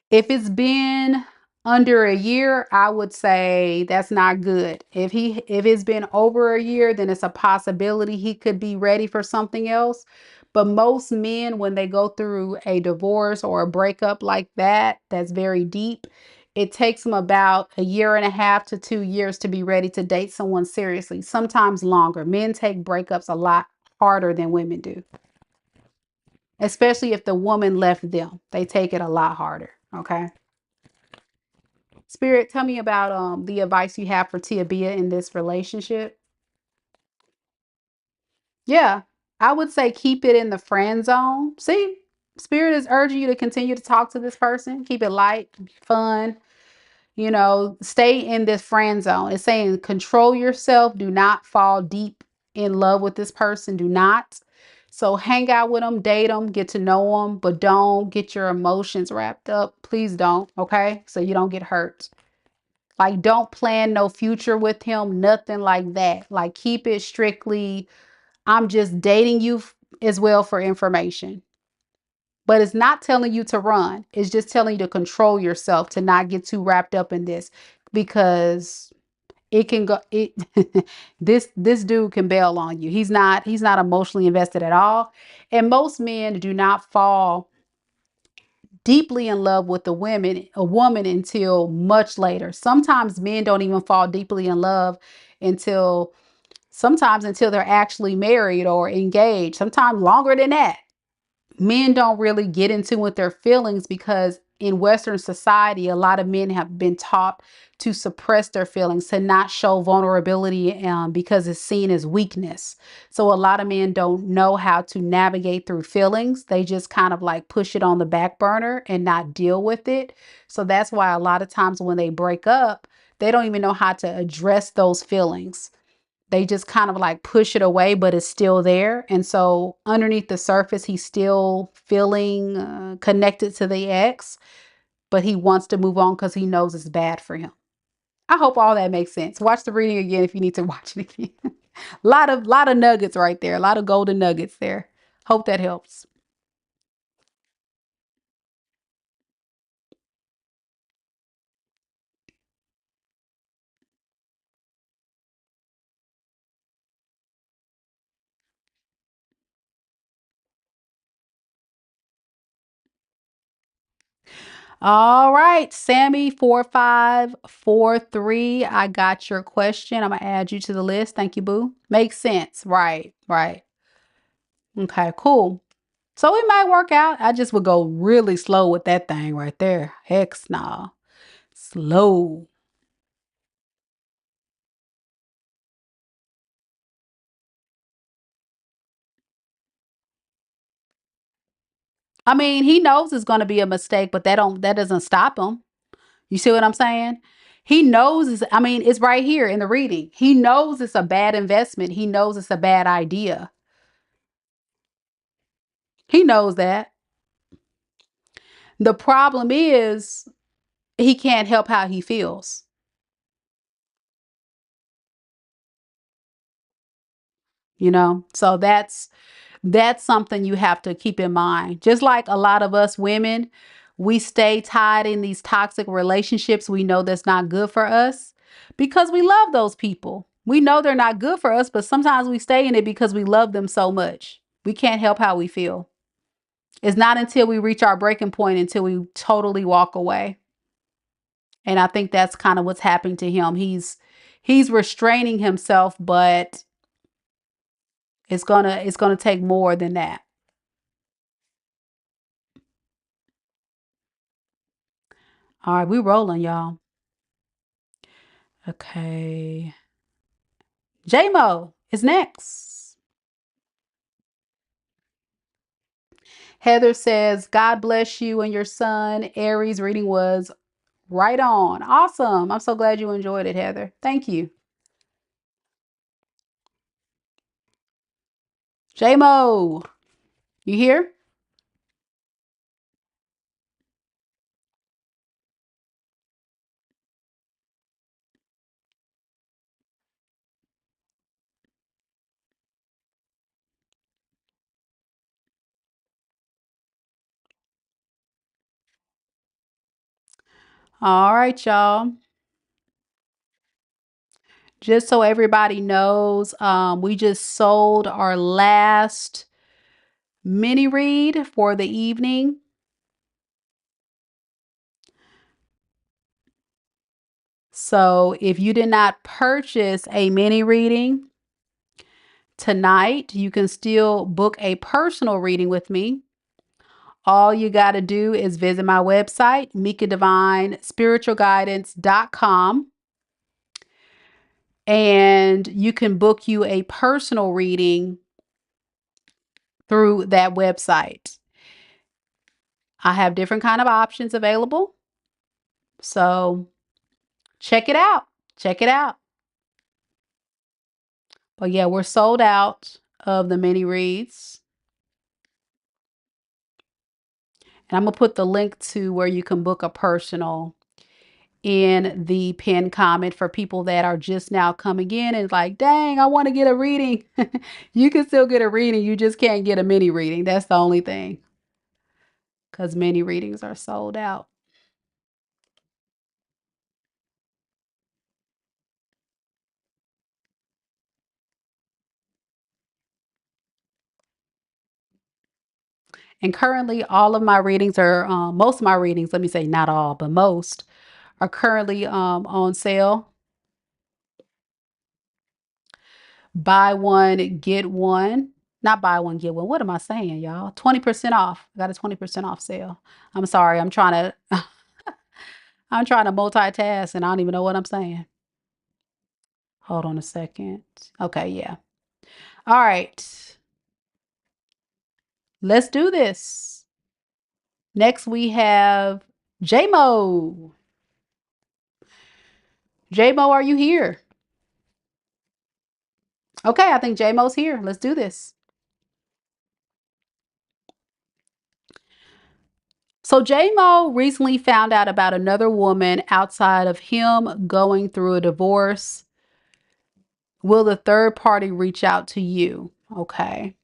If it's been under a year, I would say that's not good. If it's been over a year, then it's a possibility he could be ready for something else. But most men, when they go through a divorce or a breakup like that, that's very deep, it takes them about a year and a half to 2 years to be ready to date someone seriously, sometimes longer. Men take breakups a lot harder than women do, especially if the woman left them. They take it a lot harder. Okay. Spirit, tell me about the advice you have for Tiabia in this relationship. Yeah, I would say keep it in the friend zone. See, Spirit is urging you to continue to talk to this person. Keep it light, fun. Stay in this friend zone. It's saying control yourself. Do not fall deep in love with this person. Do not. So hang out with them, date them, get to know them, but don't get your emotions wrapped up. Please don't. Okay. So you don't get hurt. Like, don't plan no future with him, nothing like that. Like, keep it strictly, I'm just dating you as well for information. But it's not telling you to run. It's just telling you to control yourself, to not get too wrapped up in this, because it can go this dude can bail on you. He's not emotionally invested at all. And most men do not fall deeply in love with a woman until much later. Sometimes men don't even fall deeply in love until until they're actually married or engaged, sometimes longer than that. Men don't really get into with their feelings because in Western society, a lot of men have been taught to suppress their feelings, to not show vulnerability, because it's seen as weakness. So a lot of men don't know how to navigate through feelings. They just kind of like push it on the back burner and not deal with it. So that's why a lot of times when they break up, they don't even know how to address those feelings. They just kind of like push it away, but it's still there. And so underneath the surface, he's still feeling connected to the ex, but he wants to move on because he knows it's bad for him. I hope all that makes sense. Watch the reading again if you need to watch it again. lot of nuggets right there. A lot of golden nuggets there. Hope that helps. All right, Sammy 4543. I got your question. I'm gonna add you to the list. Thank you, boo. Makes sense. Right, right. Okay, cool. So it might work out. I just would go really slow with that thing right there. Heck no. Slow. I mean, he knows it's going to be a mistake, but that doesn't stop him. You see what I'm saying? He knows I mean, it's right here in the reading. He knows it's a bad investment. He knows it's a bad idea. He knows that. The problem is he can't help how he feels, you know? So that's something you have to keep in mind. Just like a lot of us women, we stay tied in these toxic relationships we know that's not good for us because we love those people. We know they're not good for us, but sometimes we stay in it because we love them so much. We can't help how we feel. It's not until we reach our breaking point until we totally walk away. And I think that's kind of what's happening to him. He's restraining himself, but it's gonna take more than that. All right, we rolling, y'all. Okay. Jaymo is next. Heather says, God bless you and your son. Aries reading was right on. Awesome. I'm so glad you enjoyed it, Heather. Thank you. Jaymo, you here? All right, y'all. Just so everybody knows, we just sold our last mini read for the evening. So if you did not purchase a mini reading tonight, you can still book a personal reading with me. All you got to do is visit my website, MikaDivineSpiritualGuidance.com, and you can book you a personal reading through that website. I have different kind of options available. So check it out. Check it out. But yeah, we're sold out of the mini reads. And I'm going to put the link to where you can book a personal in the pinned comment for people that are just now coming in and like, dang, I want to get a reading. You can still get a reading. You just can't get a mini reading. That's the only thing. Because mini readings are sold out. And currently, all of my readings are, most of my readings, let me say not all, but most are currently on sale. Buy one, get one. Not buy one, get one. What am I saying, y'all? 20% off. I got a 20% off sale. I'm sorry. I'm trying to multitask and I don't even know what I'm saying. Hold on a second. Okay, yeah. All right. Let's do this. Next we have Jaymo. Jaymo, are you here? Okay, I think Jaymo's here. Let's do this. So Jaymo recently found out about another woman outside of him going through a divorce. Will the third party reach out to you? Okay.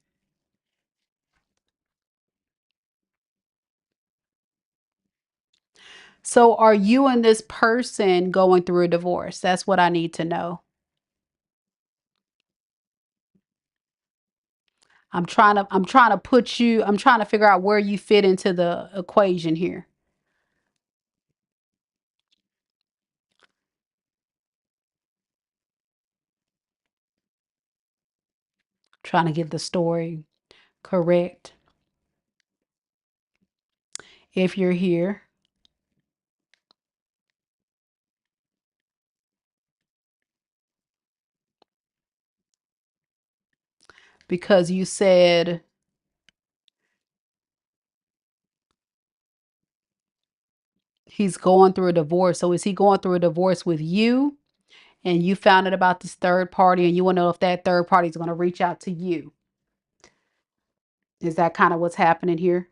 So are you and this person going through a divorce? That's what I need to know. I'm trying to figure out where you fit into the equation here. Trying to get the story correct. If you're here, because you said He's going through a divorce. So is he going through a divorce with you and you found out about this third party and you want to know if that third party is going to reach out to you? Is that kind of what's happening here?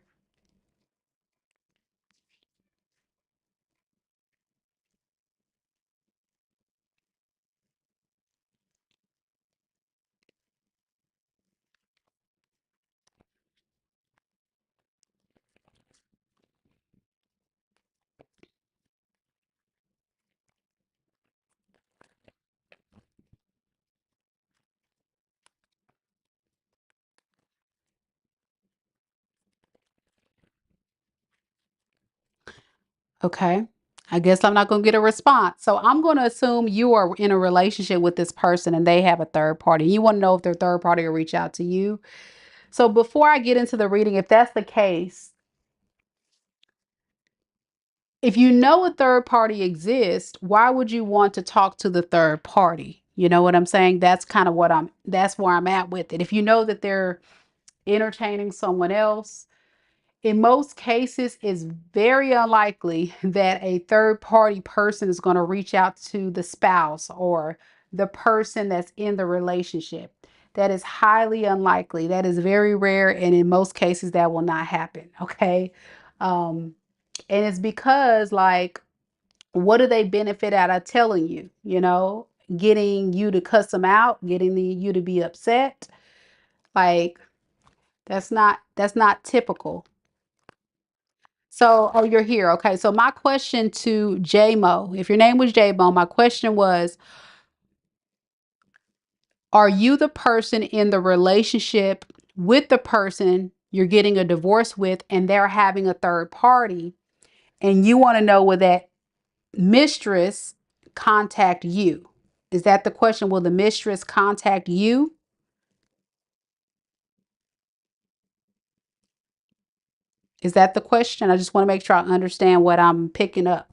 Okay. I guess I'm not going to get a response. So I'm going to assume you are in a relationship with this person and they have a third party. You want to know if their third party will reach out to you. So before I get into the reading, if that's the case, if you know a third party exists, why would you want to talk to the third party? You know what I'm saying? That's kind of that's where I'm at with it. If you know that they're entertaining someone else, in most cases, it's very unlikely that a third party person is going to reach out to the spouse or the person that's in the relationship. That is highly unlikely. That is very rare. And in most cases, that will not happen. Okay. Um, and it's because, like, what do they benefit out of telling you? Getting you to cuss them out, getting you to be upset. Like, that's not typical. So, oh, you're here. Okay. So my question to Jaymo, if your name was Jaymo, my question was, are you the person in the relationship with the person you're getting a divorce with and they're having a third party and you want to know will that mistress contact you? Is that the question? Will the mistress contact you? Is that the question? I just want to make sure I understand what I'm picking up.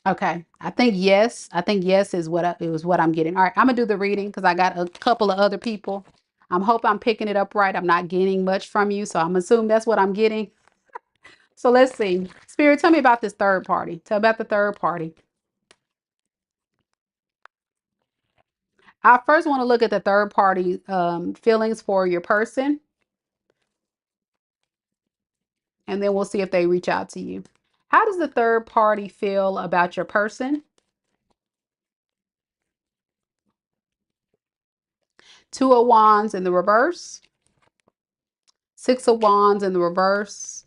Okay. I think yes. I think yes is it was what I'm getting. All right, I'm gonna do the reading because I got a couple of other people. I'm hope I'm picking it up right. I'm not getting much from you, so I'm assuming that's what I'm getting. So let's see. Spirit, tell me about this third party. Tell about the third party. I first want to look at the third party feelings for your person, and then we'll see if they reach out to you. How does the third party feel about your person? Two of Wands in the reverse, Six of Wands in the reverse,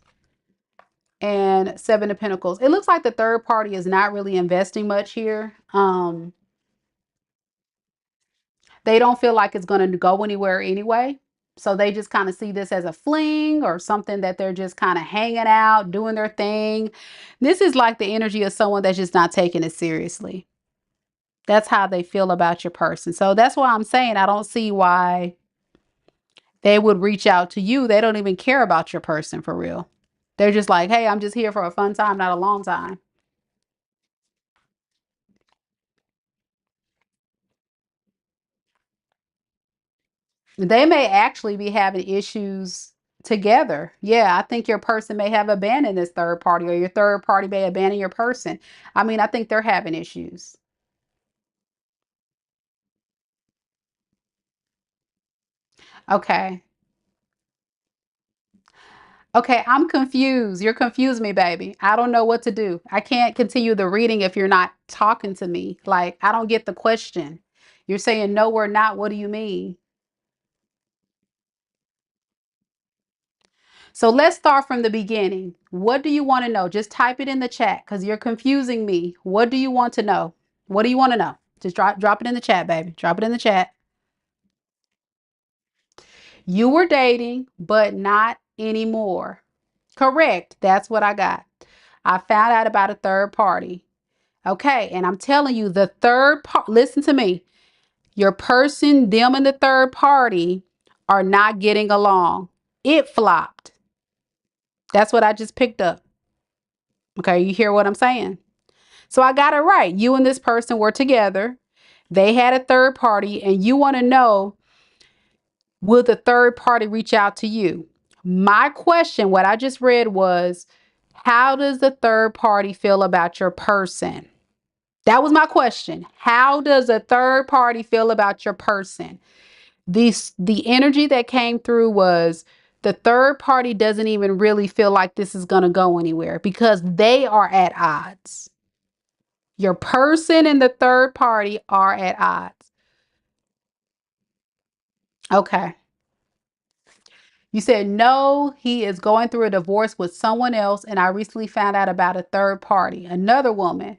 and Seven of Pentacles. It looks like the third party is not really investing much here. They don't feel like it's going to go anywhere anyway. So they just kind of see this as a fling or something that they're just kind of hanging out, doing their thing. This is like the energy of someone that's just not taking it seriously. That's how they feel about your person. So that's why I'm saying I don't see why they would reach out to you. They don't even care about your person for real. They're just like, hey, I'm just here for a fun time, not a long time. They may actually be having issues together. Yeah, I think your person may have abandoned this third party, or your third party may abandon your person. I mean, I think they're having issues. Okay. Okay, I'm confused. You're confused me, baby. I don't know what to do. I can't continue the reading if you're not talking to me. Like, I don't get the question. You're saying no, we're not. What do you mean? So let's start from the beginning. What do you want to know? Just type it in the chat because you're confusing me. What do you want to know? What do you want to know? Just drop it in the chat, baby. Drop it in the chat. You were dating, but not anymore. Correct. That's what I got. I found out about a third party. Okay. And I'm telling you, the third part, listen to me. Your person, them, and the third party are not getting along. It flopped. That's what I just picked up. Okay, you hear what I'm saying? So I got it right. You and this person were together. They had a third party, and you want to know, will the third party reach out to you? My question, what I just read was, how does the third party feel about your person? That was my question. How does a third party feel about your person? The energy that came through was the third party doesn't even really feel like this is going to go anywhere because they are at odds. Your person and the third party are at odds. Okay. You said, no, he is going through a divorce with someone else. And I recently found out about a third party, another woman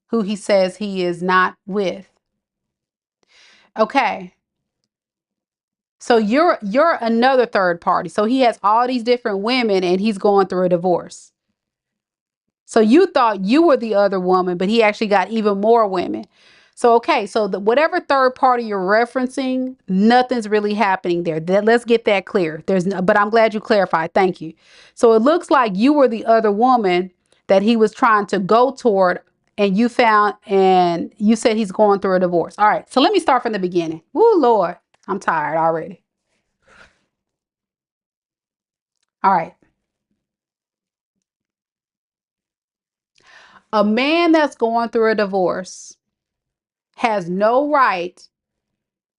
who he says he is not with. Okay. So you're another third party. So he has all these different women and he's going through a divorce. So you thought you were the other woman, but he actually got even more women. So, okay. So whatever third party you're referencing, nothing's really happening there. Let's get that clear. But I'm glad you clarified. Thank you. So it looks like you were the other woman that he was trying to go toward and you found, and you said he's going through a divorce. All right. So let me start from the beginning. Woo, Lord, I'm tired already. All right. A man that's going through a divorce has no right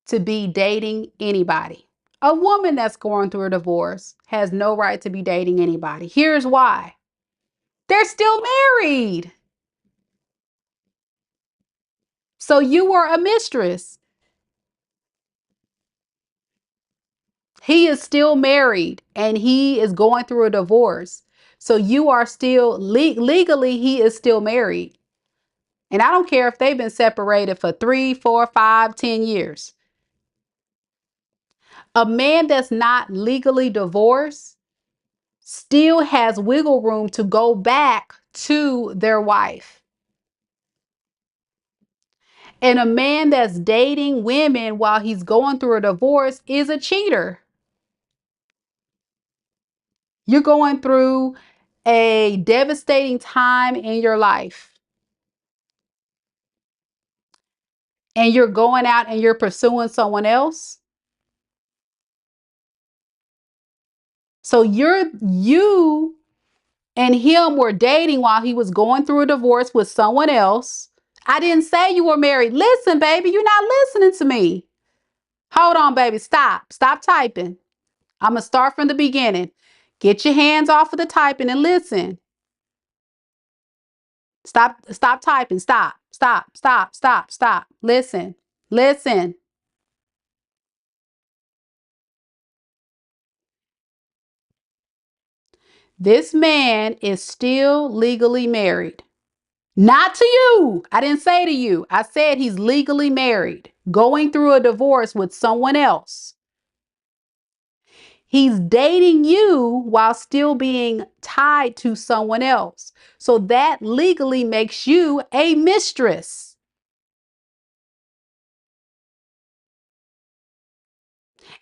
to be dating anybody. A woman that's going through a divorce has no right to be dating anybody. Here's why. They're still married. So you were a mistress. He is still married and he is going through a divorce. So you are still legally, he is still married. And I don't care if they've been separated for 3, 4, 5, 10 years. A man that's not legally divorced still has wiggle room to go back to their wife. And a man that's dating women while he's going through a divorce is a cheater. You're going through a devastating time in your life. And you're going out and you're pursuing someone else. So you and him were dating while he was going through a divorce with someone else. I didn't say you were married. Listen, baby, you're not listening to me. Hold on, baby. Stop. Stop typing. I'm going to start from the beginning. Get your hands off of the typing and listen. Stop typing. Stop. Listen. This man is still legally married. Not to you. I didn't say to you. I said he's legally married, going through a divorce with someone else. He's dating you while still being tied to someone else. So that legally makes you a mistress.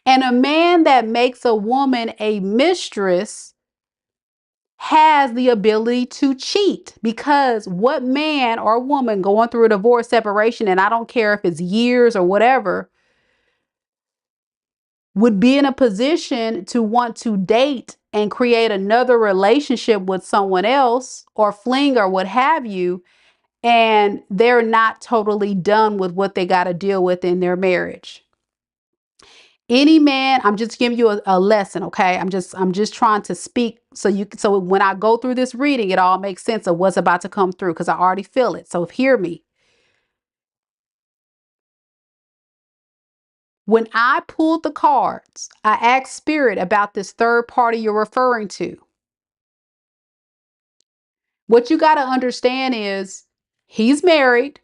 And a man that makes a woman a mistress has the ability to cheat, because what man or woman going through a divorce separation, and I don't care if it's years or whatever, would be in a position to want to date and create another relationship with someone else or fling or what have you, and they're not totally done with what they got to deal with in their marriage. Any man, I'm just giving you a lesson, okay? I'm just trying to speak so when I go through this reading, it all makes sense of what's about to come through, because I already feel it. So hear me. When I pulled the cards, I asked Spirit about this third party you're referring to. What you got to understand is he's married,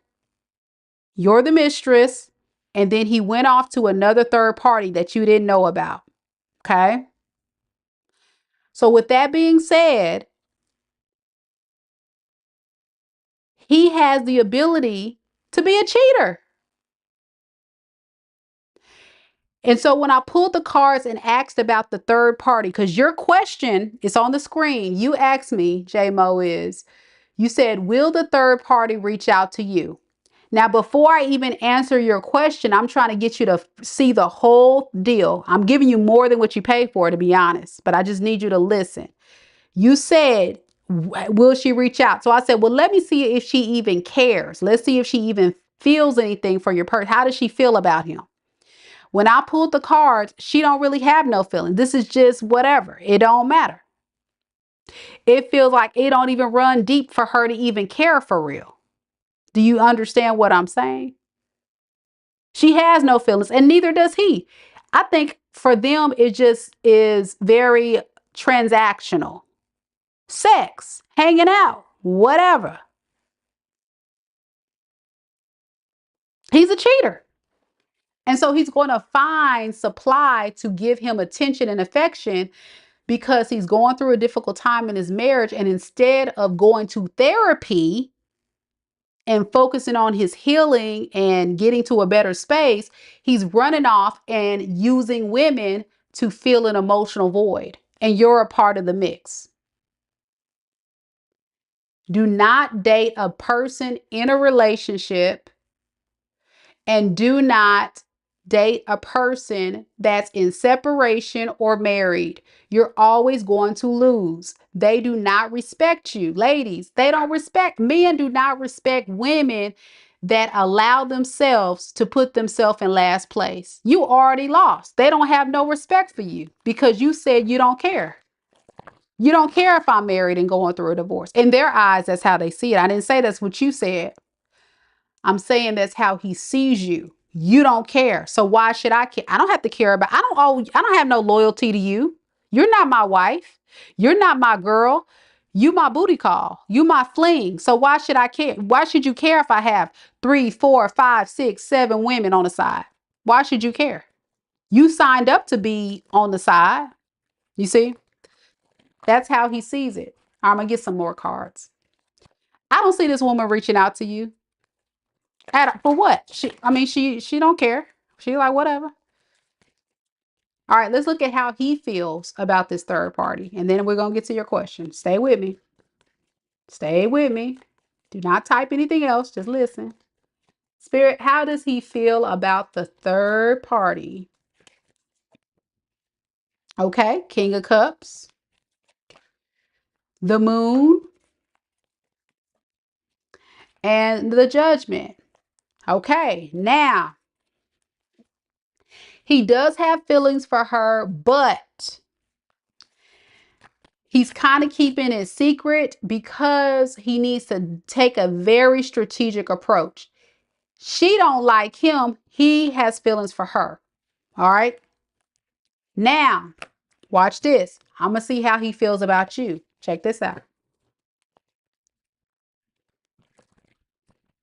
you're the mistress, and then he went off to another third party that you didn't know about. Okay? So with that being said, he has the ability to be a cheater. And so when I pulled the cards and asked about the third party, because your question is on the screen, you asked me, Jaymo, you said, will the third party reach out to you? Now, before I even answer your question, I'm trying to get you to see the whole deal. I'm giving you more than what you pay for, to be honest, but I just need you to listen. You said, will she reach out? So I said, well, let me see if she even cares. Let's see if she even feels anything for your person. How does she feel about him? When I pulled the cards, she don't really have no feeling. This is just whatever. It don't matter. It feels like it don't even run deep for her to even care for real. Do you understand what I'm saying? She has no feelings, and neither does he. I think for them, it just is very transactional. Sex, hanging out, whatever. He's a cheater. And so he's going to find supply to give him attention and affection because he's going through a difficult time in his marriage. And instead of going to therapy and focusing on his healing and getting to a better space, he's running off and using women to fill an emotional void. And you're a part of the mix. Do not date a person in a relationship, and do not date a person that's in separation or married. You're always going to lose. They do not respect you. Ladies, they don't respect, men do not respect women that allow themselves to put themselves in last place. You already lost. They don't have no respect for you because you said you don't care. You don't care if I'm married and going through a divorce. In their eyes, that's how they see it. I didn't say that's what you said. I'm saying that's how he sees you. You don't care. So why should I care? I don't have to care about, I don't have no loyalty to you. You're not my wife. You're not my girl. You my booty call. You my fling. So why should I care? Why should you care if I have 3, 4, 5, 6, 7 women on the side? Why should you care? You signed up to be on the side. You see? That's how he sees it. I'm gonna get some more cards. I don't see this woman reaching out to you. For what? She don't care. She like whatever. All right, let's look at how he feels about this third party. And then we're gonna get to your question. Stay with me. Stay with me. Do not type anything else. Just listen. Spirit, how does he feel about the third party? Okay, King of Cups, the Moon, and the Judgment. Okay, now he does have feelings for her, but he's kind of keeping it secret because he needs to take a very strategic approach. She don't like him. He has feelings for her. All right. Now, watch this. I'm going to see how he feels about you. Check this out.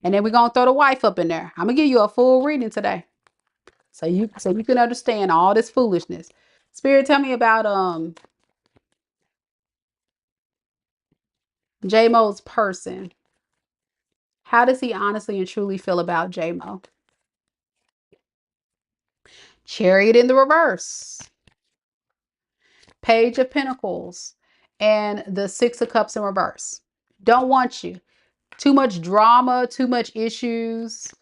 And then we're going to throw the wife up in there. I'm going to give you a full reading today. So you can understand all this foolishness. Spirit, tell me about Jaymo's person. How does he honestly and truly feel about Jaymo? Chariot in the reverse. Page of Pentacles, and the Six of Cups in reverse. Don't want you. Too much drama, too much issues.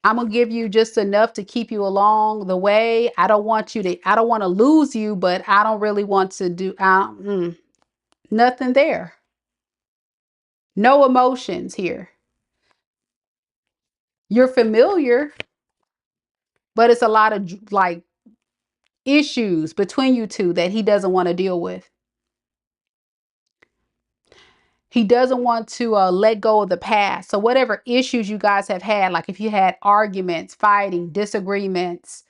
I'm going to give you just enough to keep you along the way. I don't want to lose you, but I don't really want to do, nothing there. No emotions here. You're familiar, but it's a lot of like issues between you two that he doesn't want to deal with. He doesn't want to let go of the past. So whatever issues you guys have had, like if you had arguments, fighting, disagreements,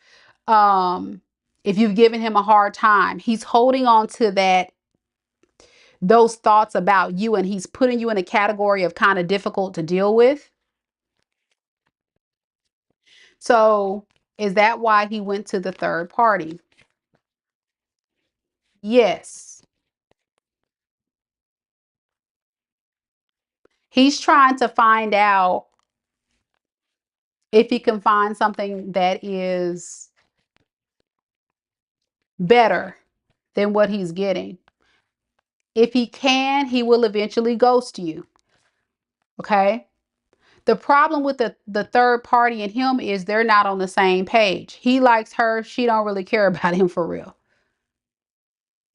if you've given him a hard time, he's holding on to those thoughts about you, and he's putting you in a category of kind of difficult to deal with. So is that why he went to the third party? Yes. He's trying to find out if he can find something that is better than what he's getting. If he can, he will eventually ghost you. Okay? The problem with the third party and him is they're not on the same page. He likes her. She don't really care about him for real.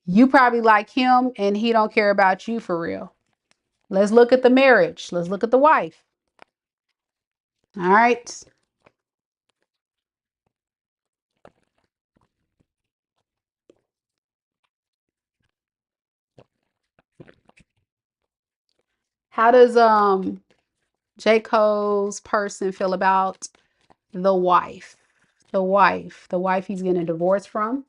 You probably like him and he don't care about you for real. Let's look at the marriage. Let's look at the wife. All right. How does Jayco's person feel about the wife? The wife he's getting a divorce from.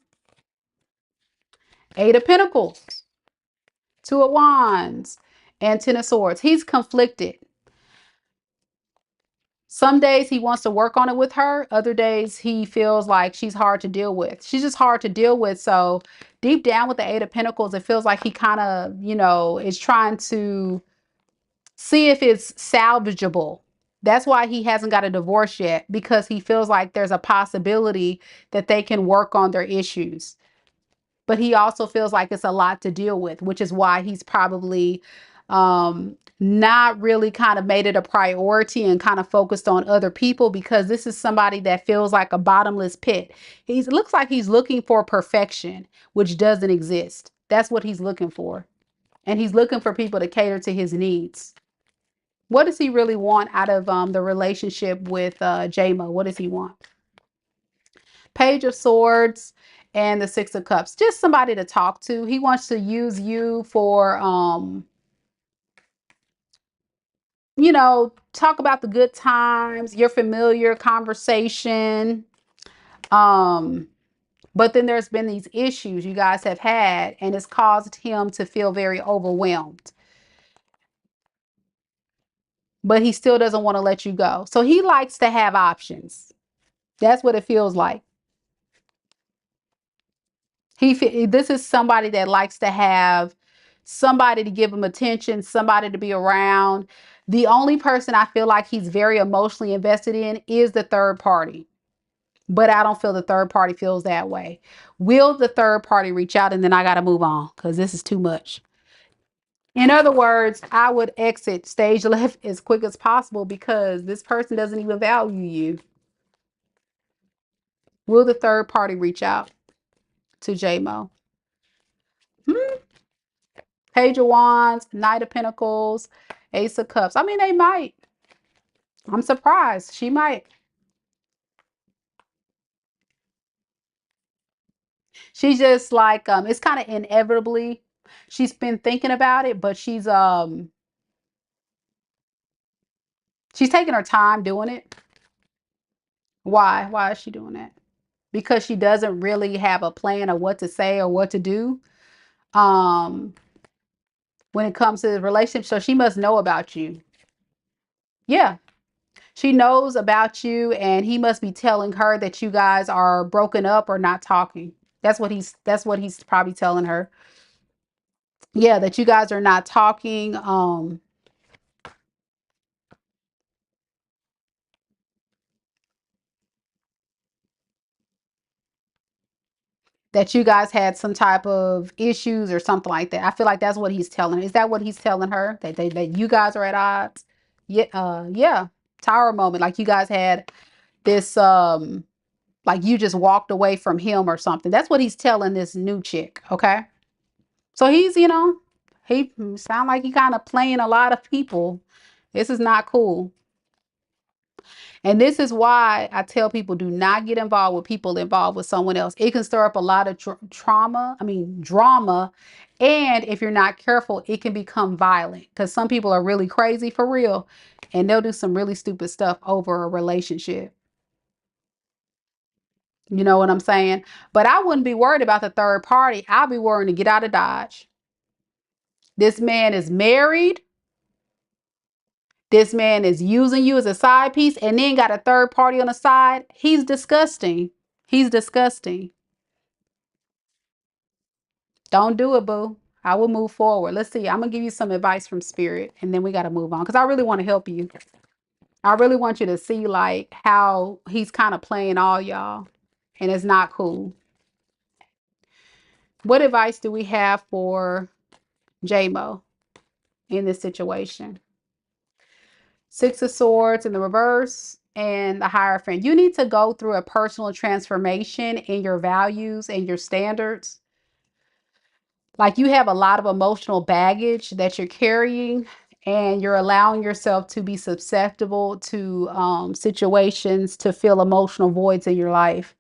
Eight of Pentacles, Two of Wands, and Ten of Swords. He's conflicted. Some days he wants to work on it with her. Other days he feels like she's hard to deal with. She's just hard to deal with. So deep down with the Eight of Pentacles, it feels like he kind of, is trying to see if it's salvageable. That's why he hasn't got a divorce yet, because he feels like there's a possibility that they can work on their issues. But he also feels like it's a lot to deal with, which is why he's probably not really kind of made it a priority and kind of focused on other people, because this is somebody that feels like a bottomless pit. He looks like he's looking for perfection, which doesn't exist. That's what he's looking for. And he's looking for people to cater to his needs. What does he really want out of the relationship with Jaymo? What does he want? Page of Swords and the Six of Cups. Just somebody to talk to. He wants to use you for, talk about the good times, your familiar conversation. But then there's been these issues you guys have had, and it's caused him to feel very overwhelmed. But he still doesn't want to let you go. So he likes to have options. That's what it feels like. This is somebody that likes to have somebody to give him attention, somebody to be around. The only person I feel like he's very emotionally invested in is the third party. But I don't feel the third party feels that way. Will the third party reach out? And then I got to move on because this is too much. In other words, I would exit stage left as quick as possible because this person doesn't even value you. Will the third party reach out to Jaymo? Page of Wands, Knight of Pentacles, Ace of Cups. I mean, they might. I'm surprised. She might. She's just like, it's kind of inevitably. She's been thinking about it, but she's taking her time doing it. Why? Why is she doing that? Because she doesn't really have a plan of what to say or what to do. Um, when it comes to the relationship, so she must know about you. Yeah, she knows about you, and he must be telling her that you guys are broken up or not talking. That's what he's probably telling her. Yeah, that you guys are not talking. That you guys had some type of issues or something like that. I feel like that's what he's telling her. Is that what he's telling her? That you guys are at odds? Yeah, yeah. Tower moment. Like you guys had this like you just walked away from him or something. That's what he's telling this new chick, okay? So he's, he sound like he kind of playing a lot of people. This is not cool. And this is why I tell people do not get involved with people involved with someone else. It can stir up a lot of drama. And if you're not careful, it can become violent because some people are really crazy for real and they'll do some really stupid stuff over a relationship. You know what I'm saying? But I wouldn't be worried about the third party. I'll be worried to get out of Dodge. This man is married. This man is using you as a side piece and then got a third party on the side. He's disgusting. He's disgusting. Don't do it, boo. I will move forward. Let's see. I'm going to give you some advice from spirit and then we got to move on because I really want to help you. I really want you to see like how he's kind of playing all y'all and it's not cool. What advice do we have for Jaymo in this situation? Six of Swords in the reverse and the Hierophant. You need to go through a personal transformation in your values and your standards. Like you have a lot of emotional baggage that you're carrying, and you're allowing yourself to be susceptible to situations, to feel emotional voids in your life.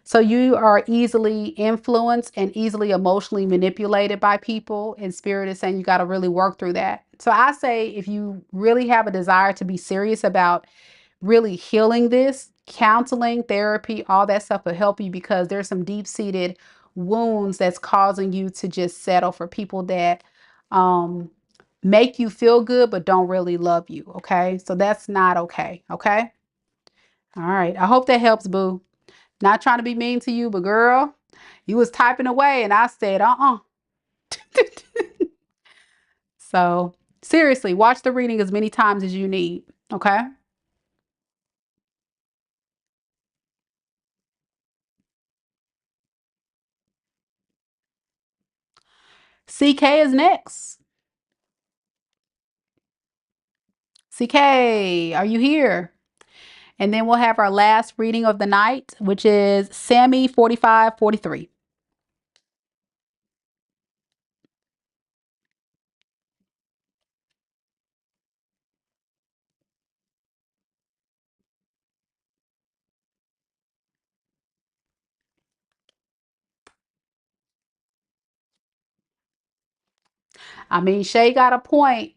So you are easily influenced and easily emotionally manipulated by people, and spirit is saying you got to really work through that. So I say if you really have a desire to be serious about really healing this, counseling, therapy, all that stuff will help you, because there's some deep-seated wounds that's causing you to just settle for people that um make you feel good but don't really love you. Okay, so that's not okay. Okay, all right, I hope that helps, boo. Not trying to be mean to you, but girl, you was typing away and I said so seriously, watch the reading as many times as you need. Okay, CK is next. CK, are you here? And then we'll have our last reading of the night, which is Sammy 4543. I mean, Shay got a point,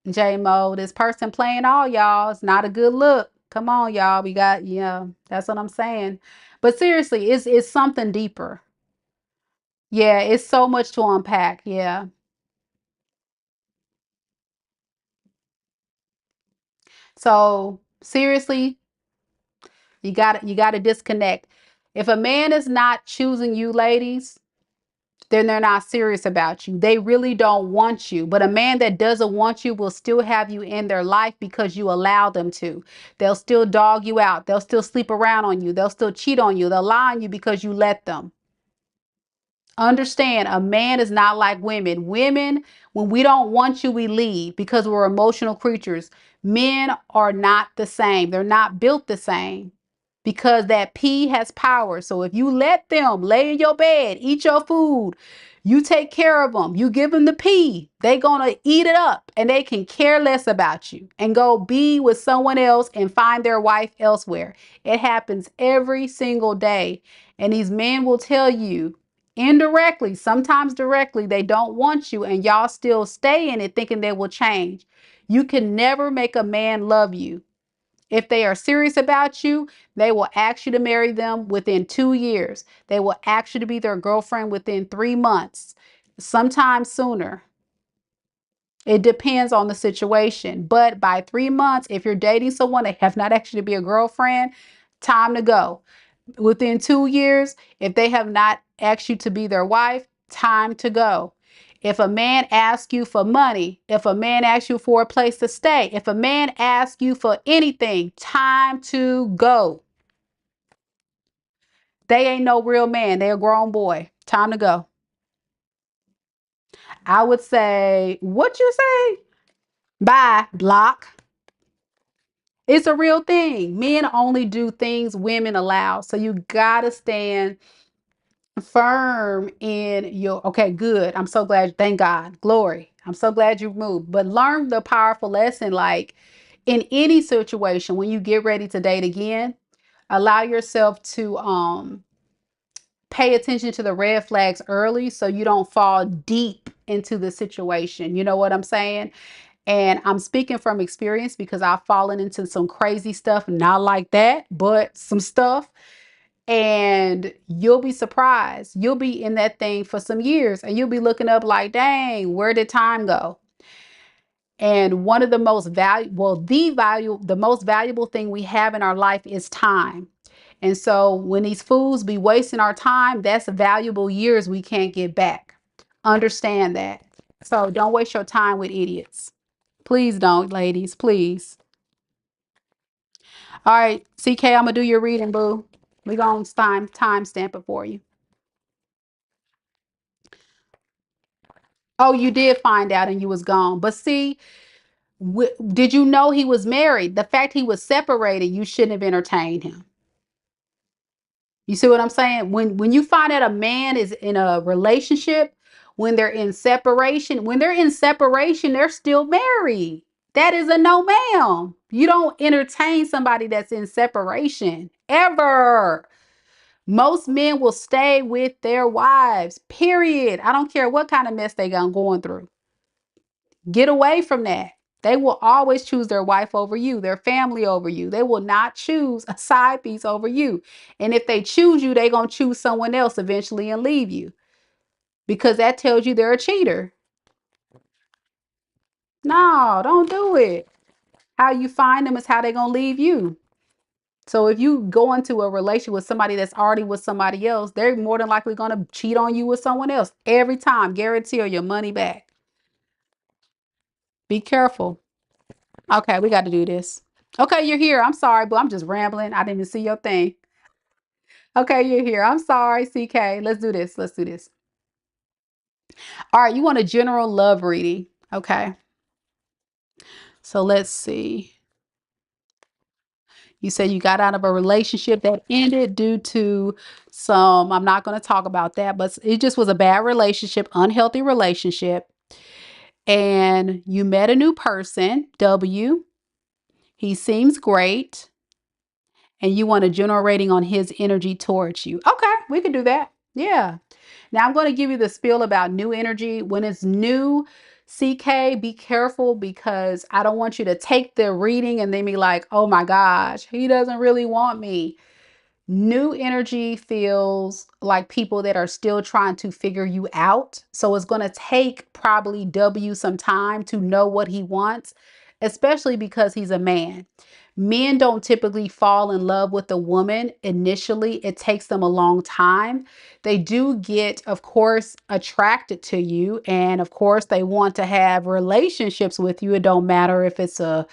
Jaymo. This person playing all y'all. It's not a good look. Come on, y'all. We got, yeah, that's what I'm saying. But seriously, it's something deeper. Yeah, it's so much to unpack. Yeah. So seriously, you got to disconnect. If a man is not choosing you, ladies, then they're not serious about you. They really don't want you. But a man that doesn't want you will still have you in their life because you allow them to. They'll still dog you out. They'll still sleep around on you. They'll still cheat on you. They'll lie on you because you let them. Understand, a man is not like women. Women, when we don't want you, we leave because we're emotional creatures. Men are not the same. They're not built the same, because that P has power. So if you let them lay in your bed, eat your food, you take care of them, you give them the P, they gonna eat it up and they can care less about you and go be with someone else and find their wife elsewhere. It happens every single day. And these men will tell you indirectly, sometimes directly, they don't want you, and y'all still stay in it thinking they will change. You can never make a man love you. If they are serious about you, they will ask you to marry them within 2 years. They will ask you to be their girlfriend within 3 months, sometimes sooner. It depends on the situation. But by 3 months, if you're dating someone they have not asked you to be a girlfriend, time to go. Within 2 years, if they have not asked you to be their wife, time to go. If a man asks you for money, if a man asks you for a place to stay, if a man asks you for anything, time to go. They ain't no real man. They're a grown boy. Time to go. I would say, what you say? Bye, block. It's a real thing. Men only do things women allow. So you gotta stand firm in your, okay, good. I'm so glad. Thank God. Glory. I'm so glad you moved. But learn the powerful lesson, like in any situation, when you get ready to date again, allow yourself to pay attention to the red flags early so you don't fall deep into the situation. You know what I'm saying? And I'm speaking from experience because I've fallen into some crazy stuff, not like that, but some stuff. And you'll be surprised. You'll be in that thing for some years and you'll be looking up like, dang, where did time go? And one of the most valuable, the most valuable thing we have in our life is time. And so when these fools be wasting our time, that's valuable years we can't get back. Understand that. So don't waste your time with idiots. Please don't, ladies, please. All right, CK, I'm gonna do your reading, boo. We gonna time stamp it for you. Oh, you did find out and you was gone. But see, did you know he was married? The fact he was separated, you shouldn't have entertained him. You see what I'm saying? When you find out a man is in a relationship, when they're in separation, they're still married. That is a no, ma'am. You don't entertain somebody that's in separation ever. Most men will stay with their wives, period. I don't care what kind of mess they got going through. Get away from that. They will always choose their wife over you, their family over you. They will not choose a side piece over you. And if they choose you, they're going to choose someone else eventually and leave you because that tells you they're a cheater. No, don't do it. How you find them is how they're going to leave you. So if you go into a relationship with somebody that's already with somebody else, they're more than likely going to cheat on you with someone else every time. Guarantee or your money back. Be careful. Okay, we got to do this. Okay, you're here. I'm sorry, but I'm just rambling. I didn't even see your thing. Okay, you're here. I'm sorry, CK. Let's do this. Let's do this. All right, you want a general love reading. Okay. So let's see. You said you got out of a relationship that ended due to some, I'm not going to talk about that, but it just was a bad relationship, unhealthy relationship. And you met a new person, W. He seems great. And you want a general rating on his energy towards you. Okay, we can do that. Yeah. Now I'm going to give you the spiel about new energy. When it's new, CK, be careful because I don't want you to take the reading and then be like, oh my gosh, he doesn't really want me. New energy feels like people that are still trying to figure you out. So it's going to take probably W some time to know what he wants, especially because he's a man. Men don't typically fall in love with a woman initially. It takes them a long time. They do get, of course, attracted to you. And of course, they want to have relationships with you. It don't matter if it's a,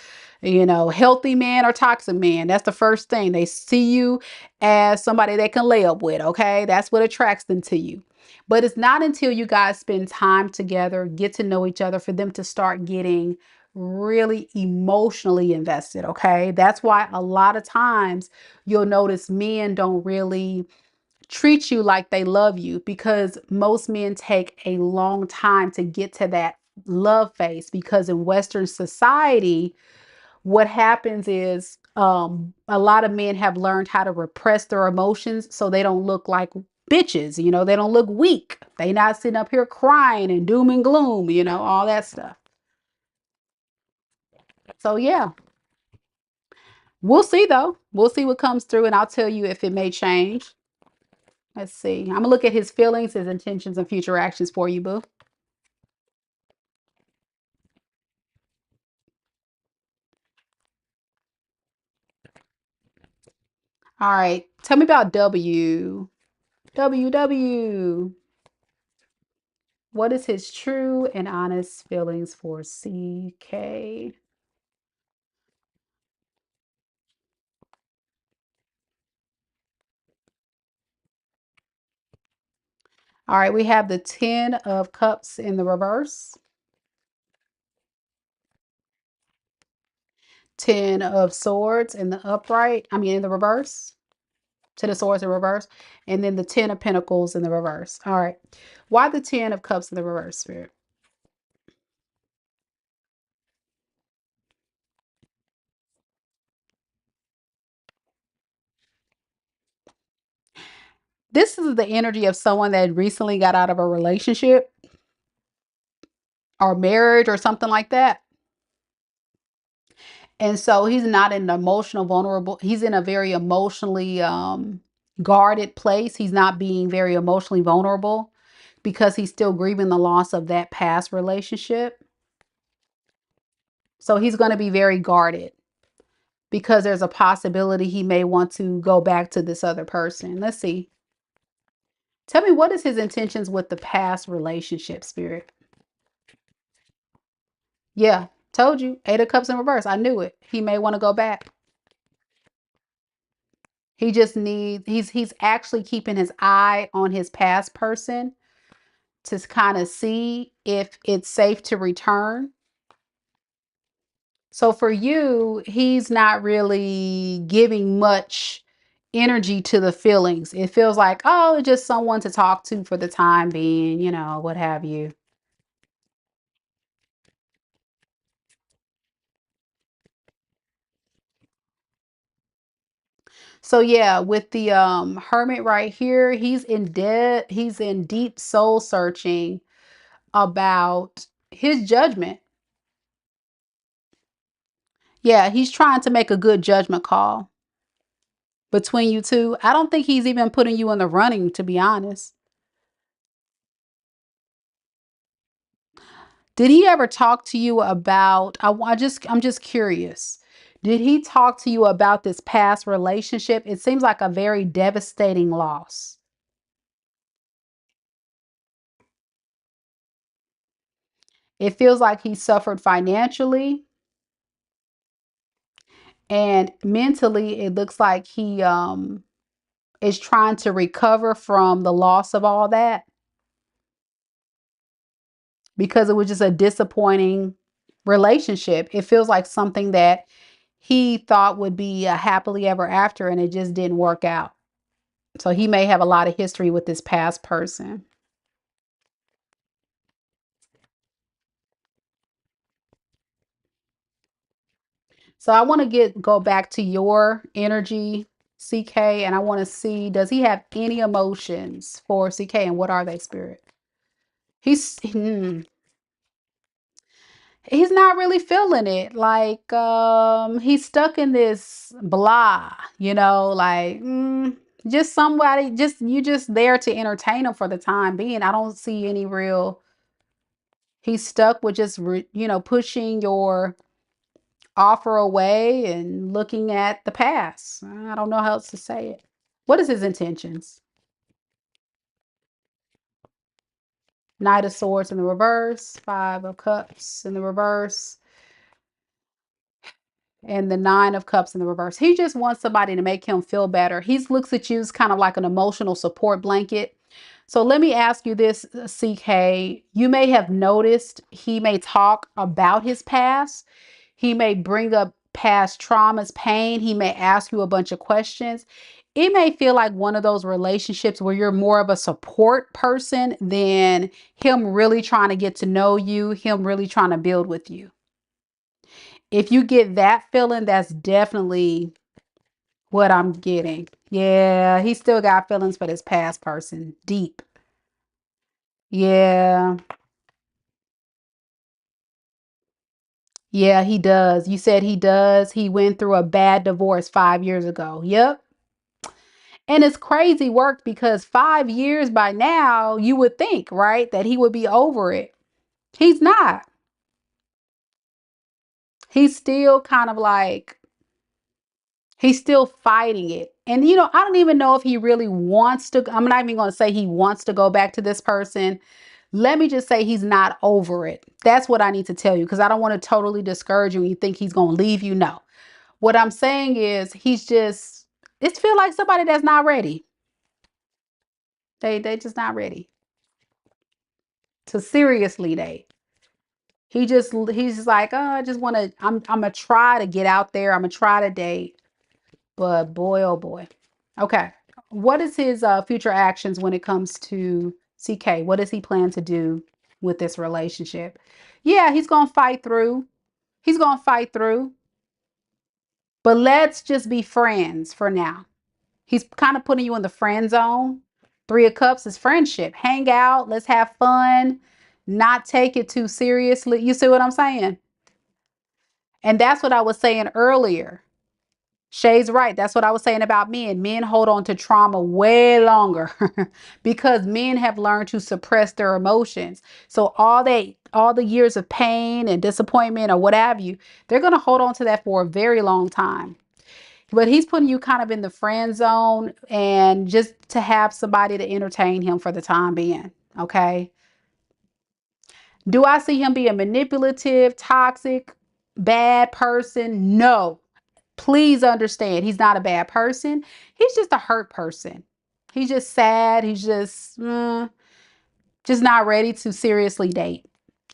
healthy man or toxic man. That's the first thing. They see you as somebody they can lay up with. Okay. That's what attracts them to you. But it's not until you guys spend time together, get to know each other, for them to start getting really emotionally invested. Okay. That's why a lot of times you'll notice men don't really treat you like they love you because most men take a long time to get to that love phase because in Western society, what happens is a lot of men have learned how to repress their emotions so they don't look like bitches, they don't look weak. They not sitting up here crying and doom and gloom, all that stuff. So yeah, we'll see though. We'll see what comes through and I'll tell you if it may change. Let's see. I'm gonna look at his feelings, his intentions, and future actions for you, boo. All right. Tell me about W. W. What is his true and honest feelings for CK? All right, we have the 10 of Cups in the reverse, 10 of Swords in the upright, in the reverse, 10 of Swords in reverse, and then the 10 of Pentacles in the reverse. All right, why the 10 of Cups in the reverse, Spirit? This is the energy of someone that recently got out of a relationship or marriage or something like that. And so he's not in an emotional vulnerable. He's in a very emotionally guarded place. He's not being very emotionally vulnerable because he's still grieving the loss of that past relationship. So he's going to be very guarded because there's a possibility he may want to go back to this other person. Let's see. Tell me, what is his intentions with the past relationship, Spirit? Yeah, told you. 8 of Cups in reverse. I knew it. He may want to go back. He just needs, he's actually keeping his eye on his past person to kind of see if it's safe to return. So for you, he's not really giving much energy to the feelings. It feels like, oh, just someone to talk to for the time being, what have you. So yeah, with the hermit right here, he's in deep soul searching about his judgment. Yeah, he's trying to make a good judgment call between you two. I don't think he's even putting you in the running, to be honest. Did he ever talk to you about I'm just curious. Did he talk to you about this past relationship? It seems like a very devastating loss. It feels like he suffered financially and mentally. It looks like he is trying to recover from the loss of all that because it was just a disappointing relationship. It feels like something that he thought would be a happily ever after and it just didn't work out. So he may have a lot of history with this past person. So I want to go back to your energy, CK, and I want to see, does he have any emotions for CK and what are they, spirit? He's not really feeling it. Like he's stuck in this blah, like just somebody, just you just there to entertain him for the time being. I don't see any real. He's stuck with just pushing your offer away and looking at the past. I don't know how else to say it. What is his intentions? Knight of Swords in the reverse, Five of Cups in the reverse, and the Nine of Cups in the reverse. He just wants somebody to make him feel better. He looks at you as kind of like an emotional support blanket. So let me ask you this, CK. You may have noticed he may talk about his past. He may bring up past traumas, pain. He may ask you a bunch of questions. It may feel like one of those relationships where you're more of a support person than him really trying to get to know you, him really trying to build with you. If you get that feeling, that's definitely what I'm getting. Yeah, he still got feelings for this past person. Deep. Yeah. Yeah, he does. You said he does. He went through a bad divorce 5 years ago. Yep. And it's crazy work because 5 years by now, you would think, right, that he would be over it. He's not. He's still kind of like, he's still fighting it. And, I don't even know if he really wants to. I'm not even going to say he wants to go back to this person. Let me just say he's not over it. That's what I need to tell you because I don't want to totally discourage you and you think he's going to leave you. No. What I'm saying is it feels like somebody that's not ready. They just not ready to seriously date. He's just like, oh, I just want to, I'm gonna try to get out there. I'm gonna try to date. But boy, oh boy. Okay. What is his future actions when it comes to CK? What does he plan to do with this relationship? Yeah, he's gonna fight through. He's gonna fight through. But let's just be friends for now. He's kind of putting you in the friend zone. Three of Cups is friendship. Hang out. Let's have fun. Not take it too seriously. You see what I'm saying? And that's what I was saying earlier. Shay's right. That's what I was saying about men. Men hold on to trauma way longer because men have learned to suppress their emotions. So all the years of pain and disappointment or what have you, they're going to hold on to that for a very long time. But he's putting you kind of in the friend zone and just to have somebody to entertain him for the time being. Okay. Do I see him being manipulative, toxic, bad person? No. Please understand, he's not a bad person. He's just a hurt person. He's just sad. He's just, Just not ready to seriously date.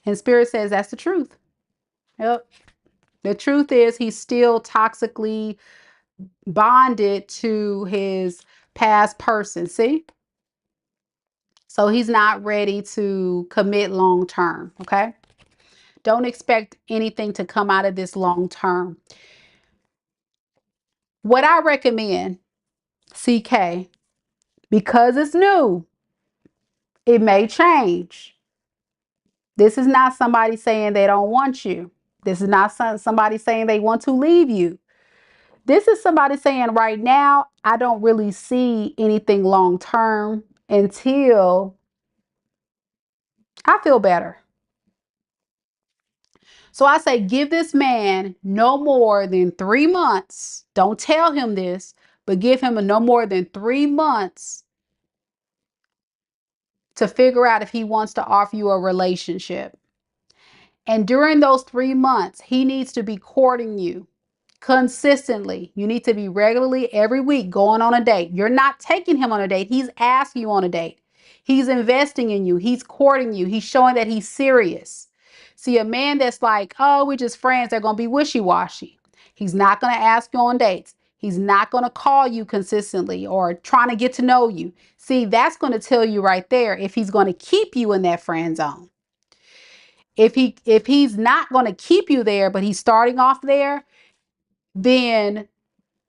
And Spirit says that's the truth. Yep. The truth is he's still toxically bonded to his past person. See? So he's not ready to commit long term. Okay. Don't expect anything to come out of this long term. What I recommend, CK, because it's new, it may change. This is not somebody saying they don't want you. This is not somebody saying they want to leave you. This is somebody saying right now, I don't really see anything long term until I feel better. So I say, give this man no more than 3 months. Don't tell him this, but give him no more than 3 months to figure out if he wants to offer you a relationship. And during those 3 months, he needs to be courting you consistently. You need to be regularly every week going on a date. You're not taking him on a date. He's asking you on a date. He's investing in you. He's courting you. He's showing that he's serious. See, a man that's like, oh, we're just friends, they're going to be wishy-washy. He's not going to ask you on dates. He's not going to call you consistently or trying to get to know you. See, that's going to tell you right there if he's going to keep you in that friend zone. If he's not going to keep you there, but he's starting off there, then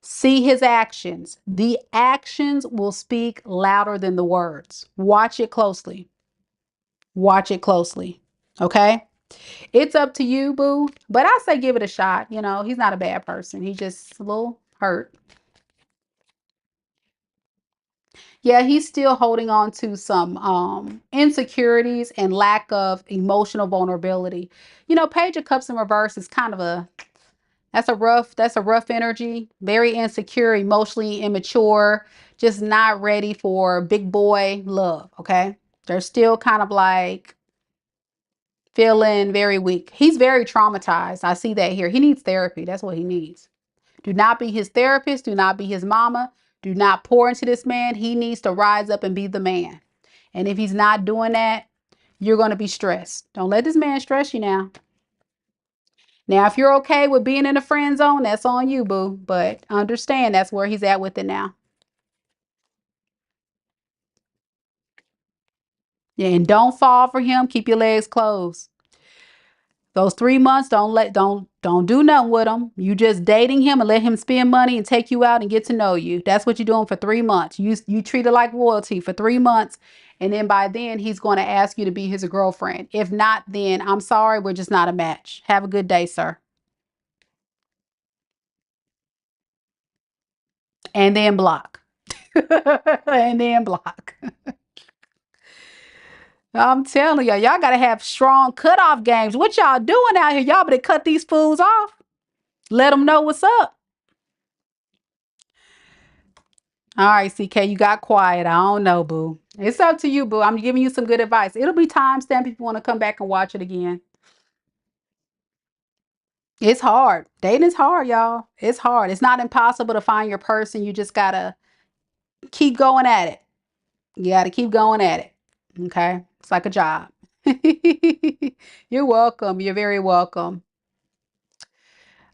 see his actions. The actions will speak louder than the words. Watch it closely. Watch it closely. Okay? It's up to you, boo. But I say give it a shot. You know, he's not a bad person. He's just a little hurt. Yeah, he's still holding on to some insecurities and lack of emotional vulnerability. You know, Page of Cups in reverse is kind of a that's a rough energy. Very insecure, emotionally immature, just not ready for big boy love. Okay. They're still kind of like feeling very weak. He's very traumatized. I see that here. He needs therapy. That's what he needs. Do not be his therapist. Do not be his mama. Do not pour into this man. He needs to rise up and be the man. And if he's not doing that, you're going to be stressed. Don't let this man stress you now. Now, if you're okay with being in a friend zone, that's on you, boo. But understand that's where he's at with it now. Yeah, and don't fall for him. Keep your legs closed. Those 3 months, don't do nothing with him. You just dating him and let him spend money and take you out and get to know you. That's what you're doing for 3 months. You treat it like royalty for 3 months. And then by then he's going to ask you to be his girlfriend. If not, then I'm sorry, we're just not a match. Have a good day, sir. And then block. And then block. I'm telling y'all gotta have strong cutoff games. What y'all doing out here? Y'all better cut these fools off. Let them know what's up. All right, CK, you got quiet. I don't know, boo. It's up to you, boo. I'm giving you some good advice. It'll be timestamped if you want to come back and watch it again. It's hard. Dating is hard, y'all. It's hard. It's not impossible to find your person. You just gotta keep going at it. You gotta keep going at it. Okay? It's like a job. You're welcome. You're very welcome.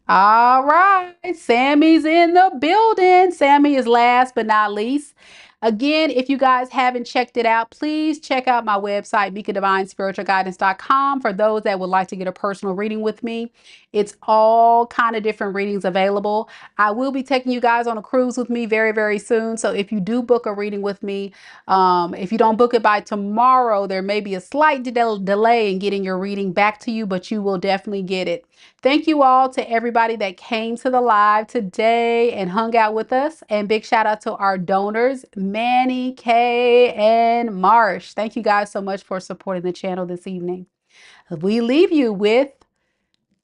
All right, Sammy's in the building. Sammy is last but not least. Again, if you guys haven't checked it out, please check out my website, beacondivinespiritualguidance.com, for those that would like to get a personal reading with me. It's all kind of different readings available. I will be taking you guys on a cruise with me very, very soon. So if you do book a reading with me, if you don't book it by tomorrow, there may be a slight delay in getting your reading back to you, but you will definitely get it. Thank you all to everybody that came to the live today and hung out with us. And big shout out to our donors, Manny, Kay, and Marsh. Thank you guys so much for supporting the channel this evening. We leave you with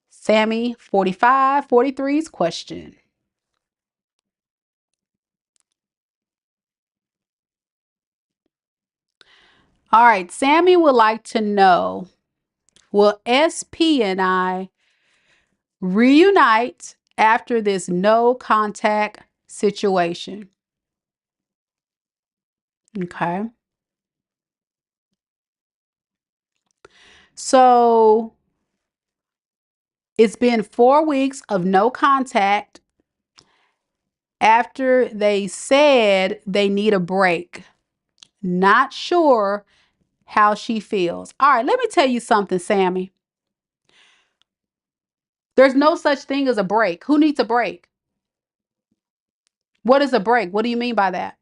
Sammy 4543's question. All right, Sammy would like to know, will SP and I reunite after this no contact situation? Okay. So it's been 4 weeks of no contact after they said they need a break. Not sure how she feels. All right, let me tell you something, Sammy. There's no such thing as a break. Who needs a break? What is a break? What do you mean by that?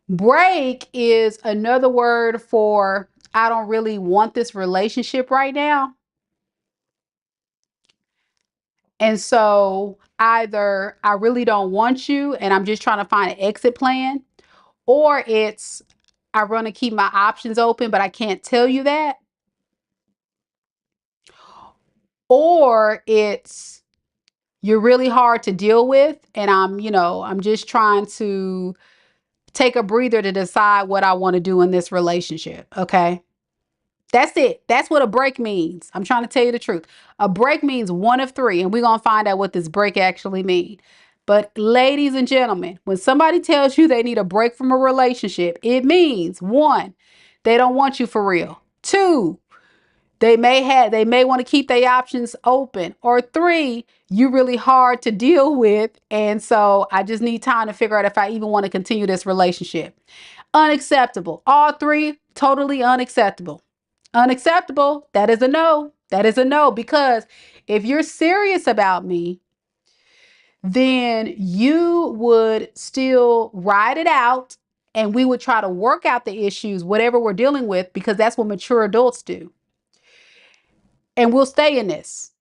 Break is another word for I don't really want this relationship right now. And so either I really don't want you and I'm just trying to find an exit plan, or it's I want to keep my options open, but I can't tell you that. Or it's you're really hard to deal with and I'm just trying to take a breather to decide what I want to do in this relationship. Okay. That's it. That's what a break means. I'm trying to tell you the truth. A break means one of three, and we're going to find out what this break actually means. But ladies and gentlemen, when somebody tells you they need a break from a relationship, it means one, they don't want you for real. Two, they may want to keep their options open. Or three, you're really hard to deal with. And so I just need time to figure out if I even want to continue this relationship. Unacceptable. All three, totally unacceptable. Unacceptable. That is a no. That is a no. Because if you're serious about me, then you would still ride it out and we would try to work out the issues, whatever we're dealing with, because that's what mature adults do. And we'll stay in this.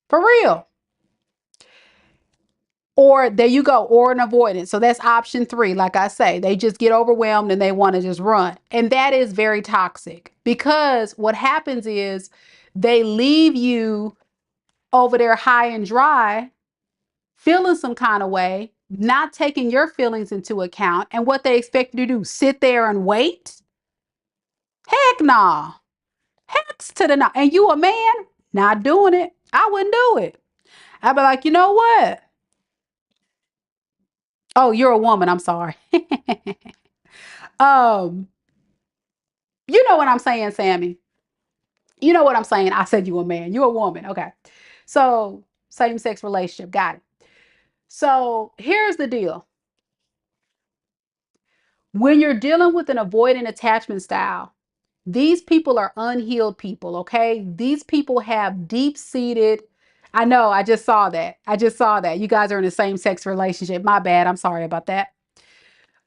For real. Or there you go, or an avoidance. So that's option three. Like I say, they just get overwhelmed and they want to just run. And that is very toxic because what happens is they leave you over there high and dry, feeling some kind of way, not taking your feelings into account. And what they expect you to do, sit there and wait? Heck nah. Heck to the no. And you a man? Not doing it. I wouldn't do it. I'd be like, you know what? Oh, you're a woman. I'm sorry. um, you know what I'm saying, Sammy. You know what I'm saying. I said you a man. You a woman. Okay. So same-sex relationship. Got it. So here's the deal. When you're dealing with an avoidant attachment style, these people are unhealed people, okay? These people have deep-seated, I know, I just saw that. I just saw that. You guys are in a same-sex relationship. My bad. I'm sorry about that.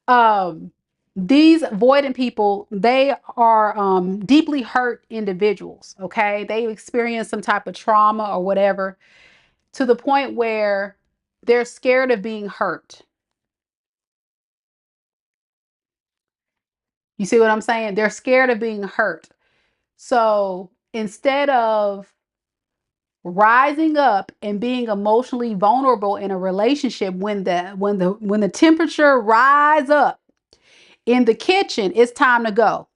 Um, these avoidant people, they are deeply hurt individuals, okay? They experience some type of trauma or whatever to the point where they're scared of being hurt. You see what I'm saying? They're scared of being hurt. So instead of rising up and being emotionally vulnerable in a relationship, when the temperature rise up in the kitchen, it's time to go.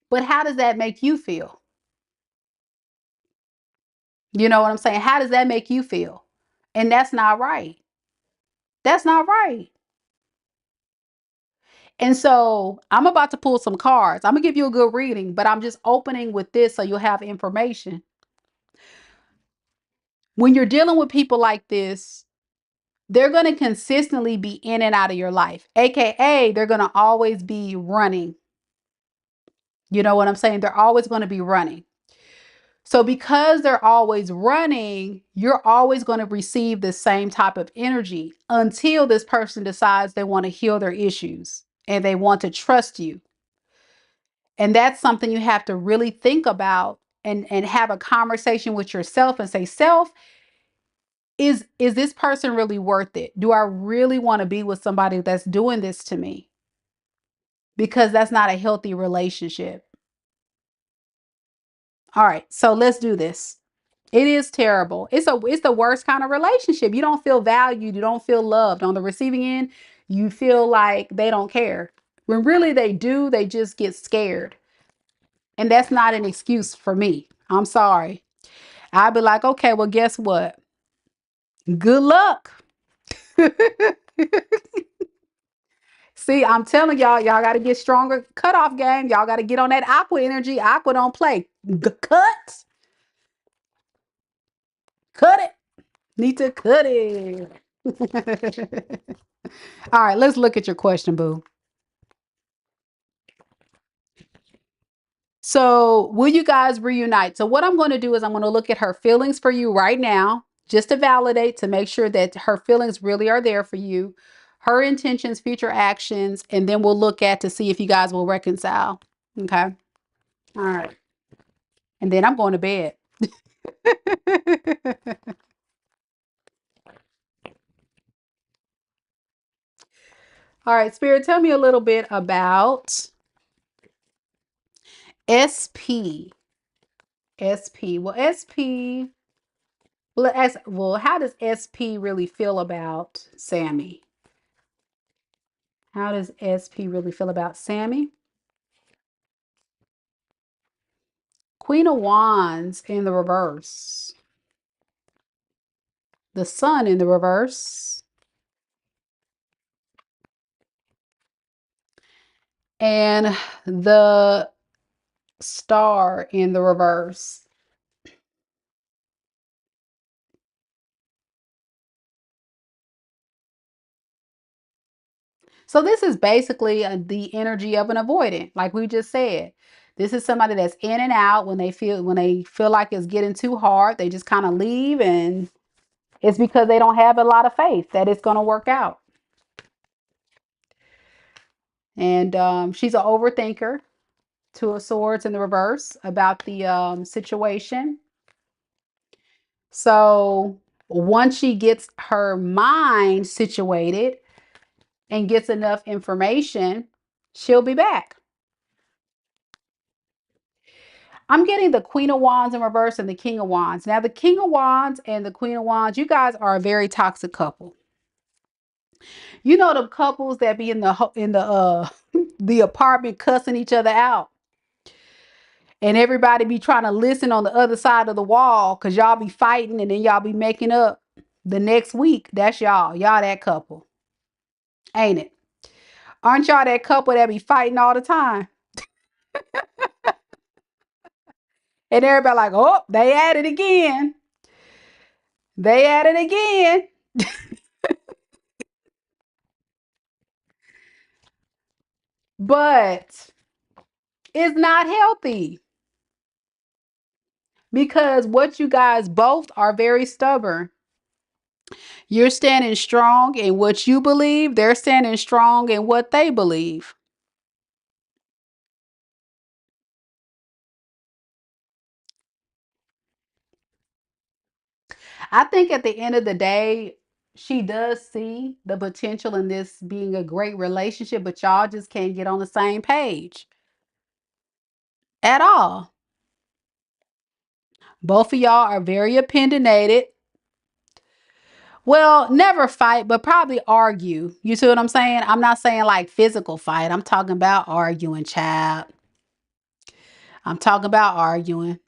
But how does that make you feel? You know what I'm saying? How does that make you feel? And that's not right. That's not right. And so I'm about to pull some cards. I'm gonna give you a good reading, but I'm just opening with this so you'll have information. When you're dealing with people like this, they're going to consistently be in and out of your life, aka they're going to always be running. You know what I'm saying? They're always going to be running. So because they're always running, you're always going to receive the same type of energy until this person decides they want to heal their issues and they want to trust you. And that's something you have to really think about and have a conversation with yourself and say, self, is this person really worth it? Do I really want to be with somebody that's doing this to me? Because that's not a healthy relationship. All right, so let's do this. It is terrible. It's the worst kind of relationship. You don't feel valued, you don't feel loved. On the receiving end, you feel like they don't care. When really they do, they just get scared. And that's not an excuse for me. I'm sorry. I'd be like, okay, well, guess what? Good luck. See, I'm telling y'all got to get stronger cutoff game. Y'all got to get on that aqua energy. Aqua don't play. Cut. Cut it. Need to cut it. All right, let's look at your question, boo. So, will you guys reunite? So, what I'm going to do is I'm going to look at her feelings for you right now, just to validate, to make sure that her feelings really are there for you, her intentions, future actions, and then we'll look at to see if you guys will reconcile. Okay. All right. And then I'm going to bed. All right, Spirit, tell me a little bit about SP. SP. Well, SP. Well, how does SP really feel about Sammy? How does SP really feel about Sammy? Queen of Wands in the reverse. The Sun in the reverse. And the Star in the reverse. So this is basically the energy of an avoidant, like we just said. This is somebody that's in and out when they feel like it's getting too hard. They just kind of leave, and it's because they don't have a lot of faith that it's going to work out. And she's an overthinker. Two of Swords in the reverse about the situation. So once she gets her mind situated and gets enough information, she'll be back. I'm getting the Queen of Wands in reverse and the King of Wands. Now, the King of Wands and the Queen of Wands, you guys are a very toxic couple. You know the couples that be in the the apartment cussing each other out. And everybody be trying to listen on the other side of the wall because y'all be fighting and then y'all be making up the next week. That's y'all. Y'all that couple. Ain't it? Aren't y'all that couple that be fighting all the time? And everybody like, oh, they at it again. They at it again. But it's not healthy because what you guys both are very stubborn. You're standing strong in what you believe. They're standing strong in what they believe. I think at the end of the day, she does see the potential in this being a great relationship, but y'all just can't get on the same page at all. Both of y'all are very opinionated. Well, never fight, but probably argue. You see what I'm saying? I'm not saying like physical fight. I'm talking about arguing, child. I'm talking about arguing.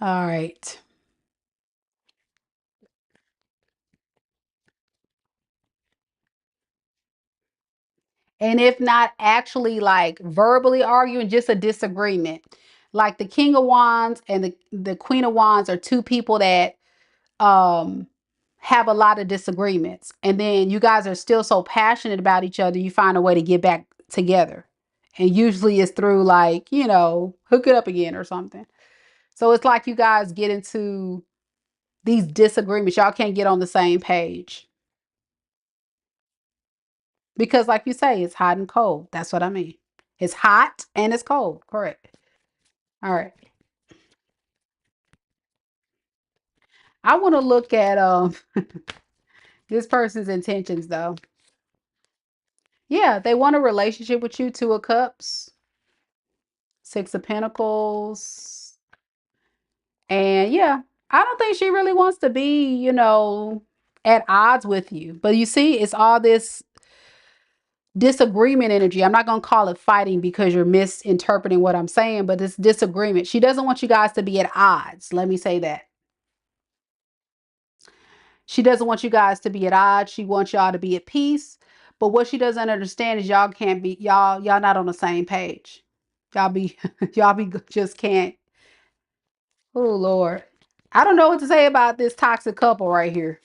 All right. And if not actually like verbally arguing, just a disagreement. Like the King of Wands and the Queen of Wands are two people that um have a lot of disagreements. And then you guys are still so passionate about each other, you find a way to get back together. And usually it's through like, hook it up again or something. So it's like you guys get into these disagreements. Y'all can't get on the same page. Because like you say, it's hot and cold. That's what I mean. It's hot and it's cold. Correct. All right. I want to look at this person's intentions though. Yeah, they want a relationship with you, Two of Cups, Six of Pentacles. And yeah, I don't think she really wants to be, at odds with you. But you see, it's all this disagreement energy. I'm not going to call it fighting because you're misinterpreting what I'm saying, but it's disagreement. She doesn't want you guys to be at odds. Let me say that. She doesn't want you guys to be at odds. She wants y'all to be at peace. But what she doesn't understand is y'all can't be, y'all not on the same page. Y'all be, just can't. Oh, Lord. I don't know what to say about this toxic couple right here.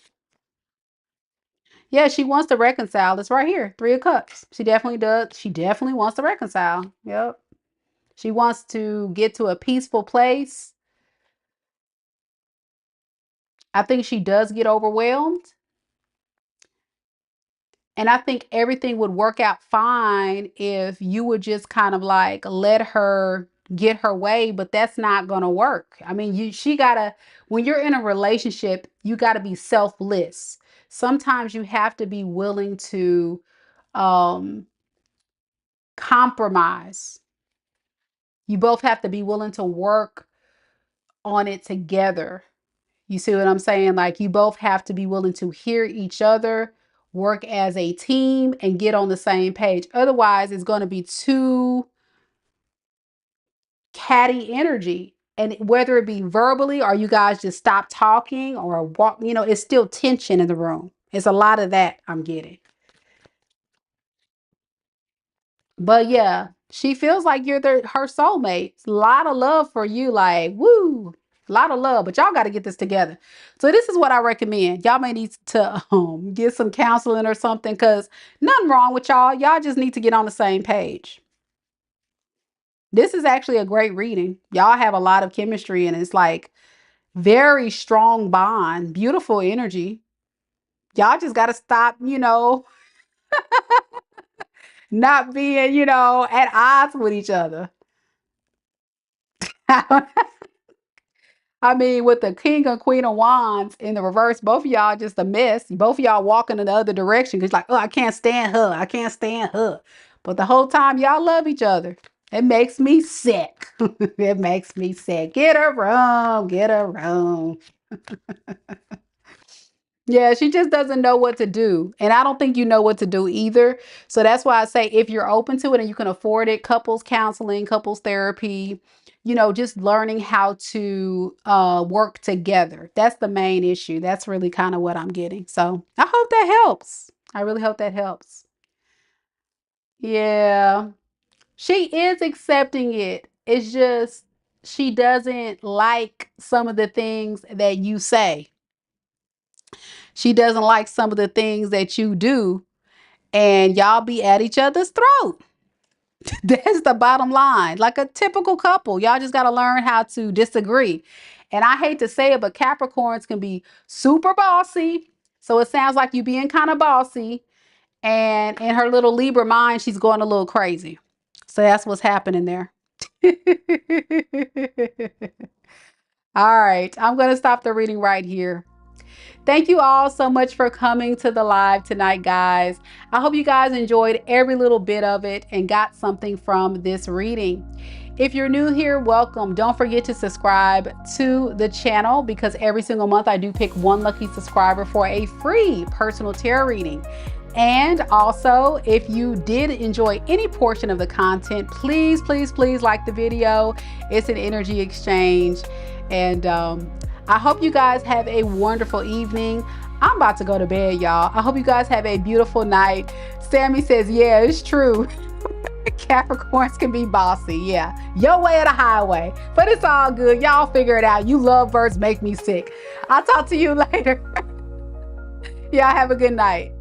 Yeah, she wants to reconcile. It's right here. 3 of Cups. She definitely does. She definitely wants to reconcile. Yep. She wants to get to a peaceful place. I think she does get overwhelmed. And I think everything would work out fine if you would just kind of like let her get her way, but that's not going to work. I mean, when you're in a relationship, you got to be selfless. Sometimes you have to be willing to um, compromise. You both have to be willing to work on it together. You see what I'm saying? Like you both have to be willing to hear each other, work as a team, and get on the same page. Otherwise, it's going to be too catty energy. And whether it be verbally or you guys just stop talking or walk, it's still tension in the room. It's a lot of that I'm getting. But yeah, she feels like you're her soulmate. A lot of love for you, like woo, a lot of love. But y'all got to get this together. So this is what I recommend. Y'all may need to get some counseling or something, because nothing wrong with y'all. Y'all just need to get on the same page. This is actually a great reading. Y'all have a lot of chemistry, and it's like very strong bond, beautiful energy. Y'all just got to stop, not being, at odds with each other. I mean, with the King and Queen of Wands in the reverse, both of y'all just a mess. Both of y'all walking in the other direction because like, oh, I can't stand her. I can't stand her. But the whole time y'all love each other. It makes me sick. It makes me sick. Get her wrong. Get her wrong. Yeah, she just doesn't know what to do. And I don't think you know what to do either. So that's why I say if you're open to it and you can afford it, couples counseling, couples therapy, just learning how to work together. That's the main issue. That's really kind of what I'm getting. So I hope that helps. I really hope that helps. Yeah, she is accepting it. It's just she doesn't like some of the things that you say. She doesn't like some of the things that you do, and y'all be at each other's throat. That's the bottom line. Like a typical couple, y'all just got to learn how to disagree. And I hate to say it, but Capricorns can be super bossy. So it sounds like you being kind of bossy. And in her little Libra mind, she's going a little crazy. So that's what's happening there. All right, I'm going to stop the reading right here. Thank you all so much for coming to the live tonight, guys. I hope you guys enjoyed every little bit of it and got something from this reading. If you're new here, welcome. Don't forget to subscribe to the channel because every single month I do pick one lucky subscriber for a free personal tarot reading. And also, if you did enjoy any portion of the content, please, please, please like the video. It's an energy exchange. And I hope you guys have a wonderful evening. I'm about to go to bed, y'all. I hope you guys have a beautiful night. Sammy says, yeah, it's true. Capricorns can be bossy. Yeah, your way or the highway. But it's all good. Y'all figure it out. You lovebirds make me sick. I'll talk to you later. Y'all have a good night.